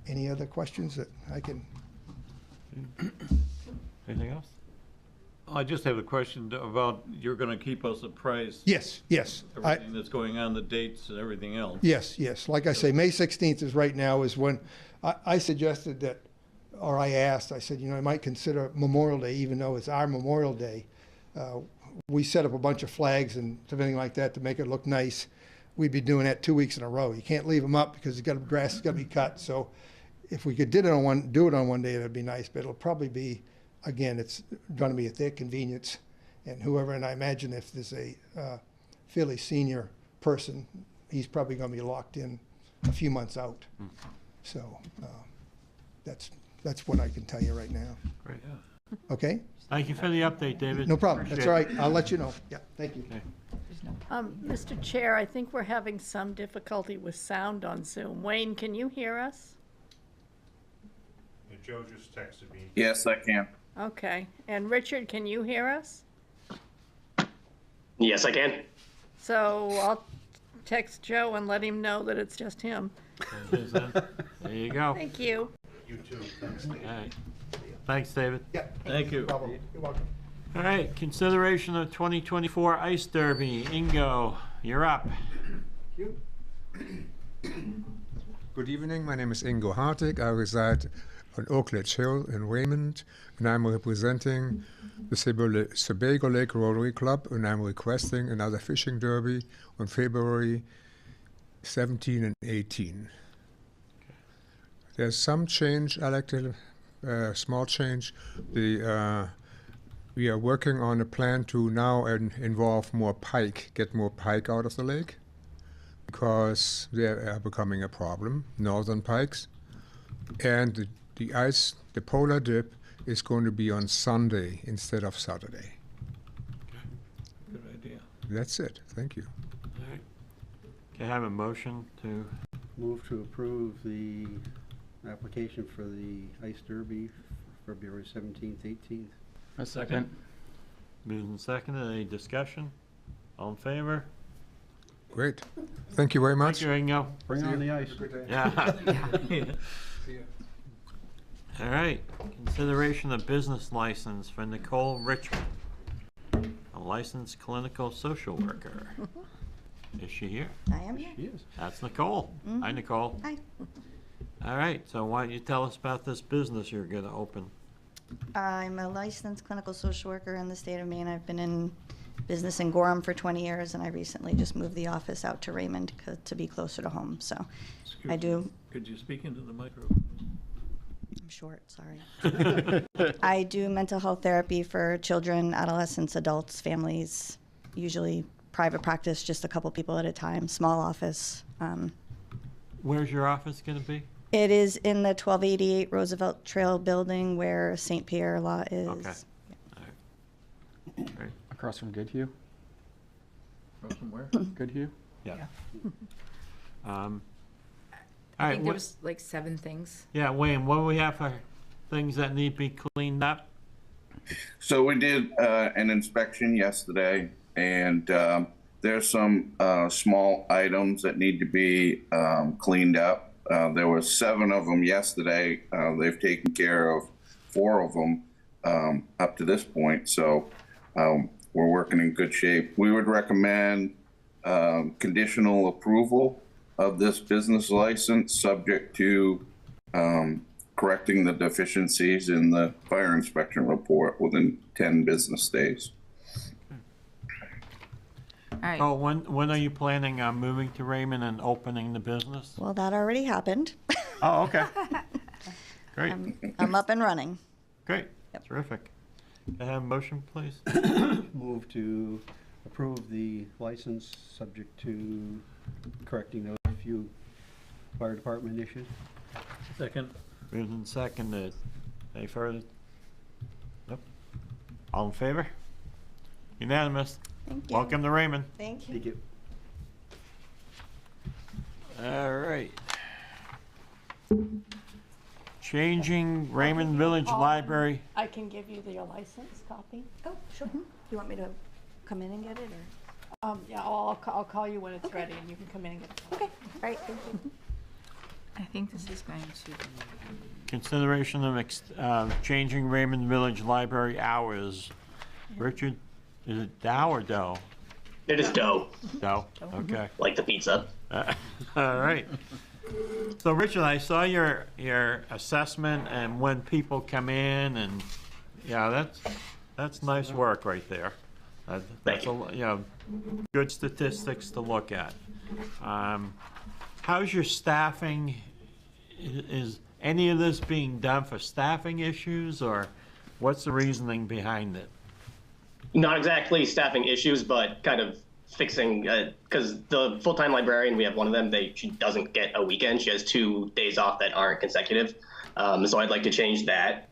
any other questions that I can? Anything else? I just have a question about, you're going to keep us apprised. Yes. Everything that's going on, the dates and everything else. Yes. Like I say, May 16th is right now is when I suggested that, or I asked, I said, I might consider Memorial Day, even though it's our Memorial Day. We set up a bunch of flags and everything like that to make it look nice. We'd be doing that 2 weeks in a row. You can't leave them up because grass has got to be cut. So if we could do it on one day, that'd be nice. But it'll probably be, again, it's going to be at their convenience, and whoever. And I imagine if there's a fairly senior person, he's probably going to be locked in a few months out. So that's what I can tell you right now. Great. Okay. Thank you for the update, David. No problem. Appreciate That's all right. I'll let you know. Yeah. Thank you. Okay. Mr. Chair, I think we're having some difficulty with sound on Zoom. Wayne, can you hear us? Joe just texted me. Yes, I can. Okay. And Richard, can you hear us? Yes, I can. So I'll text Joe and let him know that it's just him. There you go. Thank you. You too. Thanks, Dave. All right. Thanks, David. Yeah. Thank you. You're welcome. All right, consideration of 2024 Ice Derby. Ingo, you're up. Good evening, my name is Ingo Hartig. I reside on Oak Ledge Hill in Raymond, and I'm representing the Sebago Lake Rotary Club, and I'm requesting another fishing derby on February 17 and 18. There's some change, I like to, small change. We are working on a plan to now involve more pike, get more pike out of the lake, because they are becoming a problem, northern pikes. And the polar dip is going to be on Sunday instead of Saturday. Good idea. That's it. Thank you. All right. Can I have a motion to? Move to approve the application for the Ice Derby for February 17th, 18th. A second. Moved and seconded. Any discussion? All in favor? Great. Thank you very much. Thank you, Ingo. Bring on the ice. Yeah. All right. Consideration of business license for Nicole Richmond, a licensed clinical social worker. Is she here? I am here. She is. That's Nicole. Mhm. Hi, Nicole. Hi. All right. So why don't you tell us about this business you're going to open? I'm a licensed clinical social worker in the state of Maine. I've been in business in Gorham for 20 years, and I recently just moved the office out to Raymond to be closer to home. So I do. Could you speak into the microphone? I'm short, sorry. I do mental health therapy for children, adolescents, adults, families, usually private practice, just a couple people at a time, small office. Where's your office going to be? It is in the 1288 Roosevelt Trail building where St. Pierre Law is. Okay. Great. Across from Goodhue. From somewhere? Goodhue? Yeah. I All think right, there was like 7 things. Yeah, Wayne, what do we have for things that need to be cleaned up? So we did an inspection yesterday, and there's some small items that need to be cleaned up. There were 7 of them yesterday. They've taken care of 4 of them up to this point, so we're working in good shape. We would recommend conditional approval of this business license, subject to correcting the deficiencies in the fire inspection report within 10 business days. All right. Oh, when are you planning on moving to Raymond and opening the business? Well, that already happened. Oh, okay. Great. I'm up and running. Great. Terrific. Can I have a motion, please? Move to approve the license, subject to correcting those few fire department issues. Second. Moved and seconded. Any further? Nope. All in favor? Unanimous. Thank you. Welcome to Raymond. Thank you. Thank you. All right. Changing Raymond Village Library. I can give you the license copy. Oh, sure. You want me to come in and get it, or? Yeah, I'll call you when it's ready, and you can come in and get it. Okay. All right. Thank you. I think this is going to be. Consideration of changing Raymond Village Library hours. Richard, is it Dow or Doe? It is dough. Doe, okay. Like the pizza. All right. So Richard, I saw your assessment and when people come in, and yeah, that's nice work right there. That's good statistics to look at. How's your staffing? Is any of this being done for staffing issues, or what's the reasoning behind it? Not exactly staffing issues, but kind of fixing, because the full-time librarian, we have one of them, she doesn't get a weekend. She has 2 days off that aren't consecutive. So I'd like to change that.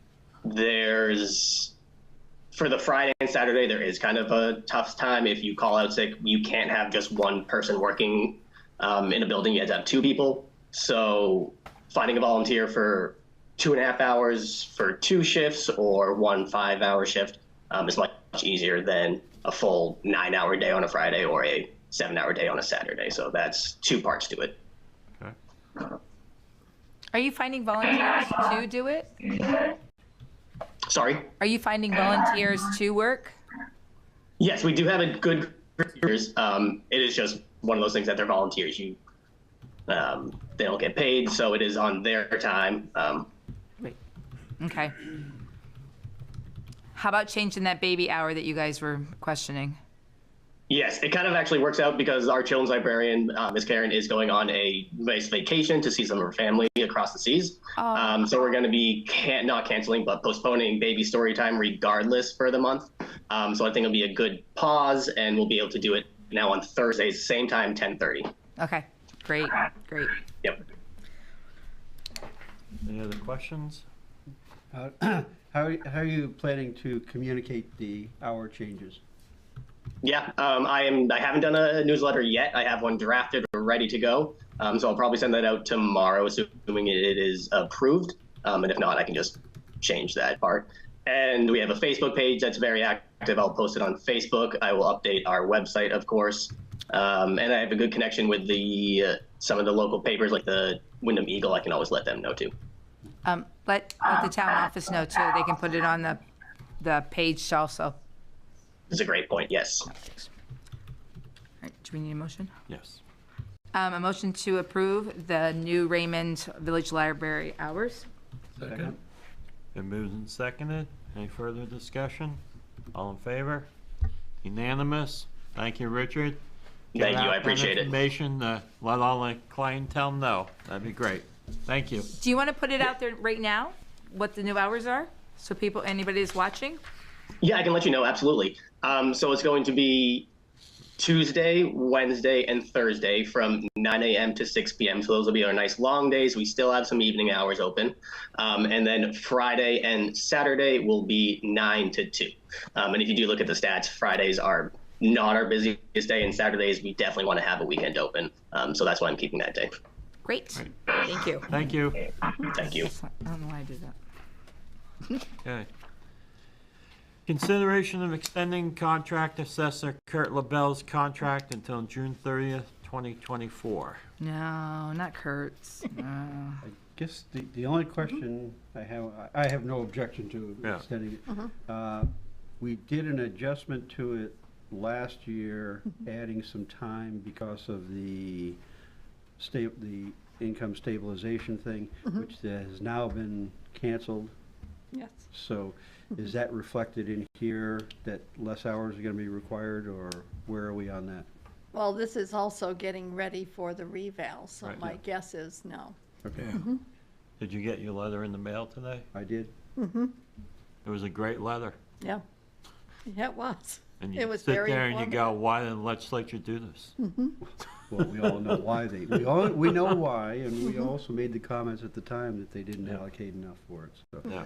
For the Friday and Saturday, there is kind of a tough time. If you call out sick, you can't have just one person working in a building. You have to have 2 people. So finding a volunteer for 2.5 hours for 2 shifts or 1 5-hour shift is much easier than a full 9-hour day on a Friday or a 7-hour day on a Saturday. So that's 2 parts to it. Are you finding volunteers to do it? Sorry? Are you finding volunteers to work? Yes, we do have a good volunteers. It is just one of those things that they're volunteers. They don't get paid, so it is on their time. Okay. How about changing that baby hour that you guys were questioning? Yes, it kind of actually works out because our children's librarian, Ms. Karen, is going on a nice vacation to see some of her family across the seas. So we're going to be not canceling, but postponing baby story time regardless for the month. So I think it'll be a good pause, and we'll be able to do it now on Thursdays, same time, 10:30. Okay, great. Yep. Any other questions? How are you planning to communicate the hour changes? Yeah, I haven't done a newsletter yet. I have one drafted or ready to go. So I'll probably send that out tomorrow, assuming it is approved. And if not, I can just change that part. And we have a Facebook page that's very active. I'll post it on Facebook. I will update our website, of course. And I have a good connection with some of the local papers, like the Wyndham Eagle. I can always let them know too. Let the town office know too. They can put it on the page also. It's a great point, yes. All right, do we need a motion? Yes. A motion to approve the new Raymond Village Library hours. Second. Been moved and seconded. Any further discussion? All in favor? Unanimous. Thank you, Richard. Thank you, I appreciate it. Information, let all the clientele know. That'd be great. Thank you. Do you want to put it out there right now, what the new hours are? So anybody is watching? Yeah, I can let you know, absolutely. So it's going to be Tuesday, Wednesday, and Thursday from 9 a.m. to 6 p.m. So those will be our nice long days. We still have some evening hours open. And then Friday and Saturday will be 9 to 2. And if you do look at the stats, Fridays are not our busiest day, and Saturdays we definitely want to have a weekend open. So that's why I'm keeping that day. Great. Thank you. Thank you. Thank you. I don't know why I did that. Okay. Consideration of extending contract assessor Kurt LaBelle's contract until June 30th, 2024. No, not Kurt's. No. I guess the only question I have no objection to extending it. We did an adjustment to it last year, adding some time because of the income stabilization thing, which has now been canceled. Yes. So is that reflected in here that less hours are going to be required, or where are we on that? Well, this is also getting ready for the reval, so Right. my guess is no. Okay. Did you get your letter in the mail today? I did. It was a great letter. Yeah. Yeah, it was. And It you was sit very there and you go, informative. why did the legislature do this? Well, we all know why we know why, and we also made the comments at the time that they didn't allocate enough for it. So. No.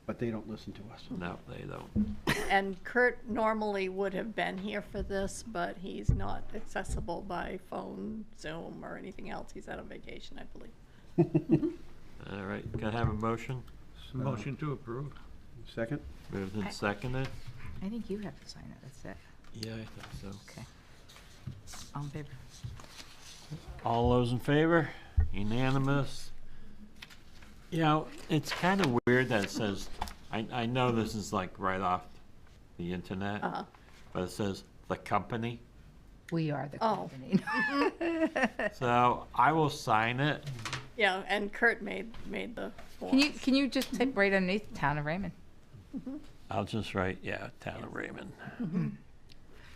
But they don't listen to us. No, they don't. And Kurt normally would have been here for this, but he's not accessible by phone, Zoom, or anything else. He's out on vacation, I believe. All right, can I have a motion? Motion to approve. Second? Moved and seconded. I think you have to sign it. That's it. Yeah, I think so. Okay. All in favor? All those in favor? Unanimous. You know, it's kind of weird that it says, I know this is like right off the internet, but it says the company. We are the Oh. company. So I will sign it. Yeah, and Kurt made the form. Can you just type right underneath Town of Raymond? I'll just write, yeah, Town of Raymond.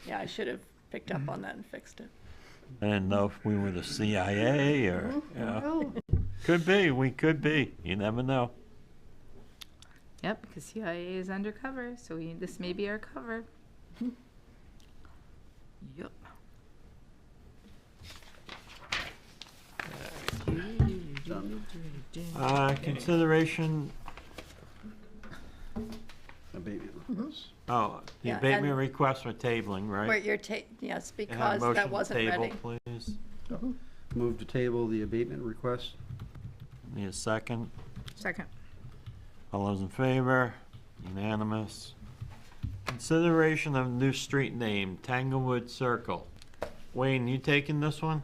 Yeah, I should have picked up on that and fixed it. I didn't know if we were the CIA or, you know. Could be, we could be. You never know. Yep, because CIA is undercover, so this may be our cover. Yep. Consideration, Abatement requests. the Yeah, abatement and- request for tabling, Where right? you're yes, Can I have a because motion that to wasn't table, ready. Please. Move to table the abatement request. Need a second? Second. All those in favor? Unanimous. Consideration of new street name, Tanglewood Circle. Wayne, you taking this one?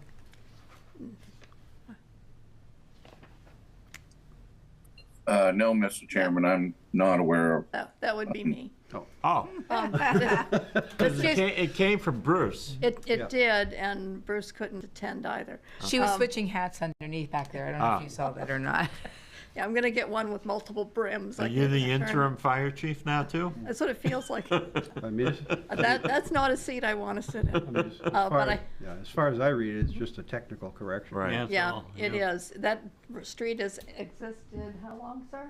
No, Mr. Chairman, I'm not aware of. That would be me. Oh. It came from Bruce. It did, and Bruce couldn't attend either. She was switching hats underneath back there. I don't know if you saw that or not. Yeah, I'm gonna get one with multiple brims. Are you the interim fire chief now, too? That's what it feels like. I mean, That's not a seat I want to sit in. as far as I read it, it's just a technical correction. Right. Yeah, it is. That street has existed how long, sir?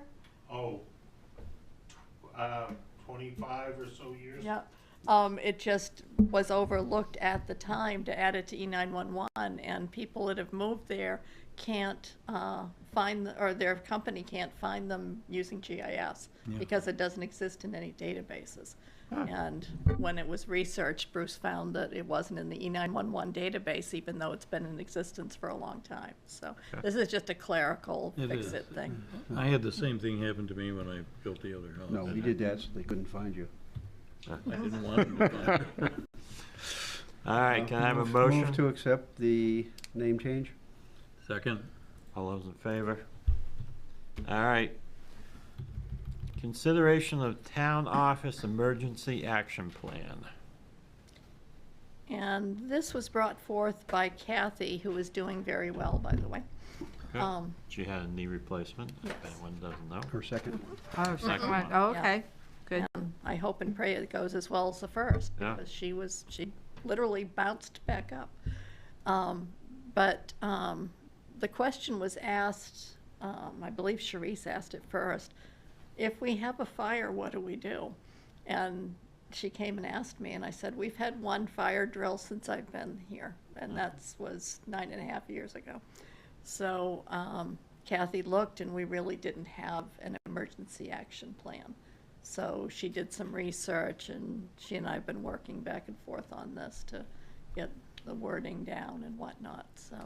25 or so years. Yeah. It just was overlooked at the time to add it to E911, and people that have moved there can't or their company can't find them using GIS because it doesn't exist in any databases. And when it was researched, Bruce found that it wasn't in the E911 database, even though it's been in existence for a long time. So this is just a clerical fix-it thing. I had the same thing happen to me when I built the other house. No, we did that so they couldn't find you. I didn't want them to find it. All right, can I have a motion? Move to accept the name change. Second. All those in favor? All right. Consideration of town office emergency action plan. And this was brought forth by Kathy, who is doing very well, by the way. Okay. She had a knee replacement, if anyone doesn't know. Her second. Oh, second one. Oh, okay. Good. And I hope and pray it goes as well as the first, Yeah. because she literally bounced back up. But the question was asked, I believe Sharice asked it first, if we have a fire, what do we do? And she came and asked me, and I said, we've had one fire drill since I've been here, and that was 9.5 years ago. So Kathy looked, and we really didn't have an emergency action plan. So she did some research, and she and I have been working back and forth on this to get the wording down and whatnot. So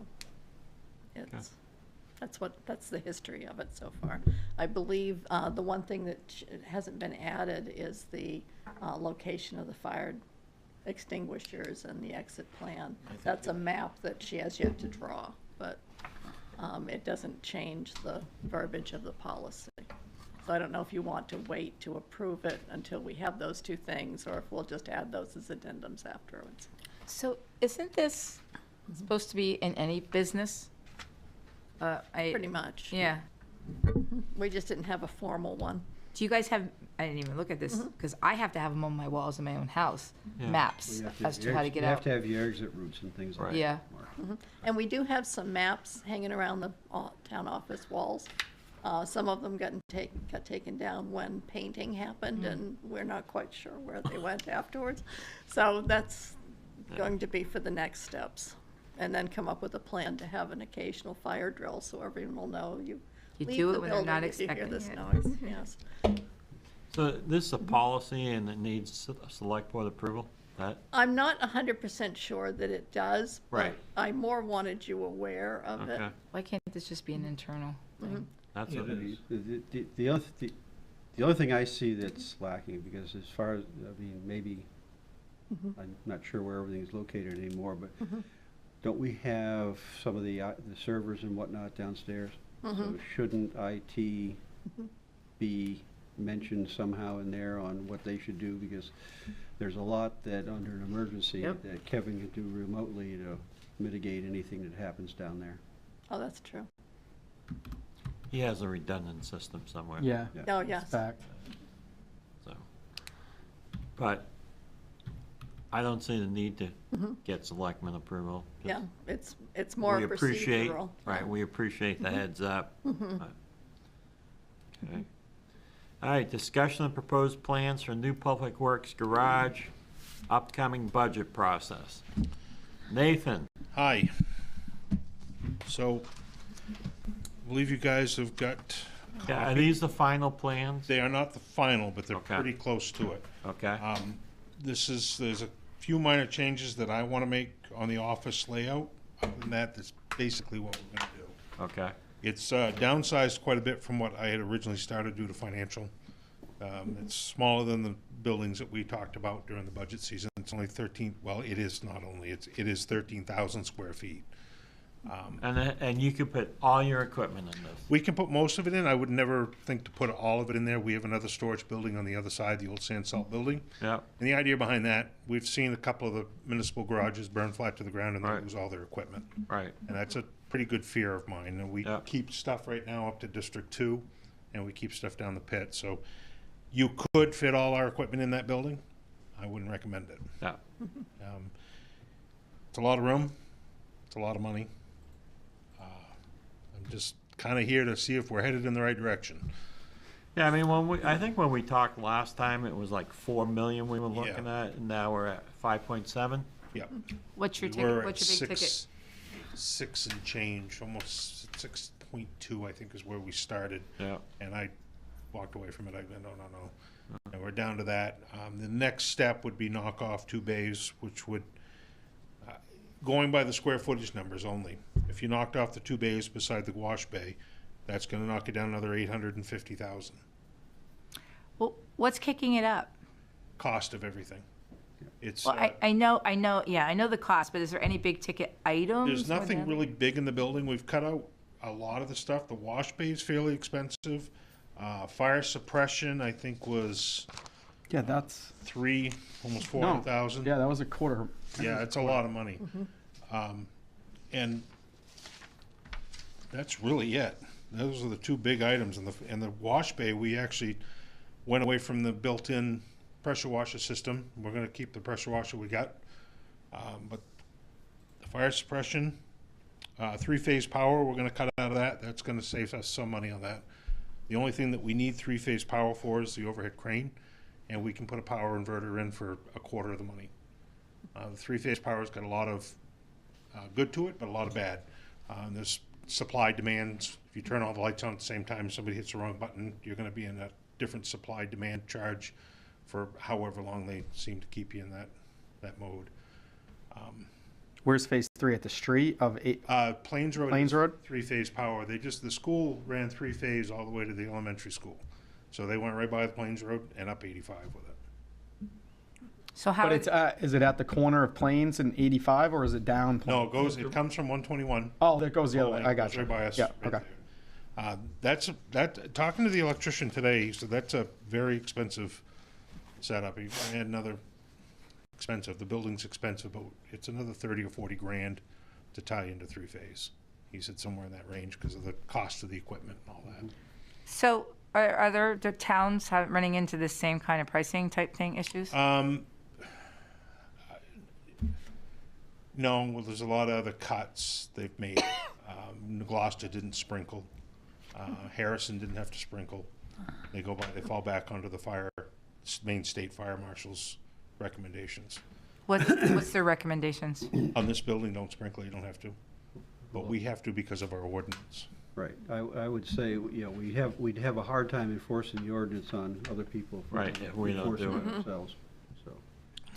that's the history of it so far. I believe the one thing that hasn't been added is the location of the fire extinguishers and the exit plan. That's a map that she has yet to draw, but it doesn't change the verbiage of the policy. So I don't know if you want to wait to approve it until we have those two things, or if we'll just add those as addendums afterwards. So isn't this supposed to be in any business? Pretty much. Yeah. We just didn't have a formal one. Do you guys have, I didn't even look at this, because I have to have them on my walls in my own house, maps as to how to get You have out. to have your exit routes and things like that. Yeah. And we do have some maps hanging around the town office walls. Some of them got taken down when painting happened, and we're not quite sure where they went afterwards. So that's going to be for the next steps. And then come up with a plan to have an occasional fire drill, so everyone will know you leave do it the when they're not building if you hear expecting this it. noise. Yes. So this is a policy and it needs select board approval? I'm not 100% sure that it does, but Right. I more wanted you aware of it. Okay. Why can't this just be an internal thing? That's what it is. The other thing I see that's lacking, because as far as, I mean, maybe, I'm not sure where everything is located anymore, but don't we have some of the servers and whatnot downstairs? So shouldn't IT be mentioned somehow in there on what they should do? Because there's a lot that, under an emergency, that Kevin can do remotely to mitigate anything that happens down there. Oh, that's true. He has a redundant system somewhere. Yeah. Oh, yes. Back. So, but I don't see the need to get selectmen approval. Yeah, it's more We appreciate, procedural. right, we appreciate the heads up. but- Okay. All right, discussion of proposed plans for new public works garage, upcoming budget process. Nathan. Hi. So, I believe you guys have got. Yeah, are these the final plans? They are not the final, but they're Okay. pretty close to it. Okay. There's a few minor changes that I want to make on the office layout. Other than that, that's basically what we're going to do. Okay. It's downsized quite a bit from what I had originally started due to financial. It's smaller than the buildings that we talked about during the budget season. It's only 13, well, it is not only, it is 13,000 square feet. And you could put all your equipment in this. We can put most of it in. I would never think to put all of it in there. We have another storage building on the other side, the old sand salt building. Yeah. And the idea behind that, we've seen a couple of the municipal garages burn flat to the ground and they lose all their equipment. Right. And that's a pretty good fear of mine. And we keep stuff right now up to District 2, and we keep stuff down the pit. So you could fit all our equipment in that building. I wouldn't recommend it. Yeah. It's a lot of room. It's a lot of money. I'm just kind of here to see if we're headed in the right direction. Yeah, I mean, I think when we talked last time, it was like 4 million we were looking at, and now we're at 5.7. Yeah. What's your We ticket? were What's your at big ticket? 6 and change, almost 6.2, I think, is where we started. Yeah. And I walked away from it. I go, no. And we're down to that. The next step would be knock off 2 bays, which would, going by the square footage numbers only, if you knocked off the 2 bays beside the wash bay, that's going to knock it down another 850,000. Well, what's kicking it up? Cost of everything. It's Well, I know, yeah, I know the cost, but is there any big ticket items? there's nothing really big in the building. We've cut out a lot of the stuff. The wash bay is fairly expensive. Fire suppression, I think, was Yeah, that's almost 400,000. Yeah, that was a quarter. Yeah, it's a lot of money. And that's really it. Those are the 2 big items. In the wash bay, we actually went away from the built-in pressure washer system. We're going to keep the pressure washer we got. But the fire suppression, 3-phase power, we're going to cut out of that. That's going to save us some money on that. The only thing that we need 3-phase power for is the overhead crane, and we can put a power inverter in for a quarter of the money. The 3-phase power's got a lot of good to it, but a lot of bad. There's supply demands. If you turn all the lights on at the same time, somebody hits the wrong button, you're going to be in a different supply demand charge for however long they seem to keep you in that mode. Where's phase 3 at the street of 8? Plains Road. Plains Road? 3-phase power. The school ran 3-phase all the way to the elementary school. So they went right by the Plains Road and up 85 with it. So how? But it's is it at the corner of Plains and 85, or is it down? No, it comes from 121. Oh, that goes the other way. I got Goes you. right by us. Yeah. right Okay. there. Talking to the electrician today, he said that's a very expensive setup. He had another expensive. The building's expensive, but it's another 30 or 40 grand to tie into 3-phase. He said somewhere in that range because of the cost of the equipment and all that. So are there the towns running into this same kind of pricing type thing issues? No, well, there's a lot of other cuts they've made. Gloucester didn't sprinkle. Harrison didn't have to sprinkle. They fall back onto the Maine State Fire Marshal's recommendations. What's their recommendations? On this building, don't sprinkle, you don't have to. But we have to because of our ordinance. Right. I would say, we'd have a hard time enforcing the ordinance on other people. Right, if we don't do enforcing it. ourselves, so.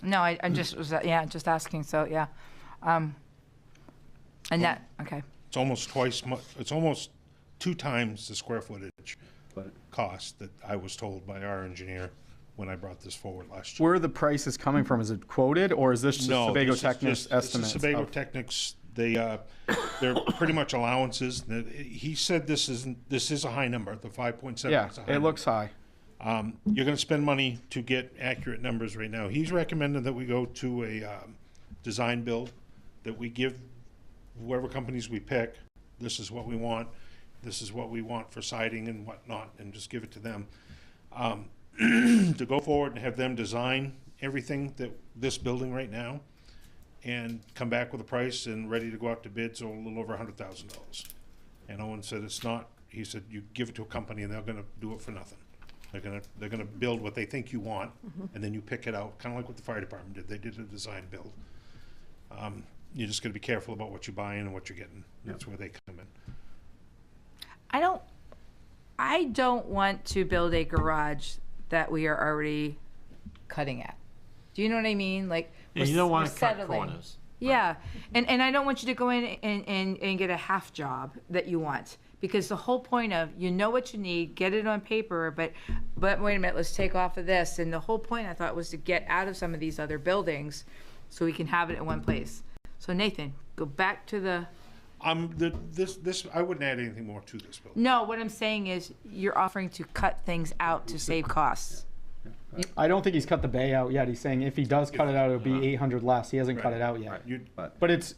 No, I just was just asking. So yeah, and that okay. It's almost it's almost 2 times the square footage cost that I was told by our engineer when I brought this forward last year. Where are the prices coming from? Is it quoted, or is this just Sebago Technic's estimates? This is Sebago Technic's. They're pretty much allowances. He said this is a high number. The 5.7. Yeah, is a high it number. looks high. You're going to spend money to get accurate numbers right now. He's recommended that we go to a design build, that we give whoever companies we pick, this is what we want, this is what we want for siding and whatnot, and just give it to them. To go forward and have them design everything this building right now and come back with a price and ready to go out to bid, so a little over $100,000. And Owen said it's not, he said you give it to a company and they're going to do it for nothing. They're gonna build what they think you want, and then you pick it out, kind of like what the fire department did. They did a design build. You're just gonna be careful about what you're buying and what you're getting. That's where they come in. I don't want to build a garage that we are already cutting at. Do you know what I mean? Like you don't want we're to cut settling. corners. Yeah, and I don't want you to go in and get a half job that you want, Because the whole point of, you know what you need, get it on paper, but wait a minute, let's take off of this. And the whole point, I thought, was to get out of some of these other buildings so we can have it in one place. So Nathan, go back to the, This, I wouldn't add anything more to this building. no, what I'm saying is you're offering to cut things out to save costs. I don't think he's cut the bay out yet. He's saying if he does cut it out, it'll be 800 less. He hasn't cut it out yet. But it's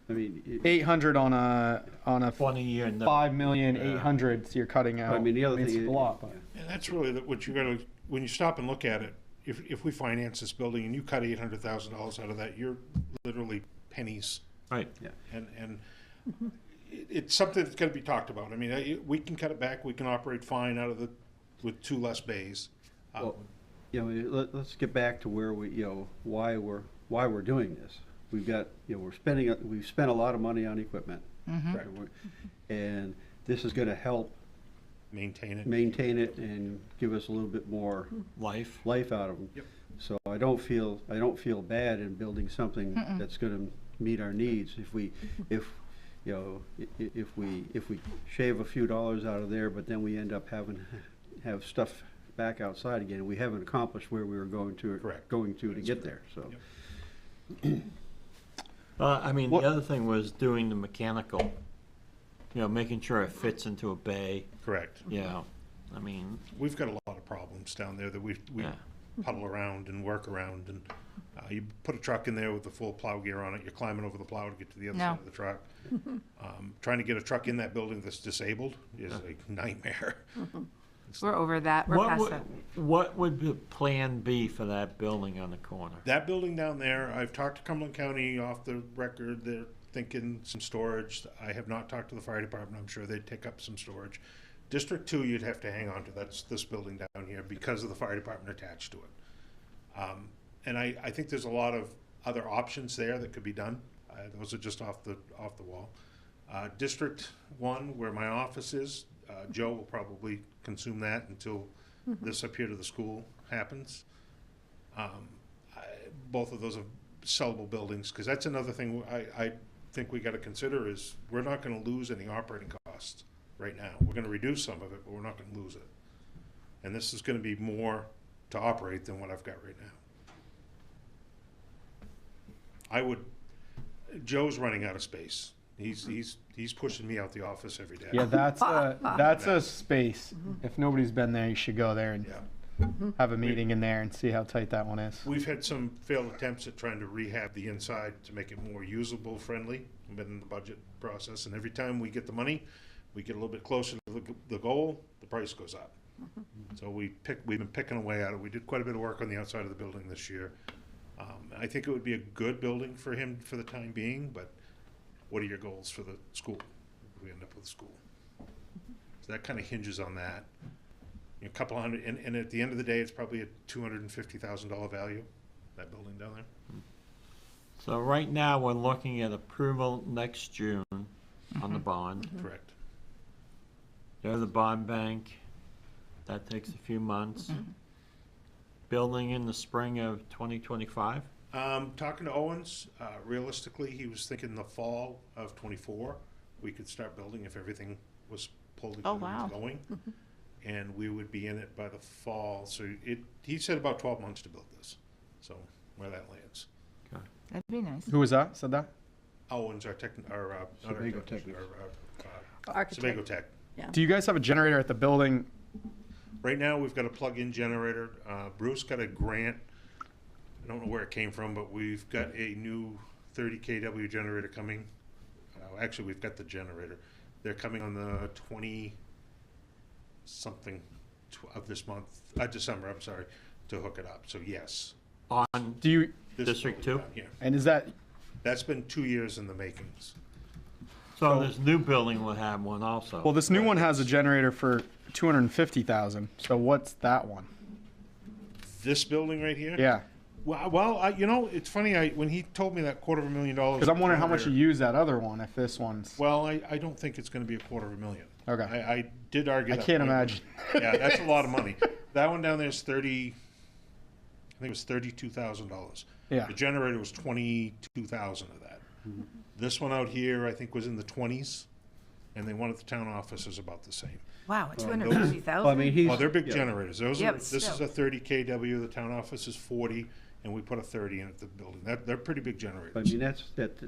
I mean, 800 on a 20-year note. 5,800,000. So you're cutting out. I mean, the other it's thing, a lot. But. And that's really what you got to, when you stop and look at it, if we finance this building and you cut $800,000 out of that, you're literally pennies. Right. Yeah. And it's something that's got to be talked about. I mean, we can cut it back. We can operate fine with 2 less bays. Well, you know, let's get back to where we, you know, why we're doing this. We've got, you know, we've spent a lot of money on equipment, and this is going to help maintain it and give us a little bit more life out of them. Yep. So I don't feel bad in building something that's going to meet our needs. If we shave a few dollars out of there, but then we end up have stuff back outside again, we haven't accomplished where we were going to get there. So. Yep. I mean, the other thing was doing the mechanical, you know, making sure it fits into a bay. Correct. Yeah. I mean, we've got a lot of problems down there that we puddle around and work around, and you put a truck in there with the full plow gear on it, you're climbing over the plow to get to the other side of the truck. Trying to get a truck in that building that's disabled is a nightmare. We're over that. We're past that. What would the plan be for that building on the corner? That building down there, I've talked to Cumberland County off the record. They're thinking some storage. I have not talked to the fire department. I'm sure they'd take up some storage. District 2, you'd have to hang on to. That's this building down here because of the fire department attached to it. And I think there's a lot of other options there that could be done. Those are just off the wall. District 1, where my office is, Joe will probably consume that until this up here to the school happens. Both of those are sellable buildings, because that's another thing I think we got to consider is we're not going to lose any operating costs right now. We're going to reduce some of it, but we're not going to lose it. And this is going to be more to operate than what I've got right now. Joe's running out of space. He's pushing me out the office every day. Yeah, that's a space. If nobody's been there, you should go there and have a meeting in there and see how tight that one is. We've had some failed attempts at trying to rehab the inside to make it more usable friendly. We've been in the budget process, and every time we get the money, we get a little bit closer to the goal, the price goes up. So we've been picking away at it. We did quite a bit of work on the outside of the building this year. I think it would be a good building for him for the time being, but what are your goals for the school? If we end up with a school. So that kind of hinges on that. A couple hundred, and at the end of the day, it's probably a $250,000 value, that building down there. So right now, we're looking at approval next June on the bond. Correct. Go to the bond bank. That takes a few months. Building in the spring of 2025? Talking to Owens, realistically, he was thinking the fall of 24, we could start building if everything was pulled going. And we would be in it by the fall. So he said about 12 months to build this. So where that lands. Okay. That'd be nice. Who was that? Said that? Owens, Sebago Tech. Sebago Tech. Yeah. Do you guys have a generator at the building? Right now, we've got a plug-in generator. Bruce got a grant. I don't know where it came from, but we've got a new 30 kW generator coming. Actually, we've got the generator. They're coming on the 20-something of this month, December, I'm sorry, to hook it up. So yes. On District 2? Yeah. And is that? That's been 2 years in the makings. So this new building will have one also. Well, this new one has a generator for 250,000. So what's that one? This building right here? Yeah. Well, it's funny. When he told me that $250,000, because I'm wondering how much you use that other one if this one's. Well, I don't think it's going to be $250,000. Okay. I did argue. I that can't point. imagine. Yeah, that's a lot of money. That one down there is I think it was $32,000. Yeah. The generator was $22,000 of that. This one out here, I think, was in the 20s, and the one at the town office is about the same. Wow, those- 250,000? Well, I mean, he's. Oh, they're big yeah. generators. Those Yeah, are, but this is still. a 30 kW, the town office is 40, and we put a 30 in at the building. They're pretty big generators. I mean, that.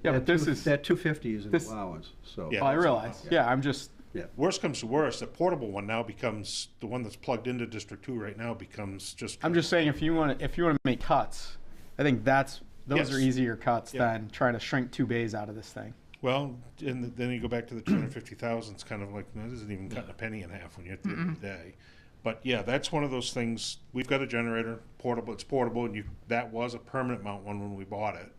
Yeah, but this is- That 250 is an this- allowance, so. Yeah. Oh, I that's realize. allowed. Yeah, I'm just, Worst comes to worst, the portable one now becomes, the one that's plugged into District 2 right now becomes just. I'm just saying if you want to make cuts, I think those Yes. are easier cuts Yeah. than trying to shrink 2 bays out of this thing. Well, and then you go back to the 250,000, it's kind of like, no, this isn't even cutting a penny in half when you're at the end of the day. But yeah, that's one of those things, we've got a generator, portable, it's portable, and that was a permanent mount one when we bought it.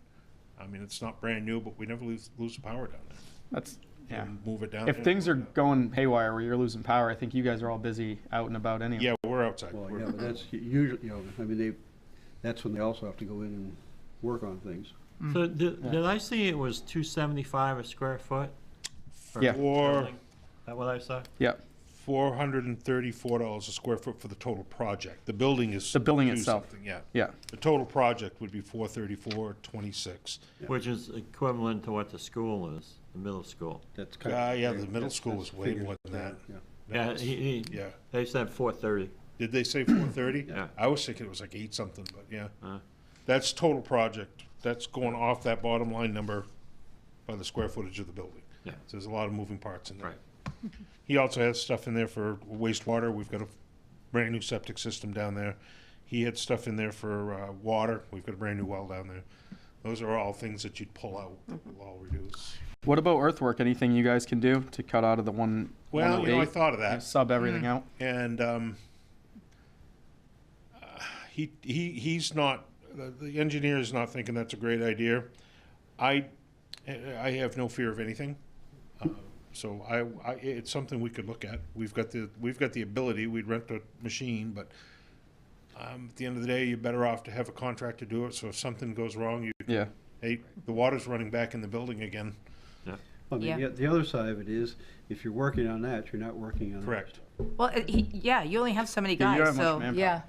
I mean, it's not brand new, but we never lose the power down there. That's, yeah. And move it down. If things are going haywire where you're losing power, I think you guys are all busy out and about anyway. Yeah, we're outside. Well, yeah, but that's usually, I mean, that's when they also have to go in and work on things. So did I see it was $275 a square foot? for Yeah. building? Is that what I saw? Yep. $434 a square foot for the total project. The building is. The building two itself. something, Yeah. Yeah. The total project would be $434.26. Which is equivalent to what the school is, the middle school. That's kind of. Yeah, the middle school was way more than that. Yeah, Yeah. they said 430. Did they say 430? Yeah. I was thinking it was like 8 something, but yeah. Uh. That's total project. That's going off that bottom line number by the square footage of the building. Yeah. So there's a lot of moving parts in there. Right. He also has stuff in there for wastewater. We've got a brand new septic system down there. He had stuff in there for water. We've got a brand new well down there. Those are all things that you'd pull out that will all reduce. What about earthwork? Anything you guys can do to cut out of the one? Well, you know, I 108? thought of that. Sub everything out. And he's not, the engineer is not thinking that's a great idea. I have no fear of anything. So it's something we could look at. We've got the ability, we'd rent a machine, but at the end of the day, you're better off to have a contractor do it. So if something goes wrong, you Yeah. hey, the water's running back in the building again. I mean, Yeah. the other side of it is, if you're working on that, you're not working on. Correct. Well, yeah, you only have so many Yeah, you guys, don't have so, much manpower. yeah.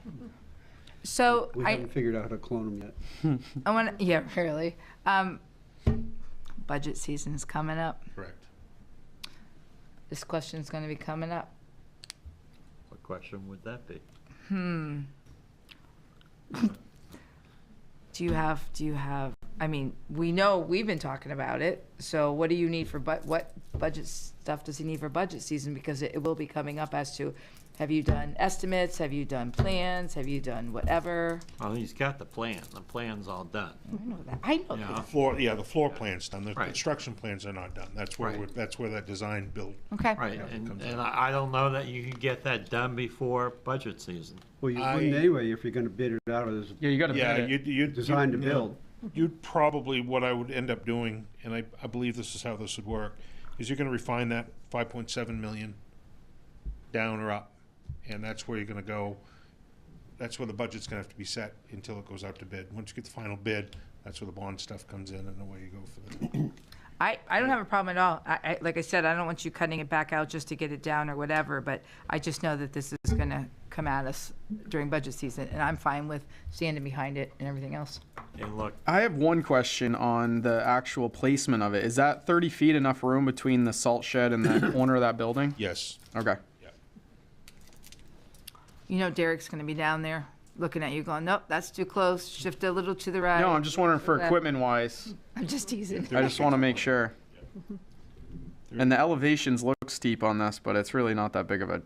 So We I haven't figured out how to clone them yet. I want to, yeah, really. Budget season's coming up. Correct. This question's going to be coming up. What question would that be? Do you have, I mean, we know we've been talking about it, so what do you need for, what budget stuff does he need for budget season? Because it will be coming up as to, have you done estimates, have you done plans, have you done whatever? Well, he's got the plan. The plan's all done. I know that, I know Yeah. that. The floor plan's done. The Right. construction plans are not done. That's where Right. that's where that design build. Okay. Right, Yeah, and comes I don't know that you can get that done before budget season. Well, you wouldn't anyway if you're gonna bid it out as Yeah, you got to Yeah, bid it. you'd designed to build. You'd probably, what I would end up doing, and I believe this is how this would work, is you're gonna refine that 5.7 million down or up. And that's where you're gonna go, that's where the budget's gonna have to be set until it goes out to bid. Once you get the final bid, that's where the bond stuff comes in and away you go for that. I don't have a problem at all. Like I said, I don't want you cutting it back out just to get it down or whatever, but I just know that this is gonna come at us during budget season, and I'm fine with standing behind it and everything else. And look, I have one question on the actual placement of it. Is that 30 feet enough room between the salt shed and the corner of that building? Yes. Okay. You know Derek's gonna be down there looking at you going, nope, that's too close, shift a little to the right. No, I'm just wondering for Yeah. equipment wise. I'm just teasing. I just want to make sure. And the elevations look steep on this, but it's really not that big of a.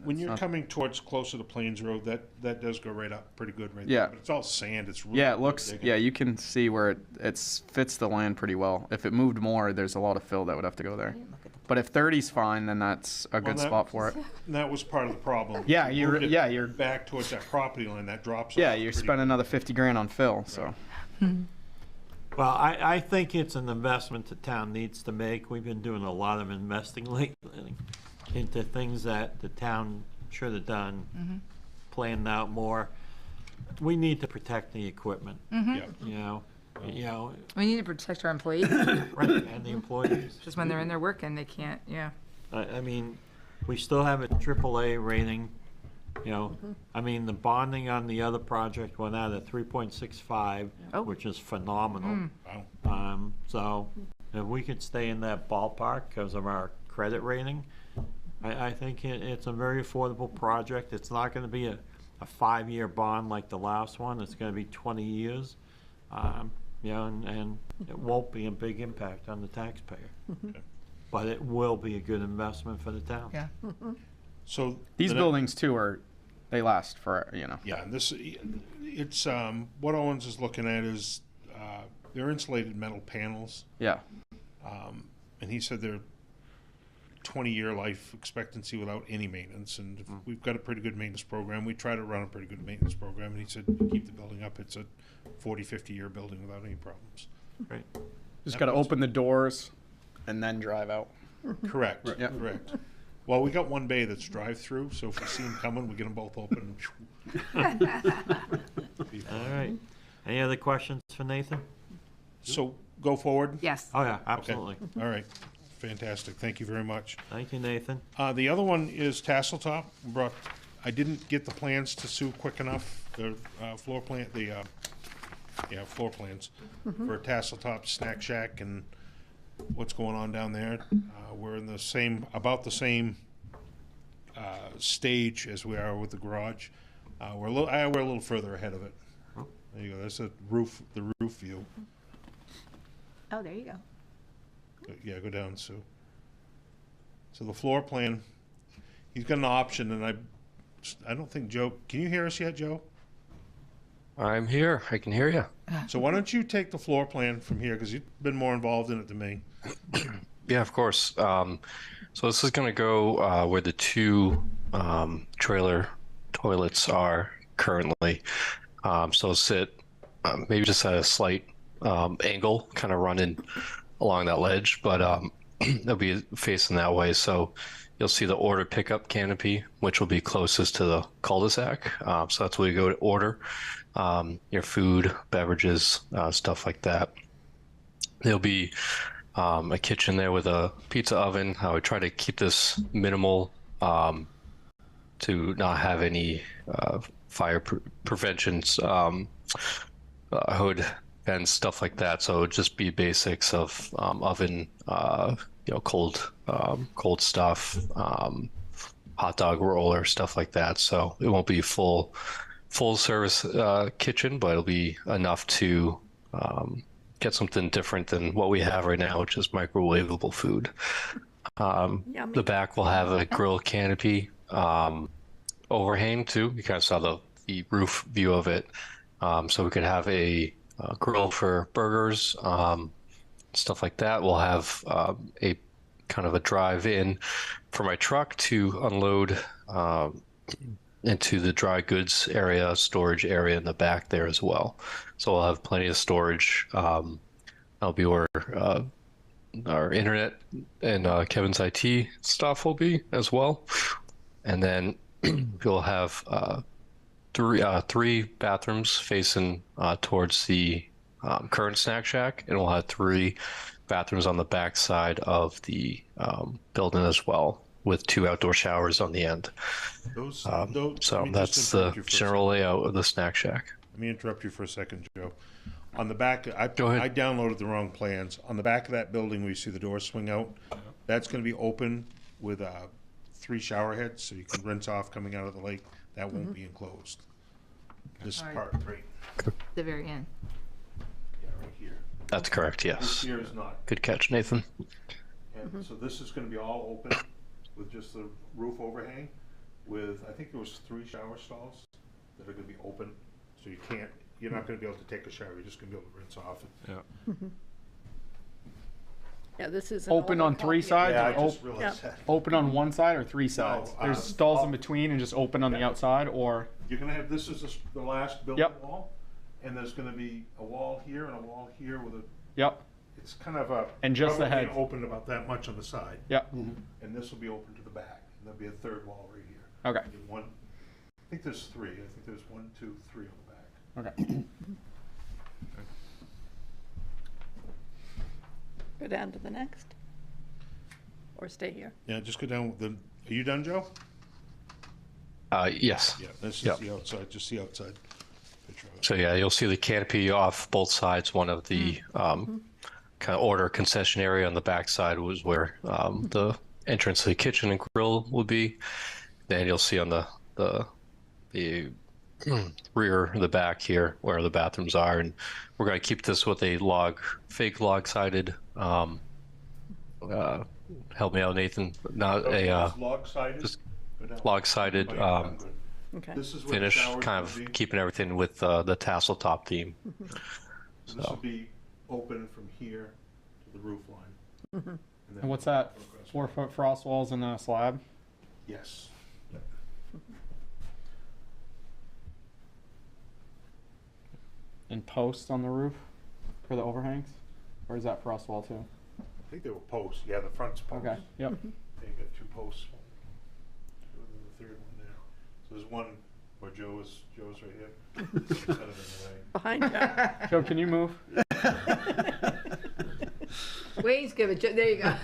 When it's you're not- coming towards closer to Plains Road, that does go right up pretty good right Yeah. there. But it's all sand, it's really. Yeah, it good looks. digging. Yeah, you can see where it fits the land pretty well. If it moved more, there's a lot of fill that would have to go there. But if 30's fine, then that's a good Well, spot for it. And that was part of the problem. Yeah, You you're. moved it Yeah, you're. back towards that property line, that drops. Yeah, off you're pretty- spending another 50 grand on fill. So. well, I think it's an investment the town needs to make. We've been doing a lot of investing lately into things that the town should have done, planned out more. We need to protect the equipment, Yeah. you know, We need to protect our employees, right, and the employees. just when they're in there working, they can't, yeah. I mean, we still have a AAA rating, you know. I mean, the bonding on the other project went out at 3.65, Oh. which is phenomenal. Wow. So if we could stay in that ballpark because of our credit rating. I think it's a very affordable project. It's not going to be a 5-year bond like the last one. It's going to be 20 years. And it won't be a big impact on the taxpayer. But it will be a good investment for the town. Yeah. So These buildings too they last for, Yeah, and it's what Owens is looking at is they're insulated metal panels. Yeah. And he said they're 20-year life expectancy without any maintenance, and we've got a pretty good maintenance program. We try to run a pretty good maintenance program, and he said keep the building up. It's a 40-50-year building without any problems. Right. Just got to open the doors and then drive out. Correct. Yeah. Correct. Well, we got one bay that's drive-through, so if we see them coming, we get them both open. All right. Any other questions for Nathan? So go forward? Yes. Oh, yeah, absolutely. Okay. All right. Fantastic. Thank you very much. Thank you, Nathan. The other one is Tasseltop. I didn't get the plans to Sue quick enough. The floor plans for Tasseltop Snack Shack and what's going on down there. We're in about the same stage as we are with the garage. We're a little further ahead of it. There you go. That's the roof view. Oh, there you go. Yeah, go down, Sue. So the floor plan, he's got an option, and I don't think Joe. Can you hear us yet, Joe? I'm here. I can hear you. So why don't you take the floor plan from here, because you've been more involved in it than me. Yeah, of course. So this is going to go where the two trailer toilets are currently. So it'll sit maybe just at a slight angle, kind of running along that ledge, but they'll be facing that way. So you'll see the order pickup canopy, which will be closest to the cul-de-sac. So that's where you go to order your food, beverages, stuff like that. There'll be a kitchen there with a pizza oven. I would try to keep this minimal to not have any fire preventions, hood and stuff like that. So it would just be basics of oven, cold stuff, hot dog roller, stuff like that. So it won't be full service kitchen, but it'll be enough to get something different than what we have right now, which is microwavable food. The back will have a grill canopy overhang too. You kind of saw the roof view of it. So we could have a grill for burgers, stuff like that. We'll have a kind of a drive-in for my truck to unload into the dry goods area, storage area in the back there as well. So we'll have plenty of storage. That'll be where our internet and Kevin's IT stuff will be as well. And then we'll have three bathrooms facing towards the current snack shack, and we'll have 3 bathrooms on the back side of the building as well, with 2 outdoor showers on the end. So that's the general layout of the snack shack. Let me interrupt you for a second, Joe. On the back, I downloaded the wrong plans. On the back of that building where you see the doors swing out, that's going to be open with 3 shower heads, so you can rinse off coming out of the lake. That won't be enclosed. This part right. The very end. Yeah, right here. That's correct, yes. This here is not. Good catch, Nathan. And so this is going to be all open with just the roof overhang with, I think there was 3 shower stalls that are going to be open. So you're not going to be able to take a shower. You're just going to be able to rinse off it. Yeah. Yeah, this is Open on 3 sides? Yeah, I or just realized that. Open on 1 side or 3 sides? No, There's stalls in between and just open on the outside, or? You're going to have, this is the last building wall, and there's going to be a wall here and a wall here with a. Yep. It's kind of a. And just the probably head. Open about that much on the side. Yep. And this will be open to the back. And there'll be a 3rd wall right here. Okay. I think there's 3. I think there's 1, 2, 3 on the back. Okay. Go down to the next? Or stay here? Yeah, just go down with the. Are you done, Joe? Yes. Yeah, this is the outside. Just the outside picture of it. So yeah, you'll see the canopy off both sides. One of the kind of order concession area on the back side was where the entrance to the kitchen and grill will be. Then you'll see on the rear, the back here, where the bathrooms are, and we're going to keep this with a fake log sided. Help me out, Nathan. Not a log sided. just log sided Okay. This is where the finish, shower's kind gonna of be. keeping everything with the tassel top theme. So this will be open from here to the roof line. Mhm. And what's that? 4-foot frost walls and a slab? Yes. Yep. And posts on the roof for the overhangs? Or is that frost wall too? I think they were posts. Yeah, the front's posts. Okay, yep. They got 2 posts. The third one there. So there's one where Joe's right here. Set it in the way. Behind you. Joe, can you move? Wayne's give it. There you go.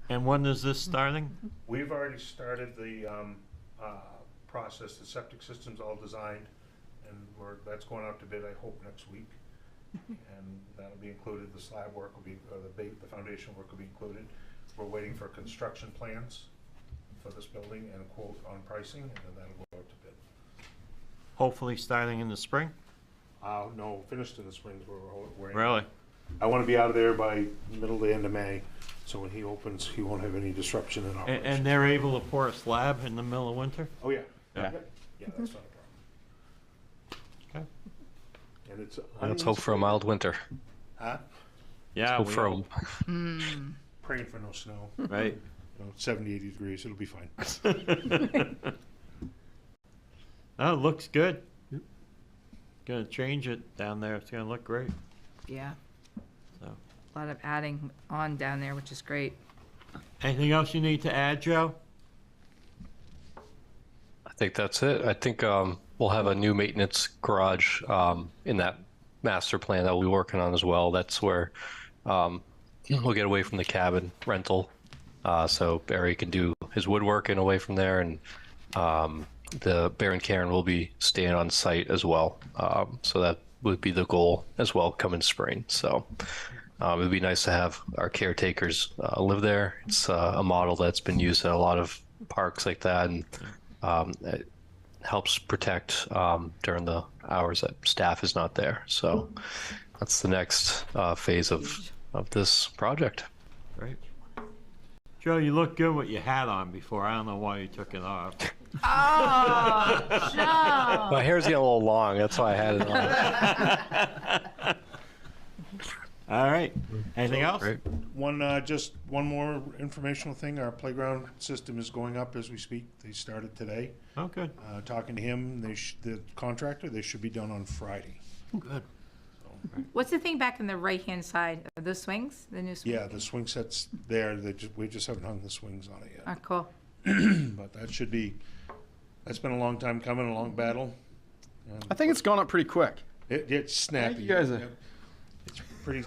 And when is this starting? We've already started the process. The septic system's all designed, and that's going out to bid, I hope, next week. And that'll be included. The slab work will be, the foundation work will be included. We're waiting for construction plans for this building and a quote on pricing, and then that'll go out to bid. Hopefully starting in the spring? No, finished in the spring. We're Really? I want to be out of there by middle to end of May, so when he opens, he won't have any disruption in operations. And they're able to pour a slab in the middle of winter? Oh, yeah. Yeah. Yeah, that's not a problem. Okay. And it's Let's hope for a mild winter. Huh? Yeah, Hope we for hope. Praying for no snow. Right. 70, 80 degrees, it'll be fine. Oh, it looks good. Gonna change it down there. It's gonna look great. Yeah. So, A lot of adding on down there, which is great. anything else you need to add, Joe? I think that's it. I think we'll have a new maintenance garage in that master plan that we'll be working on as well. That's where we'll get away from the cabin rental, so Barry can do his woodworking away from there, and the Bear and Karen will be staying on site as well. So that would be the goal as well coming spring. So it would be nice to have our caretakers live there. It's a model that's been used at a lot of parks like that, and it helps protect during the hours that staff is not there. So that's the next phase of this project. Right. Joe, you look good with your hat on before. I don't know why you took it off. Oh, Joe. My hair's getting a little long. That's why I had it on. All right. Anything else? Just one more informational thing. Our playground system is going up as we speak. They started today. Oh, good. Talking to him, the contractor, they should be done on Friday. Good. What's the thing back in the right-hand side? Are those swings? The new swings? Yeah, the swing set's there. We just haven't hung the swings on it yet. Oh, cool. But that's been a long time coming, a long battle. I think it's gone up pretty quick. It's snappy. You guys It's pretty.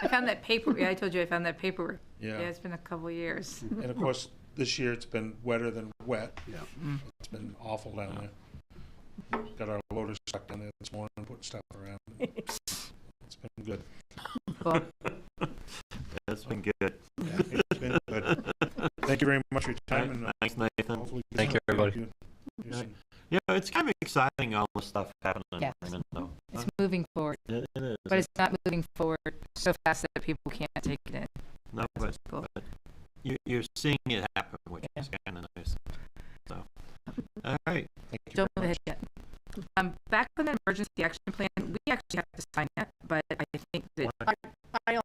I found that paper. Yeah, I told you I found that paperwork. Yeah. Yeah, it's been a couple of years. And of course, this year it's been wetter than wet. Yeah. It's been awful down there. Got our loader stuck down there this morning, putting stuff around. It's been good. Cool. It's been good. Yeah, it's been good. Thank you very much for your time. And Thanks, Nathan. hopefully Thank you, everybody. Yeah, it's kind of exciting, all this stuff happening. Yes. Raymond, though. It's moving forward. It is. But it's not moving forward so fast that people can't take it in. No, That's cool. but you're seeing it happen, which is kind of nice. So, all right. Don't move ahead yet. Back on the emergency action plan, we actually have to sign that, but I think that I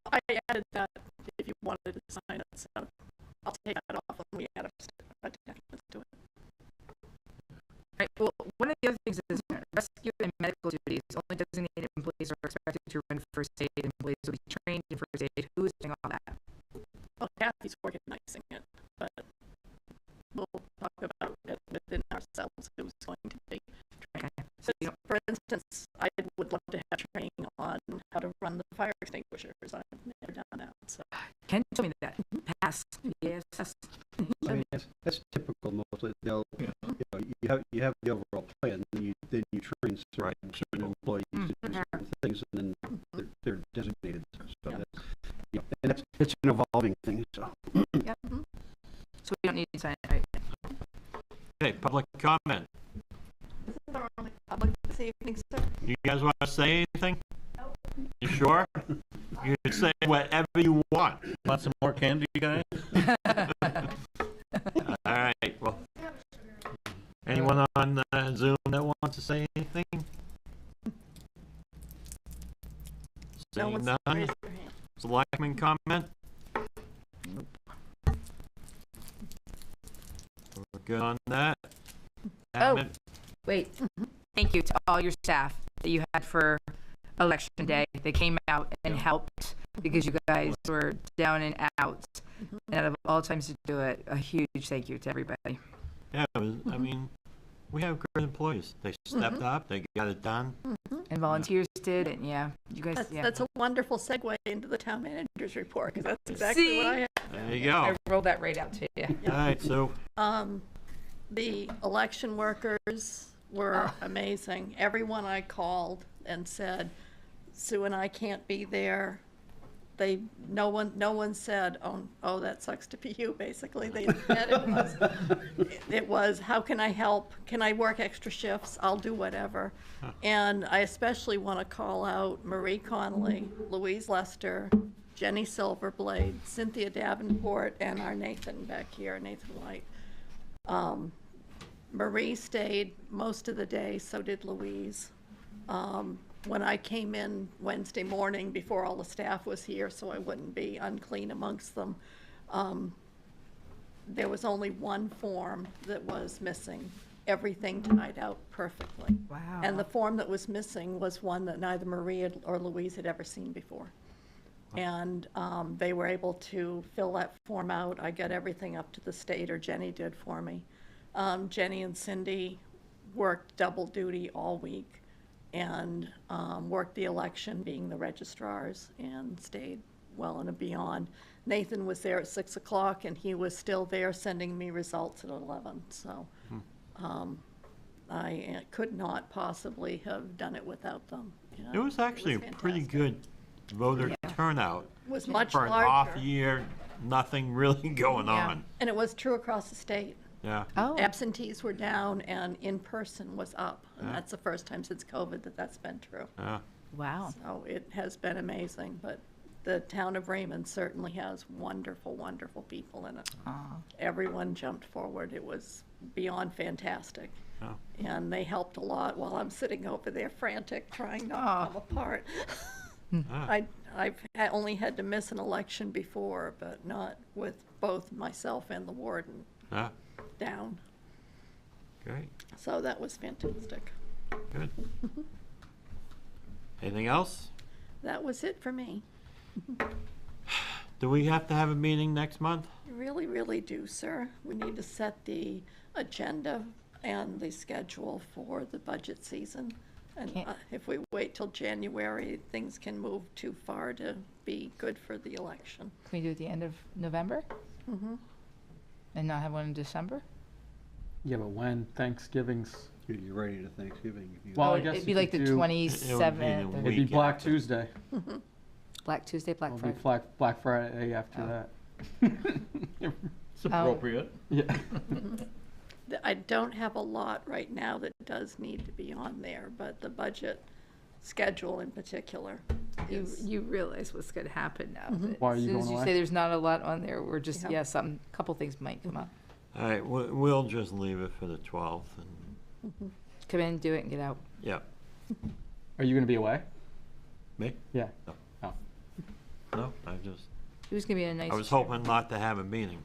added that if you wanted to sign it, so I'll take that off when we add attachments to it. right, well, one of the other things is rescue and medical duties. Only designated employees are expected to run first aid. Employees will be trained in first aid. Who is doing all that? Well, Kathy's organizing it, but we'll talk about it within ourselves who's going to be. Okay. So, for instance, I would love to have training on how to run the fire extinguishers. I've never done that. So. Ken told me that. Pass. Yes. I mean, that's typical mostly. They'll, you have the overall plan, then you train certain employees to do certain things, and then they're designated. So that's, and that's it's an evolving thing, so. Yep. So we don't need to sign it, right? Okay, public comment. This is our only public this evening, sir. You guys want to say anything? You sure? You can say whatever you want. Want some more candy, guys? All right, well. Anyone on Zoom that wants to say anything? No Seeing one's none? raised their hand. Selectmen comment? We're good on that? Oh, wait. Thank you to all your staff that you had for election day. They came out and helped because you guys were down and out. And out of all times to do it, a huge thank you to everybody. Yeah, it was, I mean, we have great employees. They stepped up, they got it done. And volunteers did, and yeah, you guys, yeah. That's a wonderful segue into the town manager's report, because that's exactly what I have. There you go. I rolled that right out to you. All right, so The election workers were amazing. Everyone I called and said, Sue and I can't be there. No one said, oh, that sucks to be you, basically. It was, how can I help? Can I work extra shifts? I'll do whatever. And I especially want to call out Marie Connolly, Louise Lester, Jenny Silverblade, Cynthia Davenport, and our Nathan back here, Nathan White. Marie stayed most of the day, so did Louise. When I came in Wednesday morning before all the staff was here, so I wouldn't be unclean amongst them, there was only one form that was missing. Everything tied out perfectly. Wow. And the form that was missing was one that neither Marie or Louise had ever seen before. And they were able to fill that form out. I got everything up to the state, or Jenny did for me. Jenny and Cindy worked double duty all week and worked the election, being the registrars, and stayed well and beyond. Nathan was there at 6 o'clock, and he was still there sending me results at 11. So I could not possibly have done it without them. Yeah, it was actually a pretty good voter turnout. It was much for an larger. off year, nothing really going on. And it was true across the state. Yeah. Absentees were down and in-person was up. And that's the first time since COVID that that's been true. Yeah. Wow. So it has been amazing, but the town of Raymond certainly has wonderful, wonderful people in it. Everyone jumped forward. It was beyond fantastic. And they helped a lot while I'm sitting over there frantic, trying not to come apart. I've only had to miss an election before, but not with both myself and the warden down. Great. So that was fantastic. Good. Anything else? That was it for me. Do we have to have a meeting next month? You really, really do, sir. We need to set the agenda and the schedule for the budget season. And if we wait till January, things can move too far to be good for the election. Can we do it at the end of November? And not have one in December? Yeah, but when Thanksgiving's. You're ready to Thanksgiving. Well, I Well, guess it'd be you like could the do- 27th. It'd be Black Tuesday. Black Tuesday, Black It'll be Friday. Black Friday after that. It's appropriate. Yeah. I don't have a lot right now that does need to be on there, but the budget schedule in particular. You realize what's going to happen now. that Why are you as soon as going you away? say there's not a lot on there, we're just, Yeah. couple things might come up. All right, we'll just leave it for the 12th. And, Come in, do it, and get out. yeah. Are you going to be away? Me? Yeah. No. Oh. No, I just, It was going to be a nice I was trip. hoping not to have a meeting.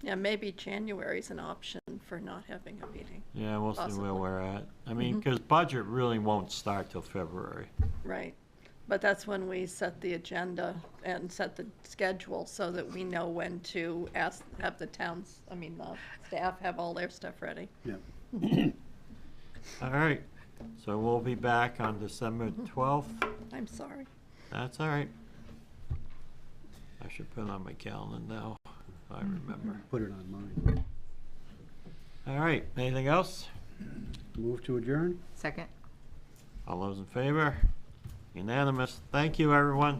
Yeah, maybe January's an option for not having a meeting. Yeah, we'll see Possibly. where we're at. I mean, because budget really won't start till February. Right. But that's when we set the agenda and set the schedule so that we know when to have the staff have all their stuff ready. Yeah. All right, so we'll be back on December 12th. I'm sorry. That's all right. I should put it on my calendar now, if I remember. Put it on mine. All right, anything else? Move to adjourn? Second. All those in favor? Unanimous. Thank you, everyone.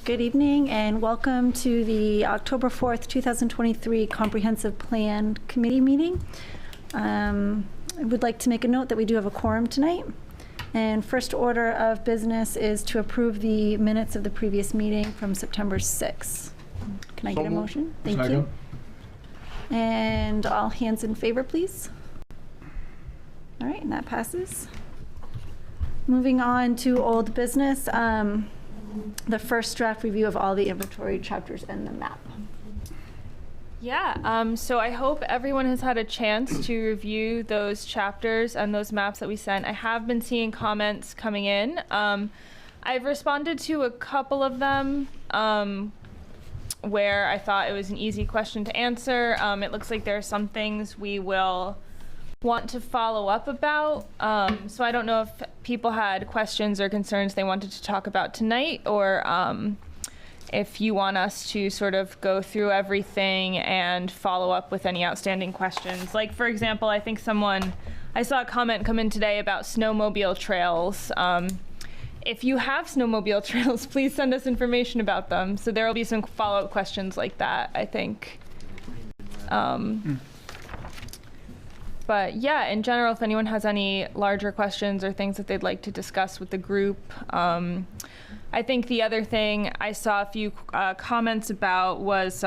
Good evening and welcome to the October 4th, 2023 Comprehensive Plan Committee meeting. I would like to make a note that we do have a quorum tonight. And first order of business is to approve the minutes of the previous meeting from September 6th. Can I get a motion? Thank you. And all hands in favor, please. All right, and that passes. Moving on to old business. The first draft review of all the inventory chapters and the map. Yeah, so I hope everyone has had a chance to review those chapters and those maps that we sent. I have been seeing comments coming in. I've responded to a couple of them where I thought it was an easy question to answer. It looks like there are some things we will want to follow up about. So I don't know if people had questions or concerns they wanted to talk about tonight, or if you want us to sort of go through everything and follow up with any outstanding questions. Like, for example, I think I saw a comment come in today about snowmobile trails. If you have snowmobile trails, please send us information about them. So there will be some follow-up questions like that, I think. But yeah, in general, if anyone has any larger questions or things that they'd like to discuss with the group. I think the other thing I saw a few comments about was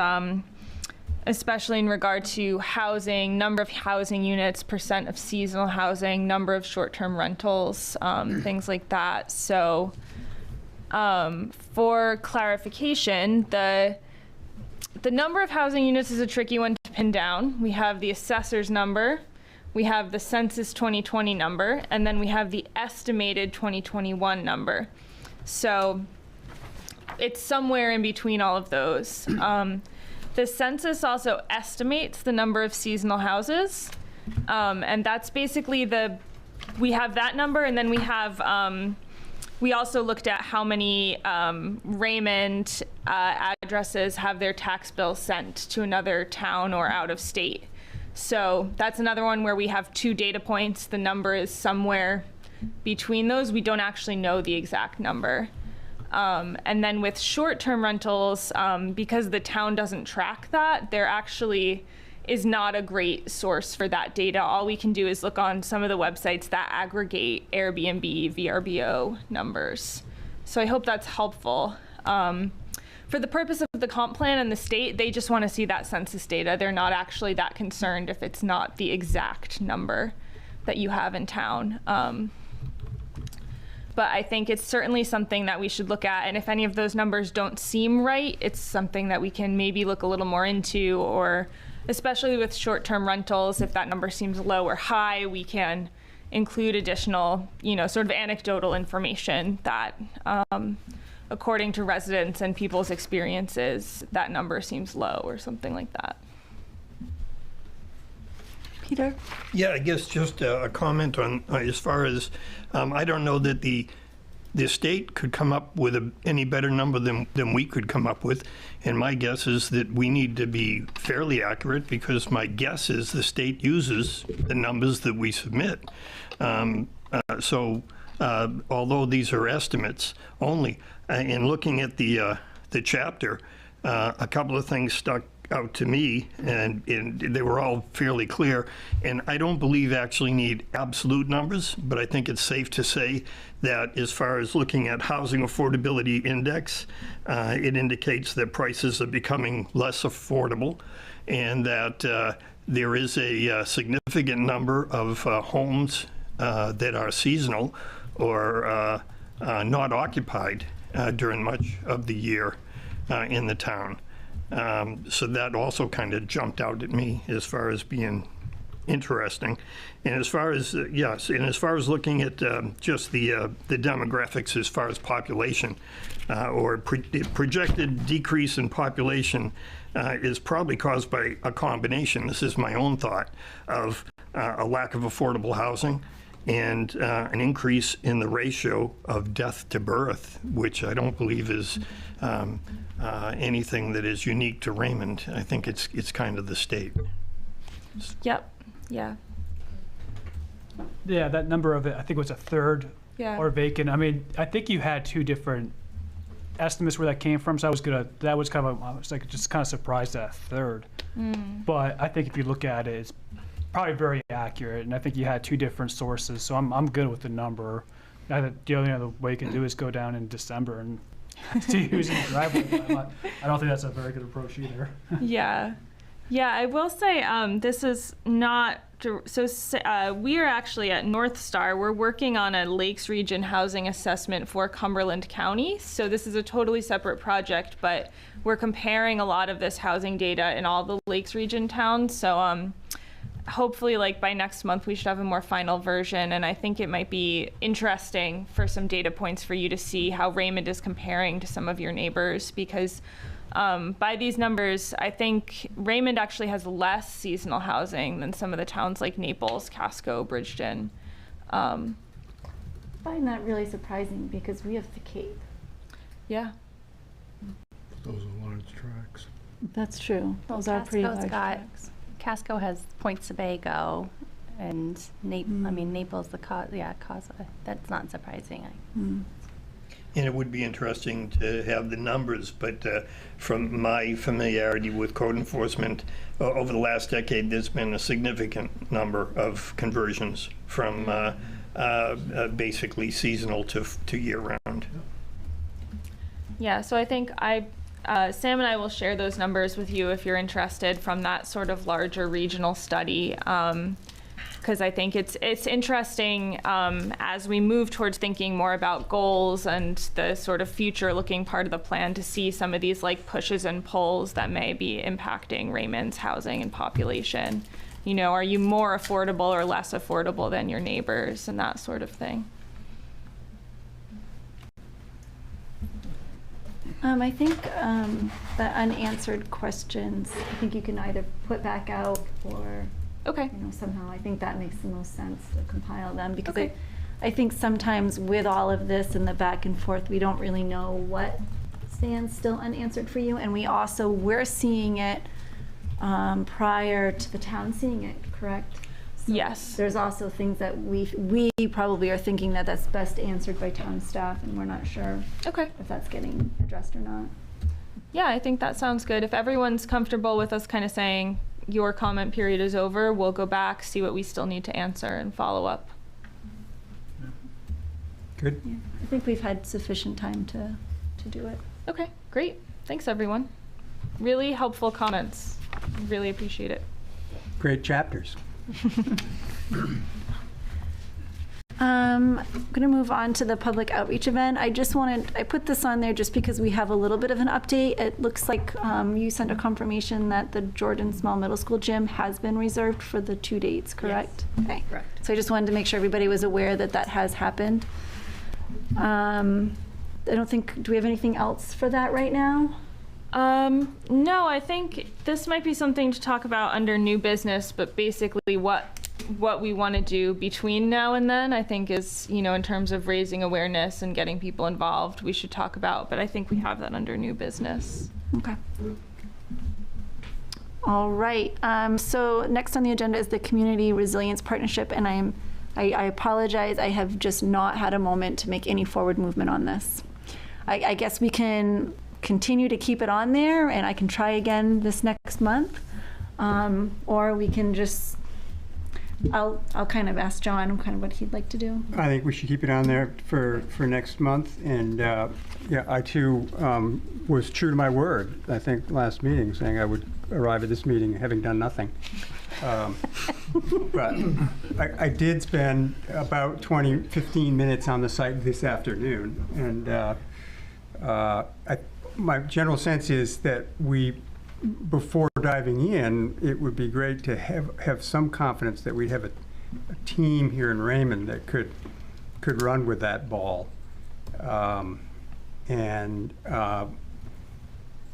especially in regard to housing, number of housing units, percent of seasonal housing, number of short-term rentals, things like that. So for clarification, the number of housing units is a tricky one to pin down. We have the assessor's number, we have the census 2020 number, and then we have the estimated 2021 number. So it's somewhere in between all of those. The census also estimates the number of seasonal houses, and that's basically we have that number, and then we have, we also looked at how many Raymond addresses have their tax bills sent to another town or out of state. So that's another one where we have two data points. The number is somewhere between those. We don't actually know the exact number. And then with short-term rentals, because the town doesn't track that, there actually is not a great source for that data. All we can do is look on some of the websites that aggregate Airbnb, VRBO numbers. So I hope that's helpful. For the purpose of the comp plan and the state, they just want to see that census data. They're not actually that concerned if it's not the exact number that you have in town. But I think it's certainly something that we should look at. And if any of those numbers don't seem right, it's something that we can maybe look a little more into, or especially with short-term rentals, if that number seems low or high, we can include additional, sort of anecdotal information that, according to residents and people's experiences, that number seems low or something like that. Peter? Yeah, I guess just a comment on as far as, I don't know that the state could come up with any better number than we could come up with. And my guess is that we need to be fairly accurate, because my guess is the state uses the numbers that we submit. Although these are estimates only, in looking at the chapter, a couple of things stuck out to me, and they were all fairly clear. And I don't believe actually need absolute numbers, but I think it's safe to say that as far as looking at housing affordability index, it indicates that prices are becoming less affordable, and that there is a significant number of homes that are seasonal or not occupied during much of the year in the town. So that also kind of jumped out at me as far as being interesting. And as far as, yes, and as far as looking at just the demographics as far as population, or projected decrease in population is probably caused by a combination, this is my own thought, of a lack of affordable housing and an increase in the ratio of death to birth, which I don't believe is anything that is unique to Raymond. I think it's kind of the state. Yep. Yeah. Yeah, that number of it, I think it was a third Yeah. or vacant. I mean, I think you had two different estimates where that came from, so I was like just kind of surprised at a third. But I think if you look at it, it's probably very accurate, and I think you had two different sources, so I'm good with the number. I think the only other way you can do is go down in December and see who's in the driveway. But I don't think that's a very good approach either. Yeah. Yeah, I will say this is not, we are actually at North Star. We're working on a Lakes Region housing assessment for Cumberland County. So this is a totally separate project, but we're comparing a lot of this housing data in all the Lakes Region towns. So hopefully like by next month we should have a more final version, and I think it might be interesting for some data points for you to see how Raymond is comparing to some of your neighbors, because by these numbers, I think Raymond actually has less seasonal housing than some of the towns like Naples, Casco, Bridgeton. I find that really surprising because we have the Cape. Yeah. Those are large tracks. That's true. Those are pretty Casco's large got, tracks. Casco has Point Sebago, and I mean, Naples, Casa. That's not surprising. And it would be interesting to have the numbers, but from my familiarity with code enforcement, over the last decade, there's been a significant number of conversions from basically seasonal to year-round. Yeah, so I think Sam and I will share those numbers with you if you're interested from that sort of larger regional study. Because I think it's interesting as we move towards thinking more about goals and the sort of future-looking part of the plan to see some of these like pushes and pulls that may be impacting Raymond's housing and population. You know, are you more affordable or less affordable than your neighbors and that sort of thing? I think the unanswered questions, I think you can either put back out or somehow I think that makes the most sense to compile them, because I think sometimes with all of this and the back and forth, we don't really know what stands still unanswered for you, and we're seeing it prior to the town seeing it, correct? So yes. There's also things that we probably are thinking that that's best answered by town staff, and we're not sure if that's getting addressed or not. Yeah, I think that sounds good. If everyone's comfortable with us kind of saying your comment period is over, we'll go back, see what we still need to answer, and follow up. Good. Yeah, I think we've had sufficient time to do it. Okay, great. Thanks, everyone. Really helpful comments. Really appreciate it. Great chapters. I'm going to move on to the public outreach event. I put this on there just because we have a little bit of an update. It looks like you sent a confirmation that the Jordan Small Middle School gym has been reserved for the 2 dates, correct? Yes. Okay. Correct. So I just wanted to make sure everybody was aware that that has happened. I don't think, do we have anything else for that right now? No, I think this might be something to talk about under new business, but basically what we want to do between now and then, I think is, in terms of raising awareness and getting people involved, we should talk about, but I think we have that under new business. Okay. All right. So next on the agenda is the Community Resilience Partnership, and I apologize. I have just not had a moment to make any forward movement on this. I guess we can continue to keep it on there, and I can try again this next month, or we can just. I'll kind of ask John kind of what he'd like to do. I think we should keep it on there for next month. And I too was true to my word, I think, last meeting, saying I would arrive at this meeting having done nothing. But I did spend about 15 minutes on the site this afternoon, and my general sense is that before diving in, it would be great to have some confidence that we'd have a team here in Raymond that could run with that ball.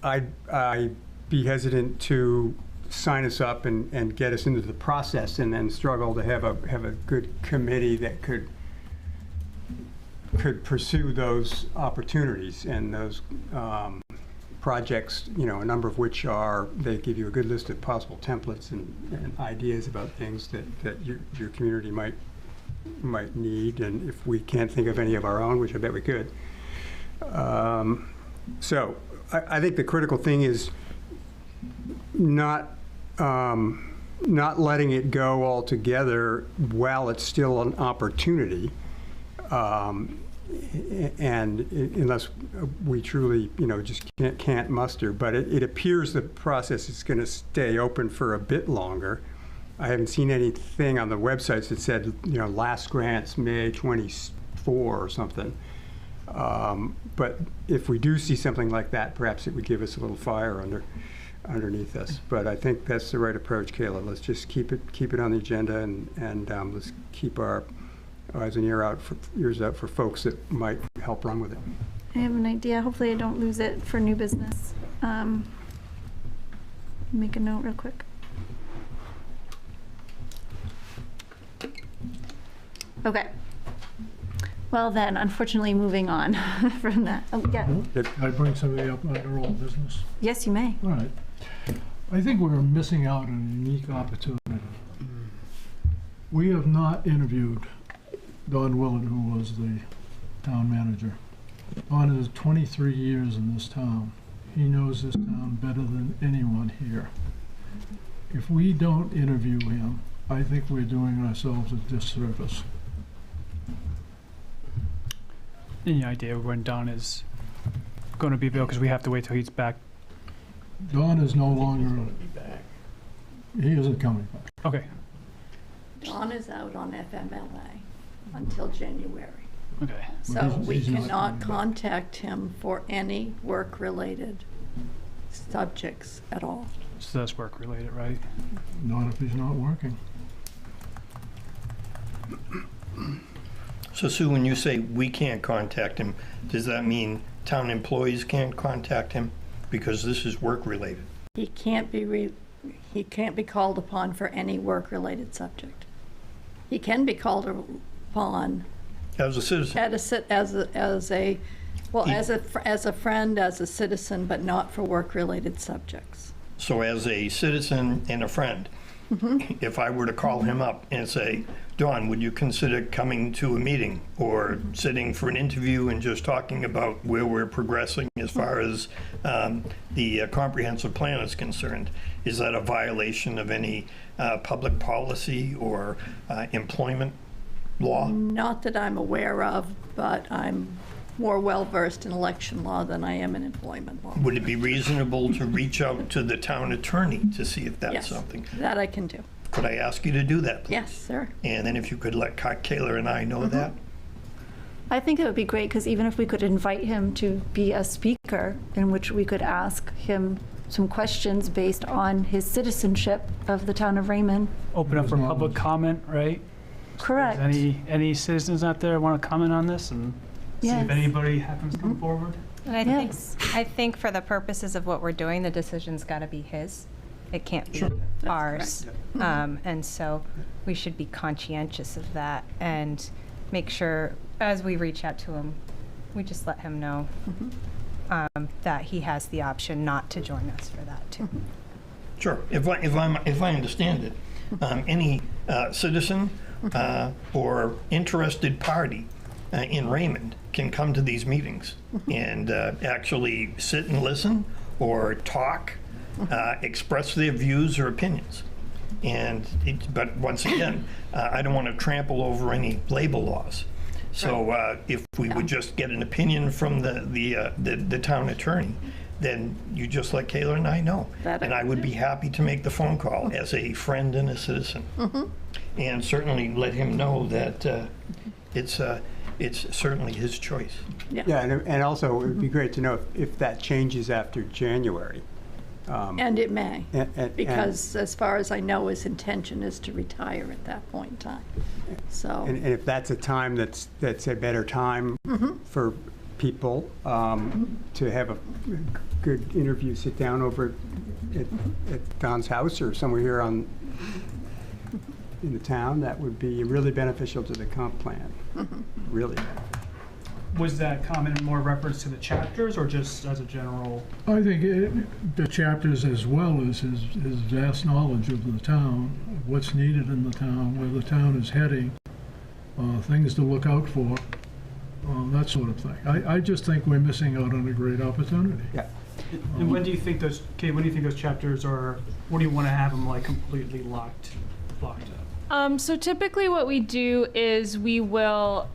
I'd be hesitant to sign us up and get us into the process and then struggle to have a good committee that could pursue those opportunities and those projects, a number of which they give you a good list of possible templates and ideas about things that your community might need, and if we can't think of any of our own, which I bet we could. So I think the critical thing is not letting it go altogether while it's still an opportunity. And unless we truly, just can't muster. But it appears the process is going to stay open for a bit longer. I haven't seen anything on the websites that said, last grants May 24 or something. But if we do see something like that, perhaps it would give us a little fire underneath us. But I think that's the right approach, Kayla. Let's just keep it on the agenda, and let's keep our eyes and ears out for folks that might help run with it. I have an idea. Hopefully I don't lose it for new business. Make a note real quick. Okay. Well then, unfortunately, moving on from that. Oh, yeah. Can I bring somebody up under old business? Yes, you may. All right. I think we're missing out on a unique opportunity. We have not interviewed Don Willard, who was the town manager. Don is 23 years in this town. He knows this town better than anyone here. If we don't interview him, I think we're doing ourselves a disservice. Any idea when Don is going to be available? Because we have to wait till he's back. Don is no longer. He isn't coming back. Okay. Don is out on FMLA until January. Okay. So we cannot contact him for any work-related subjects at all. So that's work-related, right? Not if he's not working. So Sue, when you say we can't contact him, does that mean town employees can't contact him? Because this is work-related. He can't be called upon for any work-related subject. He can be called upon as a citizen. As a friend, as a citizen, but not for work-related subjects. So as a citizen and a friend, if I were to call him up and say, Don, would you consider coming to a meeting or sitting for an interview and just talking about where we're progressing as far as the comprehensive plan is concerned? Is that a violation of any public policy or employment law? Not that I'm aware of, but I'm more well-versed in election law than I am in employment law. Would it be reasonable to reach out to the town attorney to see if that's something? That I can do. Could I ask you to do that, please? Yes, sir. And then if you could let Kayla and I know that. I think it would be great because even if we could invite him to be a speaker in which we could ask him some questions based on his citizenship of the town of Raymond. Open up for public comment, right? Correct. So any citizens out there want to comment on this and see if anybody happens to come forward? And I think for the purposes of what we're doing, the decision's got to be his. It can't be ours. And so we should be conscientious of that and make sure as we reach out to him, we just let him know that he has the option not to join us for that too. Sure. If I understand it, any citizen or interested party in Raymond can come to these meetings and actually sit and listen or talk, express their views or opinions. But once again, I don't want to trample over any labor laws. So if we would just get an opinion from the town attorney, then you just let Kayla and I know. And I would be happy to make the phone call as a friend and a citizen. And certainly let him know that it's certainly his choice. Yeah, and also it would be great to know if that changes after January. And it may, and- because as far as I know, his intention is to retire at that point in time. So, And if that's a time that's a better time for people to have a good interview, sit down over at Don's house or somewhere here in the town, that would be really beneficial to the comp plan. Really beneficial. Was that comment in more reference to the chapters or just as a general? I think the chapters, as well as his vast knowledge of the town, what's needed in the town, where the town is heading, things to look out for, that sort of thing. I just think we're missing out on a great opportunity. Yeah. And when do you think those, Kate, when do you think those chapters are, what do you want to have them like completely locked up? So typically what we do is we'll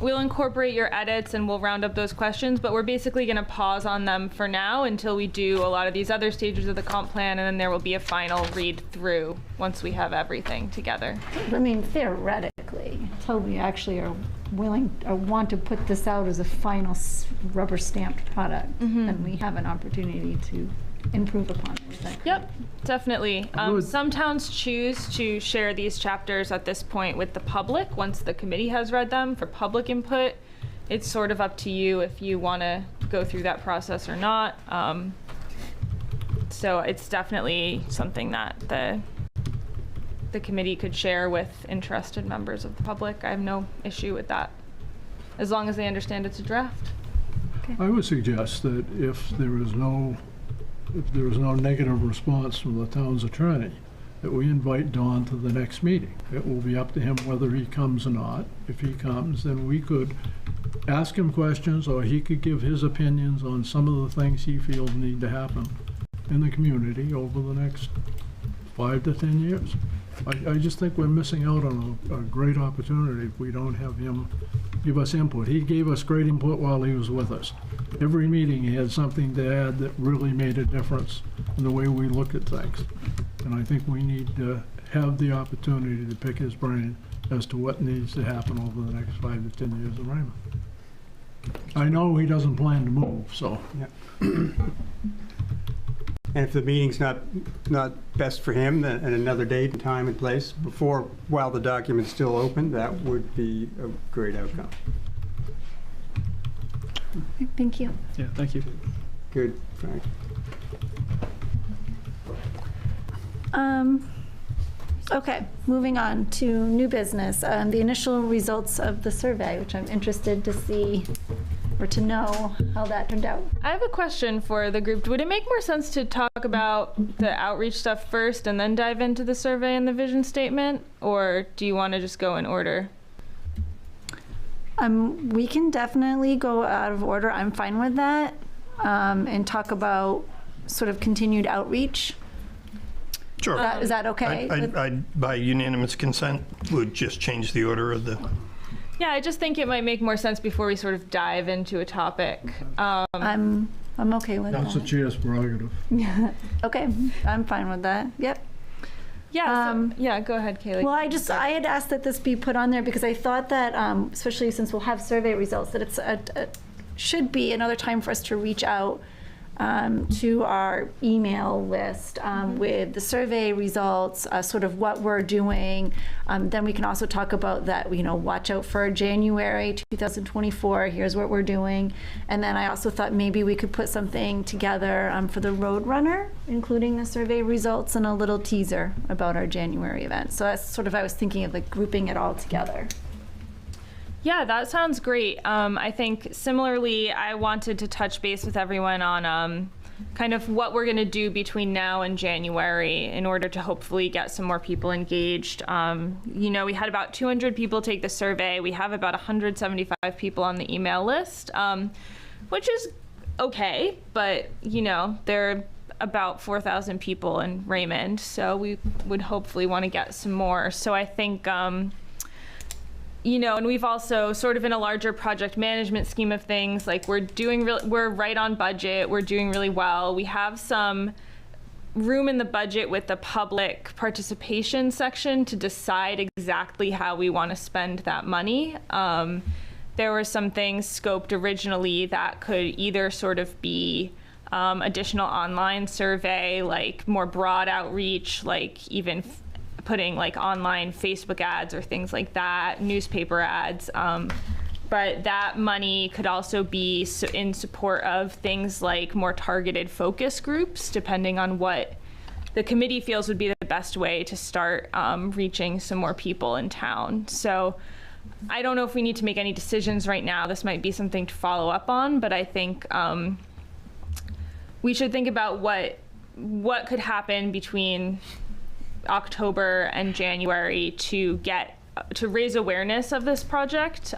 incorporate your edits and we'll round up those questions, but we're basically going to pause on them for now until we do a lot of these other stages of the comp plan, and then there will be a final read through once we have everything together. I mean, theoretically, until we actually are willing or want to put this out as a final rubber stamped product, then we have an opportunity to improve upon everything. Yep, definitely. Some towns choose to share these chapters at this point with the public once the committee has read them for public input. It's sort of up to you if you want to go through that process or not. So it's definitely something that the committee could share with interested members of the public. I have no issue with that, as long as they understand it's a draft. I would suggest that if there is no negative response from the town's attorney, that we invite Don to the next meeting. It will be up to him whether he comes or not. If he comes, then we could ask him questions, or he could give his opinions on some of the things he feels need to happen in the community over the next 5 to 10 years. I just think we're missing out on a great opportunity if we don't have him give us input. He gave us great input while he was with us. Every meeting he had something to add that really made a difference in the way we look at things. And I think we need to have the opportunity to pick his brain as to what needs to happen over the next 5 to 10 years of Raymond. I know he doesn't plan to move, so. Yeah. And if the meeting's not best for him, then at another date and time and place, while the document's still open, that would be a great outcome. Thank you. Yeah, thank you. Good, Frank. Okay, moving on to new business. The initial results of the survey, which I'm interested to see or to know how that turned out. I have a question for the group. Would it make more sense to talk about the outreach stuff first and then dive into the survey and the vision statement? Or do you want to just go in order? We can definitely go out of order. I'm fine with that. And talk about sort of continued outreach. Sure. Is that okay? I'd, by unanimous consent, would just change the order of the... Yeah, I just think it might make more sense before we sort of dive into a topic. I'm okay with That's that. the chair's prerogative. Yeah. Okay, I'm fine with that. Yep. Yeah. Yeah. Go ahead, Kaylee. Well, I had asked that this be put on there because I thought that, especially since we'll have survey results, that it should be another time for us to reach out to our email list with the survey results, sort of what we're doing. Then we can also talk about that, watch out for January 2024, here's what we're doing. And then I also thought maybe we could put something together for the Road Runner, including the survey results and a little teaser about our January event. So that's sort of, I was thinking of like grouping it all together. Yeah, that sounds great. I think similarly, I wanted to touch base with everyone on kind of what we're going to do between now and January in order to hopefully get some more people engaged. We had about 200 people take the survey. We have about 175 people on the email list, which is okay, but there are about 4,000 people in Raymond, so we would hopefully want to get some more. So I think you know, and we've also sort of in a larger project management scheme of things, like we're right on budget, we're doing really well. We have some room in the budget with the public participation section to decide exactly how we want to spend that money. There were some things scoped originally that could either sort of be additional online survey, like more broad outreach, like even putting like online Facebook ads or things like that, newspaper ads. But that money could also be in support of things like more targeted focus groups, depending on what the committee feels would be the best way to start reaching some more people in town. So I don't know if we need to make any decisions right now. This might be something to follow up on, but I think we should think about what could happen between October and January to raise awareness of this project,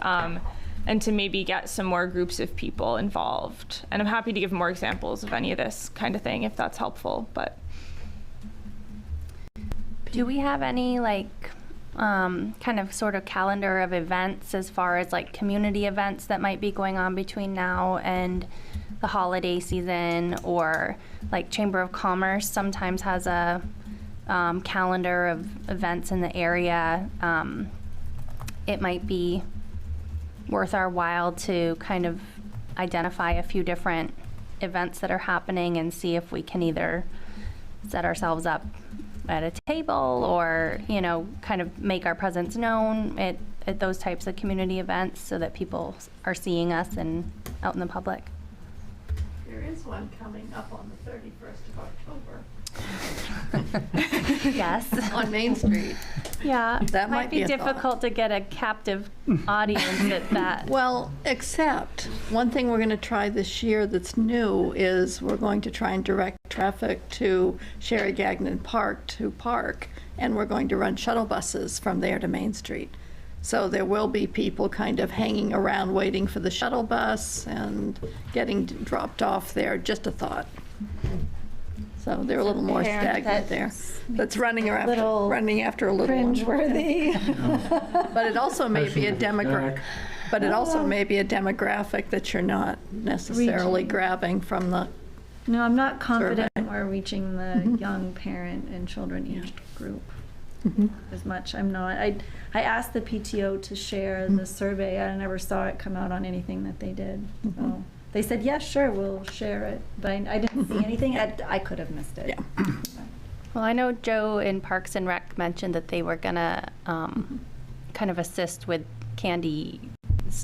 and to maybe get some more groups of people involved. And I'm happy to give more examples of any of this kind of thing if that's helpful. But do we have any like kind of sort of calendar of events as far as like community events that might be going on between now and the holiday season, or like Chamber of Commerce sometimes has a calendar of events in the area? It might be worth our while to kind of identify a few different events that are happening and see if we can either set ourselves up at a table or, you know, kind of make our presence known at those types of community events so that people are seeing us and out in the public. There is one coming up on the 31st of October. Yes. On Main Street. Yeah, That might be a thought. difficult to get a captive audience at that. Well, except one thing we're going to try this year that's new is we're going to try and direct traffic to Sherry Gagnon Park to park, and we're going to run shuttle buses from there to Main Street. So there will be people kind of hanging around waiting for the shuttle bus and getting dropped off there. Just a thought. So they're a little more stagnant there. That's running around, running after a little one. Cringeworthy. But it also may be a demographic. But it also may be a demographic that you're not necessarily grabbing from the. No, I'm not confident survey. we're reaching the young parent and children age group as much. I'm not. I asked the PTO to share the survey. I never saw it come out on anything that they did. So they said, yes, sure, we'll share it. But I didn't see anything. I could have missed it. Yeah. Well, I know Joe in Parks and Rec mentioned that they were gonna kind of assist with candy,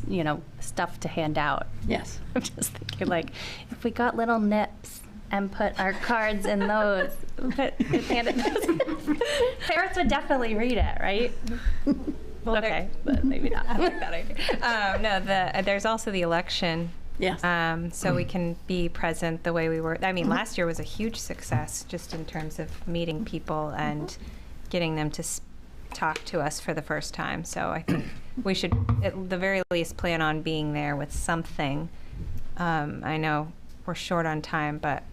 you know, stuff to hand out. Yes. I'm just thinking, like, if we got little nips and put our cards in those, handed those. Parents would definitely read it, right? Well, okay, but maybe not. I like that idea. No, there's also the election. Yes. So we can be present the way we were. I mean, last year was a huge success just in terms of meeting people and getting them to talk to us for the first time. So I think we should, at the very least, plan on being there with something. I know we're short on time, but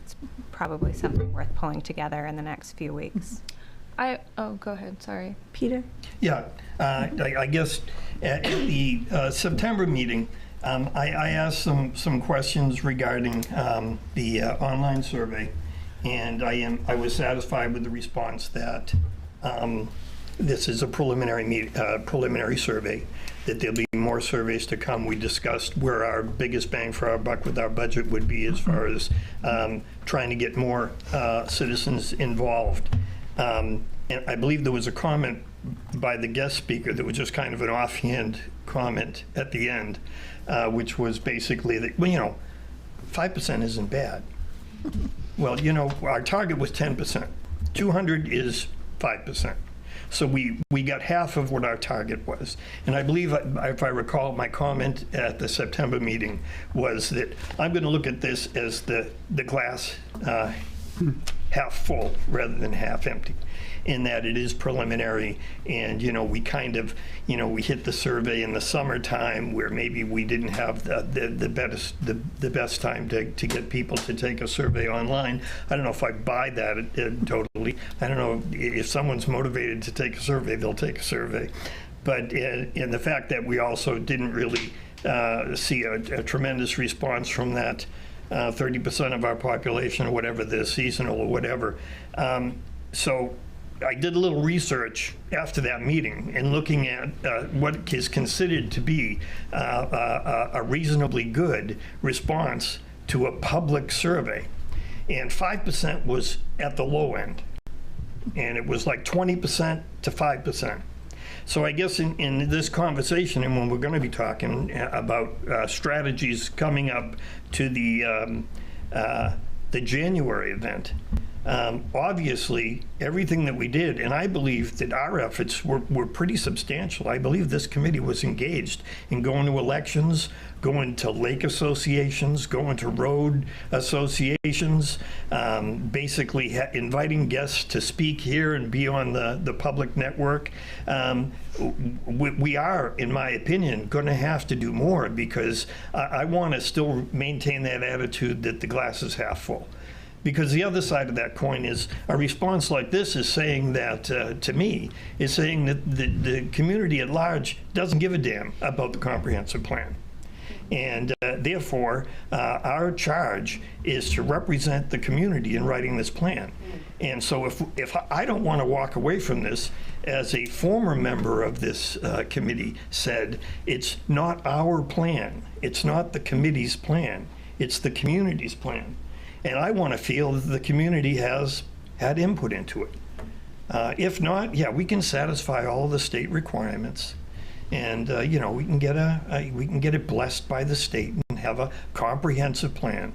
it's probably something worth pulling together in the next few weeks. Go ahead, sorry. Peter? Yeah, I guess at the September meeting, I asked some questions regarding the online survey, and I was satisfied with the response that this is a preliminary survey, that there'll be more surveys to come. We discussed where our biggest bang for our buck with our budget would be as far as trying to get more citizens involved. And I believe there was a comment by the guest speaker that was just kind of an offhand comment at the end, which was basically that, well, you know, 5% isn't bad. Well, you know, our target was 10%. 200 is 5%. So we got half of what our target was. And I believe, if I recall, my comment at the September meeting was that I'm going to look at this as the glass half full rather than half empty, in that it is preliminary. And, you know, we kind of, you know, we hit the survey in the summertime where maybe we didn't have the best time to get people to take a survey online. I don't know if I buy that totally. I don't know if someone's motivated to take a survey, they'll take a survey. but in the fact that we also didn't really see a tremendous response from that 30% of our population or whatever, they're seasonal or whatever. So I did a little research after that meeting and looking at what is considered to be a reasonably good response to a public survey. And 5% was at the low end. And it was like 20% to 5%. So I guess in this conversation, and when we're going to be talking about strategies coming up to the January event, obviously everything that we did, and I believe that our efforts were pretty substantial. I believe this committee was engaged in going to elections, going to lake associations, going to road associations, basically inviting guests to speak here and be on the public network. We are, in my opinion, going to have to do more, because I want to still maintain that attitude that the glass is half full. Because the other side of that coin is a response like this is saying that, to me, is saying that the community at large doesn't give a damn about the comprehensive plan. And therefore, our charge is to represent the community in writing this plan. And so if I don't want to walk away from this, as a former member of this committee said, it's not our plan. It's not the committee's plan. It's the community's plan. And I want to feel that the community has had input into it. If not, yeah, we can satisfy all the state requirements, and you know, we can get it blessed by the state and have a comprehensive plan.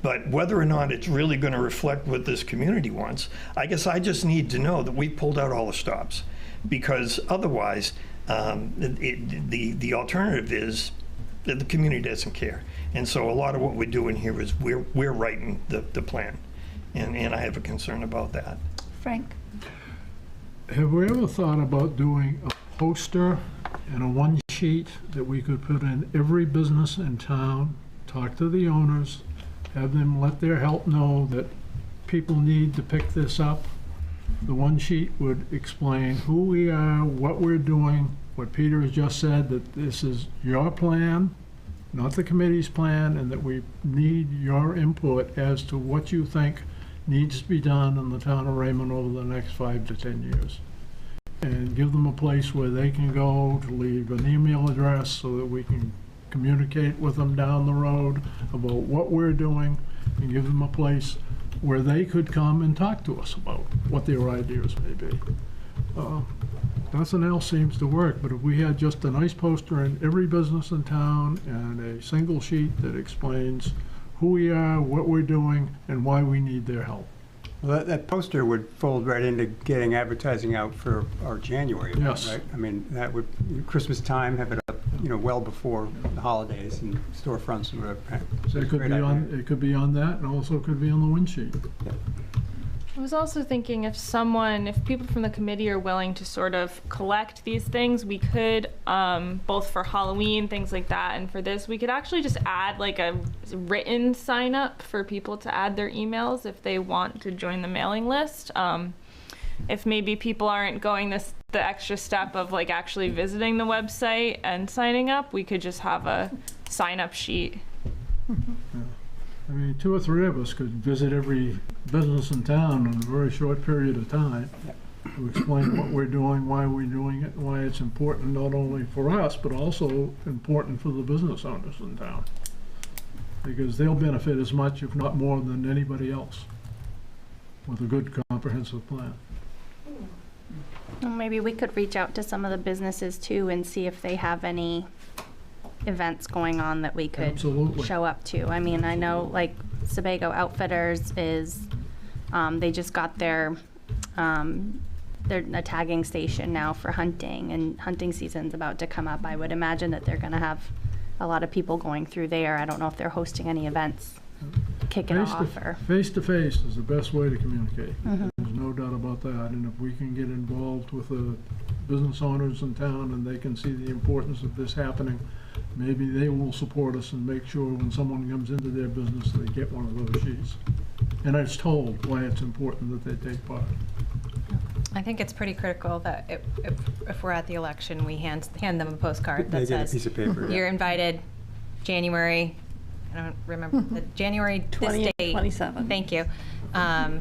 But whether or not it's really going to reflect what this community wants, I guess I just need to know that we pulled out all the stops, because otherwise, the alternative is that the community doesn't care. And so a lot of what we're doing here is we're writing the plan, and I have a concern about that. Frank? Have we ever thought about doing a poster and a one sheet that we could put in every business in town, talk to the owners, have them let their help know that people need to pick this up? The one sheet would explain who we are, what we're doing, what Peter has just said, that this is your plan, not the committee's plan, and that we need your input as to what you think needs to be done in the town of Raymond over the next 5 to 10 years. And give them a place where they can go to leave an email address so that we can communicate with them down the road about what we're doing, and give them a place where they could come and talk to us about what their ideas may be. Nothing else seems to work, but if we had just a nice poster in every business in town and a single sheet that explains who we are, what we're doing, and why we need their help. Well, that poster would fold right into getting advertising out for our January event, Yes. right? I mean, that would, Christmas time, have it up, you know, well before the holidays and storefronts and whatever. So it could be on that, and also could be on the win sheet. I was also thinking if people from the committee are willing to sort of collect these things, we could, both for Halloween, things like that, and for this, we could actually just add like a written sign up for people to add their emails if they want to join the mailing list. If maybe people aren't going the extra step of like actually visiting the website and signing up, we could just have a sign up sheet. Yeah. I mean, 2 or 3 of us could visit every business in town in a very short period of time to explain what we're doing, why we're doing it, why it's important not only for us, but also important for the business owners in town. Because they'll benefit as much, if not more, than anybody else with a good comprehensive plan. Well, maybe we could reach out to some of the businesses too and see if they have any events going on that we could Absolutely. show up to. I mean, I know like Sebago Outfitters is, they just got their a tagging station now for hunting, and hunting season's about to come up. I would imagine that they're going to have a lot of people going through there. I don't know if they're hosting any events kicking off. Face to face is the best way to communicate. There's no doubt about that. And if we can get involved with the business owners in town and they can see the importance of this happening, maybe they will support us and make sure when someone comes into their business they get one of those sheets. And it's told why it's important that they take part. I think it's pretty critical that if we're at the election, we hand them a postcard They that get a says, piece of paper, yeah. you're invited January, I don't remember, the January this 28, date. 27. Thank you.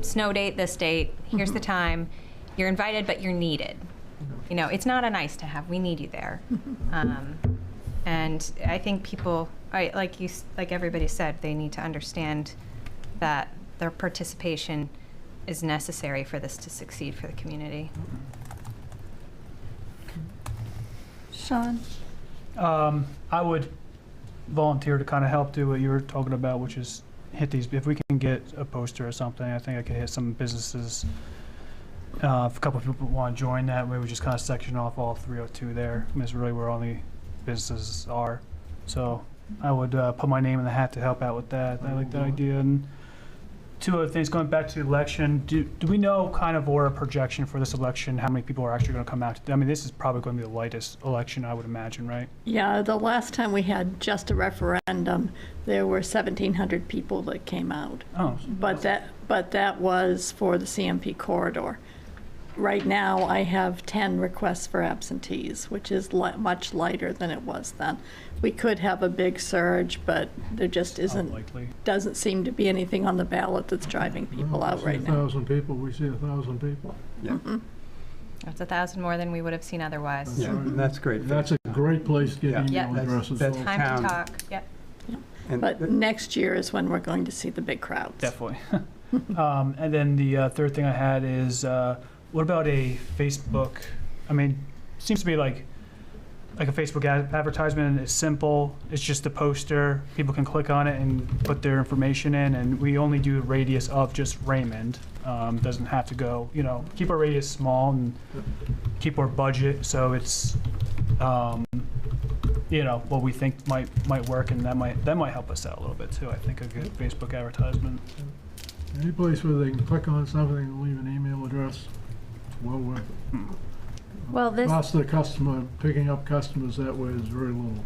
Snow date, this date, here's the time. You're invited, but you're needed. You know, it's not a nice to have, we need you there. And I think people, like everybody said, they need to understand that their participation is necessary for this to succeed for the community. Sean? I would volunteer to kind of help do what you were talking about, which is hit these. If we can get a poster or something, I think I could hit some businesses. If a couple of people want to join that, maybe we just kind of section off all 302 there. I mean, it's really where all the businesses are. So I would put my name in the hat to help out with that. I like that idea. And two other things, going back to the election, do we know kind of, or a projection for this election, how many people are actually going to come out? I mean, this is probably going to be the lightest election, I would imagine, right? Yeah, the last time we had just a referendum, there were 1,700 people that came out. Oh. But that was for the CMP corridor. Right now, I have 10 requests for absentees, which is much lighter than it was then. We could have a big surge, but there just doesn't seem to be anything on the ballot that's driving people out right now. 1,000 people, we see 1,000 people. Yeah. That's 1,000 more than we would have seen otherwise. Yeah, that's great. That's a great place to get email addresses. That's Time town. to talk, yep. But next year is when we're going to see the big crowds. Definitely. And then the third thing I had is, what about a Facebook? I mean, seems to be like a Facebook advertisement. It's simple. It's just a poster. People can click on it and put their information in, and we only do a radius of just Raymond. Doesn't have to go, keep our radius small and keep our budget so it's, what we think might work, and that might help us out a little bit too. I think a good Facebook advertisement. Any place where they can click on something and leave an email address, it's well worth it. Well, Cost of the customer, picking up customers that way is very little.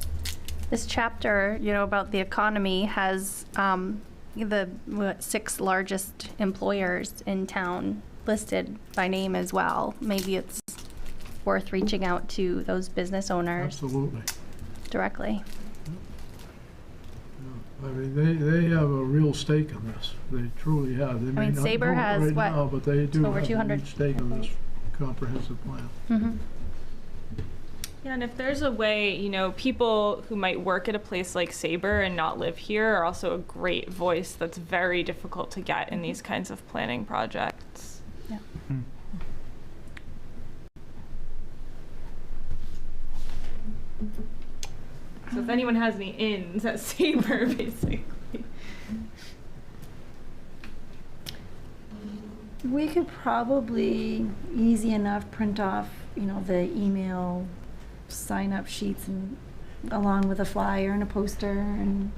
This chapter, about the economy has the 6 largest employers in town listed by name as well. Maybe it's worth reaching out to those business owners. Absolutely. Directly. I mean, they have a real stake in this. They truly have. They may not Sabre know it has right what? now, but they do Over have a 200 huge stake in this comprehensive plan. Mm-hmm. Yeah, and if there's a way, people who might work at a place like Sabre and not live here are also a great voice that's very difficult to get in these kinds of planning projects. Yeah. So if anyone has any ins at Sabre, basically. We could probably easy enough print off, the email sign-up sheets and along with a flyer and a poster. And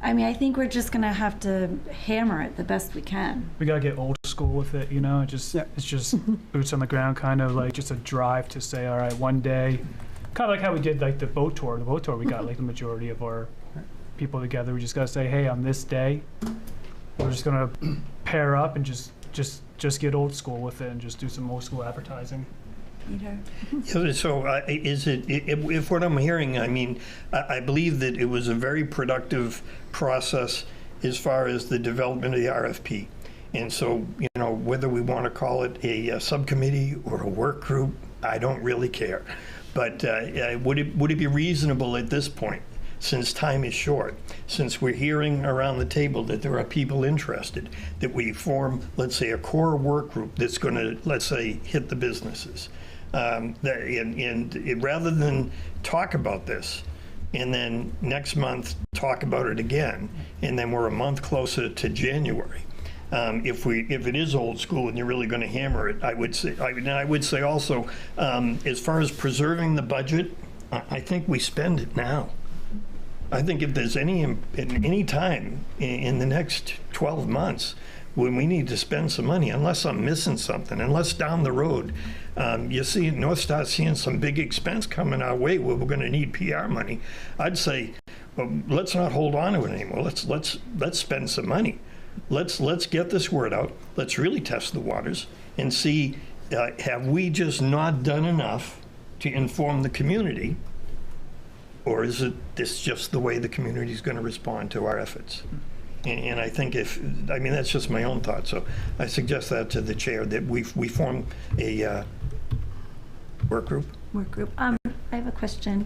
I think we're just gonna have to hammer it the best we can. We gotta get old school with it, It's just boots on the ground, kind of like just a drive to say, all right, one day, kind of like how we did like the boat tour. The boat tour, we got like the majority of our people together. We just gotta say, hey, on this day, we're just gonna pair up and just get old school with it and just do some old school advertising. Yeah, so is it, if what I'm hearing, I believe that it was a very productive process as far as the development of the RFP. And so, whether we want to call it a subcommittee or a work group, I don't really care. But would it be reasonable at this point, since time is short, since we're hearing around the table that there are people interested, that we form, let's say, a core work group that's going to, let's say, hit the businesses? And rather than talk about this and then next month talk about it again, and then we're a month closer to January, if it is old school and you're really going to hammer it, I would say also, as far as preserving the budget, I think we spend it now. I think if there's any time in the next 12 months when we need to spend some money, unless I'm missing something, unless down the road you see North Star seeing some big expense coming our way where we're going to need PR money, I'd say, well, let's not hold on to it anymore. Let's spend some money. Let's get this word out. Let's really test the waters and see have we just not done enough to inform the community? Or is this just the way the community is going to respond to our efforts? And I think that's just my own thought. So I suggest that to the chair, that we form a work group. I have a question.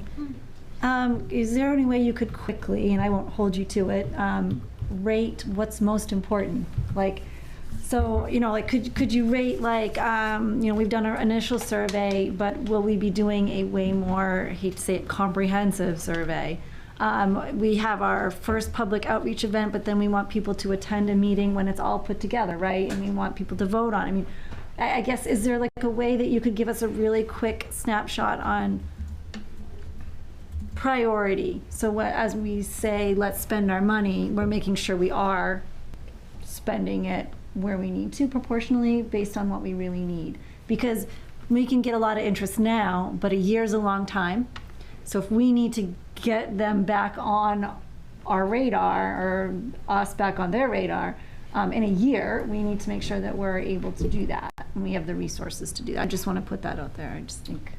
Is there any way you could quickly, and I won't hold you to it, rate what's most important? Could you rate we've done our initial survey, but will we be doing a way more, I hate to say it, comprehensive survey? We have our first public outreach event, but then we want people to attend a meeting when it's all put together, right? And we want people to vote on it. I guess, is there a way that you could give us a really quick snapshot on priority? So as we say, let's spend our money, we're making sure we are spending it where we need to, proportionally, based on what we really need. Because we can get a lot of interest now, but a year's a long time. So if we need to get them back on our radar, or us back on their radar, in a year, we need to make sure that we're able to do that, and we have the resources to do that. I just want to put that out there. I just think.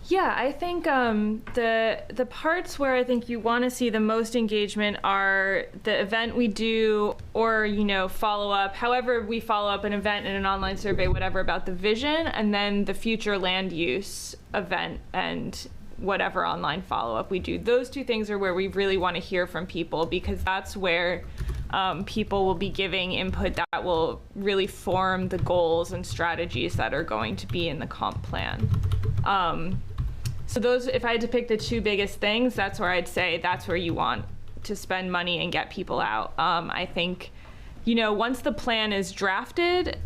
Yeah, I think the parts where I think you want to see the most engagement are the event we do, or follow up, however we follow up an event in an online survey, whatever, about the vision, and then the future land use event and whatever online follow-up we do. Those two things are where we really want to hear from people, because that's where people will be giving input that will really form the goals and strategies that are going to be in the comp plan. So those, if I had to pick the two biggest things, that's where I'd say that's where you want to spend money and get people out. I think, once the plan is drafted,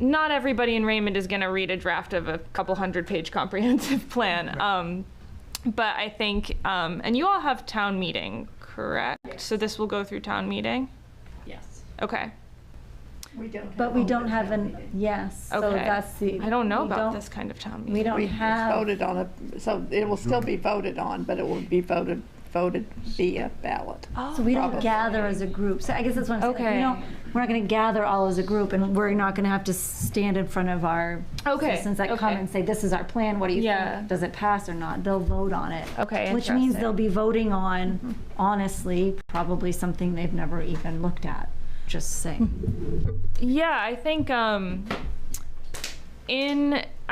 not everybody in Raymond is going to read a draft of a couple 100-page comprehensive plan. But I think, and you all have town meeting, correct? So this will go through town meeting? Yes. Okay. We don't. But we don't have yes. So Okay. that's the. I don't know we about don't- this kind of town meeting. We don't It's have. voted on it, so it will still be voted on, but it will be voted via ballot. So we don't Probably. gather as a group. So I guess that's what I'm saying. Okay. We're not going to gather all as a group, and we're not going to have to stand in front of our citizens that come okay. and say, "This is our plan. What do you Yeah. think? Does it pass or not?" They'll vote on it. Okay, Which means interesting. they'll be voting on, honestly, probably something they've never even looked at. Just saying. Yeah, I think I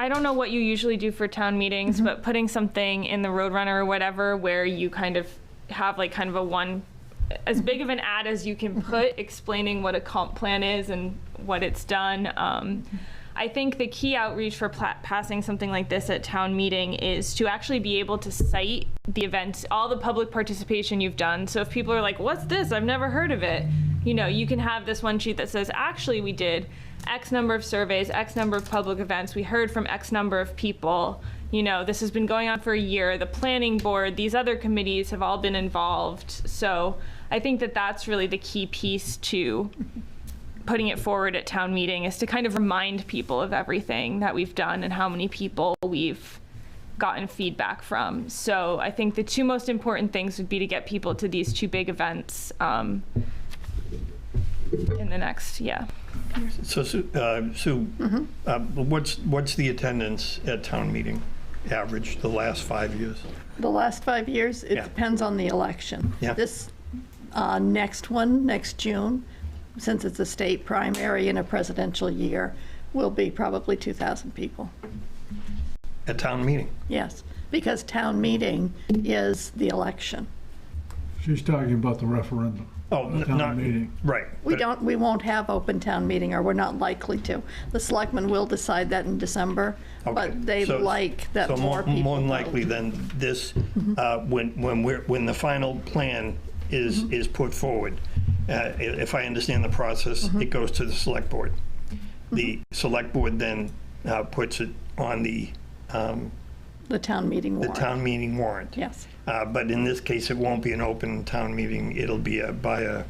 don't know what you usually do for town meetings, but putting something in the Roadrunner or whatever where you kind of have kind of a one, as big of an ad as you can put, explaining what a comp plan is and what it's done. I think the key outreach for passing something like this at town meeting is to actually be able to cite the events, all the public participation you've done. So if people are like, what's this? I've never heard of it. You can have this one sheet that says, actually, we did X number of surveys, X number of public events. We heard from X number of people. This has been going on for a year. The planning board, these other committees have all been involved. So I think that that's really the key piece to putting it forward at town meeting, is to kind of remind people of everything that we've done and how many people we've gotten feedback from. So I think the two most important things would be to get people to these two big events in the next, So, Sue, what's the attendance at town meeting average the last 5 years? The last 5 years, it Yeah. depends on the election. Yeah. This next one, next June, since it's a state primary in a presidential year, will be probably 2,000 people. At town meeting? Yes, because town meeting is the election. She's talking about the referendum. Oh, Town not meeting. Right. We won't have open town meeting, or we're not likely to. The selectmen will decide that in December, but they like that more people more than vote. likely than this, when the final plan is put forward, if I understand the process, it goes to the select board. The select board then puts it on the town meeting warrant. The town meeting warrant. Yes. But in this case, it won't be an open town meeting. It'll be by a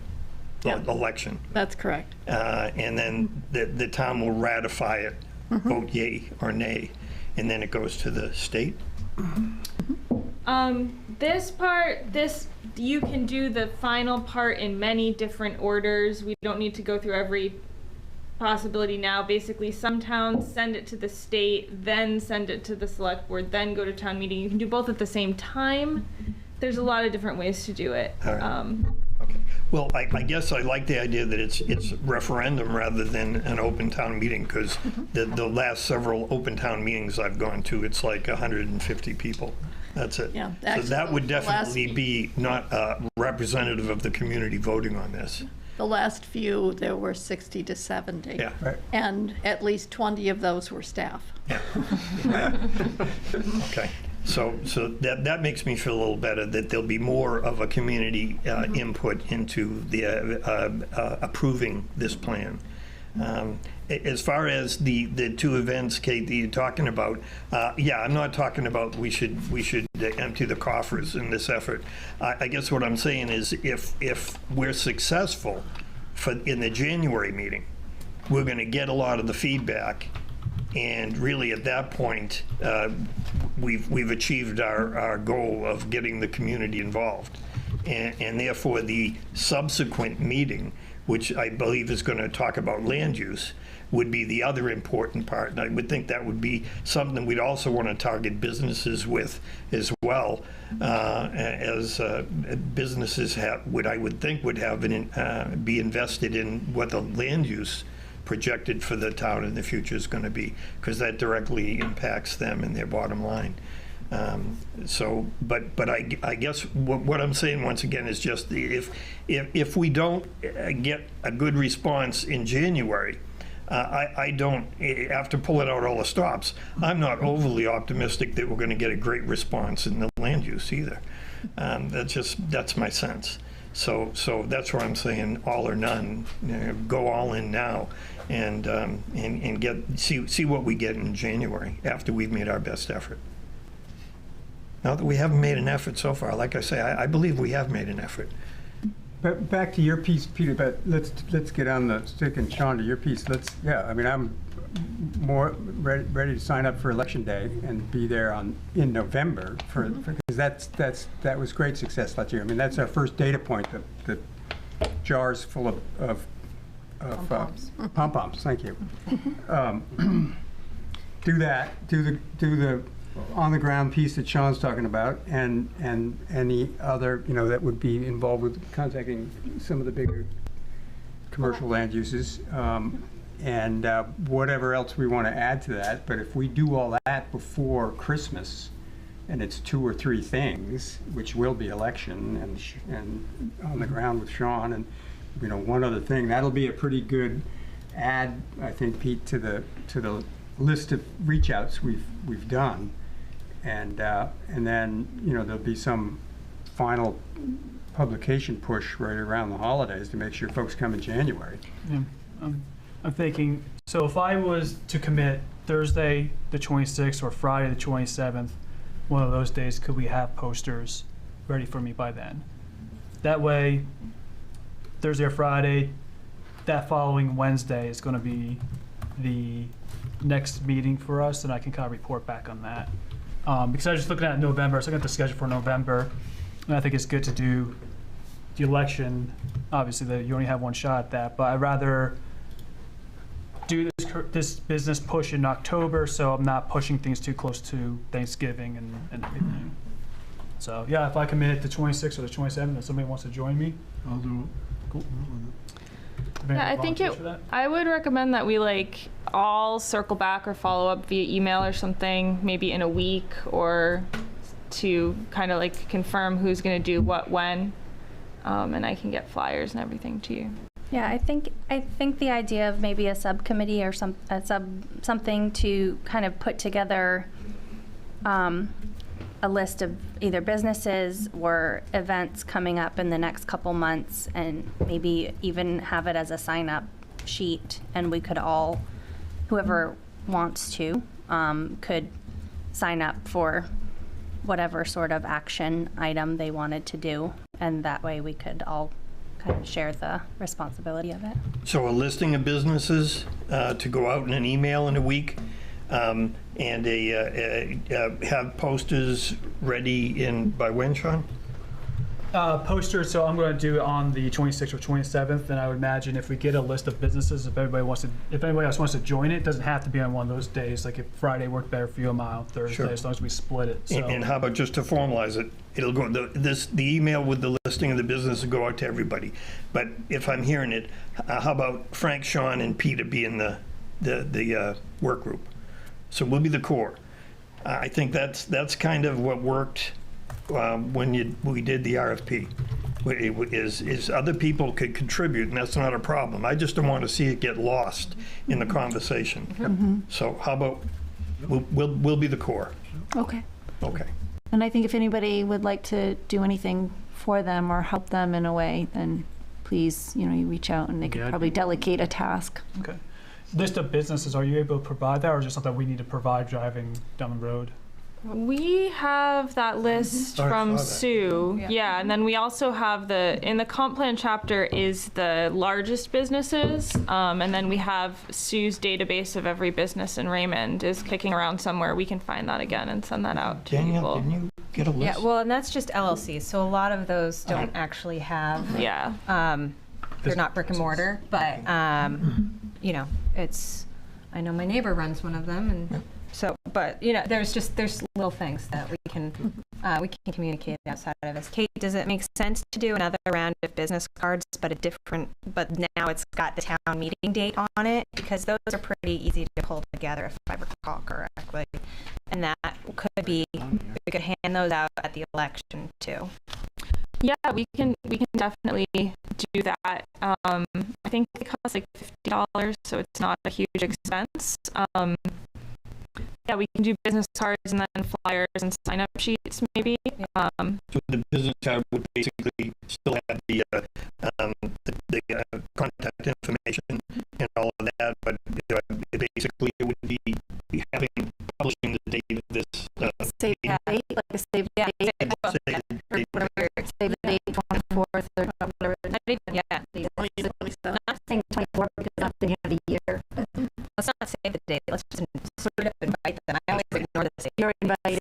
election. That's correct. And then the town will ratify it, vote yay or nay, and then it goes to the state. This you can do the final part in many different orders. We don't need to go through every possibility now. Basically, some towns send it to the state, then send it to the select board, then go to town meeting. You can do both at the same time. There's a lot of different ways to do it. All right. Well, I guess I like the idea that it's referendum rather than an open town meeting, because the last several open town meetings I've gone to, it's like 150 people. That's it. Yeah, so actually, that would the last definitely be not representative of the community voting on this. The last few, there were 60 to 70. Yeah. Right. And at least 20 of those were staff. Yeah. Okay. So that makes me feel a little better that there'll be more of a community input into the approving this plan. As far as the two events, Kate, that you're talking about, yeah, I'm not talking about we should empty the coffers in this effort. I guess what I'm saying is if we're successful in the January meeting, we're going to get a lot of the feedback. And really, at that point, we've achieved our goal of getting the community involved. And therefore, the subsequent meeting, which I believe is going to talk about land use, would be the other important part. And I would think that would be something we'd also want to target businesses with as well, as businesses I would think would have be invested in what the land use projected for the town in the future is going to be, because that directly impacts them and their bottom line. But I guess what I'm saying once again is just if we don't get a good response in January, I don't, after pulling out all the stops, I'm not overly optimistic that we're going to get a great response in the land use either. That's my sense. So that's where I'm saying all or none. Go all in now, and see what we get in January after we've made our best effort. Now that we haven't made an effort so far, like I say, I believe we have made an effort. But back to your piece, Peter. But let's get on the stick, and Sean, to your piece. I mean, I'm more ready to sign up for Election Day and be there in November because that was great success last year. I mean, that's our first data point. The jars full of pom-poms. Thank you. Do that. Do the on the ground piece that Sean's talking about, and any other that would be involved with contacting some of the bigger commercial land uses. And whatever else we want to add to that. But if we do all that before Christmas, and it's 2 or 3 things, which will be election and on the ground with Sean, and one other thing, that'll be a pretty good add, I think, Pete, to the list of reach outs we've done, and then there'll be some final publication push right around the holidays to make sure folks come in January. Yeah. I'm thinking, so if I was to commit Thursday the 26th or Friday the 27th, one of those days, could we have posters ready for me by then? That way, Thursday or Friday, that following Wednesday is going to be the next meeting for us, and I can kind of report back on that. Because I was just looking at November, so I got the schedule for November, and I think it's good to do the election. Obviously, you only have one shot at that, but I'd rather do this business push in October, so I'm not pushing things too close to Thanksgiving and everything. So yeah, if I commit the 26th or the 27th and somebody wants to join me, I'll do it. Cool. Yeah, I think I would recommend that we all circle back or follow up via email or something, maybe in a week, or to kind of confirm who's going to do what when, and I can get flyers and everything to you. Yeah, I think the idea of maybe a subcommittee or something to kind of put together a list of either businesses or events coming up in the next couple months, and maybe even have it as a sign-up sheet, and we could all, whoever wants to, could sign up for whatever sort of action item they wanted to do, and that way we could all kind of share the responsibility of it. So a listing of businesses to go out in an email in a week, and have posters ready by when, Sean? Posters, so I'm going to do it on the 26th or 27th, and I would imagine if we get a list of businesses, if anybody else wants to join it, it doesn't have to be on one of those days. Like if Friday worked better for you, I'm out on Thursday, Sure. as long as we split it. So. And how about just to formalize it, it'll go, the email with the listing of the business will go out to everybody. But if I'm hearing it, how about Frank, Sean, and Peter be in the work group? So we'll be the core. I think that's kind of what worked when we did the RFP. Is other people could contribute, and that's not a problem. I just don't want to see it get lost in the conversation. So how about we'll be the core. Okay. Okay. And I think if anybody would like to do anything for them or help them in a way, then please, you reach out and they could probably delegate a task. Okay. List of businesses, are you able to provide that, or is it something we need to provide driving down the road? We have that list Oh, I from saw that. Sue. Yeah, and then we also have in the comp plan chapter is the largest businesses, and then we have Sue's database of every business in Raymond is kicking around somewhere. We can find that again and send that out to Danielle, people. can you get a list? Yeah, well, and that's just LLCs, so a lot of those don't actually have. Yeah. They're not brick and mortar, but it's. I know my neighbor runs one of them, and so. But there's little things that we can communicate outside of this. Kate, does it make sense to do another round of business cards, but now it's got the town meeting date on it, because those are pretty easy to pull together if I recall correctly, and that could be we could hand those out at the election too. Yeah, we can definitely do that. I think it costs like $50, so it's not a huge expense. Yeah, we can do business cards and then flyers and sign-up sheets, maybe. So the business card would basically still have the contact information and all of that, but basically it would be publishing the date of this. Save the date, like a save the date. Save the date, 24th or whatever. Not saying 24 because I'm not thinking of the year. Let's not save the date. Let's just sort of invite them. I always ignore the date. You're invited.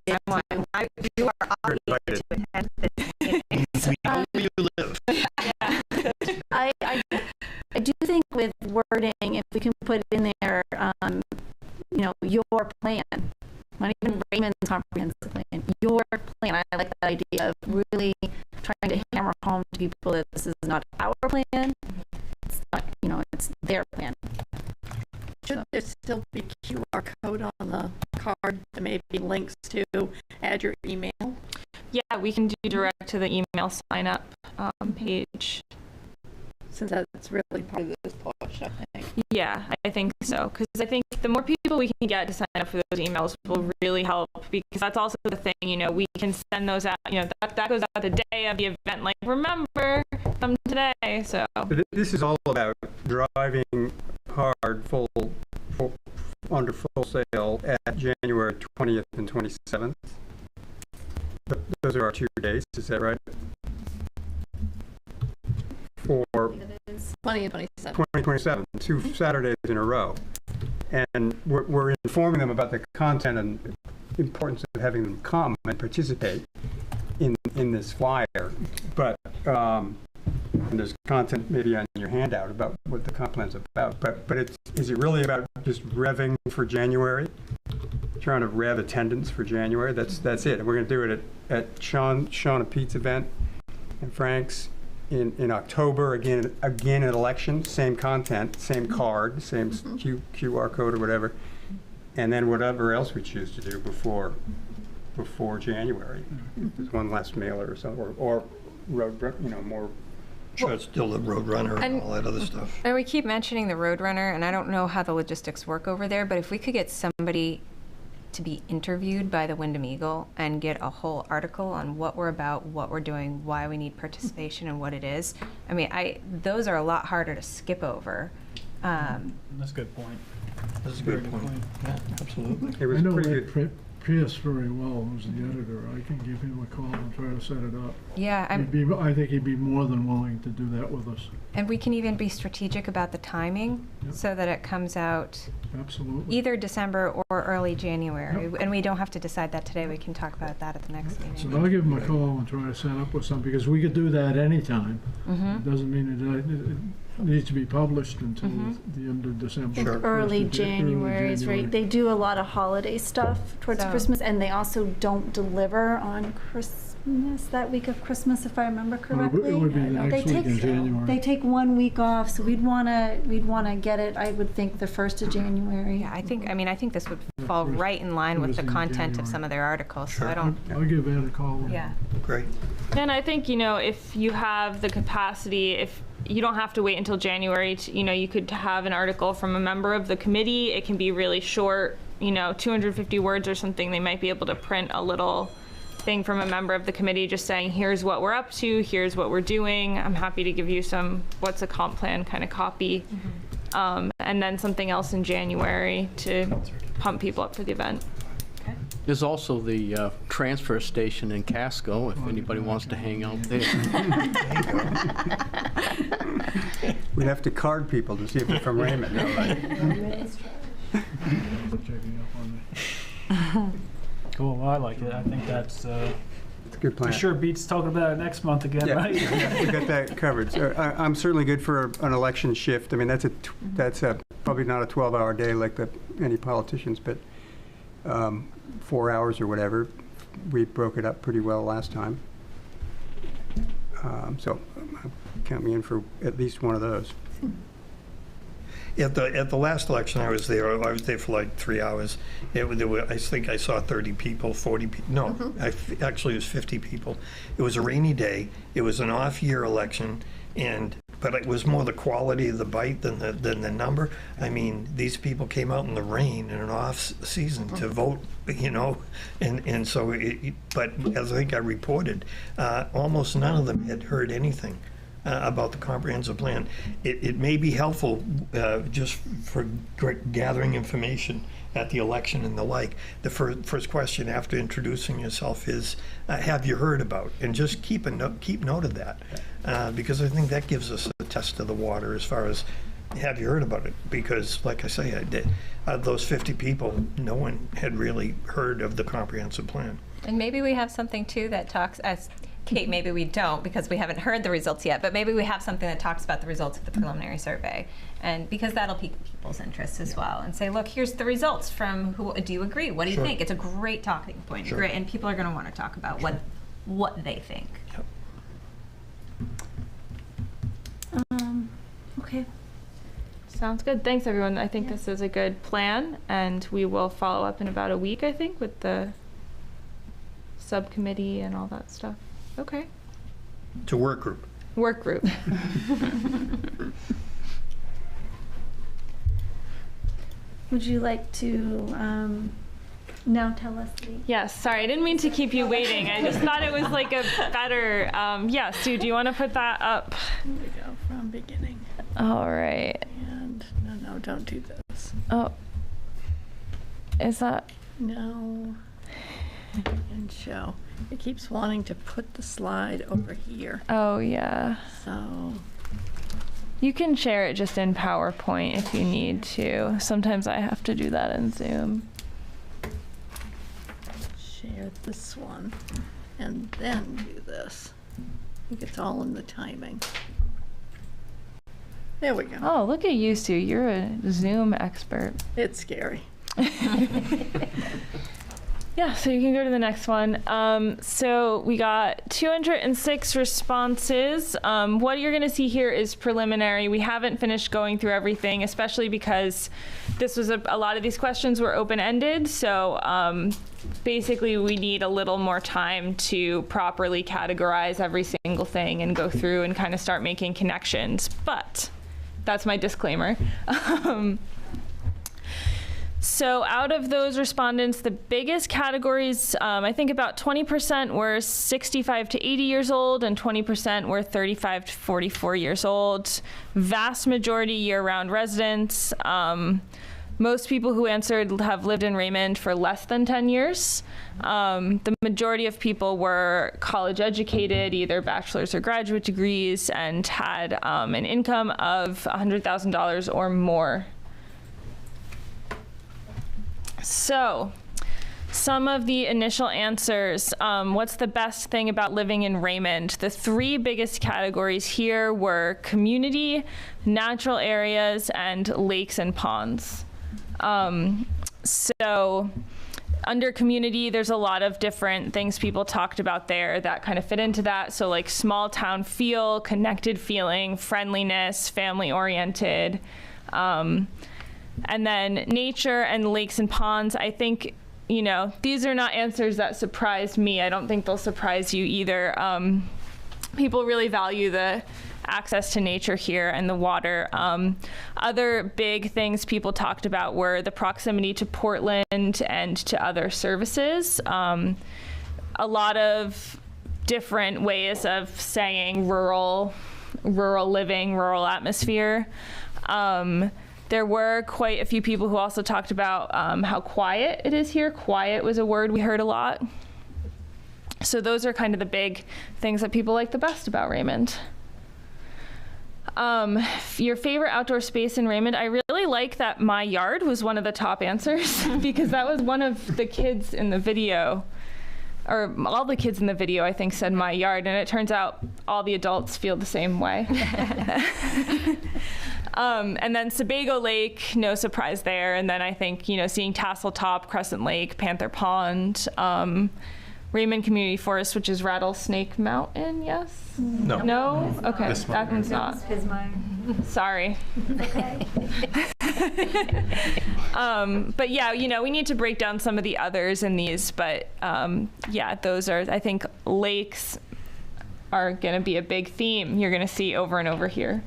You are obligated to attend this meeting. We know where you live. I do think with wording, if we can put in there, your plan, not even Raymond's comprehensive plan, your plan. I like that idea of really trying to hammer home to people that this is not our plan. It's not, it's their plan. Should there still be QR code on the card that maybe links to add your email? Yeah, we can do direct to the email sign-up page. Since that's really part of this push, I think. Yeah, I think so. Because I think the more people we can get to sign up for those emails will really help. Because that's also the thing, we can send those out. That goes out the day of the event. Like, remember, come today. So This is all about driving hard, under full sale at January 20th and 27th. Those are our 2 days. Is that right? For 20 and 27. 2027, 2 Saturdays in a row. And we're informing them about the content and importance of having them come and participate in this flyer. But and there's content maybe on your handout about what the comp plan's about. But is it really about just revving for January? Trying to rev attendance for January? That's it. And we're going to do it at Sean and Pete's event and Frank's in October, again at election, same content, same card, same QR code or whatever, and then whatever else we choose to do before January. There's one last mailer or something, or more. Sure, it's still the Roadrunner and all that other stuff. And we keep mentioning the Roadrunner, and I don't know how the logistics work over there, but if we could get somebody to be interviewed by the Wyndham Eagle and get a whole article on what we're about, what we're doing, why we need participation, and what it is. I mean, those are a lot harder to skip over. That's a good point. That's a good point. Yeah, absolutely. It was I know pretty Ed good. Pierce very well, who's the editor. I can give him a call and try to set it up. Yeah, I think he'd be more than willing to do that with us. and we can even be strategic about the timing so that it comes out Absolutely. Either December or early January. And we don't have to decide that today. We can talk about that at the next So meeting. I'll give them a call and try to set up with something, because we could do that anytime. It doesn't mean it needs to be published until the end of December. Early January is right. They do a lot of holiday stuff towards So- Christmas, and they also don't deliver on Christmas, that week of Christmas, if I remember correctly. It would be the They next week in January. They take 1 week off, so we'd wanna get it, I would think, the 1st of January. Yeah, I think this would fall right in line with the in content of January. some of their articles, so I don't, I'll give Ed a call. yeah. Great. And I think, if you have the capacity, if you don't have to wait until January to, you could have an article from a member of the committee. It can be really short, 250 words or something. They might be able to print a little thing from a member of the committee just saying, here's what we're up to, here's what we're doing. I'm happy to give you some what's a comp plan kind of copy. And then something else in January to pump people up for the event. There's also the transfer station in Casco, if anybody wants to hang out there. We'd have to card people to see if they're from Raymond. Cool, well, I like it. I think that's, It's a good plan. for sure beats talking about it next month again, Yeah, right? we got that covered. So I'm certainly good for an election shift. I mean, that's probably not a 12-hour day like any politicians, but 4 hours or whatever. We broke it up pretty well last time. So count me in for at least one of those. At the last election, I was there for like 3 hours. I think I saw 30 people, 40 people. No, actually it was 50 people. It was a rainy day. It was an off-year election, but it was more the quality of the bite than the number. I mean, these people came out in the rain in an off season to vote, and so. But as I think I reported, almost none of them had heard anything about the comprehensive plan. It may be helpful just for gathering information at the election and the like. The first question after introducing yourself is, have you heard about? And just keep note of that, because I think that gives us a test of the water as far as, have you heard about it? Because, like I say, out of those 50 people, no one had really heard of the comprehensive plan. And maybe we have something too that talks, as Kate, maybe we don't because we haven't heard the results yet, but maybe we have something that talks about the results of the preliminary survey. And because that'll pique people's interest as well, and say, look, here's the results from do you agree? What do you think? It's a great talking point. Sure. Great, and people are going to want to talk about what they think. Yep. Okay. Sounds good. Thanks, everyone. I think this is a good plan, and we will follow up in about a week, I think, with the subcommittee and all that stuff. Okay. It's a work group. Work group. Would you like to now tell us the... Yes, sorry, I didn't mean to keep you waiting. I just thought it was like a better, yeah, Sue, do you want to put that up? Here we go, from beginning. All right. And, no, don't do this. Oh, is that? No. And show. It keeps wanting to put the slide over here. Oh, yeah. So. You can share it just in PowerPoint if you need to. Sometimes I have to do that in Zoom. Share this one and then do this. I think it's all in the timing. There we go. Oh, look at you, Sue. You're a Zoom expert. It's scary. Yeah, so you can go to the next one. So we got 206 responses. What you're going to see here is preliminary. We haven't finished going through everything, especially because this was a lot of these questions were open-ended. So basically, we need a little more time to properly categorize every single thing and go through and kind of start making connections. But that's my disclaimer. So out of those respondents, the biggest categories, I think about 20% were 65 to 80 years old and 20% were 35 to 44 years old. Vast majority year-round residents. Most people who answered have lived in Raymond for less than 10 years. The majority of people were college educated, either bachelor's or graduate degrees, and had an income of $100,000 or more. So, some of the initial answers. What's the best thing about living in Raymond? The three biggest categories here were community, natural areas, and lakes and ponds. So, under community, there's a lot of different things people talked about there that kind of fit into that. So like small town feel, connected feeling, friendliness, family oriented. And then nature and lakes and ponds, I think, you know, these are not answers that surprised me. I don't think they'll surprise you either. People really value the access to nature here and the water. Other big things people talked about were the proximity to Portland and to other services. A lot of different ways of saying rural living, rural atmosphere. There were quite a few people who also talked about how quiet it is here. Quiet was a word we heard a lot. So those are kind of the big things that people like the best about Raymond. Your favorite outdoor space in Raymond, I really like that my yard was one of the top answers because that was one of the kids in the video, or all the kids in the video I think said my yard, and it turns out all the adults feel the same way. And then Sebago Lake, no surprise there. And then I think, you know, seeing Tassel Top, Crescent Lake, Panther Pond, Raymond Community Forest, which is Rattlesnake Mountain, yes? No. No? Okay, This one. that one's not. Is mine. Sorry. Okay. But yeah, you know, we need to break down some of the others in these, but yeah, those are, I think lakes are going to be a big theme you're going to see over and over here.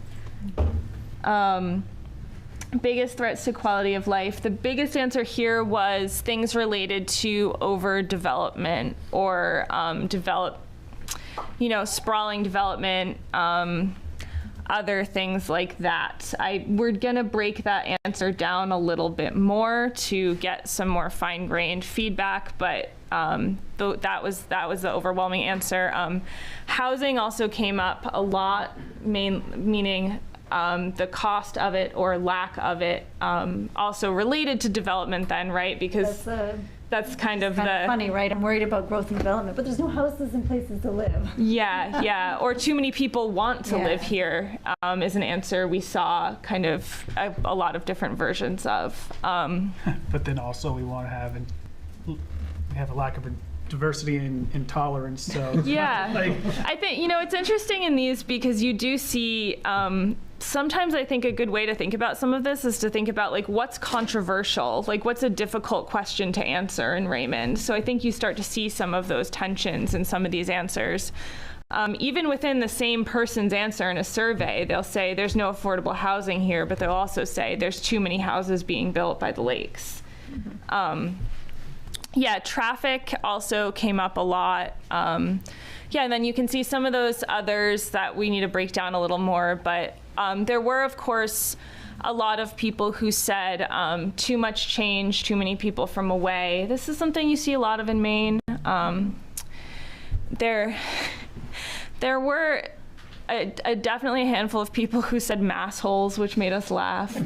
Biggest threats to quality of life. The biggest answer here was things related to overdevelopment or sprawling development, other things like that. We're gonna break that answer down a little bit more to get some more fine-grained feedback, but that was the overwhelming answer. Housing also came up a lot, meaning the cost of it or lack of it, also related to development then, right? Because that's kind of funny, right? I'm worried about growth and development, but there's no houses and places to live. Yeah. Or too many people want to live here is an answer we saw kind of a lot of different versions of. But then also we want to have a lack of diversity and tolerance. So yeah, I think, you know, it's interesting in these because you do see sometimes I think a good way to think about some of this is to think about like what's controversial, like what's a difficult question to answer in Raymond. So I think you start to see some of those tensions in some of these answers. Even within the same person's answer in a survey, they'll say there's no affordable housing here, but they'll also say there's too many houses being built by the lakes. Yeah, traffic also came up a lot. And then you can see some of those others that we need to break down a little more, but there were, of course, a lot of people who said too much change, too many people from away. This is something you see a lot of in Maine. There were definitely a handful of people who said mass holes, which made us laugh.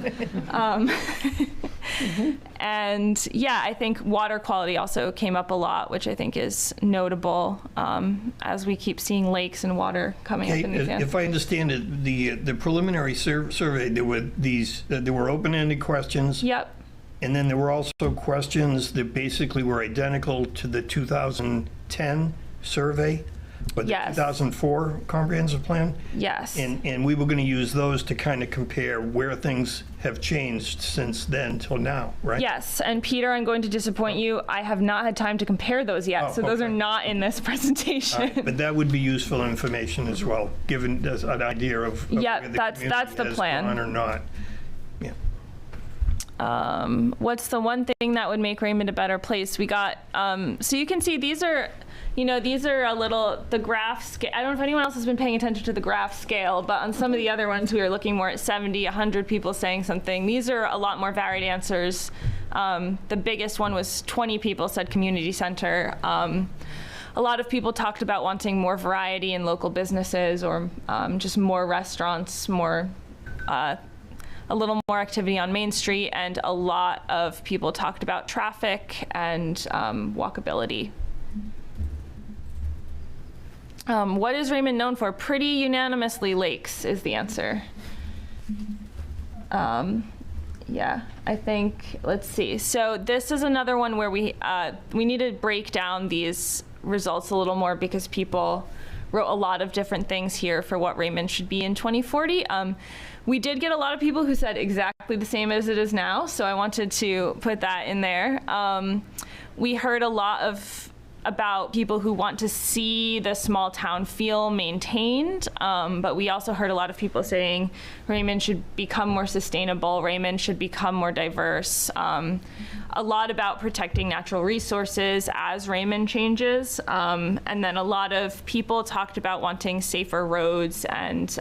And yeah, I think water quality also came up a lot, which I think is notable as we keep seeing lakes and water coming up in these answers. If I understand it, the preliminary survey, there were open-ended questions. Yep. And then there were also questions that basically were identical to the 2010 survey. But the 2004 comprehensive plan? Yes. And we were going to use those to kind of compare where things have changed since then till now, right? Yes, and Peter, I'm going to disappoint you. I have not had time to compare those yet, so those are not in this presentation. Right, but that would be useful information as well, given us an idea of whether that's the plan. Gone or not. Yeah. What's the one thing that would make Raymond a better place? We got, so you can see these are a little, the graph scale. I don't know if anyone else has been paying attention to the graph scale, but on some of the other ones, we were looking more at 70, 100 people saying something. These are a lot more varied answers. The biggest one was 20 people said community center. A lot of people talked about wanting more variety in local businesses or just more restaurants, more a little more activity on Main Street, and a lot of people talked about traffic and walkability. What is Raymond known for? Pretty unanimously, lakes is the answer. Yeah, I think, let's see. So this is another one where we need to break down these results a little more, because people wrote a lot of different things here for what Raymond should be in 2040. We did get a lot of people who said exactly the same as it is now, so I wanted to put that in there. We heard a lot about people who want to see the small town feel maintained, but we also heard a lot of people saying Raymond should become more sustainable, Raymond should become more diverse. A lot about protecting natural resources as Raymond changes, and then a lot of people talked about wanting safer roads, and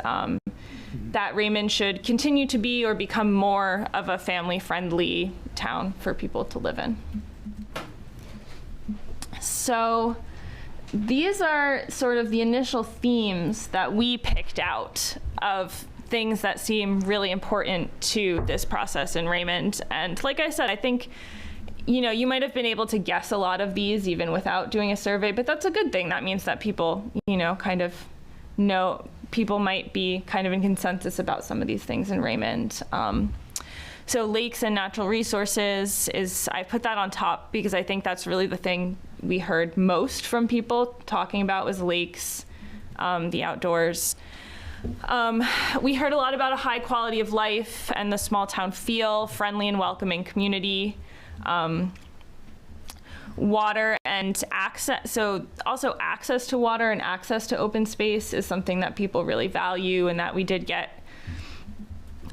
that Raymond should continue to be or become more of a family-friendly town for people to live in. So these are sort of the initial themes that we picked out of things that seem really important to this process in Raymond. And like I said, I think, you know, you might have been able to guess a lot of these even without doing a survey, but that's a good thing. That means that people, you know, kind of know, people might be kind of in consensus about some of these things in Raymond. So lakes and natural resources I put that on top because I think that's really the thing we heard most from people talking about was lakes, the outdoors. We heard a lot about a high quality of life and the small town feel, friendly and welcoming community, water and access. So also access to water and access to open space is something that people really value, and that we did get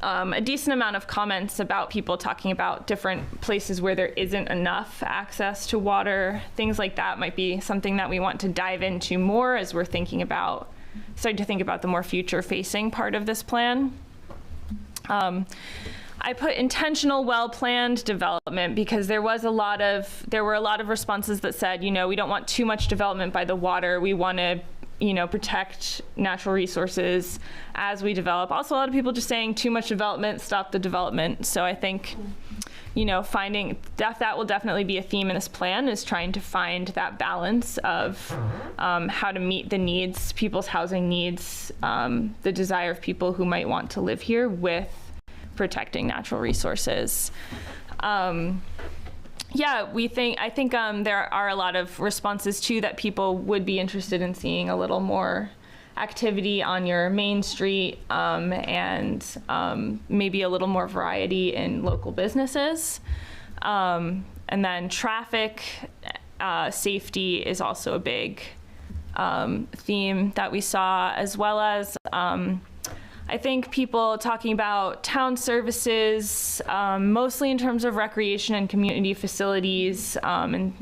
a decent amount of comments about people talking about different places where there isn't enough access to water. Things like that might be something that we want to dive into more as we're starting to think about the more future-facing part of this plan. I put intentional, well-planned development because there were a lot of responses that said, you know, we don't want too much development by the water. We want to, you know, protect natural resources as we develop. Also, a lot of people just saying too much development, stop the development. So I think, you know, that will definitely be a theme in this plan, is trying to find that balance of how to meet the needs, people's housing needs, the desire of people who might want to live here with protecting natural resources. Yeah, I think there are a lot of responses too that people would be interested in seeing a little more activity on your Main Street, and maybe a little more variety in local businesses. And then traffic safety is also a big theme that we saw, as well as I think people talking about town services, mostly in terms of recreation and community facilities. And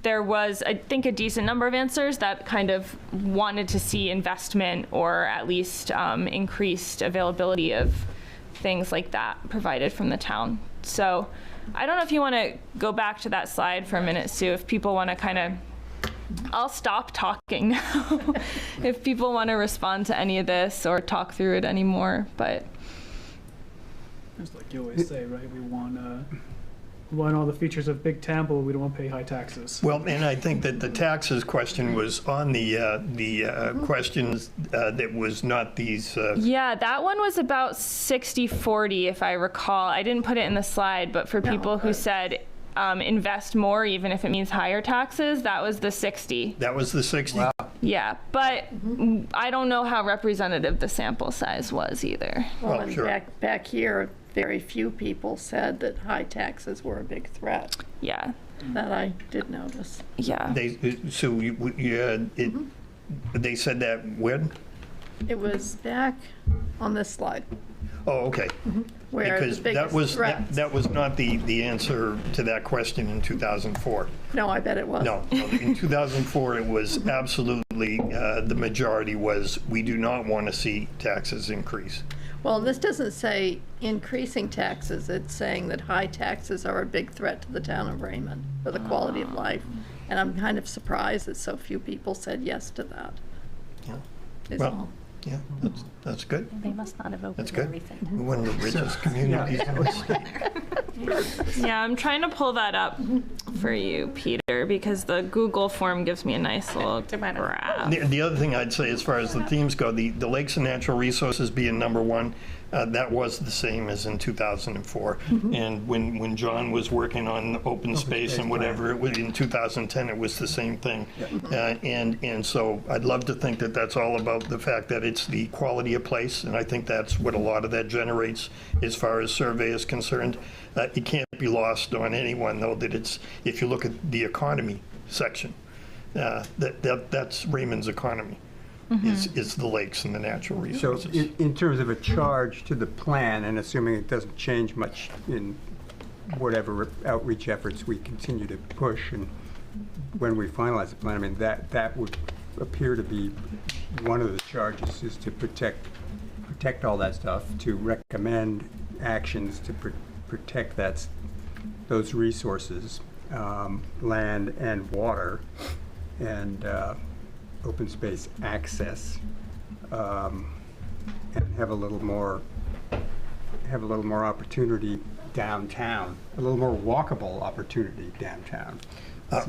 there was, I think, a decent number of answers that kind of wanted to see investment or at least increased availability of things like that provided from the town. So I don't know if you want to go back to that slide for a minute, Sue, if people want to kind of, I'll stop talking now if people want to respond to any of this or talk through it anymore, but. It's like you always say, right? We want all the features of big town, but we don't want to pay high taxes. Well, and I think that the taxes question was on the questions that was not these. Yeah, that one was about 60-40, if I recall. I didn't put it in the slide, but for people who said invest more, even if it means higher taxes, that was the 60. That was the 60? Wow. Yeah, but I don't know how representative the sample size was either. Well, and sure. back here, very few people said that high taxes were a big threat. Yeah. That I did notice. Yeah. They said that when? It was back on this slide. Oh, okay. Where because that was not the answer to that question in 2004. No, I bet it was. No, in 2004 it was absolutely the majority was we do not want to see taxes increase. Well, this doesn't say increasing taxes. It's saying that high taxes are a big threat to the town of Raymond for the quality of life. And I'm kind of surprised that so few people said yes to that. Yeah. Well, Yeah, that's good. They must not have opened That's good. everything. One of the richest communities in the state. Yeah, I'm trying to pull that up for you, Peter, because the Google form gives me a nice little graph. The other thing I'd say as far as the themes go, the lakes and natural resources being number one, that was the same as in 2004. And when John was working on open space and whatever, it was in 2010, it was the same thing. And so I'd love to think that that's all about the fact that it's the quality of place, and I think that's what a lot of that generates as far as survey is concerned. It can't be lost on anyone, though, that it's, if you look at the economy section, that's Raymond's economy. Is the lakes and the natural resources. So in terms of a charge to the plan, and assuming it doesn't change much in whatever outreach efforts we continue to push, and when we finalize the plan, I mean, that would appear to be one of the charges, is to protect all that stuff, to recommend actions to protect those resources, land and water, and open space access, and have a little more opportunity downtown, a little more walkable opportunity downtown.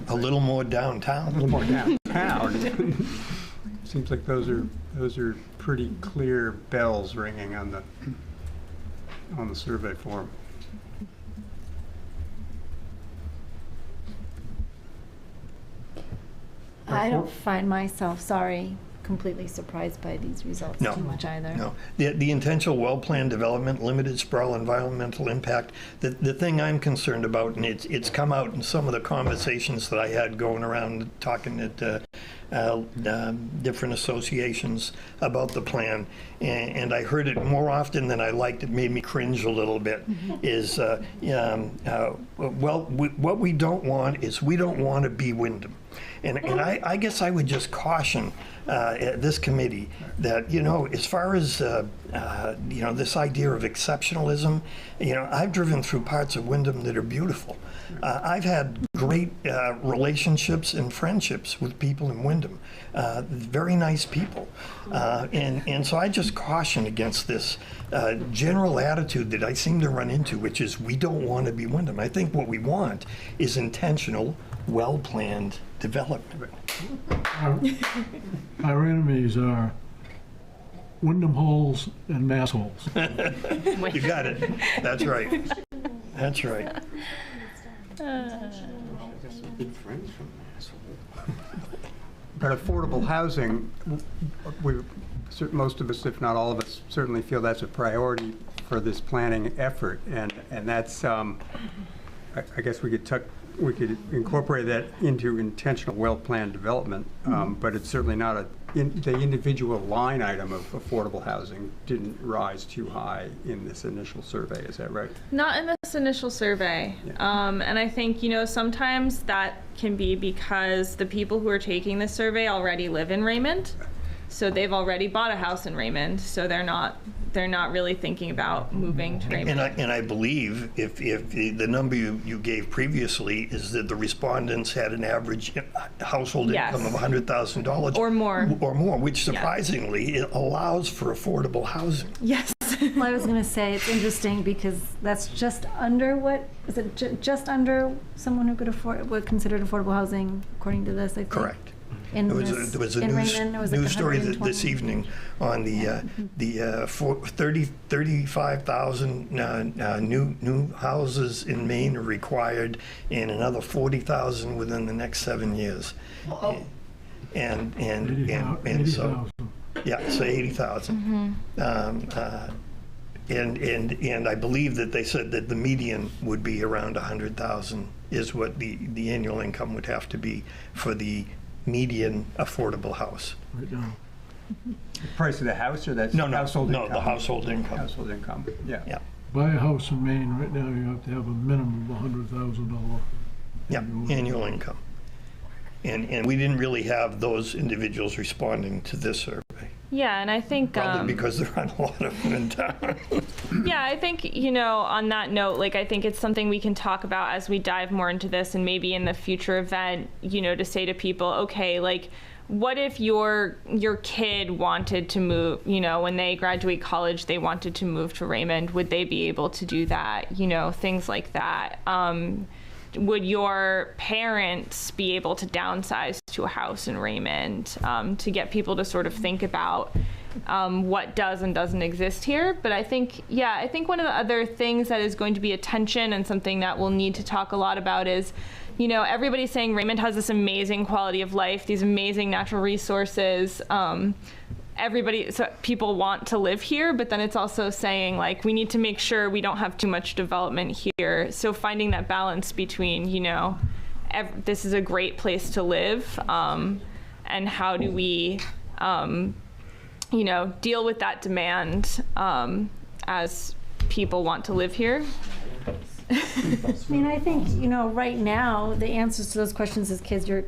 A little more downtown. A little more downtown. Seems like those are pretty clear bells ringing on the survey form. I don't find myself, completely surprised by these results No, too much either. No. The intentional well-planned development, limited sprawl, environmental impact, the thing I'm concerned about, and it's come out in some of the conversations that I had going around talking at different associations about the plan, and I heard it more often than I liked. It made me cringe a little bit. Is what we don't want is we don't want to be Wyndham. And I guess I would just caution this committee that, as far as, this idea of exceptionalism, I've driven through parts of Wyndham that are beautiful. I've had great relationships and friendships with people in Wyndham, very nice people. And so I just caution against this general attitude that I seem to run into, which is we don't want to be Wyndham. I think what we want is intentional, well-planned development. Our enemies are Wyndham holes and mass holes. You got it. That's right. That's right. But affordable housing, most of us, if not all of us, certainly feel that's a priority for this planning effort, and that's I guess we could incorporate that into intentional, well-planned development, but it's certainly not the individual line item of affordable housing didn't rise too high in this initial survey. Is that right? Not in this initial survey. Yeah. And I think, sometimes that can be because the people who are taking this survey already live in Raymond. So they've already bought a house in Raymond, so they're not really thinking about moving to Raymond. And I believe if the number you gave previously is that the respondents had an average household income of $100,000 or more, which surprisingly it allows for affordable housing. Yes. Well, I was going to say it's interesting because that's just under just under someone who would consider it affordable housing according to this, I think. Correct. There was a news story this evening on the 35,000 new houses in Maine are required, and another 40,000 within the next 7 years. And so, yeah, so 80,000. And I believe that they said that the median would be around 100,000 is what the annual income would have to be for the median affordable house. Right now. The price of the house, or that's household income? No, the household income. Household income, yeah. Buy a house in Maine right now, you have to have a minimum of $100,000. Yeah, annual income. And we didn't really have those individuals responding to this survey. Yeah, and I think probably because there aren't a lot of them in town. Yeah, I think, on that note, I think it's something we can talk about as we dive more into this, and maybe in the future event, to say to people, okay, what if your kid wanted to move, when they graduate college, they wanted to move to Raymond, would they be able to do that? Things like that. Would your parents be able to downsize to a house in Raymond, to get people to sort of think about what does and doesn't exist here? But I think one of the other things that is going to be a tension and something that we'll need to talk a lot about is, everybody's saying Raymond has this amazing quality of life, these amazing natural resources. People want to live here, but then it's also saying, like, we need to make sure we don't have too much development here. So finding that balance between, this is a great place to live, and how do we, deal with that demand as people want to live here. I mean, I think, right now, the answers to those questions is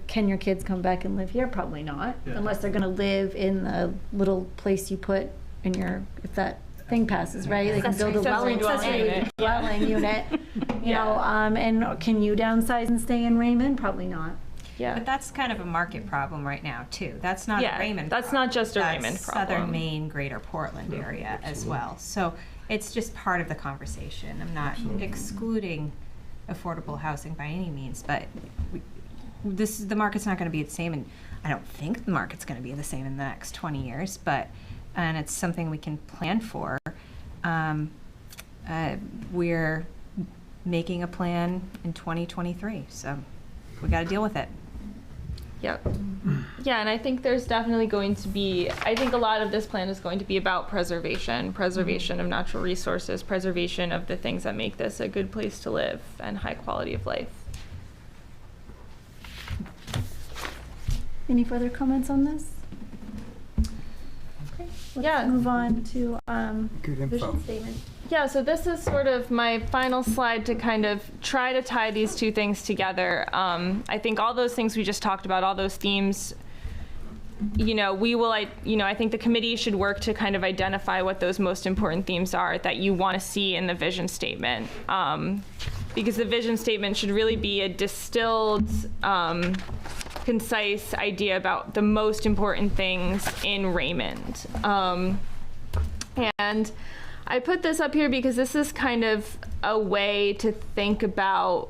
can your kids come back and live here? Probably not, unless they're going to live in the little place you put in if that thing passes, right? They can build a dwelling unit, and can you downsize and stay in Raymond? Probably not. Yeah. But that's kind of a market problem right now, too. That's not a Raymond that's problem. not just a Raymond problem. Southern Maine, Greater Portland area as well. So it's just part of the conversation. I'm not excluding affordable housing by any means, but the market's not going to be the same, and I don't think the market's going to be the same in the next 20 years, and it's something we can plan for. We're making a plan in 2023, so we got to deal with it. Yep. Yeah, and I think there's definitely going to be, I think a lot of this plan is going to be about preservation of natural resources, preservation of the things that make this a good place to live and high quality of life. Any further comments on this? Okay, let's move on to Good info. vision statement. Yeah, so this is sort of my final slide to kind of try to tie these two things together. I think all those things we just talked about, all those themes, I think the committee should work to kind of identify what those most important themes are that you want to see in the vision statement. Because the vision statement should really be a distilled, concise idea about the most important things in Raymond. And I put this up here because this is kind of a way to think about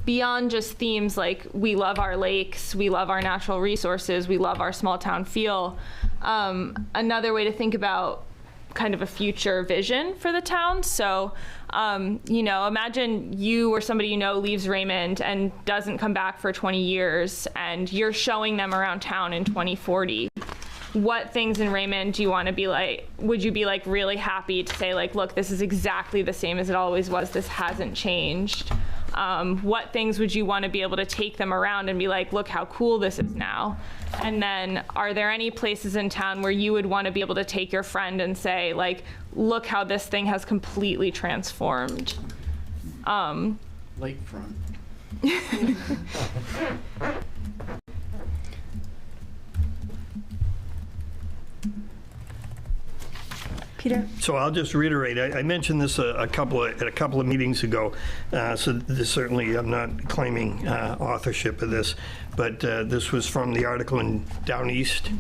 beyond just themes like we love our lakes, we love our natural resources, we love our small town feel. Another way to think about kind of a future vision for the town. So, imagine you or somebody leaves Raymond and doesn't come back for 20 years, and you're showing them around town in 2040. What things in Raymond do you want to be like? Would you be like really happy to say like, look, this is exactly the same as it always was. This hasn't changed. What things would you want to be able to take them around and be like, look how cool this is now? And then are there any places in town where you would want to be able to take your friend and say like, look how this thing has completely transformed? Lakefront. Peter? So I'll just reiterate, I mentioned this a couple of meetings ago, so this certainly, I'm not claiming authorship of this, but this was from the article in Down East,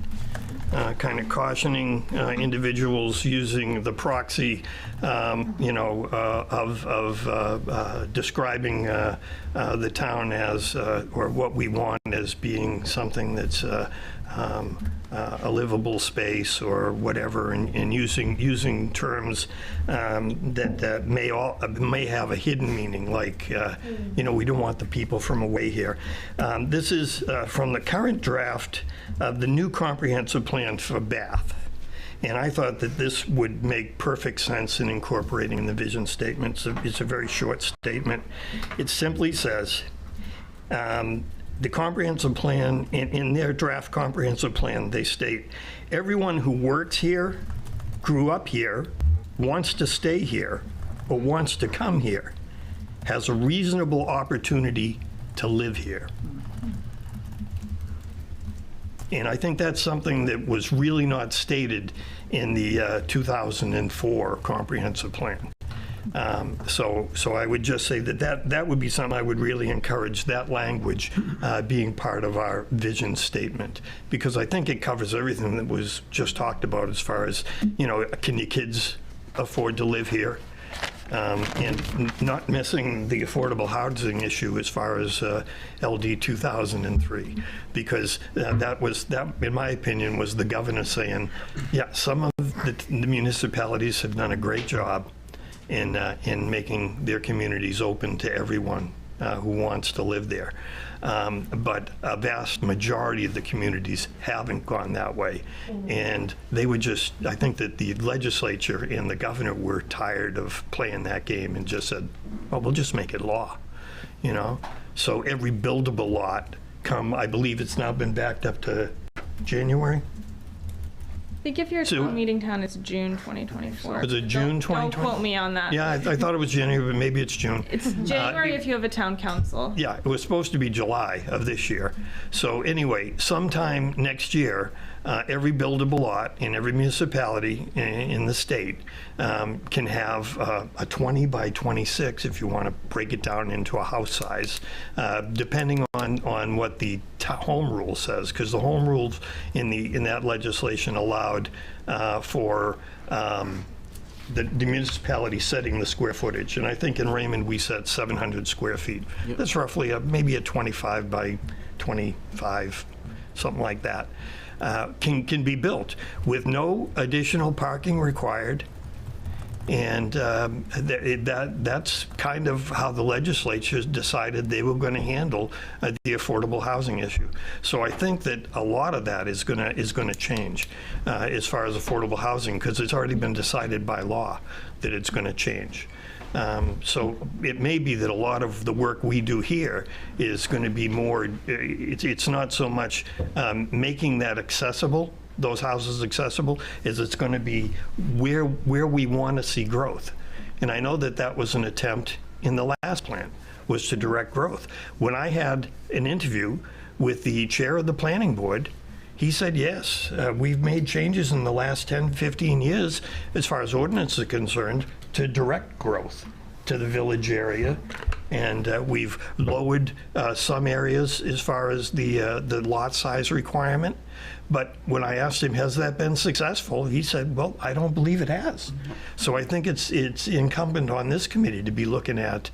kind of cautioning individuals using the proxy, of describing the town as, or what we want as being something that's a livable space or whatever, and using terms that may have a hidden meaning, like we don't want the people from away here. This is from the current draft of the new comprehensive plan for Bath. And I thought that this would make perfect sense in incorporating the vision statement. It's a very short statement. It simply says, the comprehensive plan, in their draft comprehensive plan, they state, everyone who works here, grew up here, wants to stay here, or wants to come here, has a reasonable opportunity to live here. And I think that's something that was really not stated in the 2004 comprehensive plan. So I would just say that would be something I would really encourage, that language being part of our vision statement, because I think it covers everything that was just talked about as far as, can your kids afford to live here? And not missing the affordable housing issue as far as LD 2003, because that, in my opinion, was the governor saying, yeah, some of the municipalities have done a great job in making their communities open to everyone who wants to live there. But a vast majority of the communities haven't gone that way. And they would just, I think that the legislature and the governor were tired of playing that game and just said, well, we'll just make it law, So every buildable lot I believe it's now been backed up to January. I think if you're a town meeting town, it's June 2024. Is it June 2024? Don't quote me on that. Yeah, I thought it was January, but maybe it's June. It's January if you have a town council. Yeah, it was supposed to be July of this year. So anyway, sometime next year, every buildable lot in every municipality in the state can have a 20 by 26, if you want to break it down into a house size, depending on what the home rule says, because the home rules in that legislation allowed for the municipality setting the square footage. And I think in Raymond we set 700 square feet. Yep. That's roughly maybe a 25 by 25, something like that. Can be built with no additional parking required, and that's kind of how the legislature decided they were going to handle the affordable housing issue. So I think that a lot of that is going to change as far as affordable housing, because it's already been decided by law that it's going to change. So it may be that a lot of the work we do here is going to be more, it's not so much making that accessible, those houses accessible, as it's going to be where we want to see growth. And I know that was an attempt in the last plan, was to direct growth. When I had an interview with the chair of the planning board, he said, yes, we've made changes in the last 10, 15 years, as far as ordinance is concerned, to direct growth to the village area. And we've lowered some areas as far as the lot size requirement. But when I asked him, has that been successful? He said, well, I don't believe it has. So I think it's incumbent on this committee to be looking at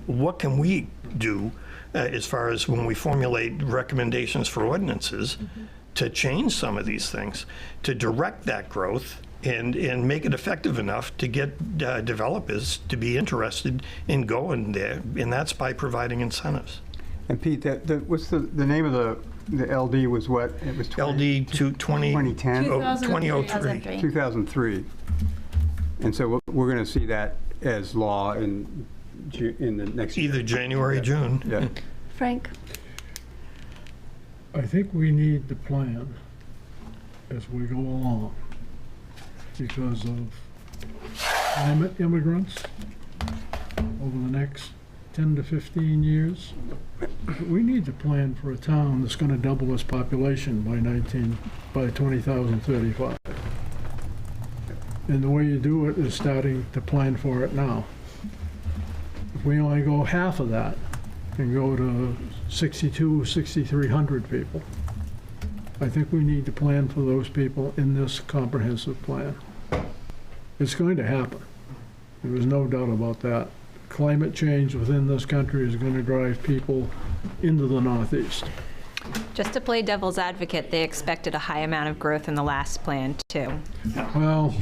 what can we do as far as when we formulate recommendations for ordinances to change some of these things, to direct that growth and make it effective enough to get developers to be interested in going there, and that's by providing incentives. And Pete, what's the name of the LD was what? It was LD 2010? 2003. 2003. And so we're going to see that as law in the next year. Either January or June. Yeah. Frank? I think we need the plan as we go along because of climate immigrants over the next 10 to 15 years. We need to plan for a town that's going to double its population by 2035. And the way you do it is starting to plan for it now. If we only go half of that and go to 6,300 people, I think we need to plan for those people in this comprehensive plan. It's going to happen. There is no doubt about that. Climate change within this country is going to drive people into the Northeast. Just to play devil's advocate, they expected a high amount of growth in the last plan, too. Well,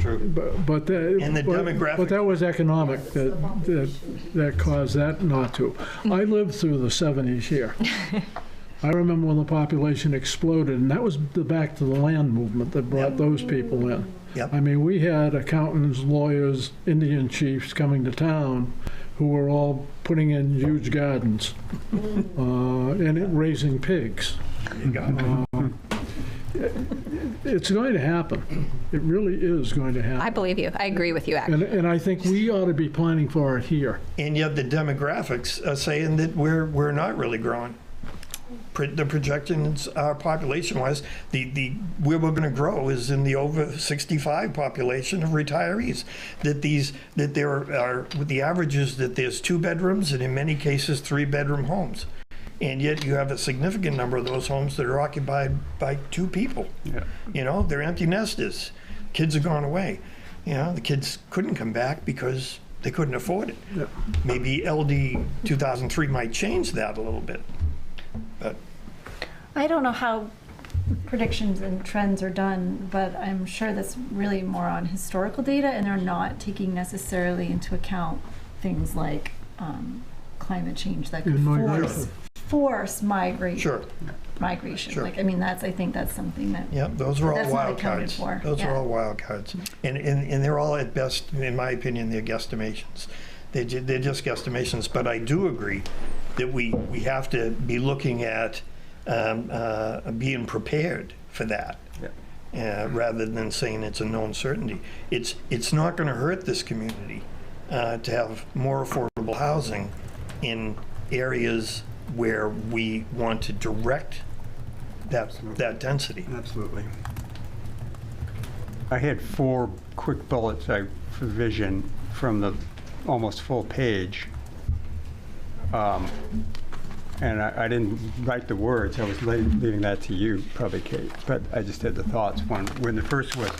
but demographic. But that was economic that caused that not to. I lived through the 70s here. I remember when the population exploded, and that was the back to the land movement that brought those people in. Yep. I mean, we had accountants, lawyers, Indian chiefs coming to town who were all putting in huge gardens and raising pigs. It's going to happen. It really is going to happen. I believe you. I agree with you, actually. And I think we ought to be planning for it here. And yet the demographics are saying that we're not really growing. the projections are population-wise. Where we're going to grow is in the over 65 population of retirees. That there are the average is that there's 2 bedrooms and in many cases 3-bedroom homes, and yet you have a significant number of those homes that are occupied by 2 people. Yeah. You know, they're empty nesters. Kids are gone away. You know, the kids couldn't come back because they couldn't afford it. Yeah. Maybe LD 2003 might change that a little bit. But I don't know how predictions and trends are done, but I'm sure that's really more on historical data, and they're not taking necessarily into account things like climate change that could force migration. Sure. Migration. Sure. Like, I mean, I think that's something that. Yeah, those are all that's wild not accounted cards. for. Those Yeah. are all wild cards, and they're all at best, in my opinion, they're guesstimations. They're just guesstimations. But I do agree that we have to be looking at being prepared for that, rather than saying it's a known certainty. It's not going to hurt this community to have more affordable housing in areas where we want to direct that density. Absolutely. I had 4 quick bullets for vision from the almost full page. And I didn't write the words. I was leaving that to you, probably, Kate. But I just had the thoughts. When the first was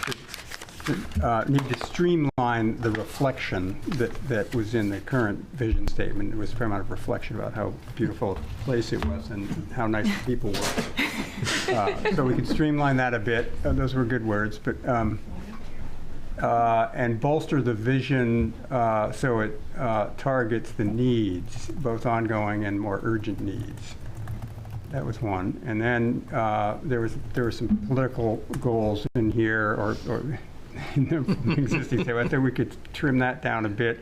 need to streamline the reflection that was in the current vision statement. There was a fair amount of reflection about how beautiful a place it was and how nice the people were. So we could streamline that a bit. Those were good words. But and bolster the vision so it targets the needs, both ongoing and more urgent needs. That was one. And then there were some political goals in here, or in the existing. So I think we could trim that down a bit,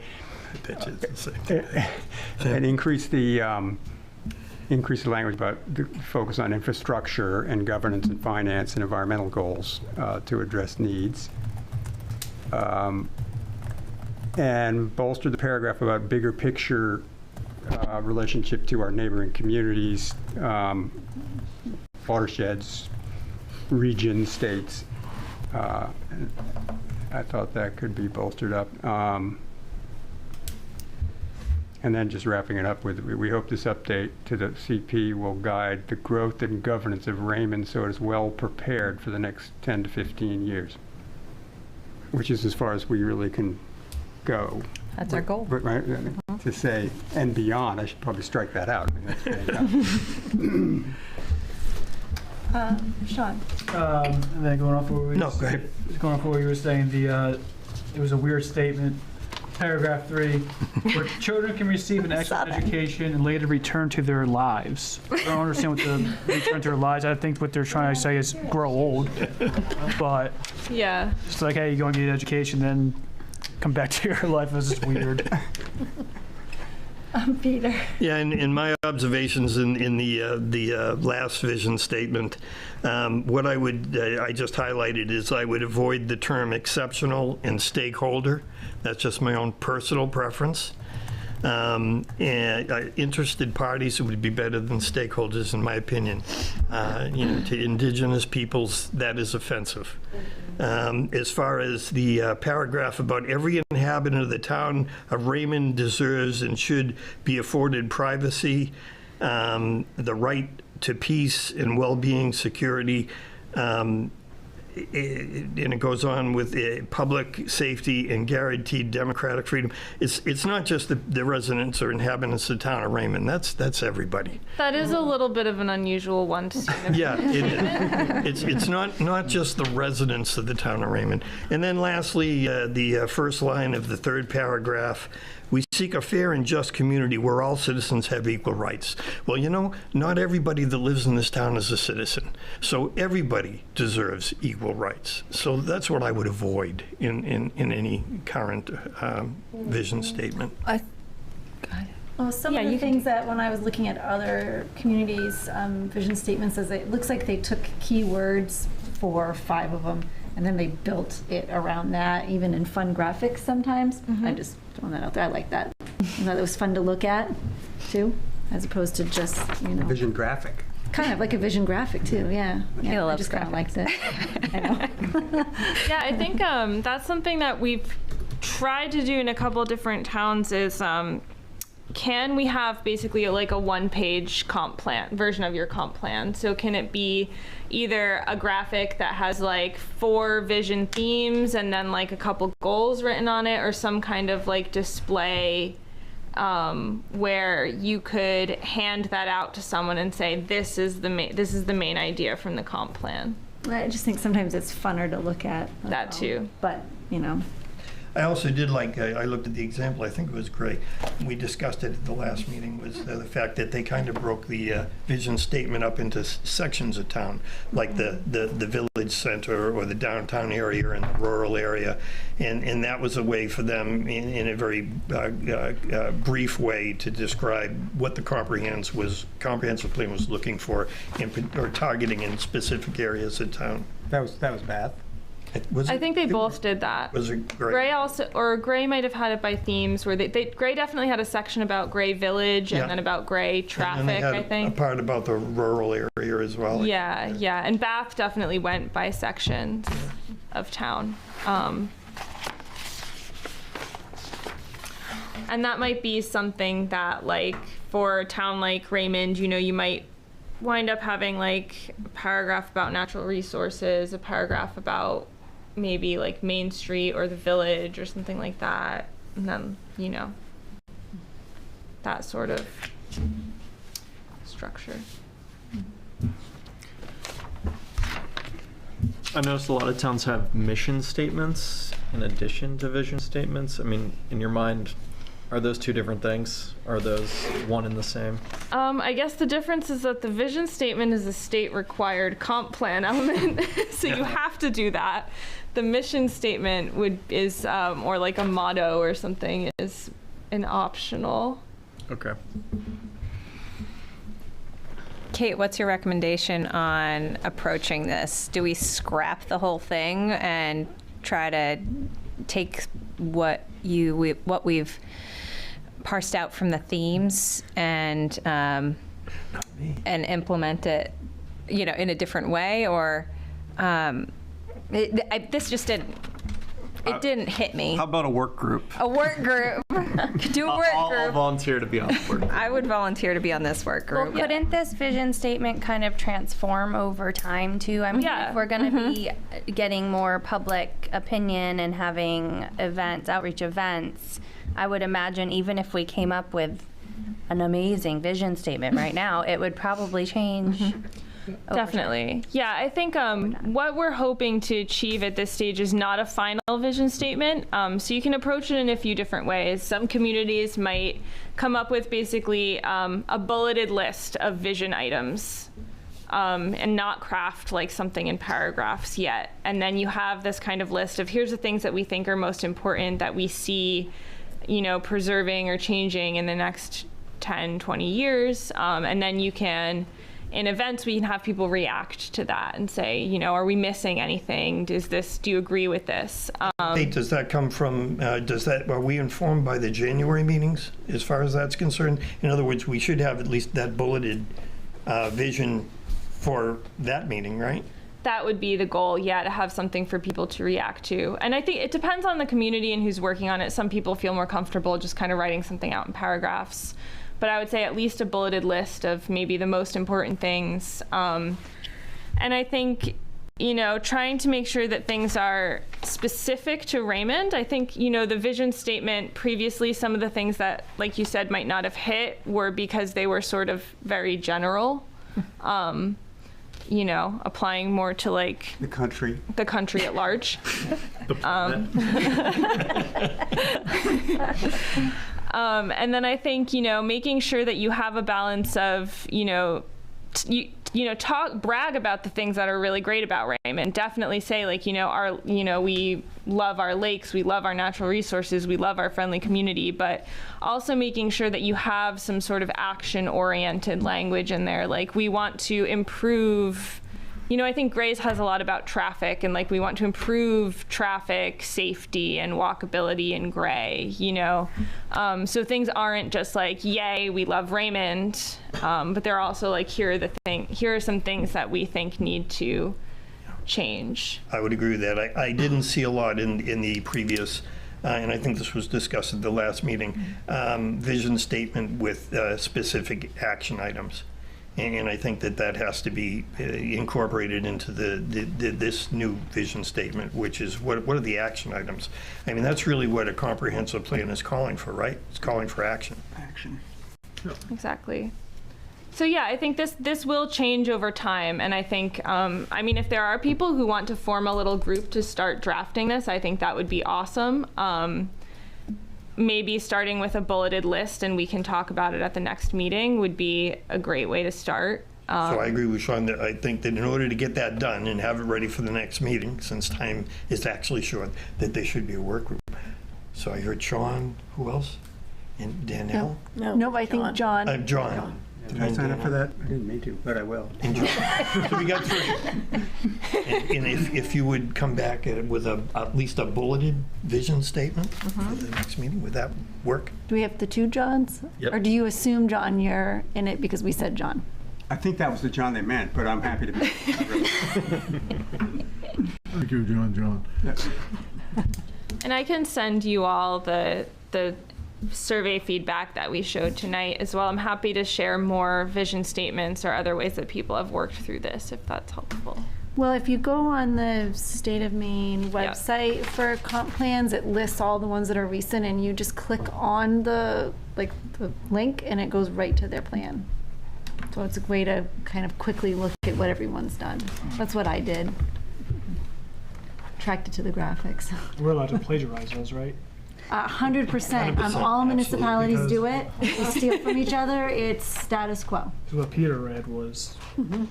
and increase the language about the focus on infrastructure and governance and finance and environmental goals to address needs. And bolster the paragraph about bigger picture relationship to our neighboring communities, watersheds, regions, states. I thought that could be bolstered up. And then just wrapping it up with, we hope this update to the CP will guide the growth and governance of Raymond so it is well prepared for the next 10 to 15 years, which is as far as we really can go. That's our goal. Right, to say, and beyond, I should probably strike that out. I mean, that's Sean. And then going off what going off what you were saying, it was a weird statement. Paragraph 3, where children can receive an excellent education and later return to their lives. I don't understand what the return to their lives. I think what they're trying to say is grow old. But yeah, it's like, hey, you go and get an education, then come back to your life. This is weird. Peter. Yeah, in my observations in the last vision statement, what I just highlighted is I would avoid the term exceptional and stakeholder. That's just my own personal preference. And interested parties would be better than stakeholders, in my opinion. To indigenous peoples, that is offensive. As far as the paragraph about every inhabitant of the town of Raymond deserves and should be afforded privacy, the right to peace and well-being, security, and it goes on with public safety and guaranteed democratic freedom. It's not just the residents or inhabitants of the town of Raymond. That's everybody. that is a little bit of an unusual one to see. Yeah, it's not just the residents of the town of Raymond. And then lastly, the first line of the 3rd paragraph, we seek a fair and just community where all citizens have equal rights. Well, not everybody that lives in this town is a citizen. So everybody deserves equal rights. So that's what I would avoid in any current vision statement. Well, some of the things that when I was looking at other communities' vision statements, it looks like they took keywords for 5 of them, and then they built it around that, even in fun graphics sometimes. I just throwing that out there. I like that. I thought it was fun to look at, too, as opposed to just, vision graphic. kind of like a vision graphic too, yeah. Kayla I loves just kind of liked it. I know. Yeah, I think that's something that we've tried to do in a couple different towns is can we have basically like a one-page comp plan version of your comp plan? So can it be either a graphic that has like 4 vision themes and then like a couple goals written on it, or some kind of like display where you could hand that out to someone and say, this is the main idea from the comp plan. I just think sometimes it's funner to look at. That too. But, you know. I also did like, I looked at the example, I think it was great. We discussed it at the last meeting, was the fact that they kind of broke the vision statement up into sections of town, like the village center or the downtown area and the rural area. And that was a way for them, in a very brief way, to describe what the comprehensive plan was looking for or targeting in specific areas of town. That was Bath. I think they both did that. Was it Gray? Gray also, or Gray might have had it by themes, where Gray definitely had a section about Gray Village and then about Gray traffic, and they had I think. a part about the rural area as well. Yeah, yeah, and Bath definitely went by sections of town. And that might be something that, like, for a town like Raymond, you know, you might wind up having like a paragraph about natural resources, a paragraph about maybe like Main Street or the village or something like that, and then, you know, that sort of structure. I noticed a lot of towns have mission statements in addition to vision statements. I mean, in your mind, are those two different things? Are those one and the same? I guess the difference is that the vision statement is a state required comp plan element, so you have to do that. The mission statement is or like a motto or something, is an optional. Okay. Kate, what's your recommendation on approaching this? Do we scrap the whole thing and try to take what we've parsed out from the themes and implement it, you know, in a different way, or this just didn't hit me. How about a work group? A work group. Do a work group. I'll volunteer to be on the work group. I would volunteer to be on this work group. Well, couldn't this vision statement kind of transform over time too? I mean, if we're going to be getting more public opinion and having events, outreach events, I would imagine even if we came up with an amazing vision statement right now, it would probably change. Definitely. Yeah, I think what we're hoping to achieve at this stage is not a final vision statement. So you can approach it in a few different ways. Some communities might come up with basically a bulleted list of vision items and not craft like something in paragraphs yet. And then you have this kind of list of here's the things that we think are most important that we see, you know, preserving or changing in the next 10, 20 years. And then you can, in events, we can have people react to that and say, you know, are we missing anything? Do you agree with this? Kate, does that come from, are we informed by the January meetings as far as that's concerned? In other words, we should have at least that bulleted vision for that meeting, right? That would be the goal, yeah, to have something for people to react to. And I think it depends on the community and who's working on it. Some people feel more comfortable just kind of writing something out in paragraphs. But I would say at least a bulleted list of maybe the most important things. And I think, you know, trying to make sure that things are specific to Raymond. I think, you know, the vision statement previously, some of the things that, like you said, might not have hit were because they were sort of very general. You know, applying more to like the country at large. And then I think, you know, making sure that you have a balance of, you know, brag about the things that are really great about Raymond. Definitely say like, we love our lakes, we love our natural resources, we love our friendly community, but also making sure that you have some sort of action-oriented language in there. Like, we want to improve I think Gray's has a lot about traffic, and like we want to improve traffic safety and walkability in Gray, so things aren't just like, yay, we love Raymond, but they're also like, here are some things that we think need to change. I would agree with that. I didn't see a lot in the previous, and I think this was discussed at the last meeting, vision statement with specific action items. And I think that has to be incorporated into this new vision statement, which is what are the action items? I mean, that's really what a comprehensive plan is calling for, right? It's calling for action. Action. Exactly. So yeah, I think this will change over time, and I think, if there are people who want to form a little group to start drafting this, I think that would be awesome. Maybe starting with a bulleted list, and we can talk about it at the next meeting, would be a great way to start. So I agree with Sean that I think that in order to get that done and have it ready for the next meeting, since time is actually short, that there should be a work group. So I heard Sean, who else? And Danielle? No, I think John. John. Did I sign up for that? I didn't mean to, but I will. So we got 3. And if you would come back with at least a bulleted vision statement for the next meeting, would that work? Do we have the 2 Johns? Yep. Or do you assume, John, you're in it because we said John? I think that was the John they meant, but I'm happy to be. Thank you, John. Yes. And I can send you all the survey feedback that we showed tonight as well. I'm happy to share more vision statements or other ways that people have worked through this, if that's helpful. Well, if you go on the State of Maine website for comp plans, it lists all the ones that are recent, and you just click on the link and it goes right to their plan. So it's a way to kind of quickly look at what everyone's done. That's what I did. Tracked it to the graphics. We're allowed to plagiarize those, right? 100%. All municipalities do it. We steal from each other. It's status quo. What Peter read was, I'm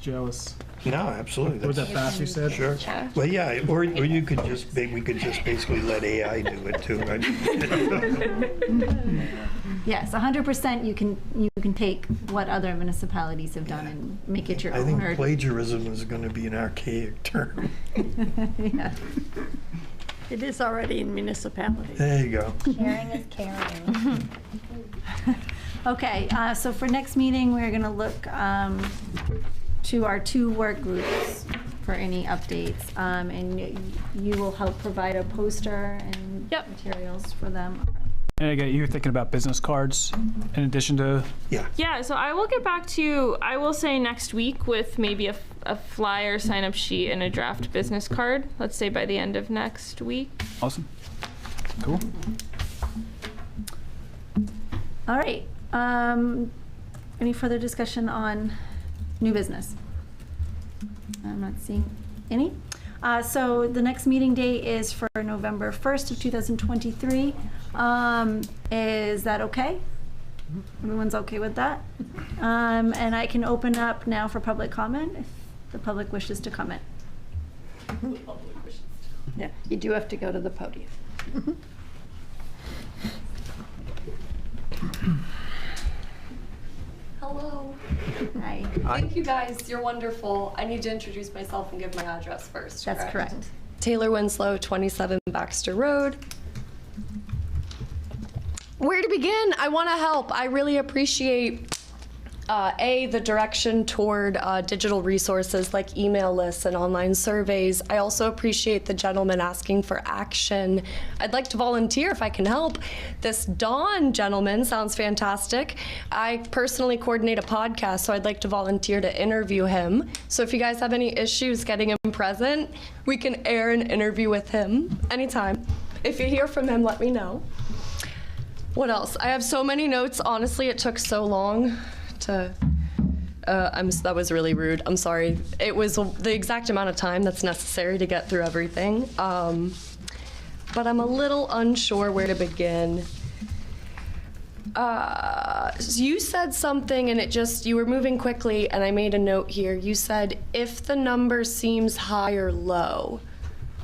jealous. No, absolutely. Was that fast you said? Sure. Well, yeah, or we could just basically let AI do it too, right? Yes, 100%. You can take what other municipalities have done and make it your own. I think plagiarism is going to be an archaic term. Yeah. It is already in municipalities. There you go. Sharing is caring. Okay, so for next meeting, we're going to look to our 2 work groups for any updates. And you will help provide a poster and materials for them. And again, you're thinking about business cards in addition to... Yeah, so I will get back to you, I will say next week, with maybe a flyer, sign-up sheet, and a draft business card. Let's say by the end of next week. Awesome. Cool. All right. Any further discussion on new business? I'm not seeing any. So the next meeting date is for November 1st of 2023. Is that okay? Everyone's okay with that? And I can open up now for public comment if the public wishes to comment. Yeah, you do have to go to the podium. Hello. Hi. Thank you guys. You're wonderful. I need to introduce myself and give my address first. That's correct. Taylor Winslow, 27 Baxter Road. Where to begin? I want to help. I really appreciate the direction toward digital resources like email lists and online surveys. I also appreciate the gentleman asking for action. I'd like to volunteer if I can help. This Don gentleman sounds fantastic. I personally coordinate a podcast, so I'd like to volunteer to interview him. So if you guys have any issues getting him present, we can air an interview with him anytime. If you hear from him, let me know. What else? I have so many notes. Honestly, it took so long to, that was really rude. I'm sorry. It was the exact amount of time that's necessary to get through everything. But I'm a little unsure where to begin. You said something and you were moving quickly and I made a note here. You said, if the number seems high or low.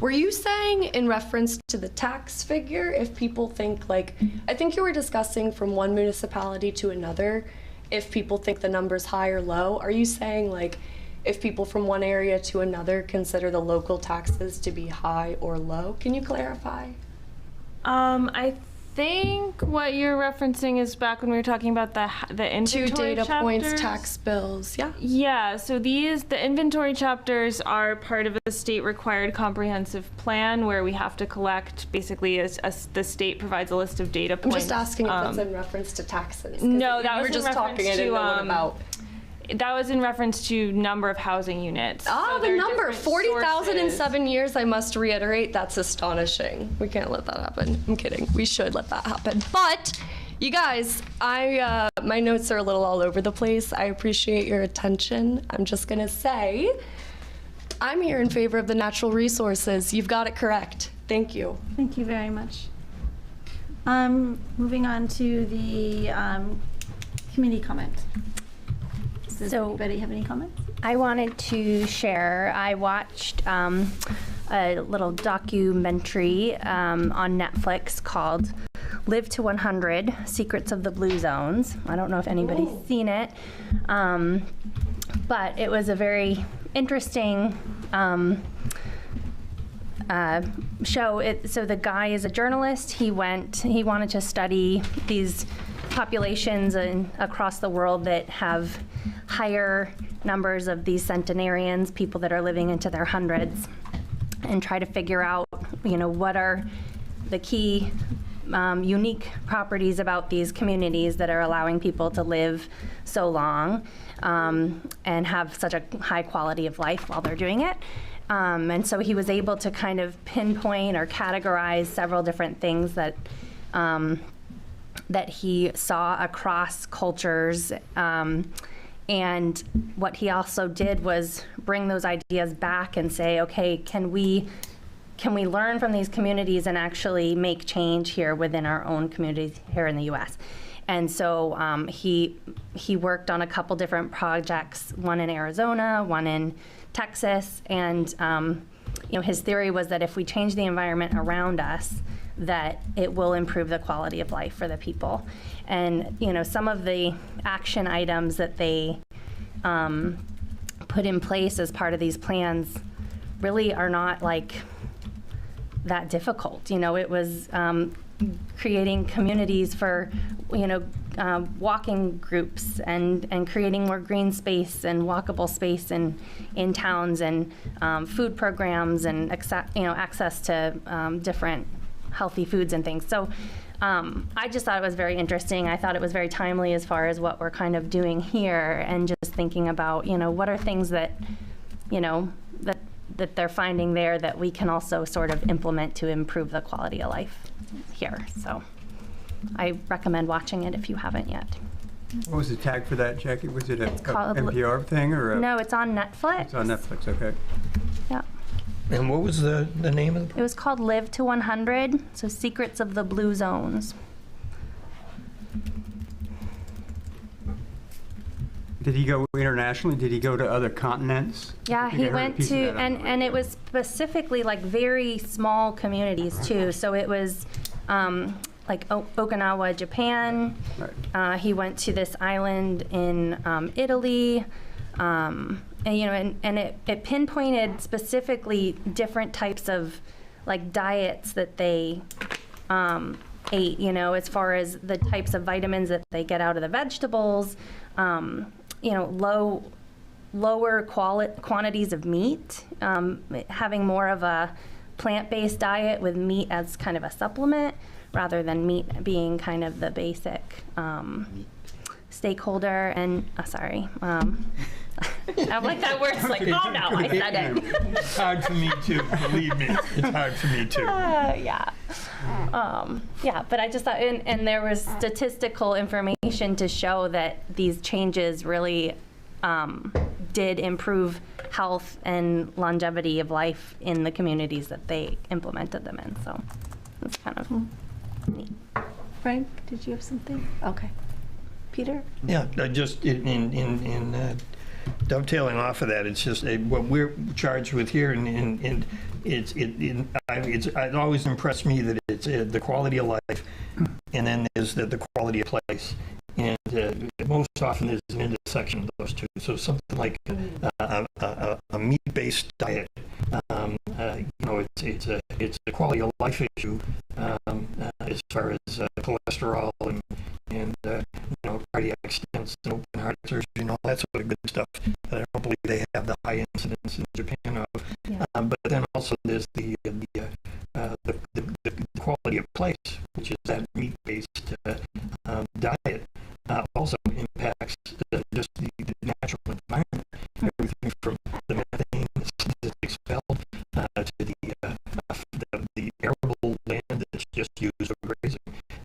Were you saying in reference to the tax figure, if people think I think you were discussing from one municipality to another, if people think the number's high or low? Are you saying if people from one area to another consider the local taxes to be high or low. Can you clarify? I think what you're referencing is back when we were talking about the inventory Two data chapters. points, tax bills, yeah? Yeah, so the inventory chapters are part of a state required comprehensive plan where we have to collect, basically the state provides a list of data I'm points. just asking if it's in reference to taxes. 'cause No, that you was were in just talking, I didn't know what about. That was in reference to number of housing units. Ah, So the there are number, different 40,000 in sources. 7 years, I must reiterate, that's astonishing. We can't let that happen. I'm kidding. We should let that happen. But, you guys, my notes are a little all over the place. I appreciate your attention. I'm just gonna say, I'm here in favor of the natural resources. You've got it correct. Thank you. Thank you very much. Moving on to the committee comment. Does anybody have any comments? I wanted to share, I watched a little documentary on Netflix called Live to 100, Secrets of the Blue Zones. I don't know if anybody's seen it, but it was a very interesting show. So the guy is a journalist. He wanted to study these populations across the world that have higher numbers of these centenarians, people that are living into their hundreds, and try to figure out, what are the key unique properties about these communities that are allowing people to live so long and have such a high quality of life while they're doing it. And so he was able to kind of pinpoint or categorize several different things that that he saw across cultures. And what he also did was bring those ideas back and say, okay, can we learn from these communities and actually make change here within our own communities here in the U.S.? And so he worked on a couple different projects, one in Arizona, one in Texas, and his theory was that if we change the environment around us, that it will improve the quality of life for the people. And some of the action items that they put in place as part of these plans really are not like that difficult. It was creating communities for walking groups and creating more green space and walkable space in towns, and food programs, and access to different healthy foods and things. So I just thought it was very interesting. I thought it was very timely as far as what we're kind of doing here, and just thinking about, what are things that, that they're finding there that we can also sort of implement to improve the quality of life here. So I recommend watching it if you haven't yet. What was the tag for that, Jackie? Was it a called- NPR thing or a? No, it's on Netflix. It's on Netflix, okay. Yeah. And what was the name of It was called Live to 100, so Secrets of the Blue Zones. Did he go internationally? Did he go to other continents? Yeah, I think I he heard a went piece of to, that on and it was specifically like very small communities too. So it was like Okinawa, Japan. Right. He went to this island in Italy. And it pinpointed specifically different types of like diets that they ate, as far as the types of vitamins that they get out of the vegetables, lower quantities of meat, having more of a plant-based diet with meat as kind of a supplement rather than meat being kind of the basic stakeholder. And I'm like, that word's like, oh no, I said it. It's hard for me too, believe me. It's hard for me too. Yeah, but I just thought, and there was statistical information to show that these changes really did improve health and longevity of life in the communities that they implemented them in. So it's kind of neat. Frank, did you have something? Okay. Peter? Yeah, just in dovetailing off of that, it's just what we're charged with here, and it always impressed me that it's the quality of life, and then there's the quality of place. And most often there's an intersection of those two. So something like a meat-based diet, it's a quality of life issue as far as cholesterol and cardiac stents and open heart surgery and all that sort of good stuff. I don't believe they have the high incidence in Japan of. Yeah. But then also there's the quality of place, which is that meat-based diet, also impacts just the natural environment. Everything from the methane that's expelled to the arable land that's just used for grazing.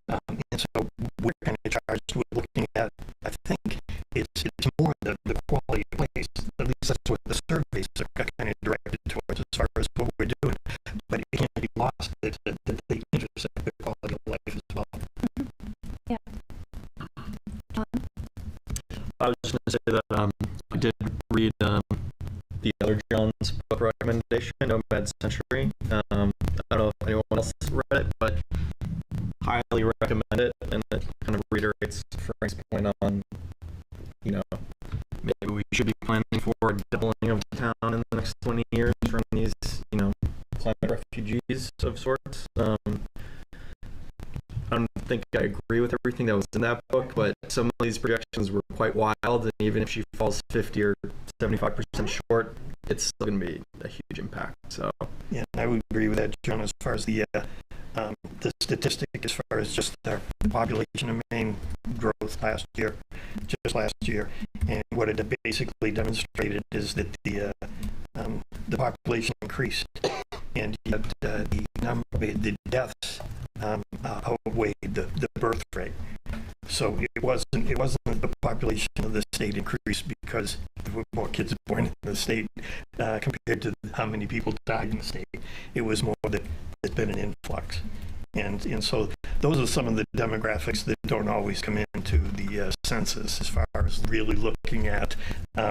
And so we're kind of charged with looking at, I think, it's more the quality of place. At least that's what the surveys are kind of directed towards as far as what we're doing. But it can't be lost that they intersect the quality of life as well. Yeah. I was just going to say that I did read the other John's book recommendation, Nomad Century. I don't know if anyone else read it, but highly recommend it. And it kind of reiterates Frank's point on, maybe we should be planning for a doubling of the town in the next 20 years from these, climate refugees of sorts. I don't think I agree with everything that was in that book, but some of these projections were quite wild, and even if she falls 50 or 75% short, it's still going to be a huge impact. So yeah, I would agree with that, John, as far as the statistic, as far as just our population of Maine growth last year, and what it basically demonstrated is that the population increased, and yet the deaths outweighed the birth rate. So it wasn't the population of the state increased because there were more kids born in the state compared to how many people died in the state. It was more that there's been an influx. And so those are some of the demographics that don't always come into the census as far as really looking at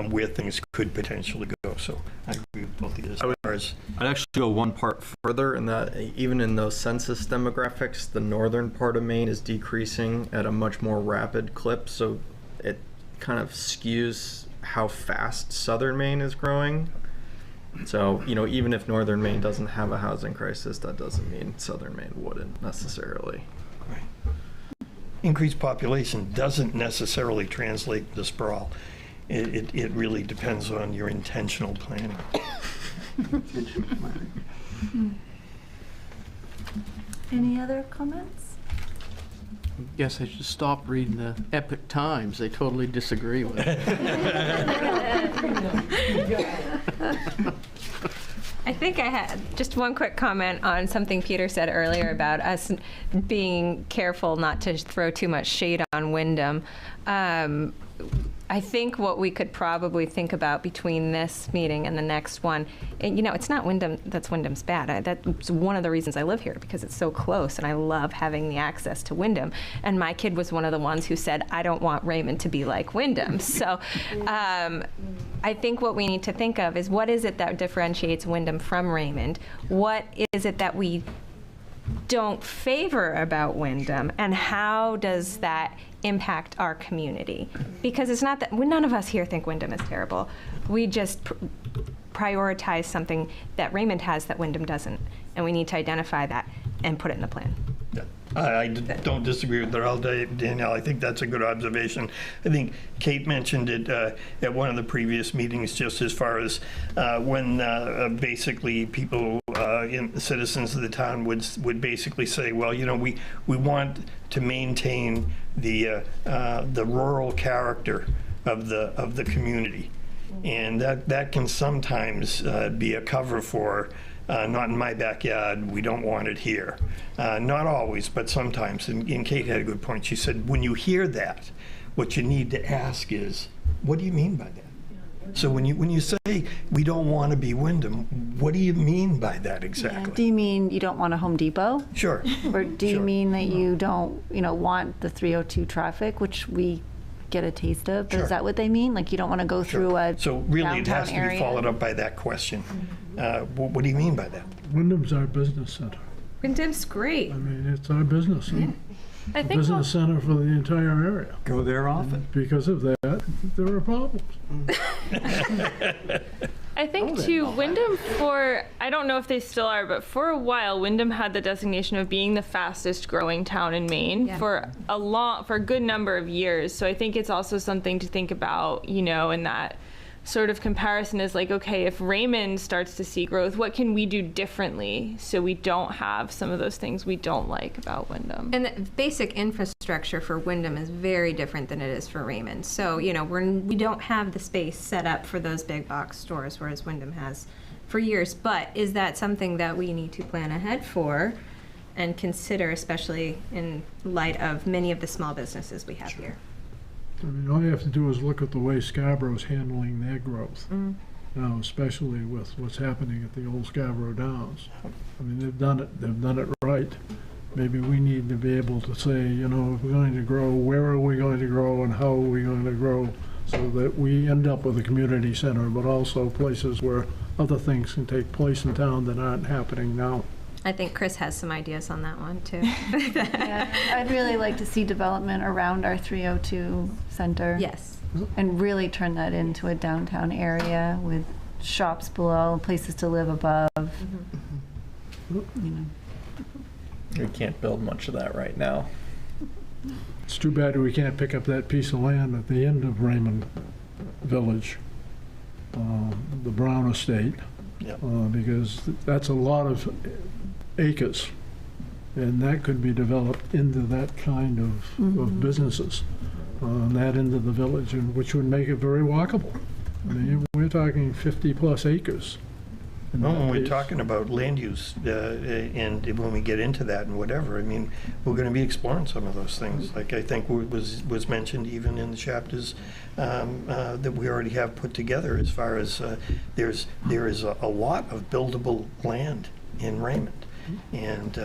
where things could potentially go. So I agree with both of you. I'd actually go one part further in that even in those census demographics, the northern part of Maine is decreasing at a much more rapid clip. So it kind of skews how fast southern Maine is growing. So, even if northern Maine doesn't have a housing crisis, that doesn't mean southern Maine wouldn't necessarily. Right. Increased population doesn't necessarily translate to sprawl. It really depends on your intentional planning. Any other comments? Guess I should stop reading the Epic Times. They totally disagree with it. I think I had just one quick comment on something Peter said earlier about us being careful not to throw too much shade on Wyndham. I think what we could probably think about between this meeting and the next one, and, it's not Wyndham that's Wyndham's bad. That's one of the reasons I live here, because it's so close, and I love having the access to Wyndham. And my kid was one of the ones who said, I don't want Raymond to be like Wyndham. So I think what we need to think of is, what is it that differentiates Wyndham from Raymond? What is it that we don't favor about Wyndham, and how does that impact our community? Because it's not that none of us here think Wyndham is terrible. We just prioritize something that Raymond has that Wyndham doesn't, and we need to identify that and put it in the plan. I don't disagree with that all day, Danielle. I think that's a good observation. I think Kate mentioned it at one of the previous meetings, just as far as when basically people, citizens of the town would basically say, well, we want to maintain the rural character of the community, and that can sometimes be a cover for. Not in my backyard, we don't want it here. Not always, but sometimes. And Kate had a good point. She said, when you hear that, what you need to ask is, what do you mean by that? So when you say we don't want to be Wyndham, what do you mean by that exactly? Yeah. Do you mean you don't want a Home Depot? Sure. Or do you mean that you don't, want the 302 traffic, which we get a taste of? But is that what they mean? Like you don't want to go through a So really it has to area? be followed up by that question. What do you mean by that? Wyndham's our business center. Wyndham's great. I mean, it's our business. I a think business center for the entire area. Go there often. And because of that, there are problems. I think too, Wyndham I don't know if they still are, but for a while, Wyndham had the designation of being the fastest growing town in Maine for a good number of years. So I think it's also something to think about, you know, in that sort of comparison is like, okay, if Raymond starts to see growth, what can we do differently so we don't have some of those things we don't like about Wyndham? And the basic infrastructure for Wyndham is very different than it is for Raymond. So, you know, we don't have the space set up for those big box stores, whereas Wyndham has for years. But is that something that we need to plan ahead for and consider, especially in light of many of the small businesses we have here? I mean, all you have to do is look at the way Scarborough's handling their growth. Now, especially with what's happening at the old Scarborough Downs. I mean, they've done it right. Maybe we need to be able to say, you know, if we're going to grow, where are we going to grow and how are we going to grow, so that we end up with a community center, but also places where other things can take place in town that aren't happening now. I think Chris has some ideas on that one too. Yeah, I'd really like to see development around our 302 center. Yes. And really turn that into a downtown area with shops below, places to live above. You know. We can't build much of that right now. It's too bad we can't pick up that piece of land at the end of Raymond Village, the Brown Estate, because that's a lot of acres, and that could be developed into that kind of businesses on that end of the village, and which would make it very walkable. I mean, we're talking 50+ acres. Well, when we're talking about land use, and when we get into that and whatever, I mean, we're going to be exploring some of those things. Like I think was mentioned even in the chapters that we already have put together, as far as there is a lot of buildable land in Raymond. And,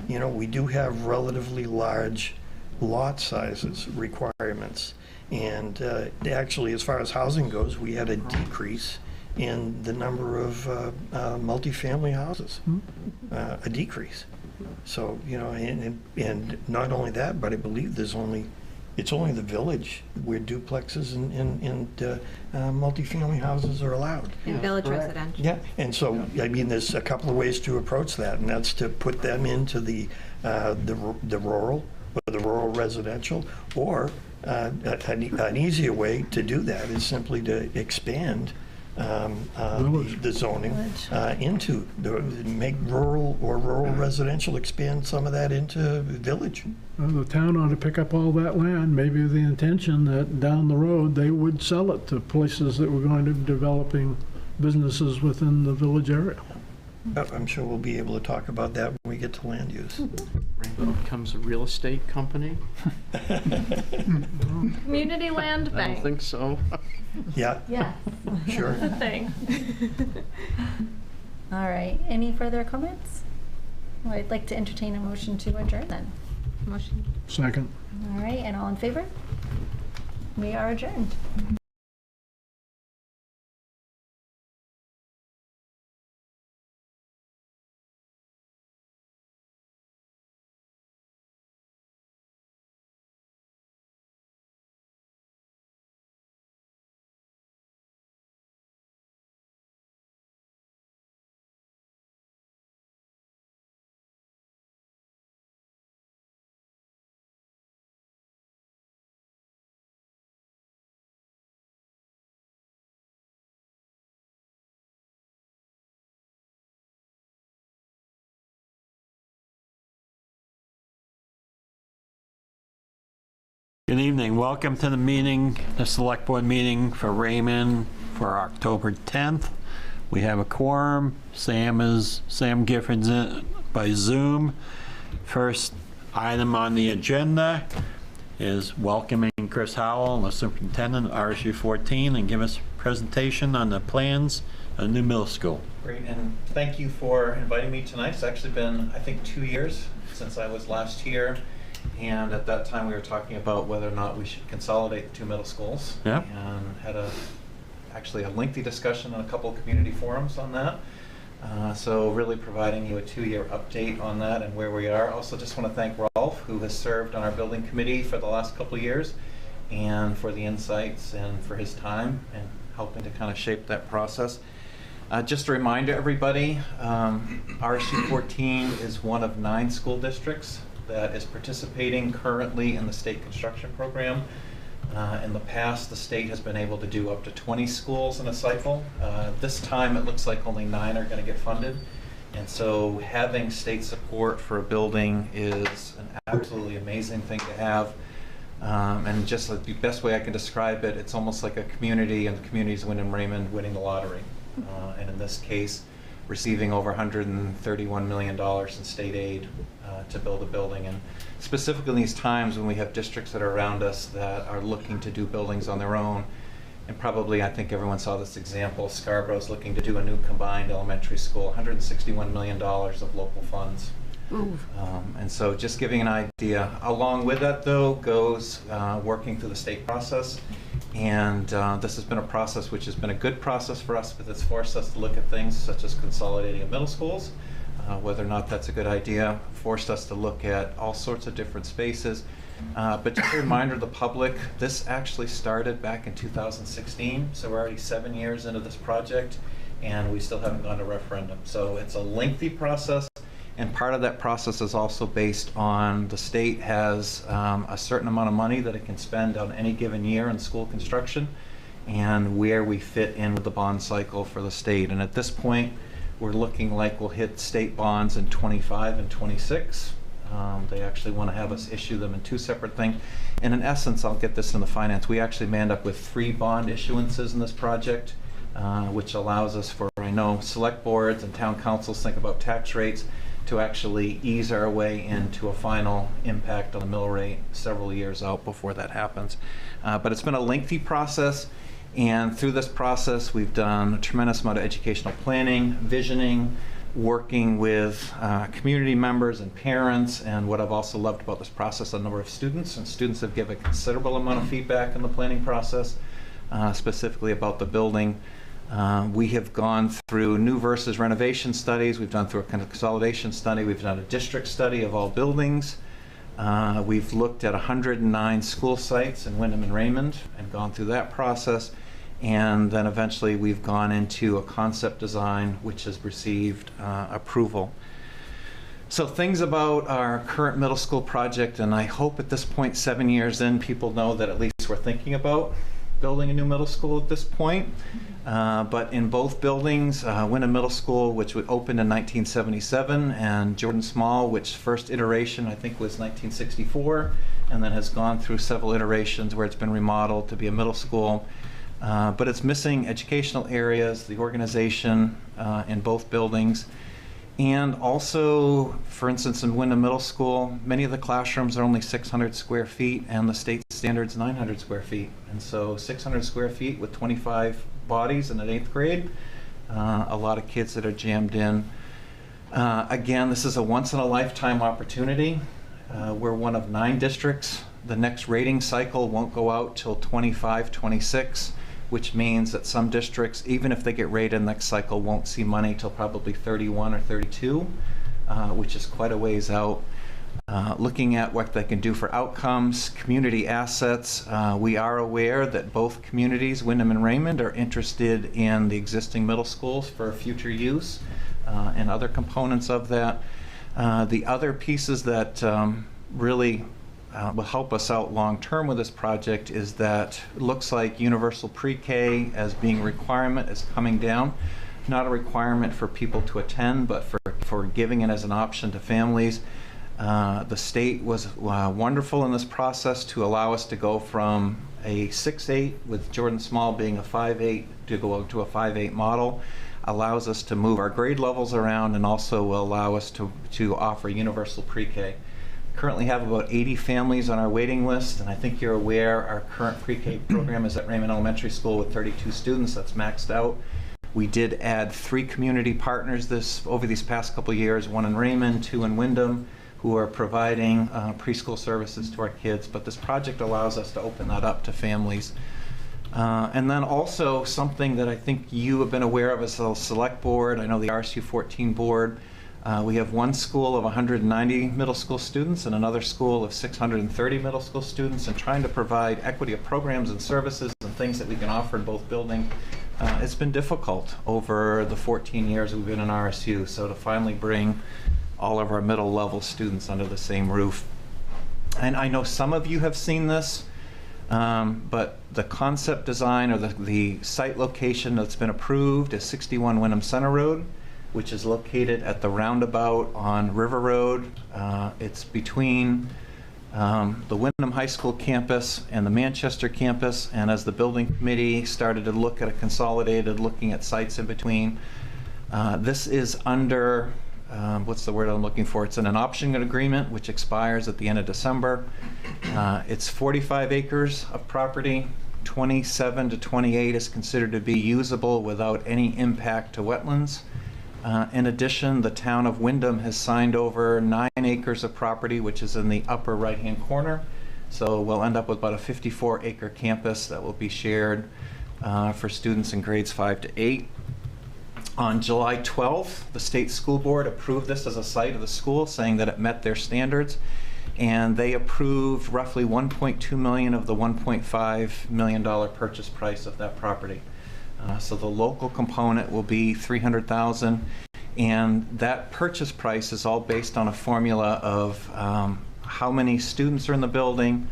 you know, we do have relatively large lot sizes requirements. And actually, as far as housing goes, we had a decrease in the number of multifamily houses, a decrease. So, you know, and not only that, but I believe it's only the village where duplexes and multifamily houses are allowed. In village residential. Yeah, and so, I mean, there's a couple of ways to approach that, and that's to put them into the rural or the rural residential, or an easier way to do that is simply to expand the zoning into make rural or rural residential, expand some of that into village. The town ought to pick up all that land, maybe with the intention that down the road they would sell it to places that were going to be developing businesses within the village area. I'm sure we'll be able to talk about that when we get to land use. Rainbow becomes a real estate company? Community land I bank. don't think so. Yeah. Yeah. Sure. That's a thing. All right. Any further comments? Well, I'd like to entertain a motion to adjourn then. Motion. Second. All right. And all in favor? We are adjourned. Good evening. Welcome to the meeting, the Select Board meeting for Raymond for October 10th. We have a quorum. Sam Gifford's in by Zoom. First item on the agenda is welcoming Chris Howell, the superintendent of RSU 14, and give us a presentation on the plans of the new middle school. Great, and thank you for inviting me tonight. It's actually been, I think, 2 years since I was last here. And at that time, we were talking about whether or not we should consolidate the two middle schools. Yep. And had actually a lengthy discussion on a couple of community forums on that. So really providing you a 2-year update on that and where we are. Also just want to thank Rolf, who has served on our building committee for the last couple of years, and for the insights and for his time and helping to kind of shape that process. Just a reminder, everybody, RSU 14 is one of 9 school districts that is participating currently in the state construction program. In the past, the state has been able to do up to 20 schools in a cycle. This time, it looks like only 9 are going to get funded. And so having state support for a building is an absolutely amazing thing to have. And just like the best way I can describe it, it's almost like a community, and the community's Wyndham Raymond winning the lottery. And in this case, receiving over $131 million in state aid to build a building. And specifically in these times when we have districts that are around us that are looking to do buildings on their own, and probably I think everyone saw this example, Scarborough's looking to do a new combined elementary school, $161 million of local funds. And so just giving an idea. Along with that, though, goes working through the state process. And this has been a process which has been a good process for us, but it's forced us to look at things such as consolidating of middle schools, whether or not that's a good idea, forced us to look at all sorts of different spaces. But just a reminder to the public, this actually started back in 2016, so we're already 7 years into this project, and we still haven't gone to referendum. So it's a lengthy process. And part of that process is also based on the state has a certain amount of money that it can spend on any given year in school construction, and where we fit in with the bond cycle for the state. And at this point, we're looking like we'll hit state bonds in 25 and 26. They actually want to have us issue them in 2 separate things. And in essence, I'll get this in the finance, we actually may end up with 3 bond issuances in this project, which allows us for, I know, select boards and town councils think about tax rates, to actually ease our way into a final impact on the mill rate several years out before that happens. But it's been a lengthy process, and through this process we've done a tremendous amount of educational planning, visioning, working with community members and parents, and what I've also loved about this process, a number of students, and students have given a considerable amount of feedback in the planning process, specifically about the building. We have gone through new versus renovation studies. We've done through a kind of consolidation study. We've done a district study of all buildings. We've looked at 109 school sites in Wyndham and Raymond and gone through that process. And then eventually we've gone into a concept design which has received approval. So things about our current middle school project, and I hope at this point, 7 years in, people know that at least we're thinking about building a new middle school at this point. But in both buildings, Wyndham Middle School, which opened in 1977, and Jordan Small, which first iteration I think was 1964, and then has gone through several iterations where it's been remodeled to be a middle school. But it's missing educational areas, the organization in both buildings. And also, for instance, in Wyndham Middle School, many of the classrooms are only 600 square feet, and the state standard's 900 square feet. And so 600 square feet with 25 bodies in an 8th grade, a lot of kids that are jammed in. Again, this is a once-in-a-lifetime opportunity. We're one of 9 districts. The next rating cycle won't go out till 25, 26. Which means that some districts, even if they get rated next cycle, won't see money till probably 31 or 32, which is quite a ways out. Looking at what they can do for outcomes, community assets, we are aware that both communities, Wyndham and Raymond, are interested in the existing middle schools for future use and other components of that. The other pieces that really will help us out long term with this project is that it looks like universal pre-K as being a requirement is coming down. Not a requirement for people to attend, but for giving it as an option to families. The state was wonderful in this process to allow us to go from a 6-8 with Jordan Small being a 5-8 to go to a 5-8 model. Allows us to move our grade levels around and also will allow us to offer universal pre-K. Currently have about 80 families on our waiting list, and I think you're aware our current pre-K program is at Raymond Elementary School with 32 students. That's maxed out. We did add 3 community partners over these past couple years, 1 in Raymond, 2 in Wyndham, who are providing preschool services to our kids, but this project allows us to open that up to families. And then also something that I think you have been aware of as a select board, I know the RSU 14 board, we have one school of 190 middle school students and another school of 630 middle school students, and trying to provide equity of programs and services and things that we can offer in both buildings. It's been difficult over the 14 years we've been in RSU, so to finally bring all of our middle level students under the same roof. And I know some of you have seen this, but the concept design or the site location that's been approved is 61 Wyndham Center Road, which is located at the roundabout on River Road. It's between the Wyndham High School campus and the Manchester campus, and as the building committee started to look at a consolidated, looking at sites in between, this is under, what's the word I'm looking for? It's in an option agreement which expires at the end of December. It's 45 acres of property. 27 to 28 is considered to be usable without any impact to wetlands. In addition, the town of Wyndham has signed over 9 acres of property, which is in the upper right-hand corner. So we'll end up with about a 54-acre campus that will be shared for students in grades 5 to 8. On July 12th, the state school board approved this as a site of the school, saying that it met their standards, and they approved roughly $1.2 million of the $1.5 million purchase price of that property. So the local component will be $300,000, and that purchase price is all based on a formula of how many students are in the building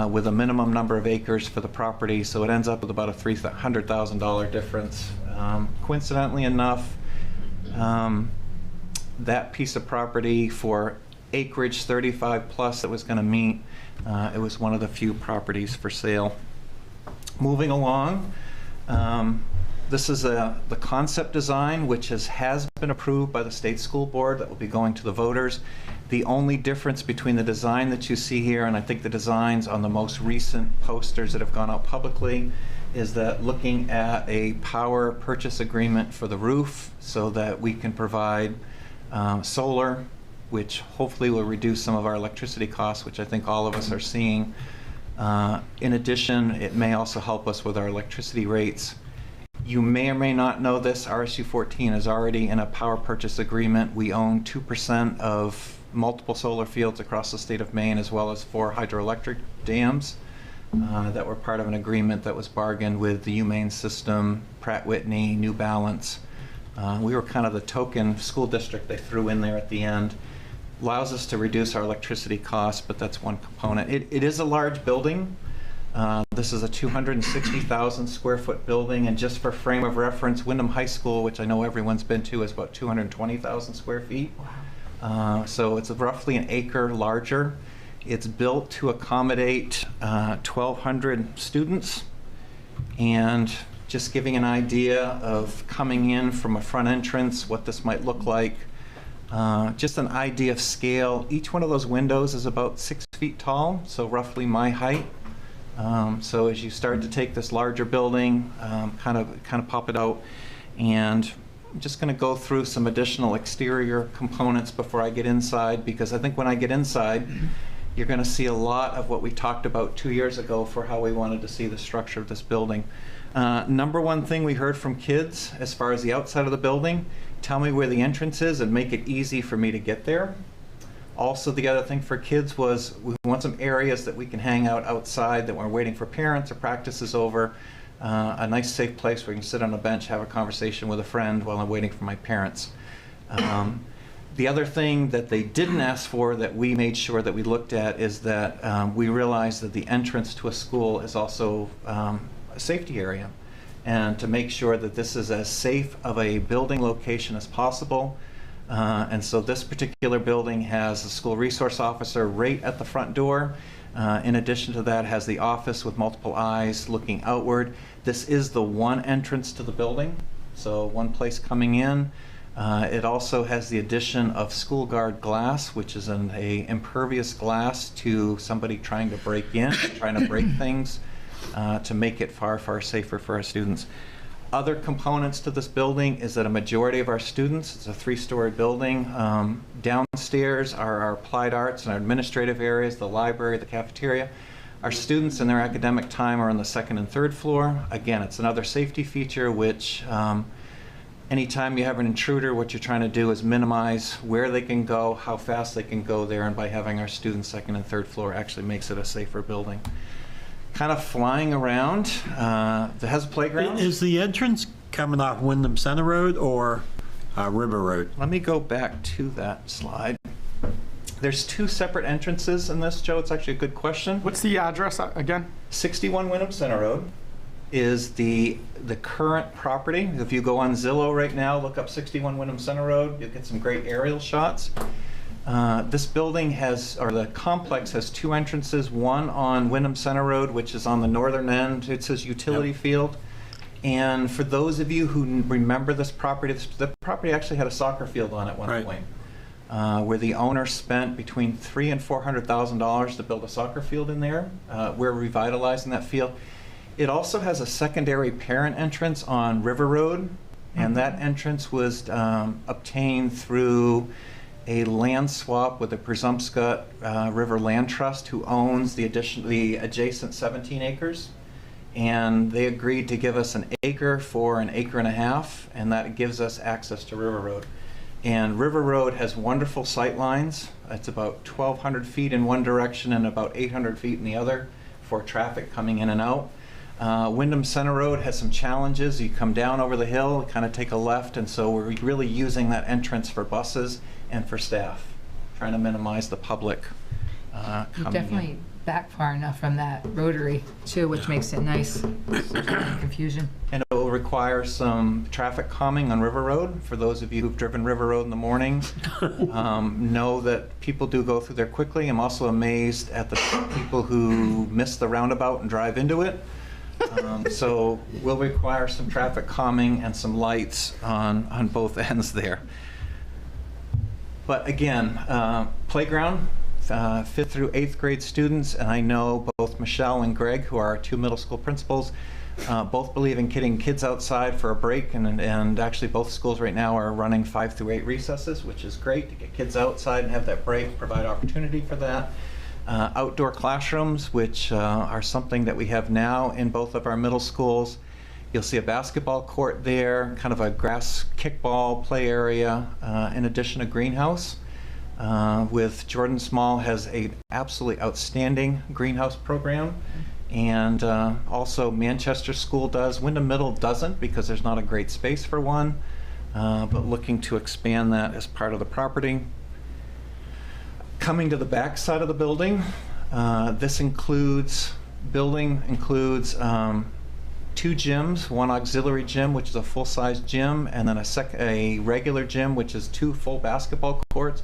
with a minimum number of acres for the property. So it ends up with about a $300,000 difference. Coincidentally enough, that piece of property for acreage 35 plus that was going to meet, it was one of the few properties for sale. Moving along. This is the concept design, which has been approved by the state school board, that will be going to the voters. The only difference between the design that you see here and I think the designs on the most recent posters that have gone out publicly is that looking at a power purchase agreement for the roof so that we can provide solar, which hopefully will reduce some of our electricity costs, which I think all of us are seeing. In addition, it may also help us with our electricity rates. You may or may not know this, RSU 14 is already in a power purchase agreement. We own 2% of multiple solar fields across the state of Maine, as well as 4 hydroelectric dams that were part of an agreement that was bargained with the UMaine system, Pratt Whitney, New Balance. We were kind of the token school district they threw in there at the end. Allows us to reduce our electricity costs, but that's one component. It is a large building. This is a 260,000 square foot building, and just for frame of reference, Wyndham High School, which I know everyone's been to, is about 220,000 square feet. Wow. So it's roughly an acre larger. It's built to accommodate 1,200 students, and just giving an idea of coming in from a front entrance, what this might look like. Just an idea of scale. Each one of those windows is about 6 feet tall, so roughly my height. So as you start to take this larger building, kind of pop it out, and I'm just going to go through some additional exterior components before I get inside, because I think when I get inside, you're going to see a lot of what we talked about 2 years ago for how we wanted to see the structure of this building. Number one thing we heard from kids as far as the outside of the building, tell me where the entrance is and make it easy for me to get there. Also, the other thing for kids was we want some areas that we can hang out outside that we're waiting for parents or practice is over. A nice safe place where you can sit on a bench, have a conversation with a friend while I'm waiting for my parents. The other thing that they didn't ask for that we made sure that we looked at is that we realized that the entrance to a school is also a safety area, and to make sure that this is as safe of a building location as possible. And so this particular building has a school resource officer right at the front door. In addition to that, has the office with multiple eyes looking outward. This is the one entrance to the building, so one place coming in. It also has the addition of school guard glass, which is an impervious glass to somebody trying to break in, trying to break things, to make it far, far safer for our students. Other components to this building is that a majority of our students, it's a 3-story building. Downstairs are our applied arts and our administrative areas, the library, the cafeteria. Our students in their academic time are on the second and third floor. Again, it's another safety feature which anytime you have an intruder, what you're trying to do is minimize where they can go, how fast they can go there, and by having our students second and third floor actually makes it a safer building. Kind of flying around, it has a playground. Is the entrance coming off Wyndham Center Road or River Road? Let me go back to that slide. There's two separate entrances in this, Joe. It's actually a good question. What's the address again? 61 Wyndham Center Road is the current property. If you go on Zillow right now, look up 61 Wyndham Center Road, you'll get some great aerial shots. This building has, or the complex has two entrances, one on Wyndham Center Road, which is on the northern end. It says utility field. And for those of you who remember this property, the property actually had a soccer field on it at one point. Where the owner spent between $300,000 and $400,000 to build a soccer field in there. We're revitalizing that field. It also has a secondary parent entrance on River Road, and that entrance was obtained through a land swap with the Presumpscot River Land Trust, who owns the adjacent 17 acres. And they agreed to give us an acre for an acre and a half, and that gives us access to River Road. And River Road has wonderful sight lines. It's about 1,200 feet in one direction and about 800 feet in the other for traffic coming in and out. Wyndham Center Road has some challenges. You come down over the hill, kind of take a left, and so we're really using that entrance for buses and for staff, trying to minimize the public You coming definitely in. back far enough from that rotary too, which makes it nice. There's no confusion. And it will require some traffic calming on River Road. For those of you who've driven River Road in the mornings, know that people do go through there quickly. I'm also amazed at the people who miss the roundabout and drive into it. So we'll require some traffic calming and some lights on both ends there. But again, playground, 5th through 8th grade students, and I know both Michelle and Greg, who are our two middle school principals, both believe in getting kids outside for a break, and actually both schools right now are running 5 through 8 recesses, which is great to get kids outside and have that break, provide opportunity for that. Outdoor classrooms, which are something that we have now in both of our middle schools. You'll see a basketball court there, kind of a grass kickball play area, in addition a greenhouse. With Jordan Small has a absolutely outstanding greenhouse program, and also Manchester School does. Wyndham Middle doesn't because there's not a great space for one, but looking to expand that as part of the property. Coming to the back side of the building, this building includes 2 gyms, one auxiliary gym, which is a full-size gym, and then a regular gym, which is 2 full basketball courts.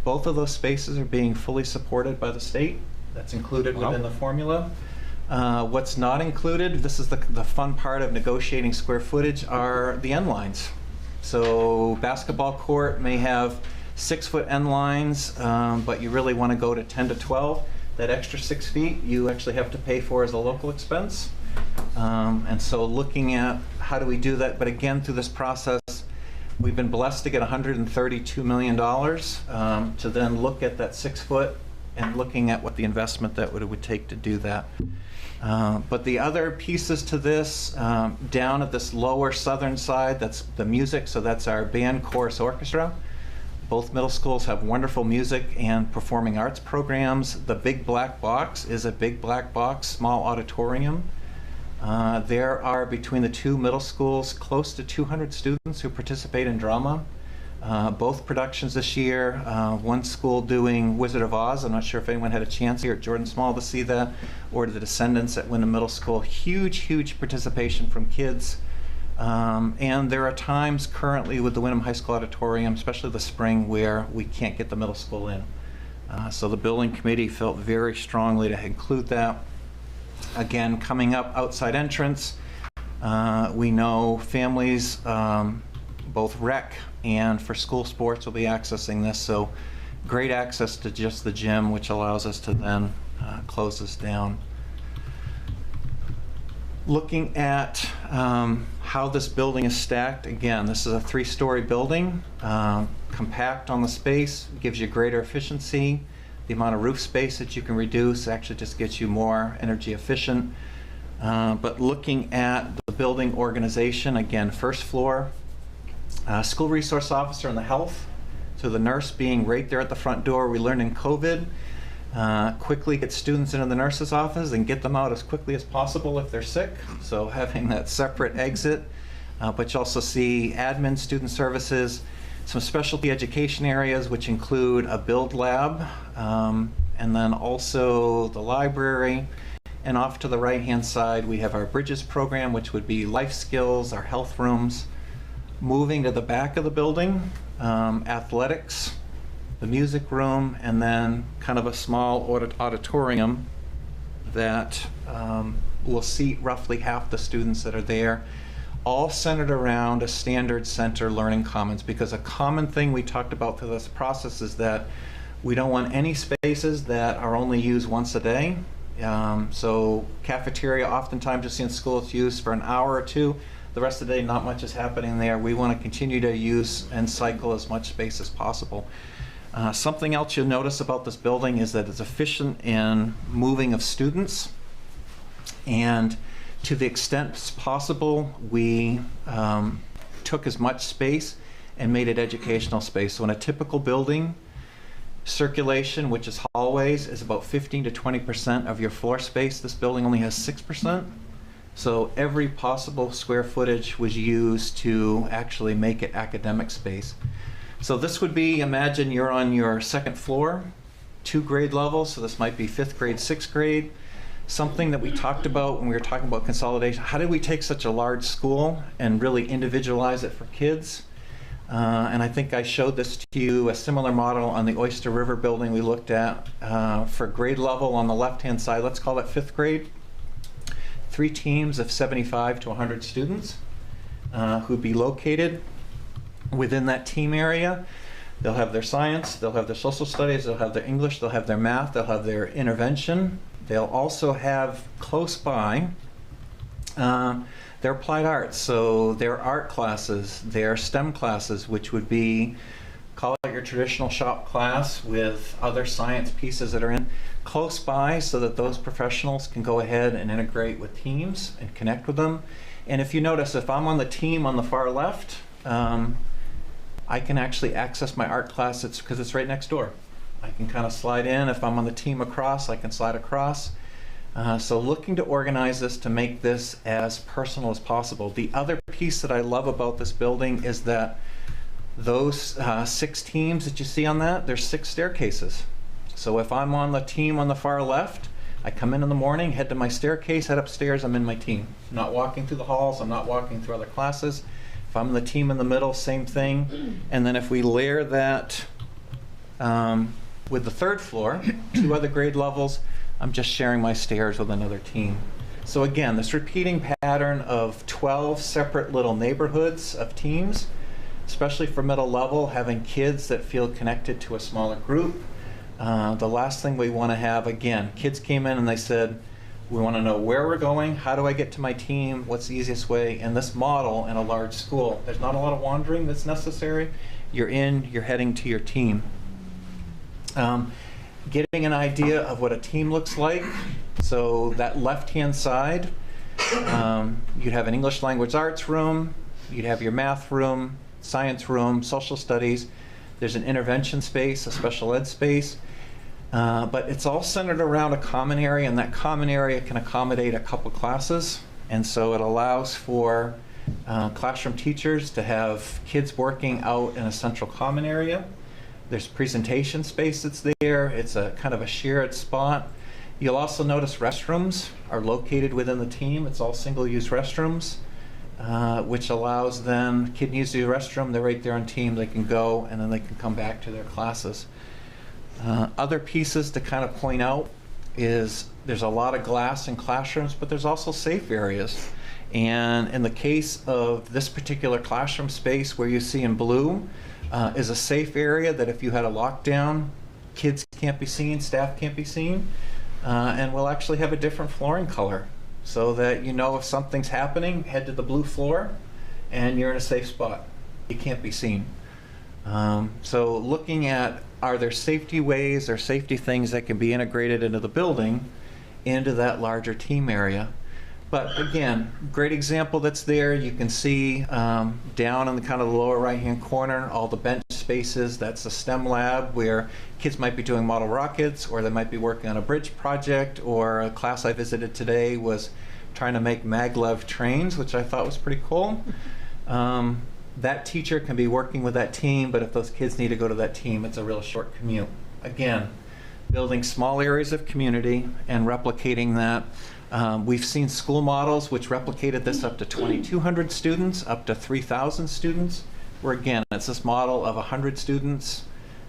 Both of those spaces are being fully supported by the state. That's included within the formula. What's not included, this is the fun part of negotiating square footage, are the end lines. So basketball court may have 6-foot end lines, but you really want to go to 10 to 12. That extra 6 feet you actually have to pay for as a local expense. And so looking at how do we do that, but again, through this process, we've been blessed to get $132 million to then look at that 6-foot and looking at what the investment that it would take to do that. But the other pieces to this, down at this lower southern side, that's the music, so that's our band, chorus, orchestra. Both middle schools have wonderful music and performing arts programs. The big black box is a big black box, small auditorium. There are, between the 2 middle schools, close to 200 students who participate in drama. Both productions this year, one school doing Wizard of Oz. I'm not sure if anyone had a chance here at Jordan Small to see that, or to the Descendants at Wyndham Middle School. Huge participation from kids. And there are times currently with the Wyndham High School auditorium, especially the spring, where we can't get the middle school in. So the building committee felt very strongly to include that. Again, coming up, outside entrance. We know families, both rec and for school sports, will be accessing this. So great access to just the gym, which allows us to then close this down. Looking at how this building is stacked, again, this is a 3-story building, compact on the space, gives you greater efficiency. The amount of roof space that you can reduce actually just gets you more energy efficient. But looking at the building organization, again, first floor, school resource officer and the health. So the nurse being right there at the front door. We learned in COVID, quickly get students into the nurse's office and get them out as quickly as possible if they're sick. So having that separate exit. But you also see admin, student services, some specialty education areas, which include a build lab, and then also the library. And off to the right-hand side, we have our Bridges program, which would be life skills, our health rooms. Moving to the back of the building, athletics, the music room, and then kind of a small auditorium that will seat roughly half the students that are there, all centered around a standard center learning commons, because a common thing we talked about through this process is that we don't want any spaces that are only used once a day. So cafeteria, oftentimes you see in school it's used for an hour or two. The rest of the day, not much is happening there. We want to continue to use and cycle as much space as possible. Something else you'll notice about this building is that it's efficient in moving of students. And to the extent possible, we took as much space and made it educational space. So in a typical building, circulation, which is hallways, is about 15 to 20% of your floor space. This building only has 6%. So every possible square footage was used to actually make it academic space. So this would be, imagine you're on your second floor, 2 grade levels, so this might be 5th grade, 6th grade. Something that we talked about when we were talking about consolidation, how did we take such a large school and really individualize it for kids? And I think I showed this to you, a similar model on the Oyster River building we looked at for grade level on the left-hand side. Let's call it 5th grade. 3 teams of 75 to 100 students who'd be located within that team area. They'll have their science, they'll have their social studies, they'll have their English, they'll have their math, they'll have their intervention. They'll also have close by their applied arts, so their art classes, their STEM classes, which would be, call it your traditional shop class with other science pieces that are in close by, so that those professionals can go ahead and integrate with teams and connect with them. And if you notice, if I'm on the team on the far left, I can actually access my art class because it's right next door. I can kind of slide in. If I'm on the team across, I can slide across. So looking to organize this to make this as personal as possible. The other piece that I love about this building is that those 6 teams that you see on that, there's 6 staircases. So if I'm on the team on the far left, I come in the morning, head to my staircase, head upstairs, I'm in my team. I'm not walking through the halls, I'm not walking through other classes. If I'm the team in the middle, same thing. And then if we layer that with the 3rd floor, 2 other grade levels, I'm just sharing my stairs with another team. So again, this repeating pattern of 12 separate little neighborhoods of teams, especially for middle level, having kids that feel connected to a smaller group. The last thing we want to have, again, kids came in and they said, we want to know where we're going, how do I get to my team, what's the easiest way. In this model in a large school, there's not a lot of wandering that's necessary. You're heading to your team. Getting an idea of what a team looks like. So that left-hand side, you'd have an English language arts room, you'd have your math room, science room, social studies. There's an intervention space, a special ed space. But it's all centered around a common area, and that common area can accommodate a couple classes. And so it allows for classroom teachers to have kids working out in a central common area. There's presentation space that's there. It's a kind of a shared spot. You'll also notice restrooms are located within the team. It's all single-use restrooms, which allows them, kid needs to use the restroom, they're right there on team, they can go, and then they can come back to their classes. Other pieces to kind of point out is there's a lot of glass in classrooms, but there's also safe areas. And in the case of this particular classroom space where you see in blue, is a safe area that if you had a lockdown, kids can't be seen, staff can't be seen, and we'll actually have a different flooring color so that you know if something's happening, head to the blue floor and you're in a safe spot. You can't be seen. So looking at, are there safety ways or safety things that can be integrated into the building, into that larger team area? But again, great example that's there. You can see down in the kind of the lower right-hand corner, all the bench spaces. That's the STEM lab where kids might be doing model rockets, or they might be working on a bridge project, or a class I visited today was trying to make maglev trains, which I thought was pretty cool. That teacher can be working with that team, but if those kids need to go to that team, it's a real short commute. Again, building small areas of community and replicating that. We've seen school models which replicated this up to 2,200 students, up to 3,000 students, where again, it's this model of 100 students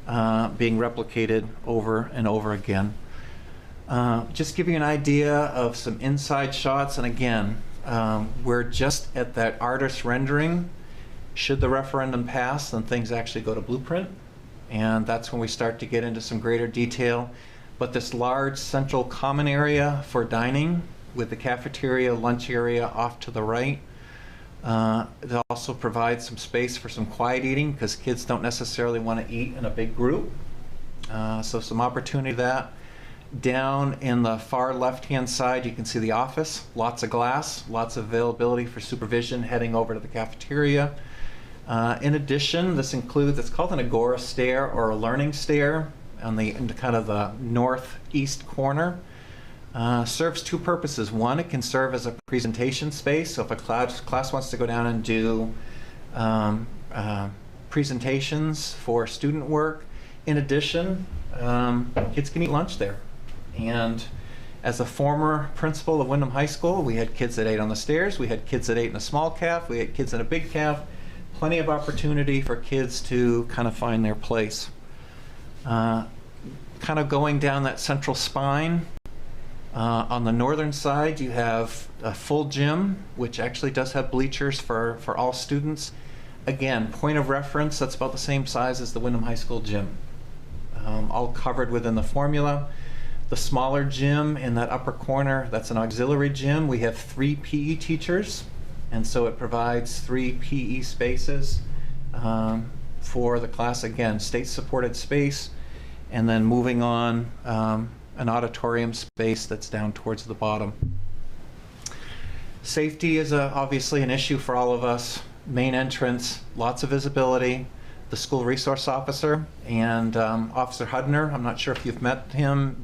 being replicated over and over again. Just give you an idea of some inside shots, and again, we're just at that artist rendering. Should the referendum pass, then things actually go to blueprint, and that's when we start to get into some greater detail. But this large central common area for dining with the cafeteria, lunch area off to the right, it also provides some space for some quiet eating because kids don't necessarily want to eat in a big group. So some opportunity that. Down in the far left-hand side, you can see the office, lots of glass, lots of availability for supervision heading over to the cafeteria. In addition, this includes, it's called an agora stair or a learning stair on the kind of the northeast corner. Serves two purposes. One, it can serve as a presentation space. So if a class wants to go down and do presentations for student work. In addition, kids can eat lunch there. And as a former principal of Windham High School, we had kids that ate on the stairs, we had kids that ate in a small calf, we had kids in a big calf. Plenty of opportunity for kids to kind of find their place. Kind of going down that central spine, on the northern side you have a full gym, which actually does have bleachers for all students. Again, point of reference, that's about the same size as the Windham High School gym. All covered within the formula. The smaller gym in that upper corner, that's an auxiliary gym. We have 3 PE teachers, and so it provides 3 PE spaces for the class. Again, state-supported space, and then moving on, an auditorium space that's down towards the bottom. Safety is obviously an issue for all of us. Main entrance, lots of visibility. The school resource officer and Officer Hudner, I'm not sure if you've met him.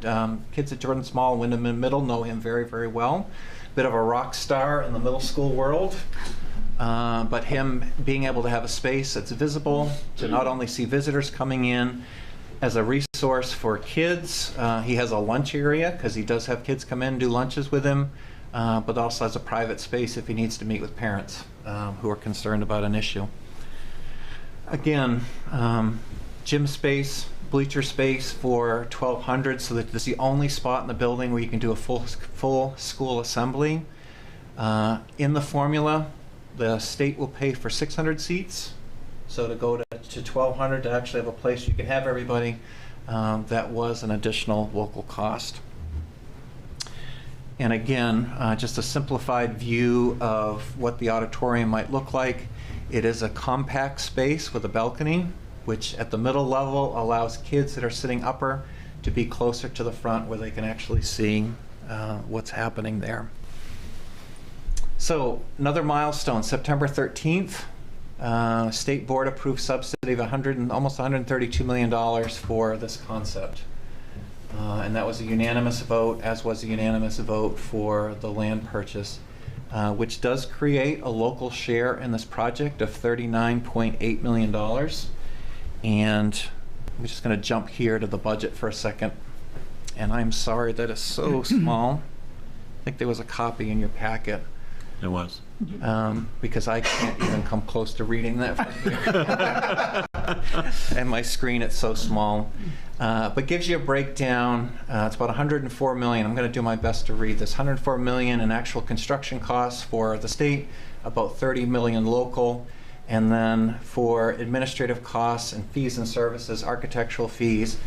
Kids at Jordan Small, Windham Middle know him very, very well. Bit of a rock star in the middle school world. But him being able to have a space that's visible, to not only see visitors coming in, as a resource for kids. He has a lunch area because he does have kids come in and do lunches with him, but also has a private space if he needs to meet with parents who are concerned about an issue. Again, gym space, bleacher space for 1,200, so that this is the only spot in the building where you can do a full school assembly. In the formula, the state will pay for 600 seats. So to go to 1,200 to actually have a place you can have everybody, that was an additional local cost. And again, just a simplified view of what the auditorium might look like. It is a compact space with a balcony, which at the middle level allows kids that are sitting upper to be closer to the front where they can actually see what's happening there. So another milestone, September 13th. State board approved subsidy of almost $132 million for this concept. And that was a unanimous vote, as was a unanimous vote for the land purchase, which does create a local share in this project of $39.8 million. And I'm just going to jump here to the budget for a second. And I'm sorry that it's so small. I think there was a copy in your packet. There was. Because I can't even come close to reading that from here. And my screen, it's so small. But gives you a breakdown. It's about $104 million. I'm going to do my best to read this. $104 million in actual construction costs for the state, about $30 million local. And then for administrative costs and fees and services, architectural fees,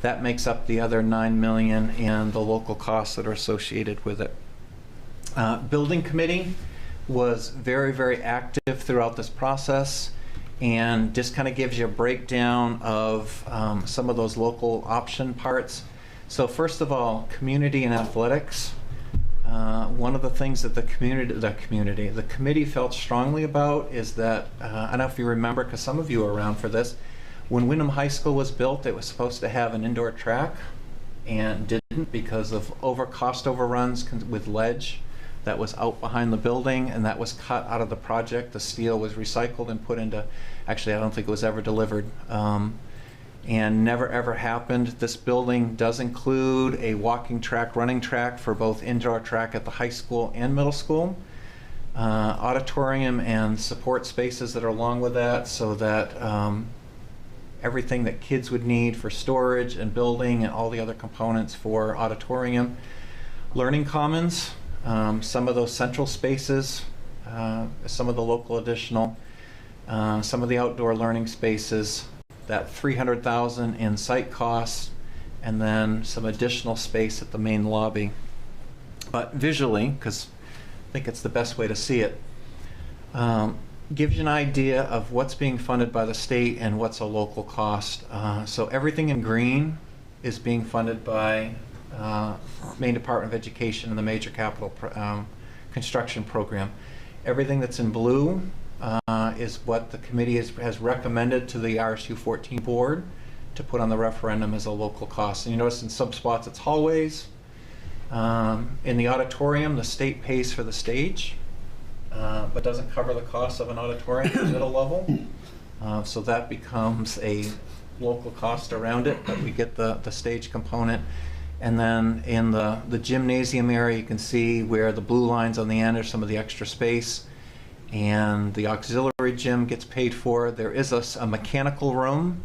that makes up the other $9 million and the local costs that are associated with it. Building committee was very, very active throughout this process. and just kind of gives you a breakdown of some of those local option parts. So first of all, community and athletics. One of the things that the committee felt strongly about is that, I don't know if you remember, because some of you were around for this, when Wyndham High School was built, it was supposed to have an indoor track and didn't because of cost overruns with ledge that was out behind the building, and that was cut out of the project. The steel was recycled and put into, actually I don't think it was ever delivered. And never ever happened. This building does include a walking track, running track for both indoor track at the high school and middle school, auditorium and support spaces that are along with that, so that everything that kids would need for storage and building and all the other components for auditorium. Learning commons, some of those central spaces, some of the local additional, some of the outdoor learning spaces, that $300,000 in site costs, and then some additional space at the main lobby. But visually, because I think it's the best way to see it, gives you an idea of what's being funded by the state and what's a local cost. So everything in green is being funded by Maine Department of Education and the Major Capital Construction Program. Everything that's in blue is what the committee has recommended to the RSU 14 board to put on the referendum as a local cost. And you notice in some spots it's hallways. In the auditorium, the state pays for the stage, but doesn't cover the cost of an auditorium at the middle level. So that becomes a local cost around it, but we get the stage component. And then in the gymnasium area, you can see where the blue lines on the end are some of the extra space. And the auxiliary gym gets paid for. There is a mechanical room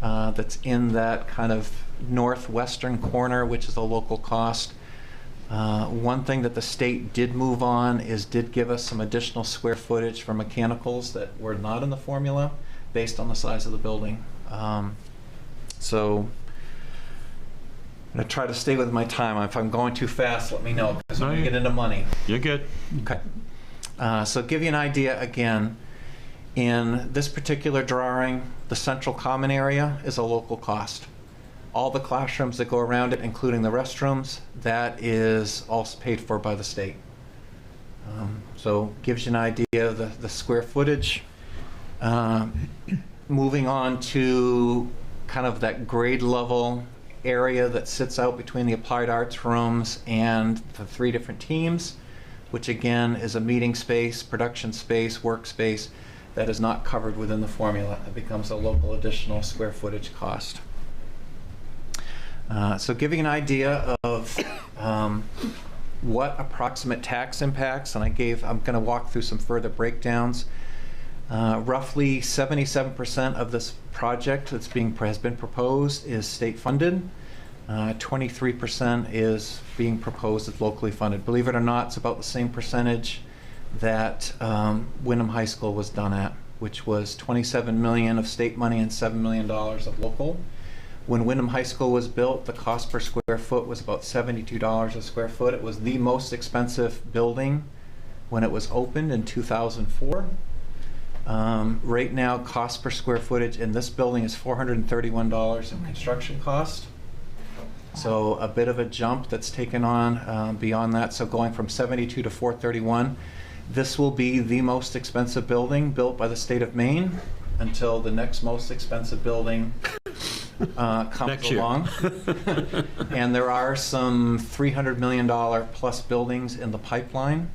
that's in that kind of northwestern corner, which is a local cost. One thing that the state did move on is did give us some additional square footage for mechanicals that were not in the formula based on the size of the building. So I'm going to try to stay with my time. If I'm going too fast, let me know, because we're going to get into money. You're good. Okay. So give you an idea again, in this particular drawing, the central common area is a local cost. All the classrooms that go around it, including the restrooms, that is also paid for by the state. So gives you an idea of the square footage. Moving on to kind of that grade level area that sits out between the applied arts rooms and the 3 different teams, which again is a meeting space, production space, workspace that is not covered within the formula. It becomes a local additional square footage cost. So giving an idea of what approximate tax impacts, and I'm going to walk through some further breakdowns. Roughly 77% of this project has been proposed is state funded. 23% is being proposed as locally funded. Believe it or not, it's about the same percentage that Wyndham High School was done at, which was $27 million of state money and $7 million of local. When Wyndham High School was built, the cost per square foot was about $72 a square foot. It was the most expensive building when it was opened in 2004. Right now, cost per square footage in this building is $431 in construction cost. So a bit of a jump that's taken on beyond that. So going from 72 to 431. This will be the most expensive building built by the state of Maine until the next most expensive building comes along. And there are some $300 million plus buildings in the pipeline.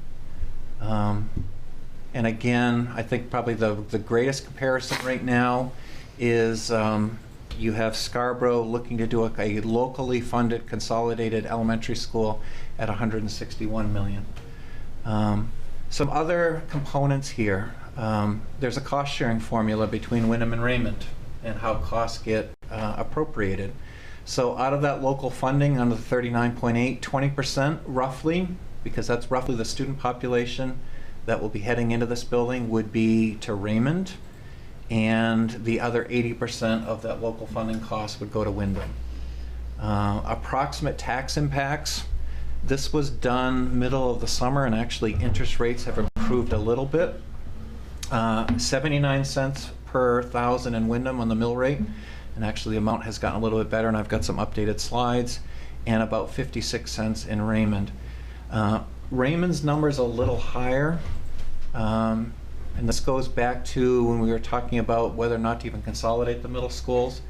And again, I think probably the greatest comparison right now is you have Scarborough looking to do a locally funded consolidated elementary school at $161 million. Some other components here. There's a cost sharing formula between Wyndham and Raymond and how costs get appropriated. So out of that local funding under the 39.8, 20% roughly, because that's roughly the student population that will be heading into this building, would be to Raymond, and the other 80% of that local funding cost would go to Wyndham. Approximate tax impacts. This was done middle of the summer, and actually interest rates have improved a little bit. 79 cents per thousand in Wyndham on the mill rate. And actually the amount has gotten a little bit better, and I've got some updated slides, and about 56 cents in Raymond. Raymond's number is a little higher. And this goes back to when we were talking about whether or not to even consolidate the middle schools.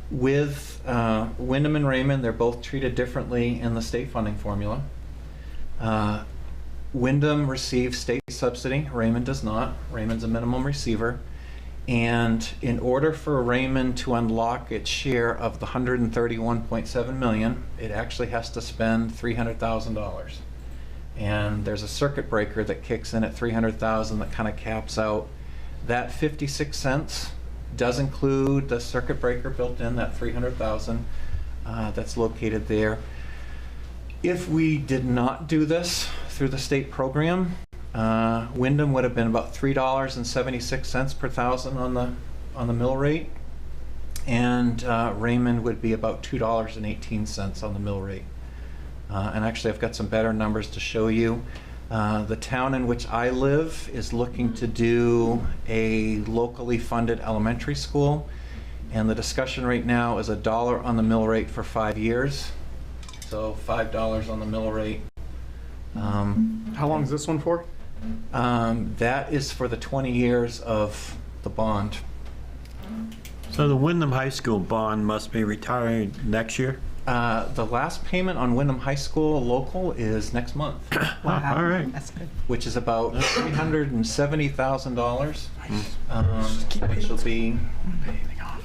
With Wyndham and Raymond, they're both treated differently in the state funding formula. Wyndham receives state subsidy, Raymond does not. Raymond's a minimum receiver. And in order for Raymond to unlock its share of the $131.7 million, it actually has to spend $300,000. And there's a circuit breaker that kicks in at $300,000 that kind of caps out. That 56 cents does include the circuit breaker built in, that $300,000 that's located there. If we did not do this through the state program, Wyndham would have been about $3.76 per thousand on the mill rate, and Raymond would be about $2.18 on the mill rate. And actually, I've got some better numbers to show you. The town in which I live is looking to do a locally funded elementary school, and the discussion right now is $1 on the mill rate for 5 years. So $5 on the mill rate. How long is this one for? That is for the 20 years of the bond. So the Wyndham High School bond must be retired next year? The last payment on Wyndham High School local is next month. Wow. All right. That's good. Which is about $370,000. Which will be,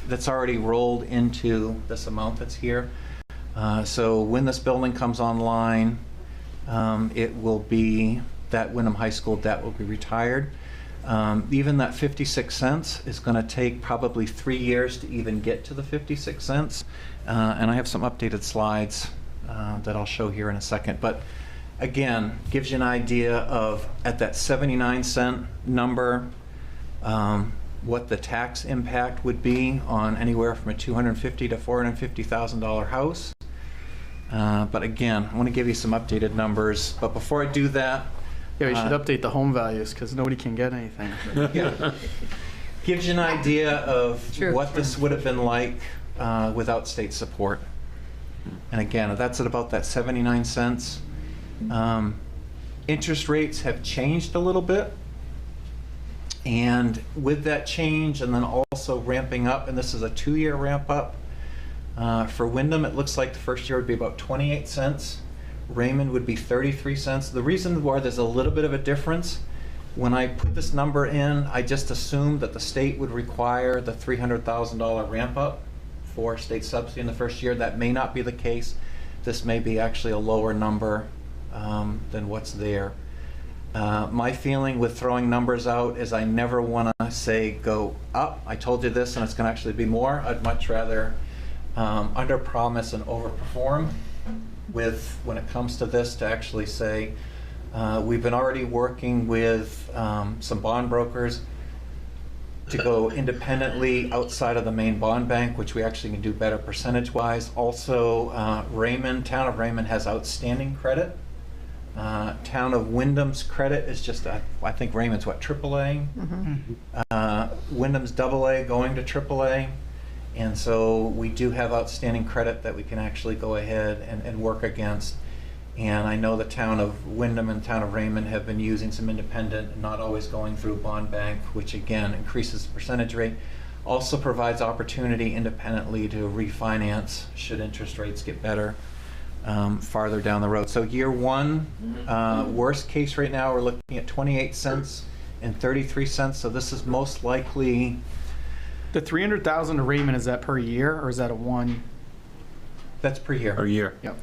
that's already rolled into this amount that's here. So when this building comes online, it will be, that Wyndham High School debt will be retired. Even that 56 cents is going to take probably 3 years to even get to the 56 cents. And I have some updated slides that I'll show here in a second. But again, gives you an idea of, at that 79-cent number, what the tax impact would be on anywhere from a $250,000 to $450,000 house. But again, I want to give you some updated numbers. But before I do that, Yeah, we should update the home values because nobody can get anything. yeah, gives you an idea of what this would have been like without state support. And again, that's at about that 79 cents. Interest rates have changed a little bit. And with that change, and then also ramping up, and this is a 2-year ramp up, for Wyndham, it looks like the first year would be about 28 cents. Raymond would be 33 cents. The reason why there's a little bit of a difference, when I put this number in, I just assumed that the state would require the $300,000 ramp up for state subsidy in the first year. That may not be the case. This may be actually a lower number than what's there. My feeling with throwing numbers out is I never want to say go up. I told you this and it's going to actually be more. I'd much rather under promise and overperform with, when it comes to this, to actually say we've been already working with some bond brokers to go independently outside of the main bond bank, which we actually can do better percentage-wise. Also, town of Raymond has outstanding credit. Town of Wyndham's credit is just, I think Raymond's what, AAA? Wyndham's AA going to AAA. And so we do have outstanding credit that we can actually go ahead and work against. And I know the town of Wyndham and town of Raymond have been using some independent and not always going through bond bank, which again increases the percentage rate. Also provides opportunity independently to refinance should interest rates get better farther down the road. So year one, worst case right now, we're looking at 28 cents and 33 cents. So this is most likely. The 300,000 to Raymond, is that per year or is that a one? That's per year. Per year. Yep.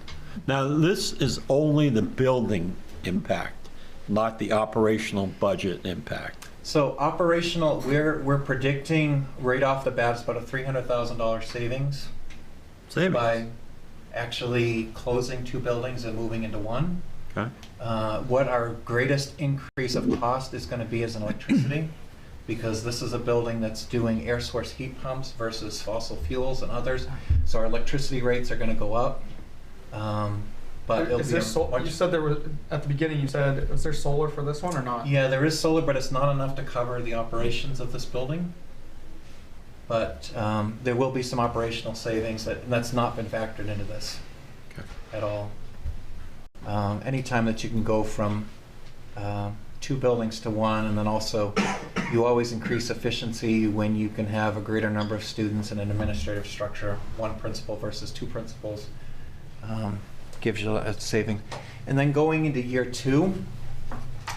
Now, this is only the building impact, not the operational budget impact. So operational, we're predicting right off the bat it's about a $300,000 savings by actually closing 2 buildings and moving into one. Okay. What our greatest increase of cost is going to be is in electricity, because this is a building that's doing air source heat pumps versus fossil fuels and others. So our electricity rates are going to go up. But Is there you said there was, at the beginning you said, is there solar for this one or not? Yeah, there is solar, but it's not enough to cover the operations of this building. but there will be some operational savings that's not been factored into this at all. Anytime that you can go from 2 buildings to 1, and then also you always increase efficiency when you can have a greater number of students in an administrative structure, 1 principal versus 2 principals, gives you a saving. And then going into year 2,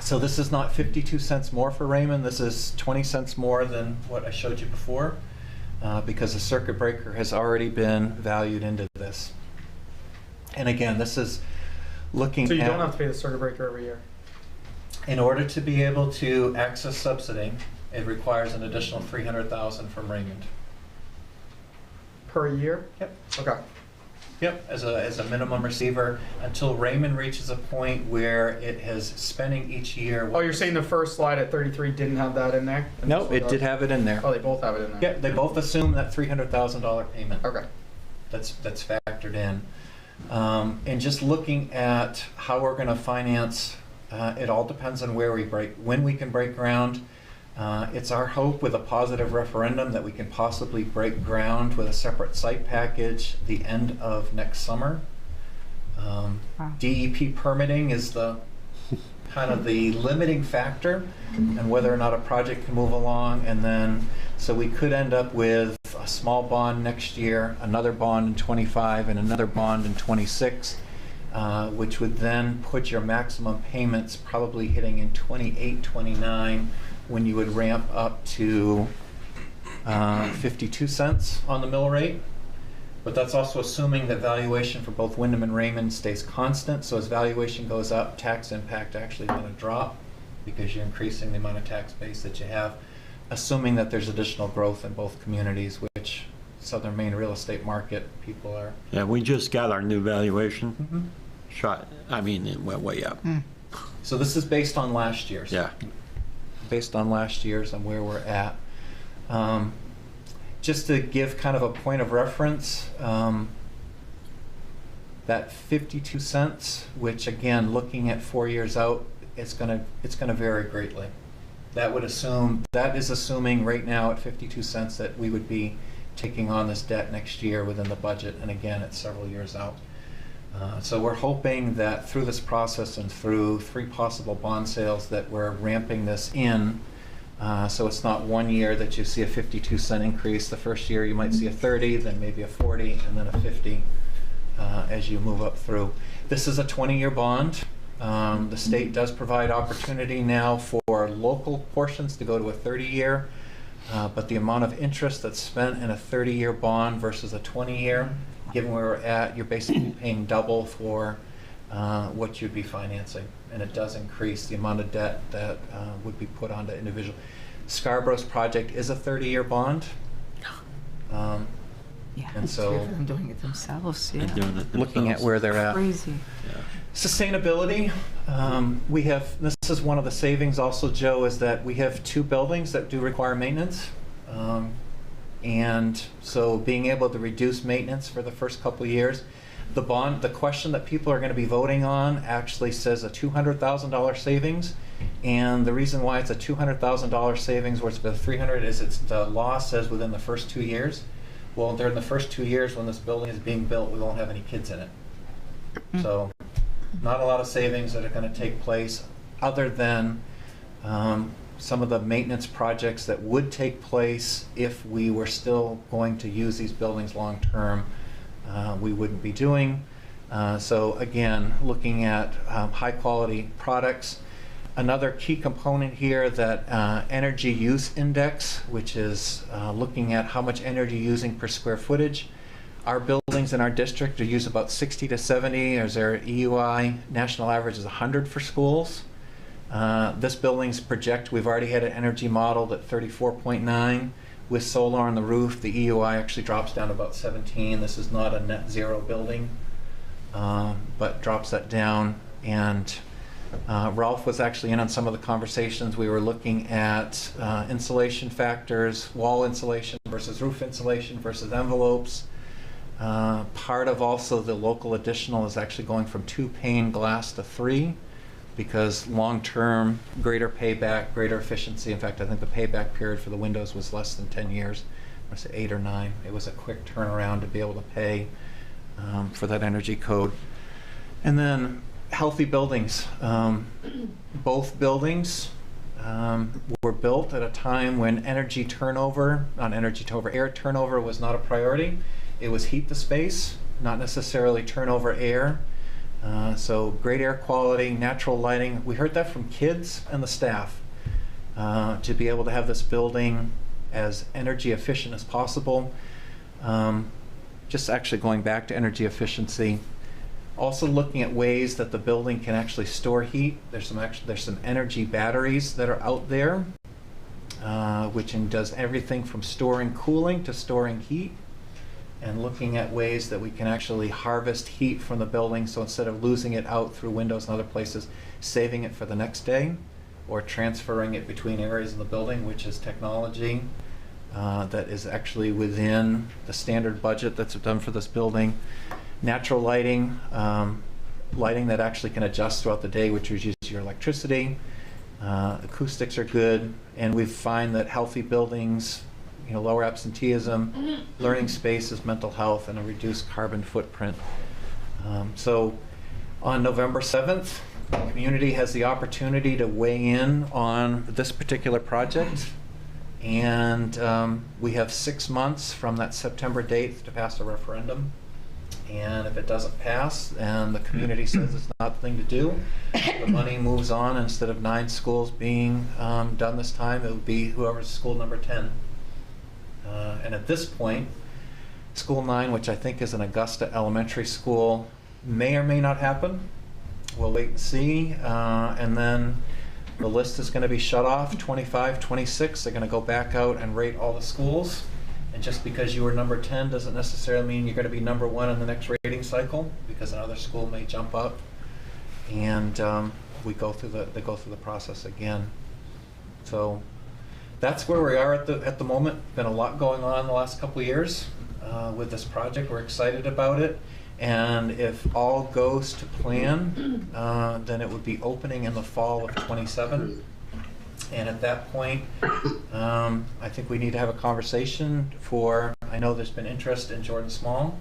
so this is not 52 cents more for Raymond, this is 20 cents more than what I showed you before, because the circuit breaker has already been valued into this. And again, this is looking at... So you don't have to pay the circuit breaker every year? In order to be able to access subsidy, it requires an additional $300,000 from Raymond. Per year? Yep. Okay. Yep, as a minimum receiver, until Raymond reaches a point where it has spending each year. Oh, you're saying the first slide at 33 didn't have that in there? And No, this one it does? did have it in there. Oh, they both have it in there? Yep, they both assume that $300,000 payment. Okay. That's factored in. And just looking at how we're going to finance, it all depends on when we can break ground. It's our hope with a positive referendum that we can possibly break ground with a separate site package the end of next summer. DEP permitting is the kind of the limiting factor and whether or not a project can move along. And then, so we could end up with a small bond next year, another bond in 25, and another bond in 26, which would then put your maximum payments probably hitting in 28, 29, when you would ramp up to 52 cents on the mill rate. But that's also assuming that valuation for both Wyndham and Raymond stays constant. So as valuation goes up, tax impact actually is going to drop because you're increasing the amount of tax base that you have, assuming that there's additional growth in both communities, which Southern Maine real estate market people are. Yeah, we just got our new valuation. Shot. I mean, it went way up. So this is based on last year's. Yeah. Based on last year's and where we're at. Just to give kind of a point of reference, that 52 cents, which again, looking at 4 years out, it's gonna vary greatly. That is assuming right now at 52 cents that we would be taking on this debt next year within the budget, and again, it's several years out. So we're hoping that through this process and through 3 possible bond sales that we're ramping this in, so it's not 1 year that you see a 52 cent increase. The first year you might see a 30, then maybe a 40, and then a 50 as you move up through. This is a 20-year bond. The state does provide opportunity now for local portions to go to a 30-year, but the amount of interest that's spent in a 30-year bond versus a 20-year, given where we're at, you're basically paying double for what you'd be financing, and it does increase the amount of debt that would be put onto individual. Scarborough's project is a 30-year bond. And so them doing it themselves. Yeah. looking at where they're at. Crazy. Sustainability, we have, this is one of the savings also, Joe, is that we have 2 buildings that do require maintenance. And so being able to reduce maintenance for the first couple of years. The question that people are going to be voting on actually says a $200,000 savings. And the reason why it's a $200,000 savings where it's been 300 is the law says within the first 2 years. Well, during the first 2 years when this building is being built, we won't have any kids in it. So not a lot of savings that are going to take place other than some of the maintenance projects that would take place if we were still going to use these buildings long term, we wouldn't be doing. So again, looking at high quality products. Another key component here, that energy use index, which is looking at how much energy using per square footage. Our buildings in our district are used about 60 to 70. There's our EUI national average is 100 for schools. This building's we've already had an energy modeled at 34.9. With solar on the roof, the EUI actually drops down to about 17. This is not a net zero building, but drops that down. And Ralph was actually in on some of the conversations. We were looking at insulation factors, wall insulation versus roof insulation versus envelopes. Part of also the local additional is actually going from 2 pane glass to 3, because long-term, greater payback, greater efficiency. In fact, I think the payback period for the windows was less than 10 years was it 8 or 9? It was a quick turnaround to be able to pay for that energy code. And then healthy buildings. Both buildings were built at a time when air turnover was not a priority. It was heat the space, not necessarily turnover air. So great air quality, natural lighting. We heard that from kids and the staff. To be able to have this building as energy efficient as possible. Just actually going back to energy efficiency, also looking at ways that the building can actually store heat. There's some energy batteries that are out there, which does everything from storing cooling to storing heat, and looking at ways that we can actually harvest heat from the building. So instead of losing it out through windows and other places, saving it for the next day, or transferring it between areas of the building, which is technology that is actually within the standard budget that's done for this building. Natural lighting, lighting that actually can adjust throughout the day, which uses your electricity. Acoustics are good, and we find that healthy buildings, lower absenteeism, learning spaces, mental health, and a reduced carbon footprint. So on November 7th, the community has the opportunity to weigh in on this particular project, and we have 6 months from that September date to pass a referendum. And if it doesn't pass and the community says it's not the thing to do, the money moves on. Instead of 9 schools being done this time, it would be whoever's school number 10. And at this point, school 9, which I think is an Augusta Elementary School, may or may not happen. We'll wait and see. And then the list is going to be shut off. 25, 26, they're going to go back out and rate all the schools. And just because you were number 10 doesn't necessarily mean you're going to be number 1 in the next rating cycle, because another school may jump up, and they go through the process again. So that's where we are at the moment. Been a lot going on the last couple of years with this project. We're excited about it, and if all goes to plan, then it would be opening in the fall of '27. And at that point, I think we need to have a conversation I know there's been interest in Jordan Small,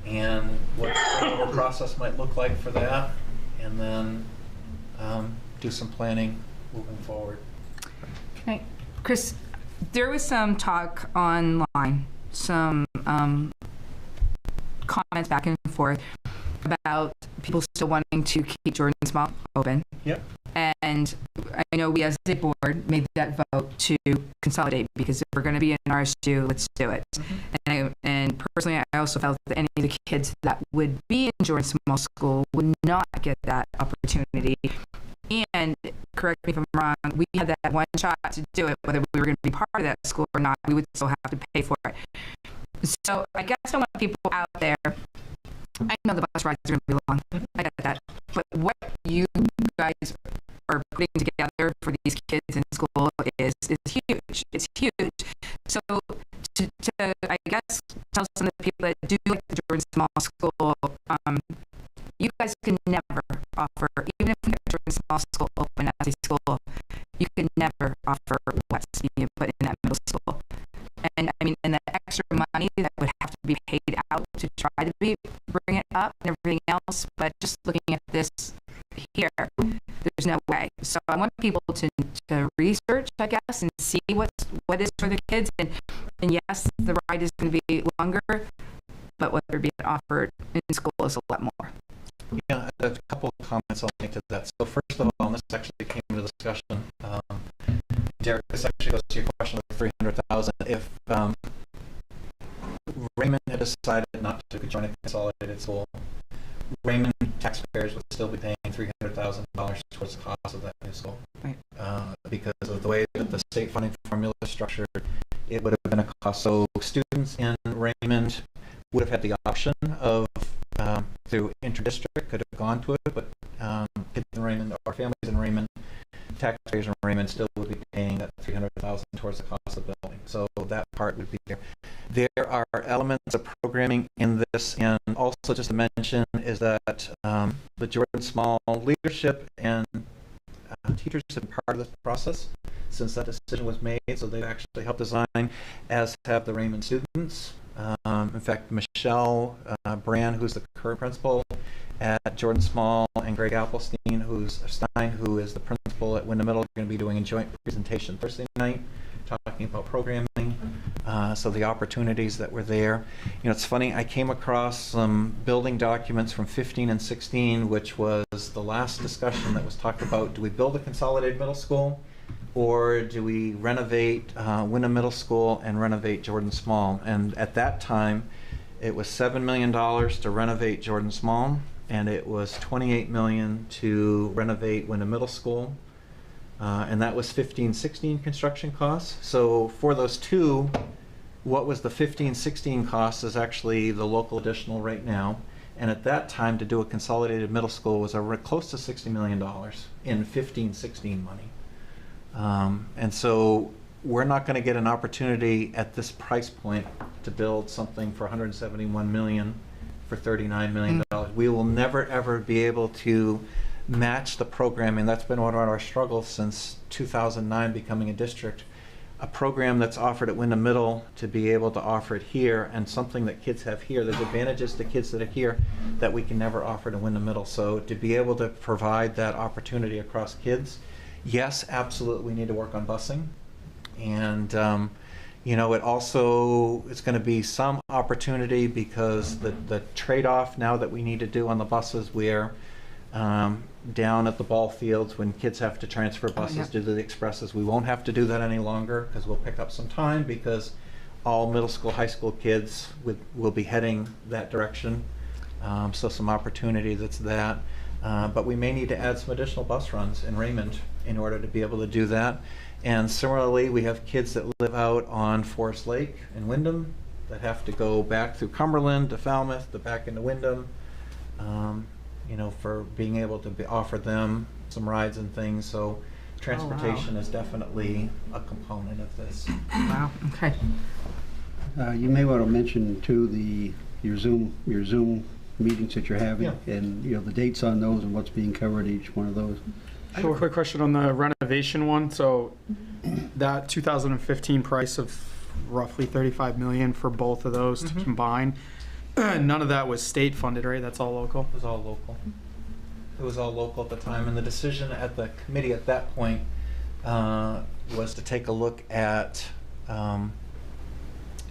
and what the process might look like for that, and then do some planning moving forward. Chris, there was some talk online, some comments back and forth about people still wanting to keep Jordan Small open. Yep. And I know we as a board made that vote to consolidate, because if we're going to be in RSU, let's do it. And personally, I also felt that any of the kids that would be in Jordan Small School would not get that opportunity. And correct me if I'm wrong, we had that one shot to do it, whether we were going to be part of that school or not, we would still have to pay for it. So I guess I want people out there, I know the bus rides are going to be long, I get that, but what you guys are putting together for these kids in school is huge. It's huge. So to I guess tell some of the people that do like the Jordan Small School, you guys can never offer, even if we have Jordan Small School open as a school, you can never offer what's being put in that middle school. And I mean, and the extra money that would have to be paid out to try to bring it up and everything else, but just looking at this here, there's no way. So I want people to research, I guess, and see what is for the kids. And yes, the ride is going to be longer, but what they're being offered in school is a lot more. Yeah, a couple of comments I'll make to that. So first of all, and this actually came into discussion, Derek, this actually goes to your question of 300,000. If Raymond had decided not to join a consolidated school, Raymond taxpayers would still be paying $300,000 towards the cost of that new school. Right. Because of the way that the state funding formula is structured, it would have been a cost. So students in Raymond would have had the option of through interdistrict could have gone to it, but kids in Raymond or families in Raymond, taxpayers in Raymond still would be paying that $300,000 towards the cost of the building. So that part would be there. There are elements of programming in this, and also just to mention is that the Jordan Small leadership and teachers have been part of this process since that decision was made, so they've actually helped design, as have the Raymond students. In fact, Michelle Brand, who's the current principal at Jordan Small, and Greg Stein, who is the principal at Wyndham Middle, are going to be doing a joint presentation Thursday night, talking about programming. So the opportunities that were there. You know, it's funny, I came across some building documents from 15 and 16, which was the last discussion that was talked about, do we build a consolidated middle school, or do we renovate Wyndham Middle School and renovate Jordan Small? And at that time, it was $7 million to renovate Jordan Small, and it was $28 million to renovate Wyndham Middle School. And that was 15-16 construction costs. So for those two, what was the 15-16 cost is actually the local additional right now. And at that time, to do a consolidated middle school was close to $60 million in 15-16 money. And so we're not going to get an opportunity at this price point to build something for $171 million for $39 million. We will never, ever be able to match the programming. That's been one of our struggles since 2009, becoming a district. A program that's offered at Wyndham Middle to be able to offer it here, and something that kids have here. There's advantages to kids that are here that we can never offer to Wyndham Middle. So to be able to provide that opportunity across kids, yes, absolutely, we need to work on busing. And you know, it also is going to be some opportunity because the trade-off now that we need to do on the buses, where down at the ball fields when kids have to transfer buses to the expresses, we won't have to do that any longer because we'll pick up some time, because all middle school, high school kids will be heading that direction. So some opportunity that's that. But we may need to add some additional bus runs in Raymond in order to be able to do that. And similarly, we have kids that live out on Forest Lake in Wyndham that have to go back through Cumberland to Falmouth to back into Wyndham. You know, for being able to offer them some rides and things. So transportation is definitely a component of this. Wow, okay. You may want to mention too your Zoom meetings that you're having, and you know the dates on those and what's being covered each one of those. I have a quick question on the renovation one. So that 2015 price of roughly 35 million for both of those to combine. None of that was state funded, right? That's all local? It was all local. It was all local at the time, and the decision at the committee at that point was to take a look at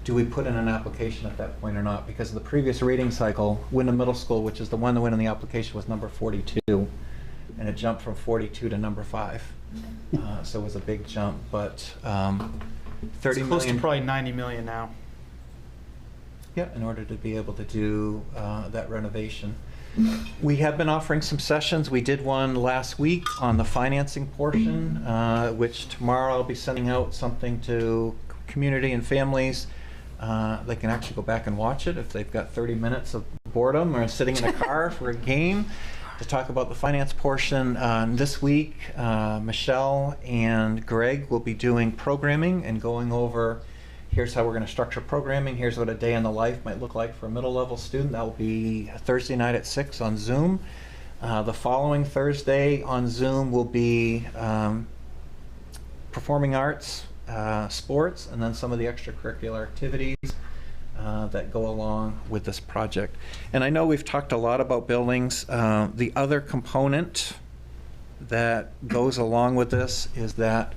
do we put in an application at that point or not, because of the previous rating cycle, Wyndham Middle School, which is the one that went in the application, was number 42, and it jumped from 42 to number 5. So it was a big jump, but 30 it's close million, to probably 90 million now. Yeah, in order to be able to do that renovation. We have been offering some sessions. We did one last week on the financing portion, which tomorrow I'll be sending out something to community and families. They can actually go back and watch it if they've got 30 minutes of boredom or sitting in a car for a game, to talk about the finance portion. This week, Michelle and Greg will be doing programming and going over, here's how we're going to structure programming. Here's what a day in the life might look like for a middle level student. That will be Thursday night at 6 on Zoom. The following Thursday on Zoom will be performing arts, sports, and then some of the extracurricular activities that go along with this project. And I know we've talked a lot about buildings. The other component that goes along with this is that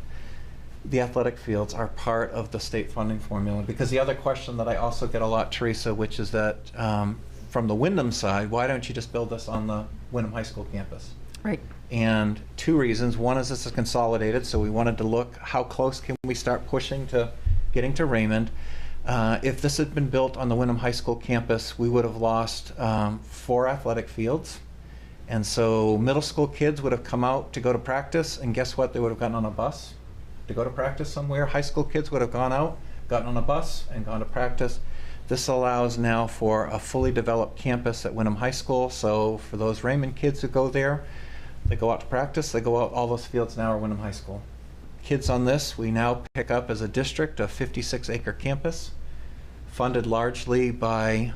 the athletic fields are part of the state funding formula. Because the other question that I also get a lot, Teresa, which is that from the Wyndham side, why don't you just build this on the Wyndham High School campus? Right. And two reasons. One is this is consolidated, so we wanted to look how close can we start pushing to getting to Raymond. If this had been built on the Wyndham High School campus, we would have lost 4 athletic fields. And so middle school kids would have come out to go to practice, and guess what? They would have gotten on a bus to go to practice somewhere. High school kids would have gone out, gotten on a bus, and gone to practice. This allows now for a fully developed campus at Wyndham High School. So for those Raymond kids who go there, they go out to practice, they go out, all those fields now are Wyndham High School. Kids on this, we now pick up as a district, a 56-acre campus, funded largely by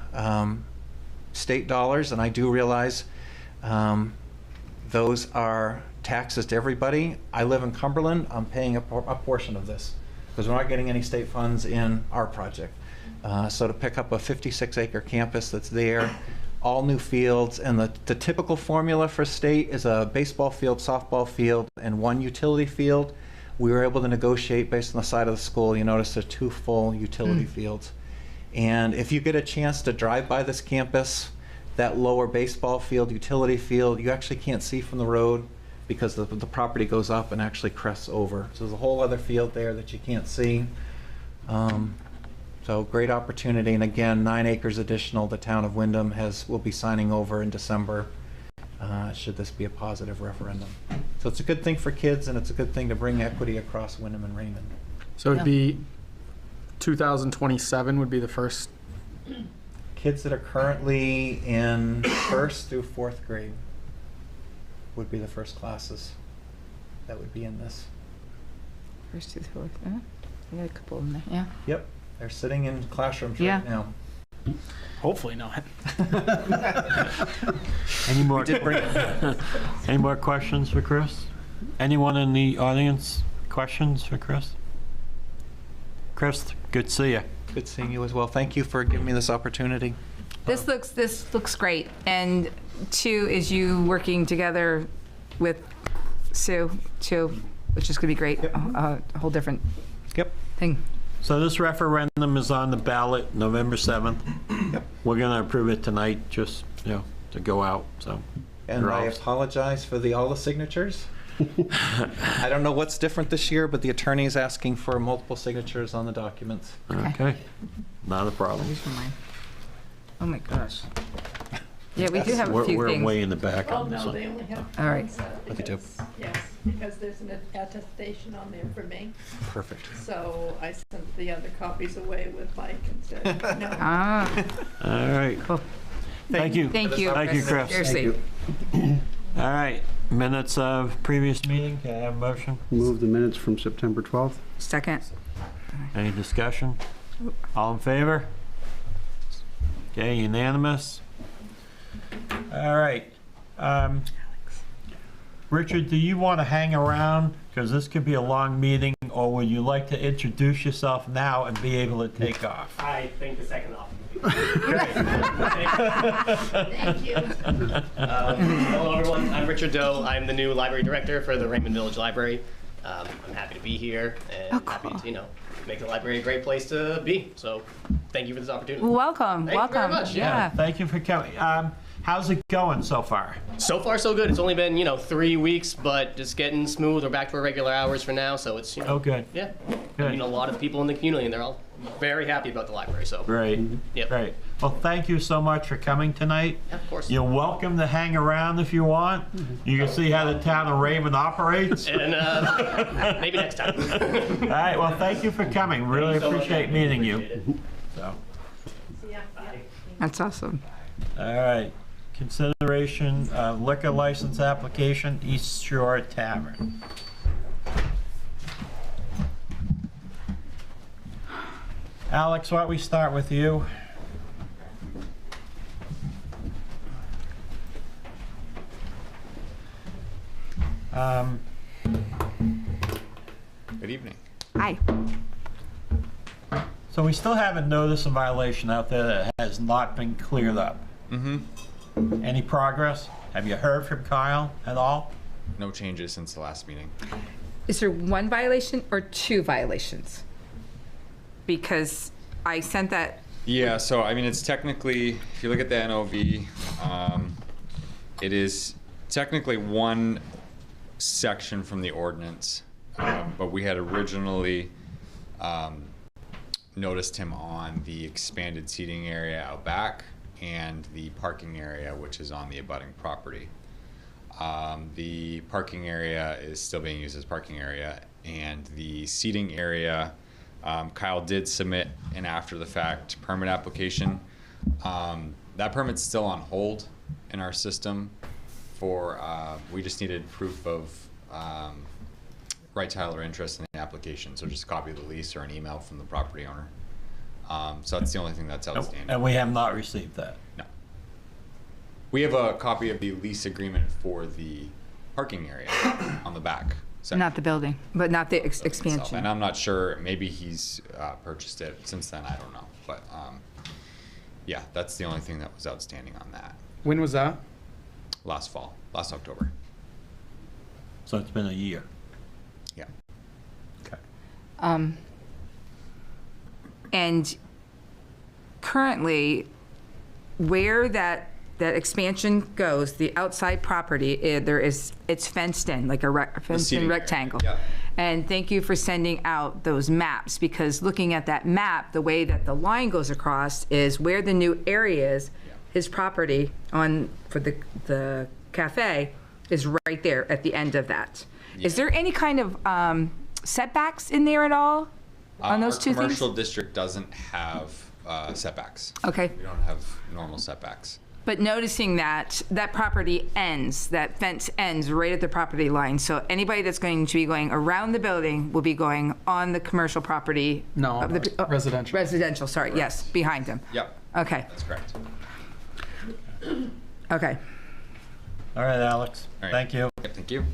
state dollars. And I do realize Those are taxes to everybody. I live in Cumberland. I'm paying a portion of this because we're not getting any state funds in our project. So to pick up a 56-acre campus that's there, all new fields, and the typical formula for state is a baseball field, softball field, and one utility field. We were able to negotiate based on the side of the school. You notice there are 2 full utility fields. And if you get a chance to drive by this campus, that lower baseball field, utility field, you actually can't see from the road because the property goes up and actually crests over. So there's a whole other field there that you can't see. So great opportunity, and again, 9 acres additional the town of Wyndham will be signing over in December, should this be a positive referendum. So it's a good thing for kids, and it's a good thing to bring equity across Wyndham and Raymond. So it'd be 2027 would be the first. Kids that are currently in 1st through 4th grade would be the first classes that would be in this. First to the fourth. We got a couple in there. Yeah. Yep. They're sitting in classrooms Yeah. right now. Hopefully not. Any more? We did bring Any more questions for Chris? Anyone in the audience? Questions for Chris? Chris, good to see you. Good seeing you as well. Thank you for giving me this opportunity. This looks great. And 2 is you working together with Sue, which is going to be great. A whole different thing. So this referendum is on the ballot November 7th. Yep. We're going to approve it tonight, just, to go out, so. And you're I all- apologize for all the signatures. I don't know what's different this year, but the attorney is asking for multiple signatures on the documents. Okay, not a problem. Oh my gosh. Yeah, we do have a few We're things. way in the back Oh, on this no, one. they only have. All right. one set Look at you. because- Yes, because there's an attestation on there for me. Perfect. So I sent the other copies away with Mike and said, no. Ah. All right. Cool. Thank you. Thank you. Thank you, Chris. Seriously. All right, minutes of previous meeting, can I have a motion? Move the minutes from September 12th. Second. Any discussion? All in favor? Okay, unanimous. All right. Richard, do you want to hang around? Because this could be a long meeting, or would you like to introduce yourself now and be able to take off? I think the second option. Thank you. Hello, everyone. I'm Richard Doe. I'm the new library director for the Raymond Village Library. I'm happy to be here and happy to, make the library a great place to be. So, thank you for this opportunity. Welcome. Thank you very much. Yeah. Thank you for coming. How's it going so far? So far, so good. It's only been 3 weeks, but just getting smooth. We're back to our regular hours for now, so it's Oh, good. Yeah. Good. A lot of people in the community, and they're all very happy about the library. So. Great. Yep. Great. Well, thank you so much for coming tonight. Yeah, of course. You're welcome to hang around if you want. You can see how the town of Raymond operates. And maybe next time. All right. Well, thank you for coming. Really you so much. appreciate meeting you. Appreciate So. Yeah, bye. That's awesome. All right. Consideration of liquor license application, East Shore Tavern. Alex, why don't we start with you? Good evening. Hi. So we still have a notice of violation out there that has not been cleared up. Mm-hmm. Any progress? Have you heard from Kyle at all? No changes since the last meeting. Is there 1 violation or 2 violations? Because I sent that. Yeah, so I mean, it's technically, if you look at the NOV, it is technically 1 section from the ordinance, but we had originally noticed him on the expanded seating area out back and the parking area, which is on the abutting property. The parking area is still being used as parking area, and the seating area, Kyle did submit an after-the-fact permit application. That permit's still on hold in our system for, we just needed proof of right title or interest in the application, so just a copy of the lease or an email from the property owner. So that's the only thing that's outstanding. And we have not received that. No. We have a copy of the lease agreement for the parking area on the back. section. Not the building, but not the Itself. expansion. And I'm not sure, maybe he's purchased it since then, I don't know. But yeah, that's the only thing that was outstanding on that. When was that? Last fall, last October. So it's been a year. Yeah. Okay. And currently, where that expansion goes, the outside property, it's fenced in, like a fenced in seating area, rectangle. yeah. And thank you for sending out those maps, because looking at that map, the way that the line goes across is where the new area is, his property for the cafe is right there at the end of that. Is there any kind of setbacks in there at all on those two Our things? commercial district doesn't have setbacks. Okay. We don't have normal setbacks. But noticing that property ends, that fence ends right at the property line. So anybody that's going to be going around the building will be going on the commercial property. No, of the, residential. Residential, sorry, yes, behind them. Yep. Okay, That's correct. okay. All right, Alex. All right. Thank you. Yep, thank you.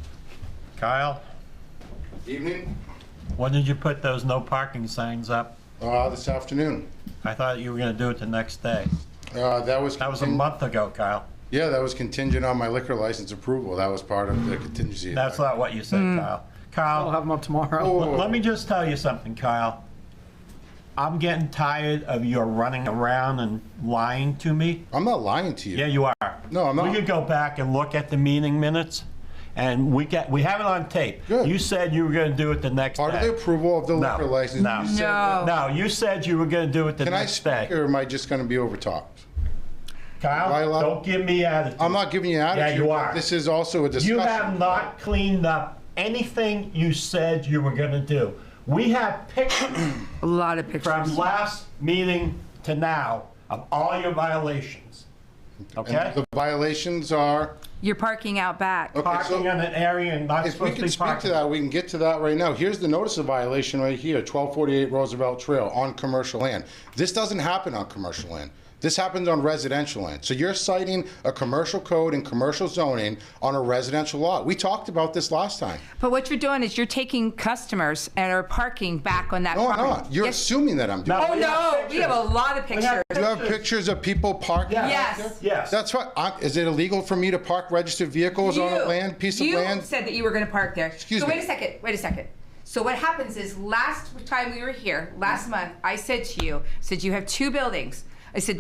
Kyle, Evening, when did you put those no parking signs up? this afternoon. I thought you were going to do it the next day. That was a month ago, Kyle. Yeah, that was contingent on my liquor license approval. That was part of the contingency. That's not what you said, Kyle. Kyle, I'll have them up tomorrow. let me just tell you something, Kyle. I'm getting tired of your running around and lying to me. I'm not lying to you. Yeah, you are. No, I'm not. We could go back and look at the meeting minutes, and we have it on tape. Good. You said you were going to do it the next Part day. of the approval of the liquor license. No. you said- No. No, you said you were going to do it the Can I next day. speak, or am I just going to be overtalked? Kyle, Am I allowed- don't give me attitude. I'm not giving you attitude. Yeah, you are. This is also a discussion. You have not cleaned up anything you said you were going to do. We have pictures A lot of pictures. from last meeting to now of all your violations. Okay? And the violations are. You're parking out back. Okay, Parking in an area and not If we supposed to can be speak to parking. that, we can get to that right now. Here's the notice of violation right here, 1248 Roosevelt Trail on commercial land. This doesn't happen on commercial land. This happens on residential land. So you're citing a commercial code and commercial zoning on a residential lot. We talked about this last time. But what you're doing is you're taking customers and are parking back on that No, I'm property. not. You're assuming that I'm doing Oh, it. no, we have a lot of pictures. Do you have pictures of people parking? Yes. back there? Yes. That's right. Is it illegal for me to park registered vehicles on a piece of land? You said that you were going to park there. Excuse so me. Wait a second. So what happens is last time we were here, last month, I said to you, you have two buildings. I said,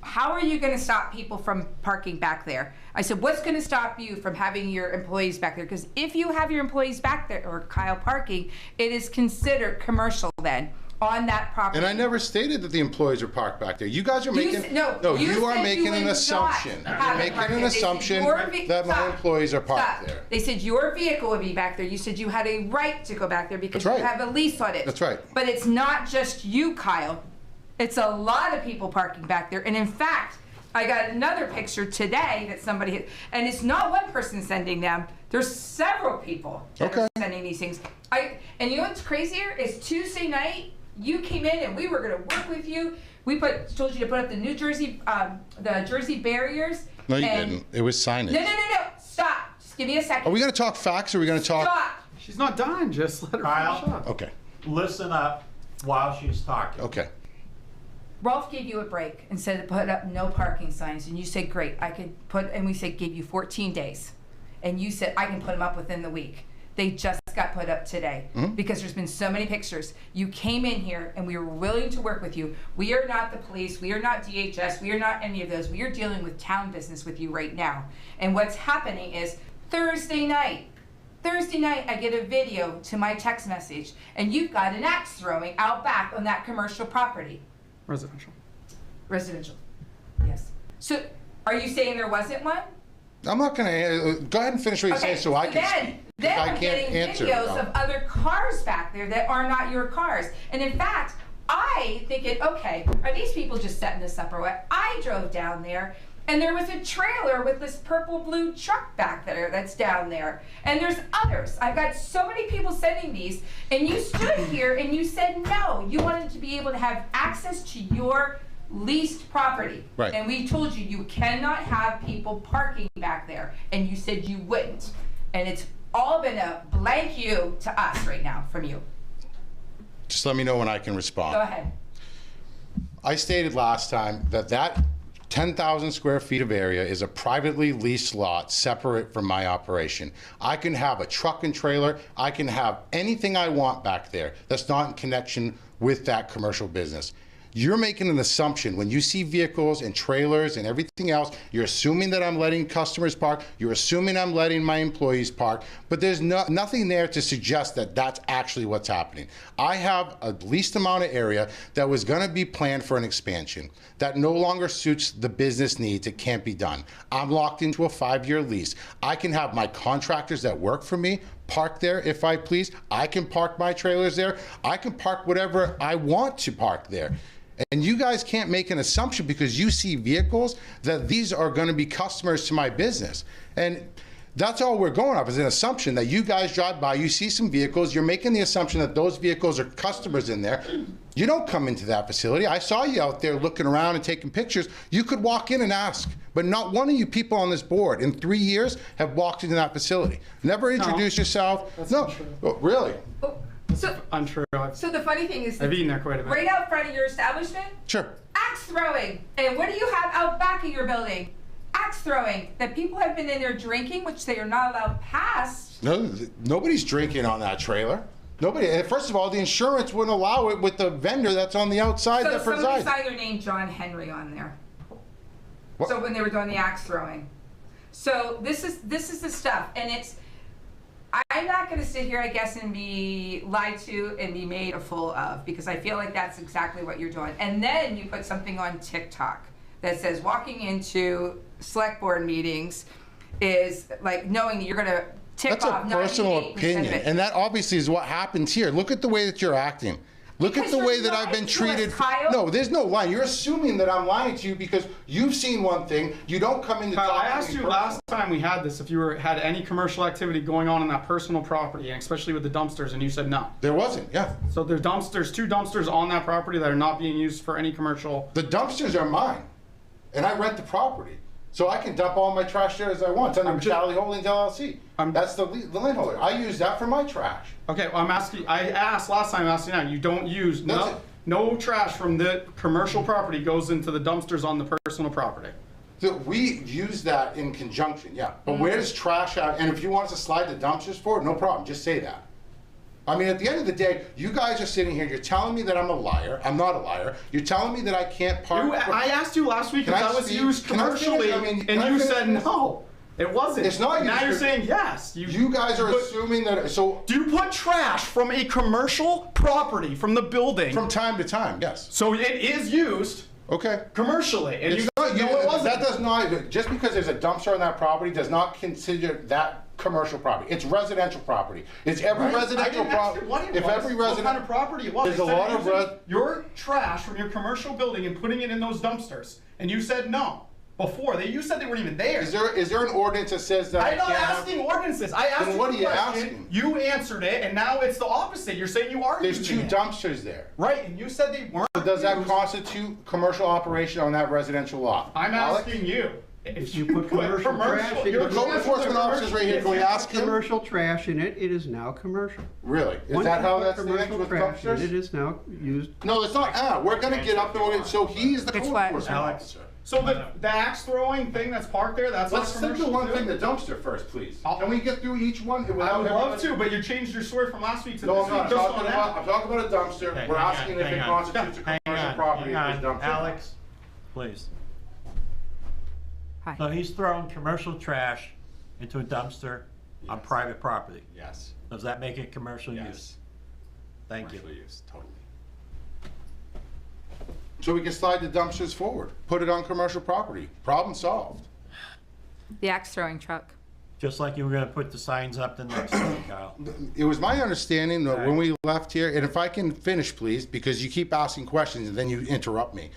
how are you going to stop people from parking back there? I said, what's going to stop you from having your employees back there? Because if you have your employees back there, or Kyle parking, it is considered commercial then on that property. And I never stated that the employees were parked back there. You guys are making you you are said making you an would assumption. not You're have it making parked an there. They said assumption your that my stop. employees are parked Stop. there. They said your vehicle would be back there. You said you had a right to go back there because That's you right. have a lease on it. That's right. But it's not just you, Kyle. It's a lot of people parking back there. And in fact, I got another picture today that somebody had, and it's not one person sending them. There's several people that are sending these things. And you know what's crazier is Tuesday night, you came in and we were going to work with you. We told you to put up the New Jersey, the Jersey barriers. No, you didn't. It was signage. No. Stop. Just give me a second. Are we going to talk facts or are we going to talk? Stop. She's not done. Just let her finish up. Okay. Listen up while she's talking. Okay. Rolf gave you a break and said to put up no parking signs, and you said, great, I could put, and we said, gave you 14 days. And you said, I can put them up within the week. They just got put up today because there's been so many pictures. You came in here and we were willing to work with you. We are not the police. We are not DHS. We are not any of those. We are dealing with town business with you right now. And what's happening is Thursday night, I get a video to my text message, and you've got an axe throwing out back on that commercial property. Residential. Yes. So, are you saying there wasn't one? I'm not going to. Go ahead and finish what you're saying so I can speak. Then I I'm can't getting answer. videos No. of other cars back there that are not your cars. And in fact, I thinking, okay, are these people just setting this up or what? I drove down there, and there was a trailer with this purple-blue truck back there that's down there. And there's others. I've got so many people sending these, and you stood here and you said no. You wanted to be able to have access to your leased property. Right. And we told you, you cannot have people parking back there, and you said you wouldn't. And it's all been a blank you to us right now from you. Just let me know when I can respond. Go ahead. I stated last time that 10,000 square feet of area is a privately leased lot separate from my operation. I can have a truck and trailer. I can have anything I want back there that's not in connection with that commercial business. You're making an assumption. When you see vehicles and trailers and everything else, you're assuming that I'm letting customers park, you're assuming I'm letting my employees park, but there's nothing there to suggest that that's actually what's happening. I have a leased amount of area that was gonna be planned for an expansion that no longer suits the business needs. It can't be done. I'm locked into a 5-year lease. I can have my contractors that work for me park there if I please. I can park my trailers there. I can park whatever I want to park there. And you guys can't make an assumption because you see vehicles that these are going to be customers to my business. And that's all we're going off is an assumption that you guys drive by, you see some vehicles, you're making the assumption that those vehicles are customers in there. You don't come into that facility. I saw you out there looking around and taking pictures. You could walk in and ask, but not one of you people on this board in 3 years have walked into that facility. Never introduced yourself. That's no, untrue. Oh, really? Untrue. So the funny thing is, I've eaten there quite a bit. right out front of your establishment, Sure. axe throwing. And what do you have out back of your building? Axe throwing. That people have been in there drinking, which they are not allowed past. No, nobody's drinking on that trailer. Nobody. And first of all, the insurance wouldn't allow it with the vendor that's on the outside So that somebody presides. signed their name John Henry on there. What? So when they were doing the axe throwing. So this is the stuff, and it's. I'm not going to sit here, I guess, and be lied to and be made a fool of, because I feel like that's exactly what you're doing. And then you put something on TikTok that says walking into select board meetings is like knowing that you're going to tip That's off a personal 98% of opinion, it. and that obviously is what happens here. Look at the way that you're acting. Look at Because the you're way that I've lying been to us, treated. Kyle. No, there's no lie. You're assuming that I'm lying to you because you've seen one thing. You don't come in to Kyle, talk I to asked me you personally. last time we had this if you had any commercial activity going on that personal property, and especially with the dumpsters, and you said no. There wasn't, yeah. So there's dumpsters, 2 dumpsters on that property that are not being used for any commercial. The dumpsters are mine, and I rent the property. So I can dump all my trash there as I want. It's under Charlie Holdings LLC. That's the landholder. I use that for my trash. Okay, well, I'm asking, I asked last time, I'm asking now, you don't use, no trash from the commercial property goes into the dumpsters on the personal property. We use that in conjunction, yeah. But where does trash out? And if you want us to slide the dumpsters forward, no problem. Just say that. I mean, at the end of the day, you guys are sitting here, you're telling me that I'm a liar. I'm not a liar. You're telling me that I can't park. I asked you last week if Can I that was speak? used Can I finish? commercially, I mean, and can I you finish? said no. It wasn't. It's not Now used you're for- saying yes. You guys are assuming that, so. Do you put trash from a commercial property, from the building? From time to time, yes. So it is used. Okay. Commercially, and It's you not know used- it wasn't. That does not, just because there's a dumpster on that property does not consider that commercial property. It's residential property. It's every Right? residential I didn't ask property. you what it If was, every what resident. kind of property it was. There's I a said lot of using res. your trash from your commercial building and putting it in those dumpsters, and you said no. Before, you said they weren't even there. Is there an ordinance that says that? I'm not I can't have- asking ordinances. I asked Then you what a are you question. asking? You answered it, and now it's the opposite. You're saying you are There's using 2 it. dumpsters there. Right, and you said they weren't. So does that used. constitute commercial operation on that residential lot? I'm Alex? asking you. If You put commercial trash in The it. code enforcement officer's right here. Can we ask him? Commercial trash in it, it is now commercial. Really? Is Once that you how put that's the commercial with trash in dumpsters? it is now used. No, it's not. We're gonna get up and so he's the code enforcement Alex. officer. So the axe throwing thing that's parked there, that's Let's not stick to commercial one too? thing, the dumpster first, please. Can we get through each one without I would love everybody- to, but you changed your story from last week to No, this I'm week. not. just I'm on that. talking about a dumpster. Okay, We're hang on, asking if hang it on. constitutes a commercial property. hang If on. it's dumpster. Alex, please. Hi. So he's throwing commercial trash into a dumpster on private property. Yes. Does that make it commercial Yes. use? Thank you. Commercial use, totally. So we can slide the dumpsters forward, put it on commercial property. Problem solved. The axe throwing truck. Just like you were gonna put the signs up the next day, Kyle. It was my understanding that when we left here, and if I can finish, please, because you keep asking questions and then you interrupt me.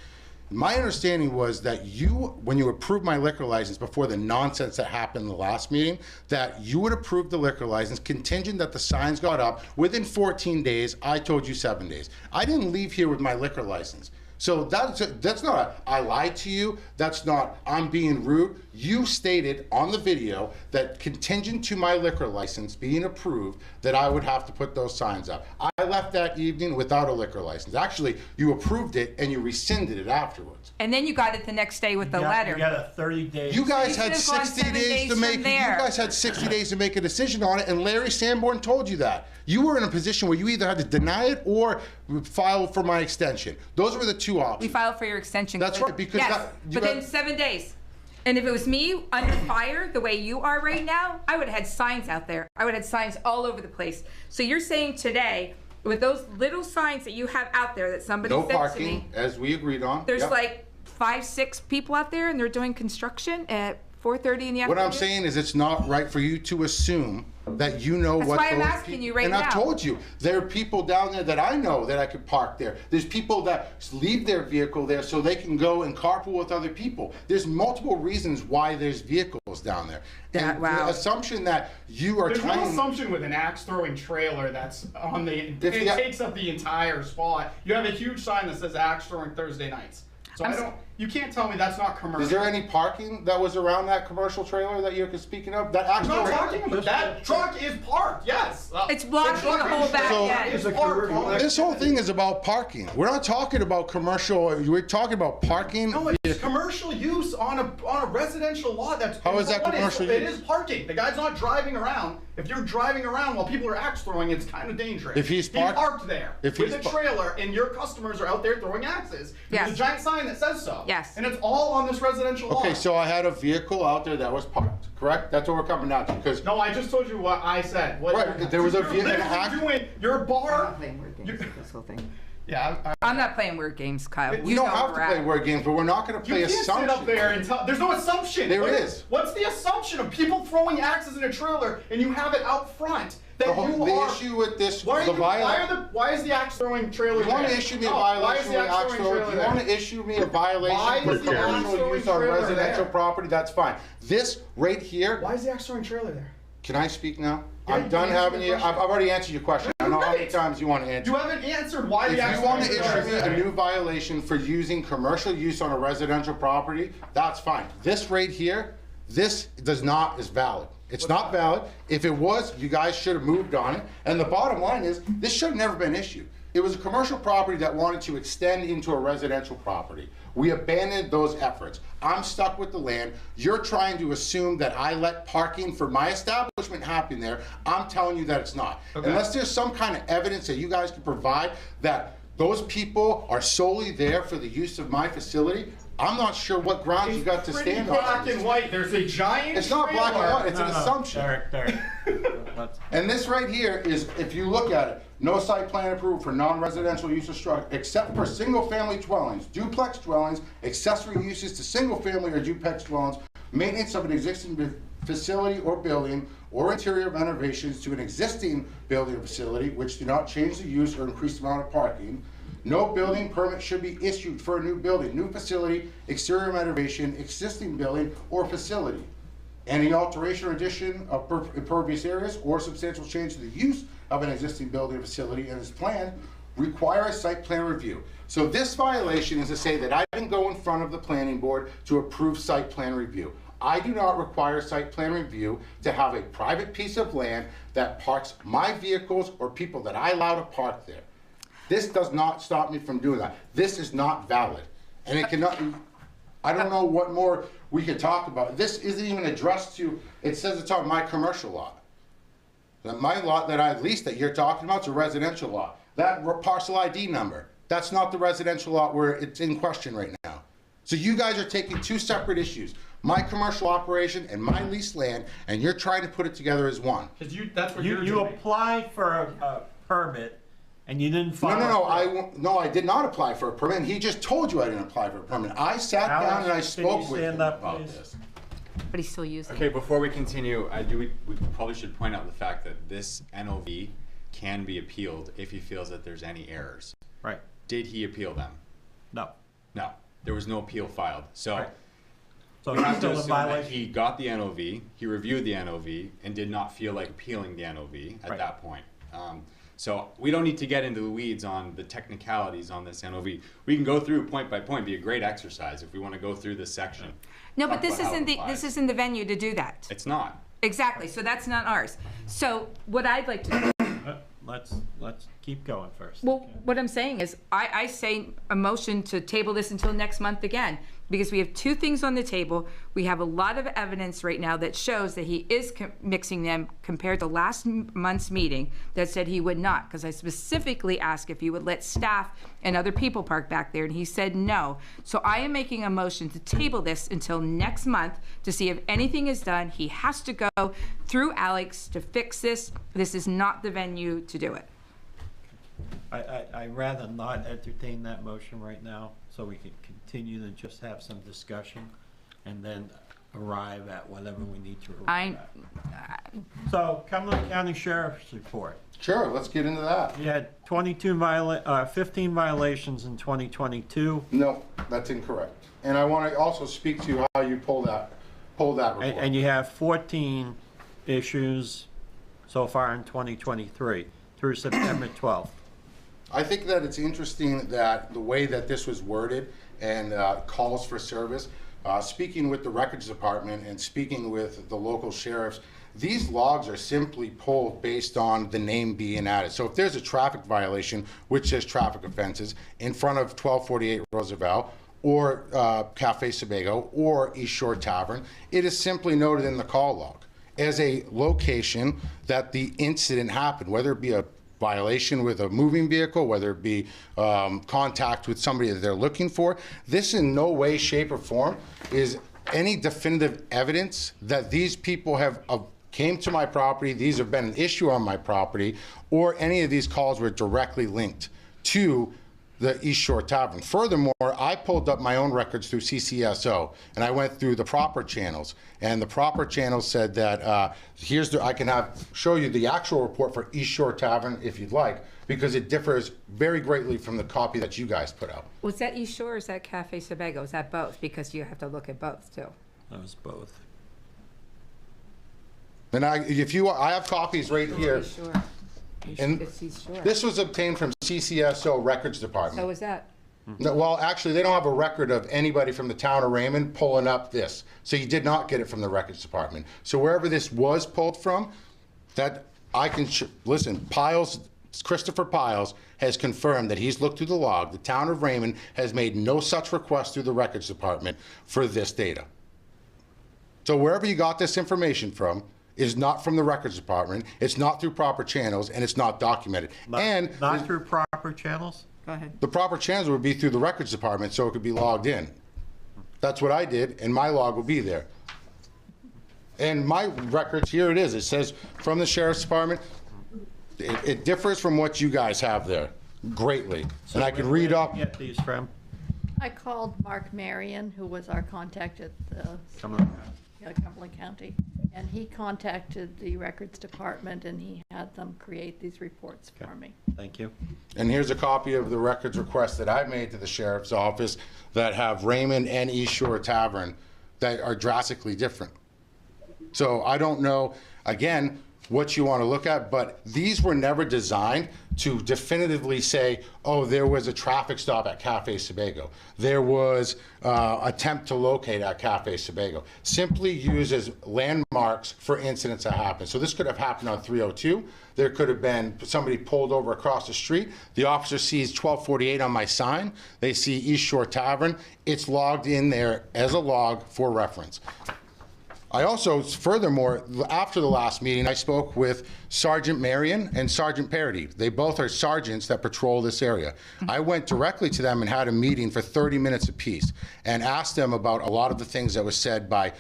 My understanding was that you, when you approved my liquor license before the nonsense that happened in the last meeting, that you would approve the liquor license contingent that the signs got up within 14 days. I told you 7 days. I didn't leave here with my liquor license. So that's not I lied to you. That's not I'm being rude. You stated on the video that contingent to my liquor license being approved, that I would have to put those signs up. I left that evening without a liquor license. Actually, you approved it and you rescinded it afterwards. And then you got it the next day with the letter. You got a 30 days. You guys You had should've gone 60 7 days days to from make. You there. guys had 60 days to make a decision on it, and Larry Sanborn told you that. You were in a position where you either had to deny it or file for my extension. Those were the two options. We filed for your extension. That's right, because yes, that- you but got- then 7 days. And if it was me under fire the way you are right now, I would have had signs out there. I would have had signs all over the place. So you're saying today, with those little signs that you have out there that somebody No said to parking, me, as we agreed on. there's Yep. like 5, 6 people out there and they're doing construction at 4:30 in the What afternoon. I'm saying is it's not right for you to assume that you know That's what why I'm those asking you right and I've now. told you, there are people down there that I know that I could park there. There's people that leave their vehicle there so they can go and carpool with other people. There's multiple reasons why there's vehicles down there. And the assumption that you are There's trying... no assumption with an axe-throwing trailer that's on the... It takes up the entire spot. You have a huge sign that says axe-throwing Thursday nights. So you can't tell me that's not commercial. Is there any parking that was around that commercial trailer that you're speaking of? That actually... I'm not talking about that. Truck is parked, yes. It's blocking the whole back end. This whole thing is about parking. We're not talking about commercial. We're talking about parking. No, it's commercial use on a residential lot. That's How is that commercial It use? is parking. The guy's not driving around. If you're driving around while people are axe throwing, it's kind of dangerous. If he's parked there if with he's a trailer and your customers are out there throwing axes, Yes. there's a giant sign that says so. Yes. And it's all on this residential lot. Okay, so I had a vehicle out there that was parked, correct? That's what we're coming down to, because... No, I just told you what I said. Right, there was a vehicle... Your bar... This whole thing. Yeah, I'm not playing weird games, Kyle. We don't have to play word games, but we're not going to play you can't assumptions. sit up there and tell. There's no assumption. There What is. What's the assumption of people throwing axes in a trailer and you have it out front? That The issue with this... Why is the axe throwing trailer? You want to there? issue me a No, why is violation the with axe axe throwing throwing? trailer You there? want to issue me a violation Why for is the axe commercial throwing use on trailer residential there? property? That's fine. This right here... Why is the axe throwing trailer there? Can I speak now? Yeah, I'm you done can answer having the you... question. I've already answered your question. I know how many times you want to answer. You haven't answered why If the axe you want to throwing trailer issue is me a there. new violation for using commercial use on a residential property, that's fine. This right here, this is valid. It's not valid. If it was, you guys should have moved on it. And the bottom line is, this should have never been issued. It was a commercial property that wanted to extend into a residential property. We abandoned those efforts. I'm stuck with the land. You're trying to assume that I let parking for my establishment happen there. I'm telling you that it's not. Okay. Unless there's some kind of evidence that you guys can provide that those people are solely there for the use of my facility, I'm not sure what grounds you got to stand on. Black and white. There's a giant. It's not black and trailer. white, it's an assumption. Derek. And this right here is, if you look at it, no site plan approved for non-residential use of structure except for single-family dwellings, duplex dwellings, accessory uses to single-family or duplex dwellings, maintenance of an existing facility or building, or interior renovations to an existing building or facility which do not change the use or increase the amount of parking. No building permit should be issued for a new building, new facility, exterior renovation, existing building, or facility. Any alteration or addition of impervious areas or substantial change to the use of an existing building or facility and is planned require a site plan review. So this violation is to say that I didn't go in front of the planning board to approve site plan review. I do not require site plan review to have a private piece of land that parks my vehicles or people that I allow to park there. This does not stop me from doing that. This is not valid. And it cannot be, I don't know what more we could talk about. This isn't even addressed to, it says it's on my commercial lot. My lot that I leased that you're talking about is a residential lot. That parcel ID number, that's not the residential lot where it's in question right now. So you guys are taking two separate issues, my commercial operation and my leased land, and you're trying to put it together as one. Because that's what You applied for a permit and you didn't file. No, I did not apply for a permit. And he just told you I didn't apply for a permit. I sat down and I spoke with him about this. But he's still using Okay, before we continue, we probably should point out the fact that this NOV can be appealed if he feels that there's any errors. Right. Did he appeal them? No. No. There was no appeal filed. So, Right. So we he's have to still in assume that violation. he got the NOV, he reviewed the NOV, and did not feel like appealing the NOV at Right. that point. So we don't need to get into the weeds on the technicalities on this NOV. We can go through point by point, be a great exercise if we want to go through this section. No, but Talk this about how it isn't the, applies. this isn't the venue to do that. It's not. Exactly, so that's not ours. So what I'd like to do, Let's keep going first. well, what I'm saying is, I say a motion to table this until next month again, because we have two things on the table. We have a lot of evidence right now that shows that he is mixing them compared to last month's meeting that said he would not, because I specifically asked if he would let staff and other people park back there, and he said no. So I am making a motion to table this until next month to see if anything is done. He has to go through Alex to fix this. This is not the venue to do it. I'd rather not entertain that motion right now, so we can continue to just have some discussion and then arrive at whatever we need to arrive at. So, Cumberland County Sheriff's Report. Sure, let's get into that. You had 15 violations in 2022. No, that's incorrect. And I want to also speak to how you pull that report. And you have 14 issues so far in 2023 through September 12th. I think that it's interesting that the way that this was worded and calls for service, speaking with the records department and speaking with the local sheriffs, these logs are simply pulled based on the name being added. So if there's a traffic violation, which says traffic offenses, in front of 1248 Roosevelt, or Cafe Sebago, or East Shore Tavern, it is simply noted in the call log as a location that the incident happened, whether it be a violation with a moving vehicle, whether it be contact with somebody that they're looking for. This in no way, shape, or form is any definitive evidence that these people have came to my property, these have been an issue on my property, or any of these calls were directly linked to the East Shore Tavern. Furthermore, I pulled up my own records through CCSO, and I went through the proper channels, and the proper channels said that I can show you the actual report for East Shore Tavern if you'd like, because it differs very greatly from the copy that you guys put out. Was that East Shore or is that Cafe Sebago? Is that both? Because you have to look at both too. That was both. And I have copies right here. East Shore. And It's East Shore. this was obtained from CCSO Records Department. So was that? No, well, actually, they don't have a record of anybody from the town of Raymond pulling up this. So you did not get it from the records department. So wherever this was pulled from, that I can, listen, Christopher Piles has confirmed that he's looked through the log. The town of Raymond has made no such request through the records department for this data. So wherever you got this information from is not from the records department, it's not through proper channels, and it's not documented. Not through proper channels? Go ahead. The proper channels would be through the records department so it could be logged in. That's what I did, and my log will be there. And my records, here it is. It says from the sheriff's department. It differs from what you guys have there greatly. So and I can read up. Where did you get these from? I called Mark Marion, who was our contact at the Cumberland County, and he contacted the records department, and he had them create these reports for me. Thank you. And here's a copy of the records request that I made to the sheriff's office that have Raymond and East Shore Tavern that are drastically different. So I don't know, again, what you want to look at, but these were never designed to definitively say, oh, there was a traffic stop at Cafe Sebago. There was attempt to locate at Cafe Sebago. Simply used as landmarks for incidents that happen. So this could have happened on 302. There could have been somebody pulled over across the street. The officer sees 1248 on my sign. They see East Shore Tavern. It's logged in there as a log for reference. I also, furthermore, after the last meeting, I spoke with Sergeant Marion and Sergeant Parody. They both are sergeants that patrol this area. I went directly to them and had a meeting for 30 minutes apiece and asked them about a lot of the things that was said by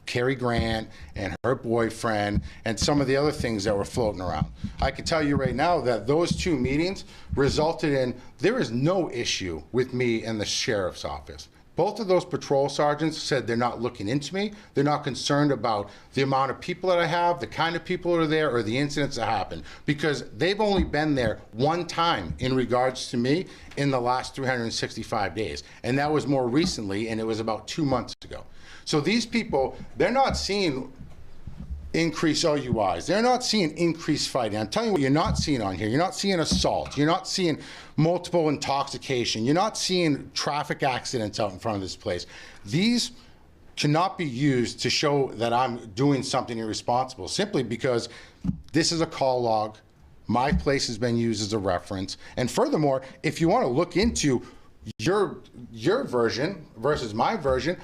Cary Grant and her boyfriend and some of the other things that were floating around. I can tell you right now that those two meetings resulted in, there is no issue with me and the sheriff's office. Both of those patrol sergeants said they're not looking into me. They're not concerned about the amount of people that I have, the kind of people that are there, or the incidents that happen, because they've only been there one time in regards to me in the last 365 days. And that was more recently, and it was about 2 months ago. So these people, they're not seeing increased OUIs. They're not seeing increased fighting. I'm telling you what you're not seeing on here. You're not seeing assault. You're not seeing multiple intoxication. You're not seeing traffic accidents out in front of this place. These cannot be used to show that I'm doing something irresponsible, simply because this is a call log. My place has been used as a reference. And furthermore, if you want to look into your version versus my version,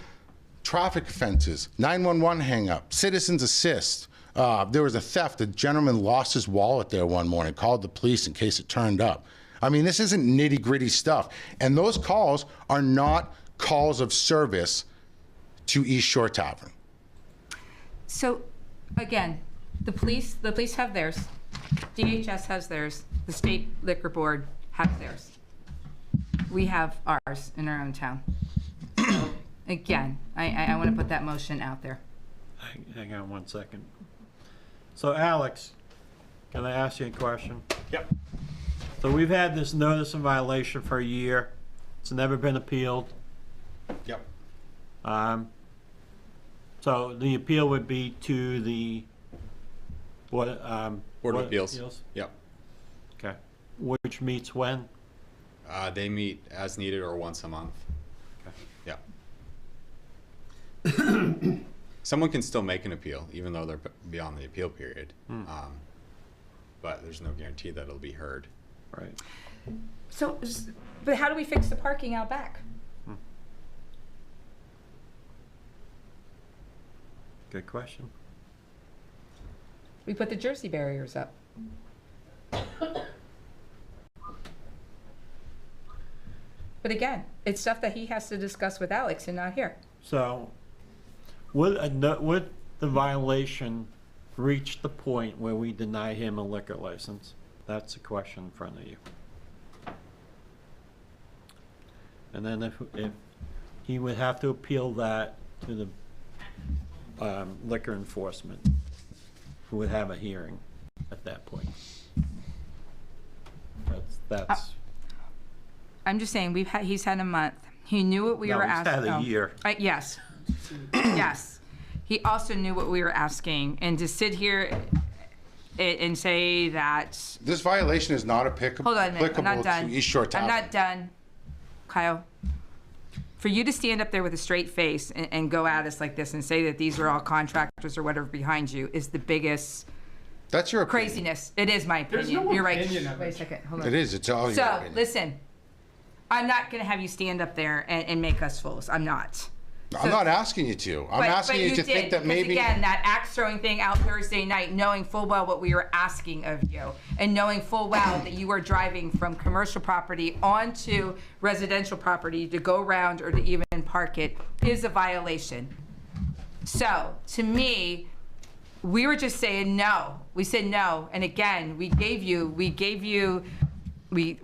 traffic offenses, 911 hang up, citizens assist. There was a theft. A gentleman lost his wallet there one morning, called the police in case it turned up. I mean, this isn't nitty gritty stuff. And those calls are not calls of service to East Shore Tavern. So, again, the police have theirs. DHS has theirs. The state liquor board has theirs. We have ours in our own town. So, again, I want to put that motion out there. Hang on one second. So Alex, can I ask you a question? Yep. So we've had this notice of violation for a year. It's never been appealed. Yep. So the appeal would be to the Board of Appeals. Yep. Okay. Which meets when? They meet as needed or once a month. Okay. Yeah. Someone can still make an appeal, even though they're beyond the appeal period. But there's no guarantee that it'll be heard. Right. So, but how do we fix the parking out back? Good question. We put the Jersey barriers up. But again, it's stuff that he has to discuss with Alex and not here. So, would the violation reach the point where we deny him a liquor license? That's the question in front of you. And then if he would have to appeal that to the liquor enforcement, who would have a hearing at that point. That's. I'm just saying he's had a month. He knew what we were asking. He's had a year. Yes. Yes. He also knew what we were asking, and to sit here and say that. This violation is not Hold on a minute. I'm not done. to East Shore Tavern. I'm not done, Kyle. For you to stand up there with a straight face and go at us like this and say that these are all contractors or whatever behind you is the biggest. That's your opinion. Craziness. It is my opinion. no You're right. opinion of Wait a it. second. Hold on. It is. It's all your So opinion. listen, I'm not going to have you stand up there and make us fools. I'm not. I'm not asking you to. I'm asking you to think that maybe. Again, that axe throwing thing out Thursday night, knowing full well what we were asking of you, and knowing full well that you were driving from commercial property onto residential property to go around or to even park it, is a violation. So, to me, we were just saying no. We said no, and again, we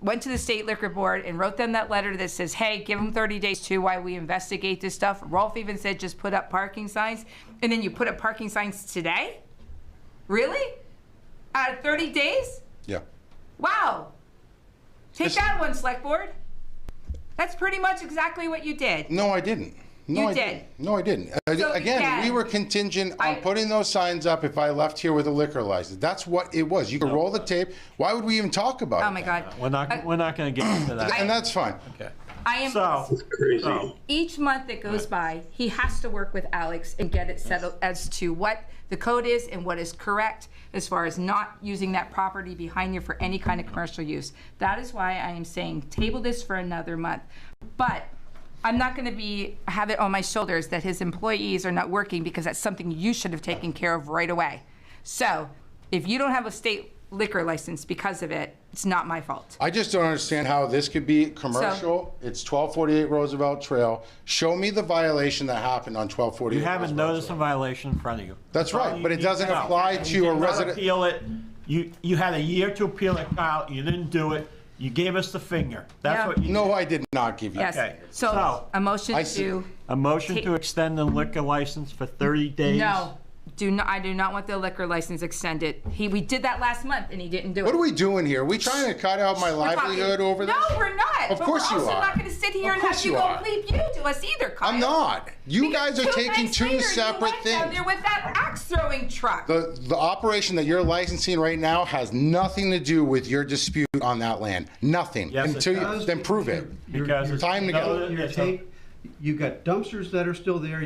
went to the state liquor board and wrote them that letter that says, hey, give them 30 days too while we investigate this stuff. Rolf even said just put up parking signs. And then you put up parking signs today? Really? Out of 30 days? Yeah. Wow. Take that one, select board. That's pretty much exactly what you did. No, I didn't. No, You I did. didn't. No, I didn't. So Again, we were contingent on putting those signs up if I left here with a liquor license. That's what it was. You can roll the tape. Why would we even talk about it? Oh my God. We're not going to get into that. And that's fine. Okay. I am. So, Each month that goes by, he has to work with Alex and get it settled as to what the code is and what is correct as far as not using that property behind you for any kind of commercial use. That is why I am saying table this for another month. But I'm not going to have it on my shoulders that his employees are not working, because that's something you should have taken care of right away. So if you don't have a state liquor license because of it, it's not my fault. I just don't understand how this could be commercial. It's 1248 Roosevelt Trail. Show me the violation that happened on 1248 you have a Roosevelt notice of violation in front of you. That's right, but it doesn't apply to a resident. Appeal it. You had a year to appeal it, Kyle. You didn't do it. You gave us the finger. That's what you No, I did not give you. Yes. Okay. So a motion to. A motion to extend the liquor license for 30 days. No. I do not want the liquor license extended. We did that last month and he didn't do it. What are we doing here? Are we trying to cut out my livelihood over this? No, we're not. Of course But you we're also are. not going to sit here Of and have course you you go are. bleep you to us either, Kyle. I'm not. You guys are Because taking nights two later, separate you went down things. there with that axe throwing truck. The operation that you're licensing right now has nothing to do with your dispute on that land. Nothing. Yes, it Until you does. then prove it. Because it's Time to go. You got dumpsters that are still there.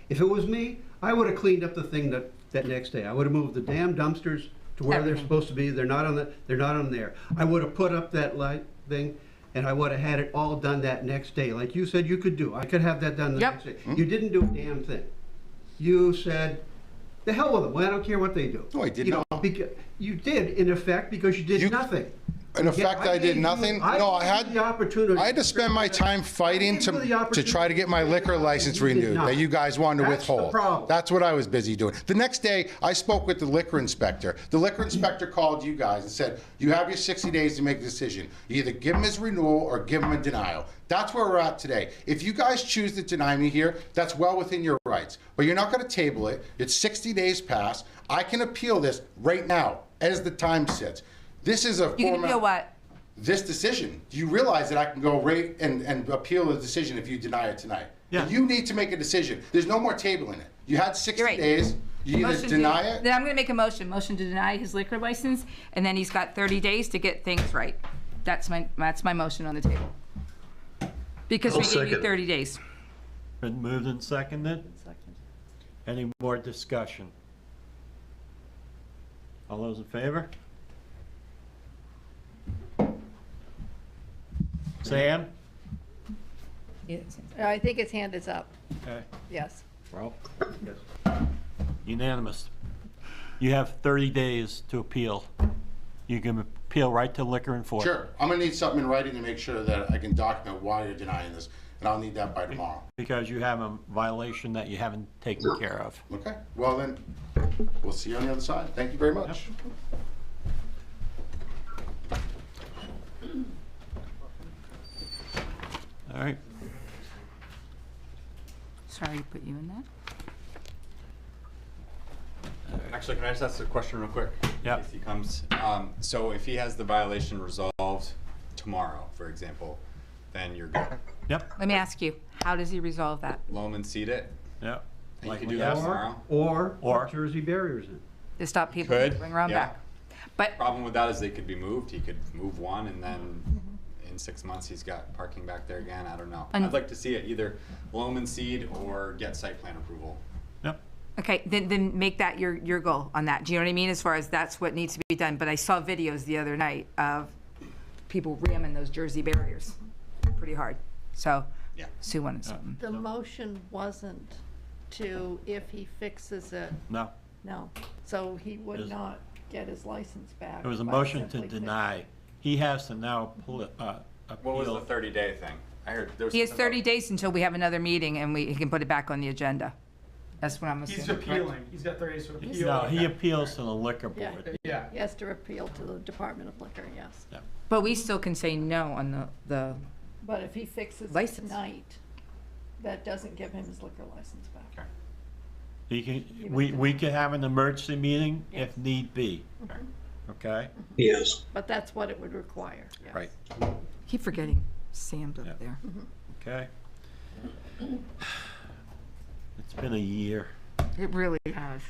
If it was me, I would have cleaned up the thing that next day. I would have moved the damn dumpsters to where they're supposed to be. They're not on there. I would have put up that light thing, and I would have had it all done that next day, like you said you could do. I could have that done the next day. You didn't do a damn thing. You said, "The hell with them. Well, I don't care what they do." No, I did not. You did, in effect, because you did nothing. In effect, I did nothing. No, I had the opportunity. I had to spend my time fighting to try to get my liquor license renewed that you guys wanted to That's the withhold. problem. That's what I was busy doing. The next day, I spoke with the liquor inspector. The liquor inspector called you guys and said, you have your 60 days to make a decision. You either give him his renewal or give him a denial. That's where we're at today. If you guys choose to deny me here, that's well within your rights. But you're not going to table it. It's 60 days past. I can appeal this right now as the time sits. This is a You can appeal what? This decision. Do you realize that I can go right and appeal the decision if you deny it tonight? Yeah. You need to make a decision. There's no more tabling it. You had 60 days. You either Motion deny to, it. Then I'm going to make a motion to deny his liquor license, and then he's got 30 days to get things right. That's my motion on the table. Because we gave you 30 days. Been moved and seconded. Any more discussion? All those in favor? Sam? I think his hand is up. Okay. Yes. Ralph? Yes. Unanimous. You have 30 days to appeal. You can appeal right to liquor enforcement. Sure. I'm going to need something in writing to make sure that I can document why you're denying this. And I'll need that by tomorrow. Because you have a violation that you haven't taken care of. Okay. Well, then, we'll see you on the other side. Thank you very much. All right. Sorry to put you in that. Actually, can I just ask a question real quick? Yeah. If he comes. So if he has the violation resolved tomorrow, for example, then you're good. Yep. Let me ask you, how does he resolve that? Loam and seed it. Yep. And Like you we can do that have. tomorrow. Or put Jersey barriers in. To stop people from Could. going around Yeah. back. But Problem with that is they could be moved. He could move one, and then in 6 months he's got parking back there again. I don't know. I'd like to see it either loam and seed or get site plan approval. Yep. okay, then make that your goal on that. Do you know what I mean? As far as that's what needs to be done. But I saw videos the other night of people ramming those Jersey barriers pretty hard. So yeah. Sue wanted something. The motion wasn't to if he fixes it. No. No. So he would Is- not get his license back. It was a by motion to simply deny. He has to now appeal. What was the 30-day thing? I heard there was He has something 30 days until we have another meeting and he can put it back on the agenda. That's what I'm assuming. He's appealing. He's got 30 days to appeal. No, he appeals to the liquor Yeah. board. Yeah. He has to appeal to the Department of Liquor, yes. But we still can say no on the But if he fixes it License. tonight, that doesn't give him his liquor license back. He can, we can have an emergency meeting if need be. Okay? Yes. But that's what it would require, yes. Right. Keep forgetting Sam's up there. Okay? It's been a year. It really has.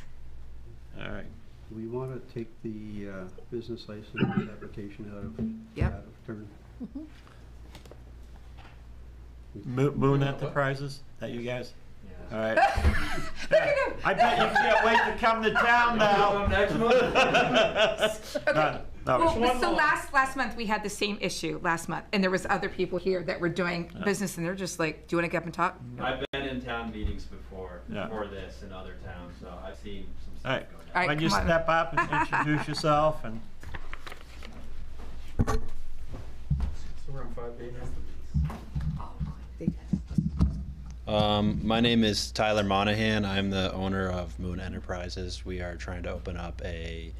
All right. Do we want to take the business license application out of turn? Moon Enterprises, that you guys? All right. I bet you can't wait to come to town now. No. Well, so last month we had the same issue last month, and there was other people here that were doing business, and they're just like, "Do you want to get up and talk?" I've been in town meetings before Yeah. for this in other towns, so I've seen some All stuff right. go down. All right, When you come on. step up and introduce yourself and. So we're on 5B now. My name is Tyler Monahan. I'm the owner of Moon Enterprises. We are trying to open up a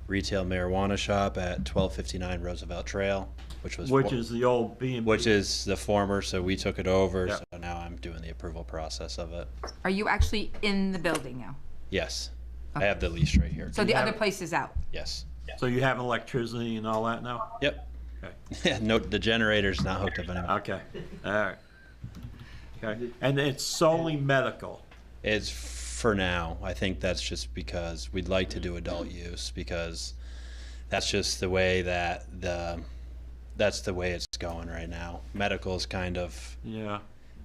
retail marijuana shop at 1259 Roosevelt Trail, which is the old B&B. Which is the former, so we took it over. Yeah. So now I'm doing the approval process of it. Are you actually in the building now? Yes. I have the lease right here. So the other place is out? Yes. So you have electricity and all that now? Yep. Okay. No, the generator's not hooked up anymore. Okay, all right. Okay, and it's solely medical? It's for now. I think that's just because we'd like to do adult use, because that's just the way that that's the way it's going right now. Medical is kind of, Yeah.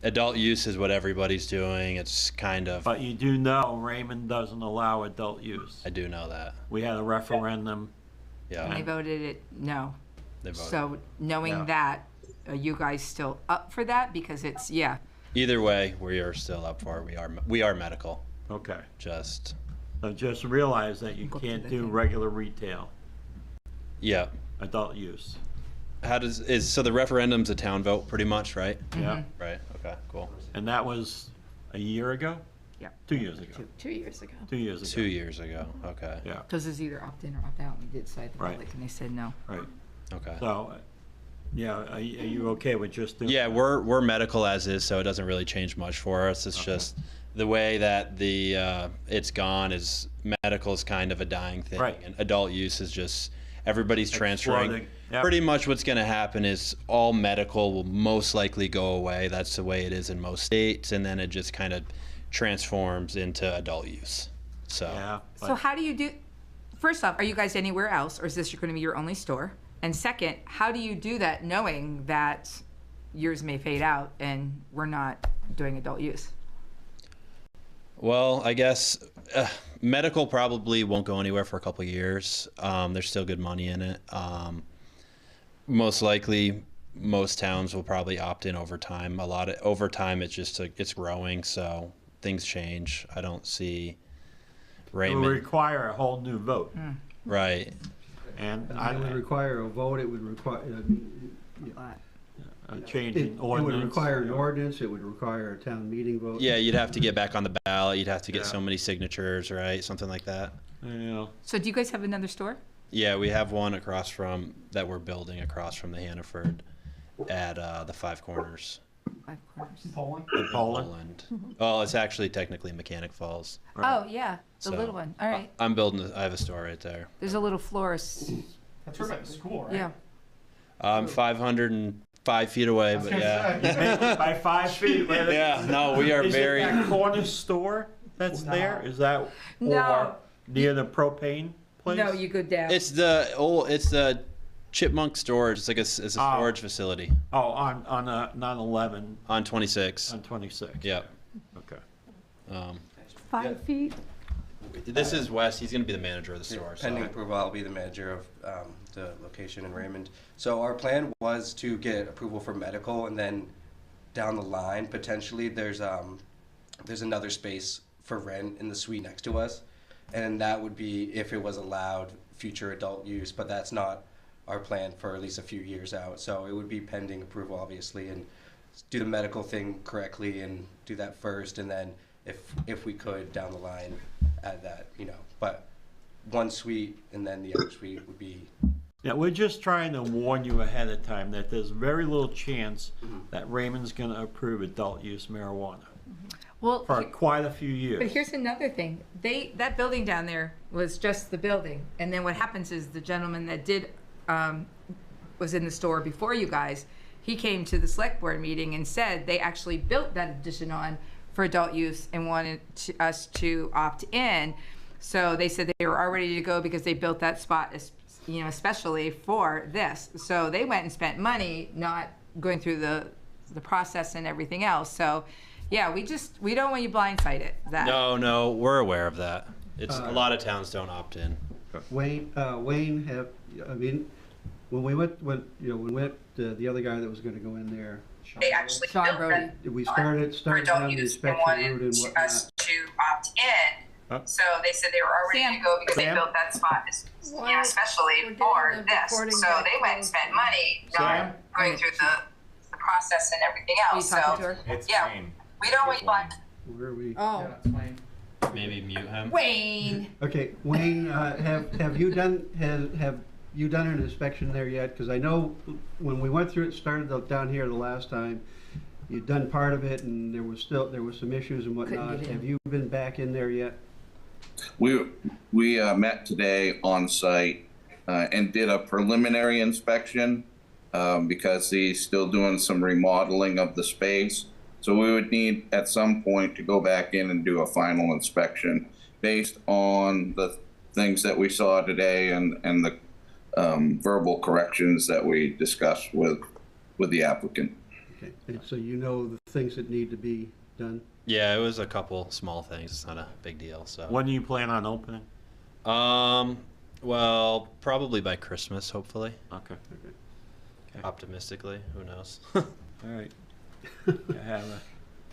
adult use is what everybody's doing. It's kind of, But you do know Raymond doesn't allow adult use. I do know that. We had a referendum. Yeah. And they voted it no. They voted. So knowing Yeah. that, are you guys still up for that? Because it's, yeah. Either way, we are still up for it. We are medical. Okay. Just, So just realize that you Go to can't the do thing. regular retail, yeah. adult use. So the referendum's a town vote pretty much, right? Yeah. Right, okay, cool. And that was a year ago? Yeah. 2 years ago. 2 years ago. 2 years ago. 2 years ago, okay. Yeah, Because it's either opt in or opt out. We did decide the Right. public and they said no. right. Okay. So, yeah, are you okay with just doing? Yeah, we're medical as is, so it doesn't really change much for us. It's just the way that it's gone is medical is kind of a dying thing. Right. And adult use is just, everybody's transferring. Exploding. Yep. Pretty much what's going to happen is all medical will most likely go away. That's the way it is in most states, and then it just kind of transforms into adult use. So Yeah. So how do you do, first off, are you guys anywhere else or is this going to be your only store? And second, how do you do that knowing that yours may fade out and we're not doing adult use? Well, I guess medical probably won't go anywhere for a couple of years. There's still good money in it. Most likely, most towns will probably opt in over time. Over time, it's growing, so things change. I don't see It would Raymond. require a whole new vote. Right. And It would require a vote, it would require, a change it in would ordinance. require an ordinance, it would require a town meeting vote. Yeah, you'd have to get back on the ballot. You'd have to get Yeah. so many signatures, right? Something like that. Yeah. So do you guys have another store? Yeah, we have one that we're building across from the Hannaford at the Five Corners. Five Corners. Poland? In Poland? Well, it's actually technically Mechanic Falls. Oh, yeah, the So, little one. All right. I'm building. I have a store right there. There's a little florist. That's right by the school, right? Yeah. I'm 505 feet away, but yeah. By 5 feet. right? Yeah, no, we are Is very. it that corner store that's there? Is that No. or near the propane place? No, you go down. It's the Chipmunk storage. It's like it's a storage facility Oh, on 9/11 on 26. on 26. Yep. Okay. 5 feet. This is Wes. He's going to be the manager of the store. Pending So. approval, I'll be the manager of the location in Raymond. So our plan was to get approval for medical, and then down the line, potentially, there's another space for rent in the suite next to us, and that would be, if it was allowed, future adult use, but that's not our plan for at least a few years out. So it would be pending approval, obviously, and do the medical thing correctly and do that first, and then if we could down the line add that, but one suite and then the other suite would be. Yeah, we're just trying to warn you ahead of time that there's very little chance that Raymond's going to approve adult use marijuana Well, for quite a few years. but here's another thing. That building down there was just the building. And then what happens is the gentleman that was in the store before you guys, he came to the select board meeting and said they actually built that addition on for adult use and wanted us to opt in. So they said they were all ready to go because they built that spot, especially for this. So they went and spent money, not going through the process and everything else. So, yeah, we don't want you blindsided. No, we're aware of that. It's a lot of towns don't opt in. When we went, the other guy that was gonna go in there, They actually Sean Brody. we started down the inspection route and whatnot. to opt in. So they said they were all ready to go because they built that spot, especially for this. So they went and spent money, not going through the process and everything else. So yeah, we don't want you blind. Where are we? Oh, Maybe mute him. Wayne. Okay, Wayne, have you done an inspection there yet? Because I know when we went through it, started down here the last time, you'd done part of it and there was some issues and whatnot. get in. Have you been back in there yet? We met today on site and did a preliminary inspection because he's still doing some remodeling of the space. So we would need at some point to go back in and do a final inspection based on the things that we saw today and the verbal corrections that we discussed with the applicant. Okay, and so you know the things that need to be done? Yeah, it was a couple small things. It's not a big deal. So When do you plan on opening? Well, probably by Christmas, hopefully. Okay. Optimistically, who knows? All right. I have a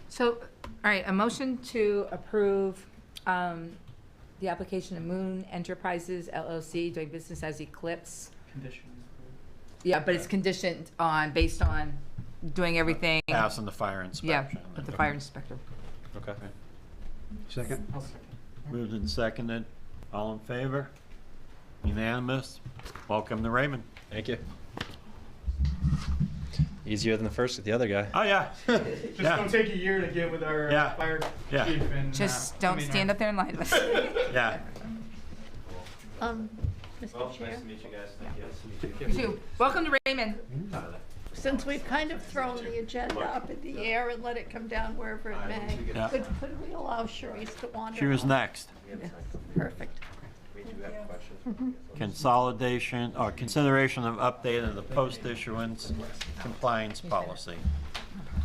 So, all right, a motion to approve the application of Moon Enterprises LLC doing business as Eclipse. Conditions. Yeah, but it's conditioned on, based on doing everything. passing the fire inspection. Yeah, with the fire inspector. Okay. Second? Moved and seconded. All in favor? Unanimous. Welcome to Raymond. Thank you. Easier than the first with the other guy. Oh, yeah. Just don't take a year to get with our Yeah. fire Yeah. chief and. Just don't stand up there and lie to us. Yeah. Mr. Chair, meet you guys. Thank You too. Welcome to Raymond. since we've kind of thrown the agenda up in the air and let it come down wherever it may, Yeah. could we allow Sharice to wander? She was on? next. Yeah, perfect. Consolidation or consideration of update of the post-issuance compliance policy.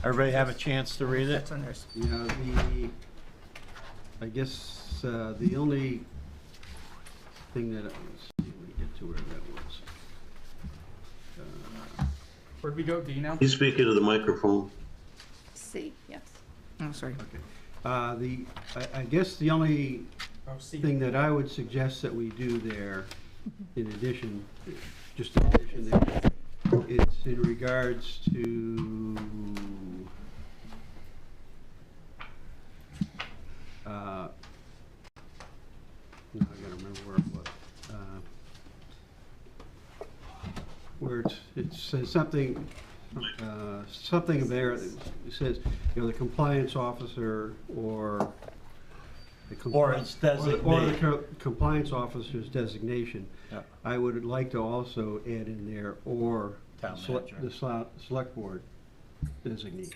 Everybody have a chance to read it? Yeah, I guess, the only thing that, let's see, let me get to where that was. Where'd we go, D now? You speak into the microphone. C, yes. Oh, sorry. I guess the only thing that I would suggest that we do there, in addition, just in addition there, it's in regards to, now I gotta remember where it was. Where it says something, something there, it says, you know, the compliance officer or Or its designation. Or the compliance officer's designation. Yeah. I would like to also add in there, or Town manager. the select board designee.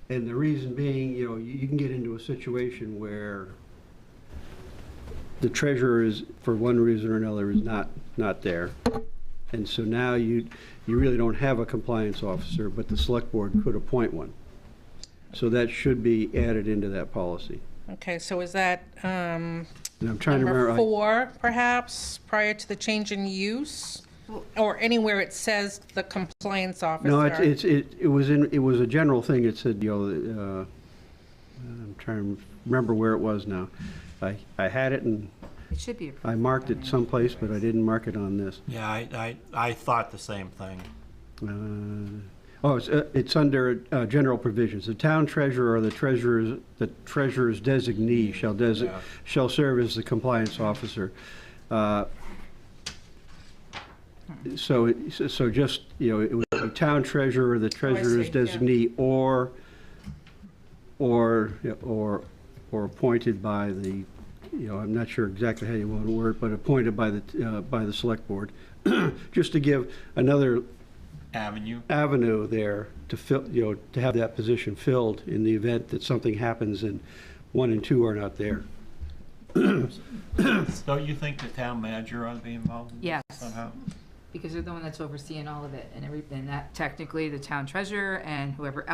And the reason being, you know, you can get into a situation where the treasurer is, for one reason or another, is not there. And so now you really don't have a compliance officer, but the select board could appoint one. So that should be added into that policy. Okay, so is that And I'm trying to number remember. 4, perhaps, prior to the change in use? Or anywhere it says the compliance officer? No, it was a general thing. It said, you know, I'm trying to remember where it was now. I had it and It should be. I marked it someplace, but I didn't mark it on this. Yeah, I thought the same thing. It's under general provisions. The town treasurer or the treasurer's designee shall serve as the compliance officer. So just, you know, it was the town treasurer, the treasurer's designee, or appointed by the, you know, I'm not sure exactly how you want to word, but appointed by the select board, just to give another avenue there to fill, you know, to have that position filled in the event that something happens and 1 and 2 are not there. Don't you think the town manager ought to be involved in this Yes. somehow? Because they're the one that's overseeing all of it and everything. That technically the town treasurer and whoever else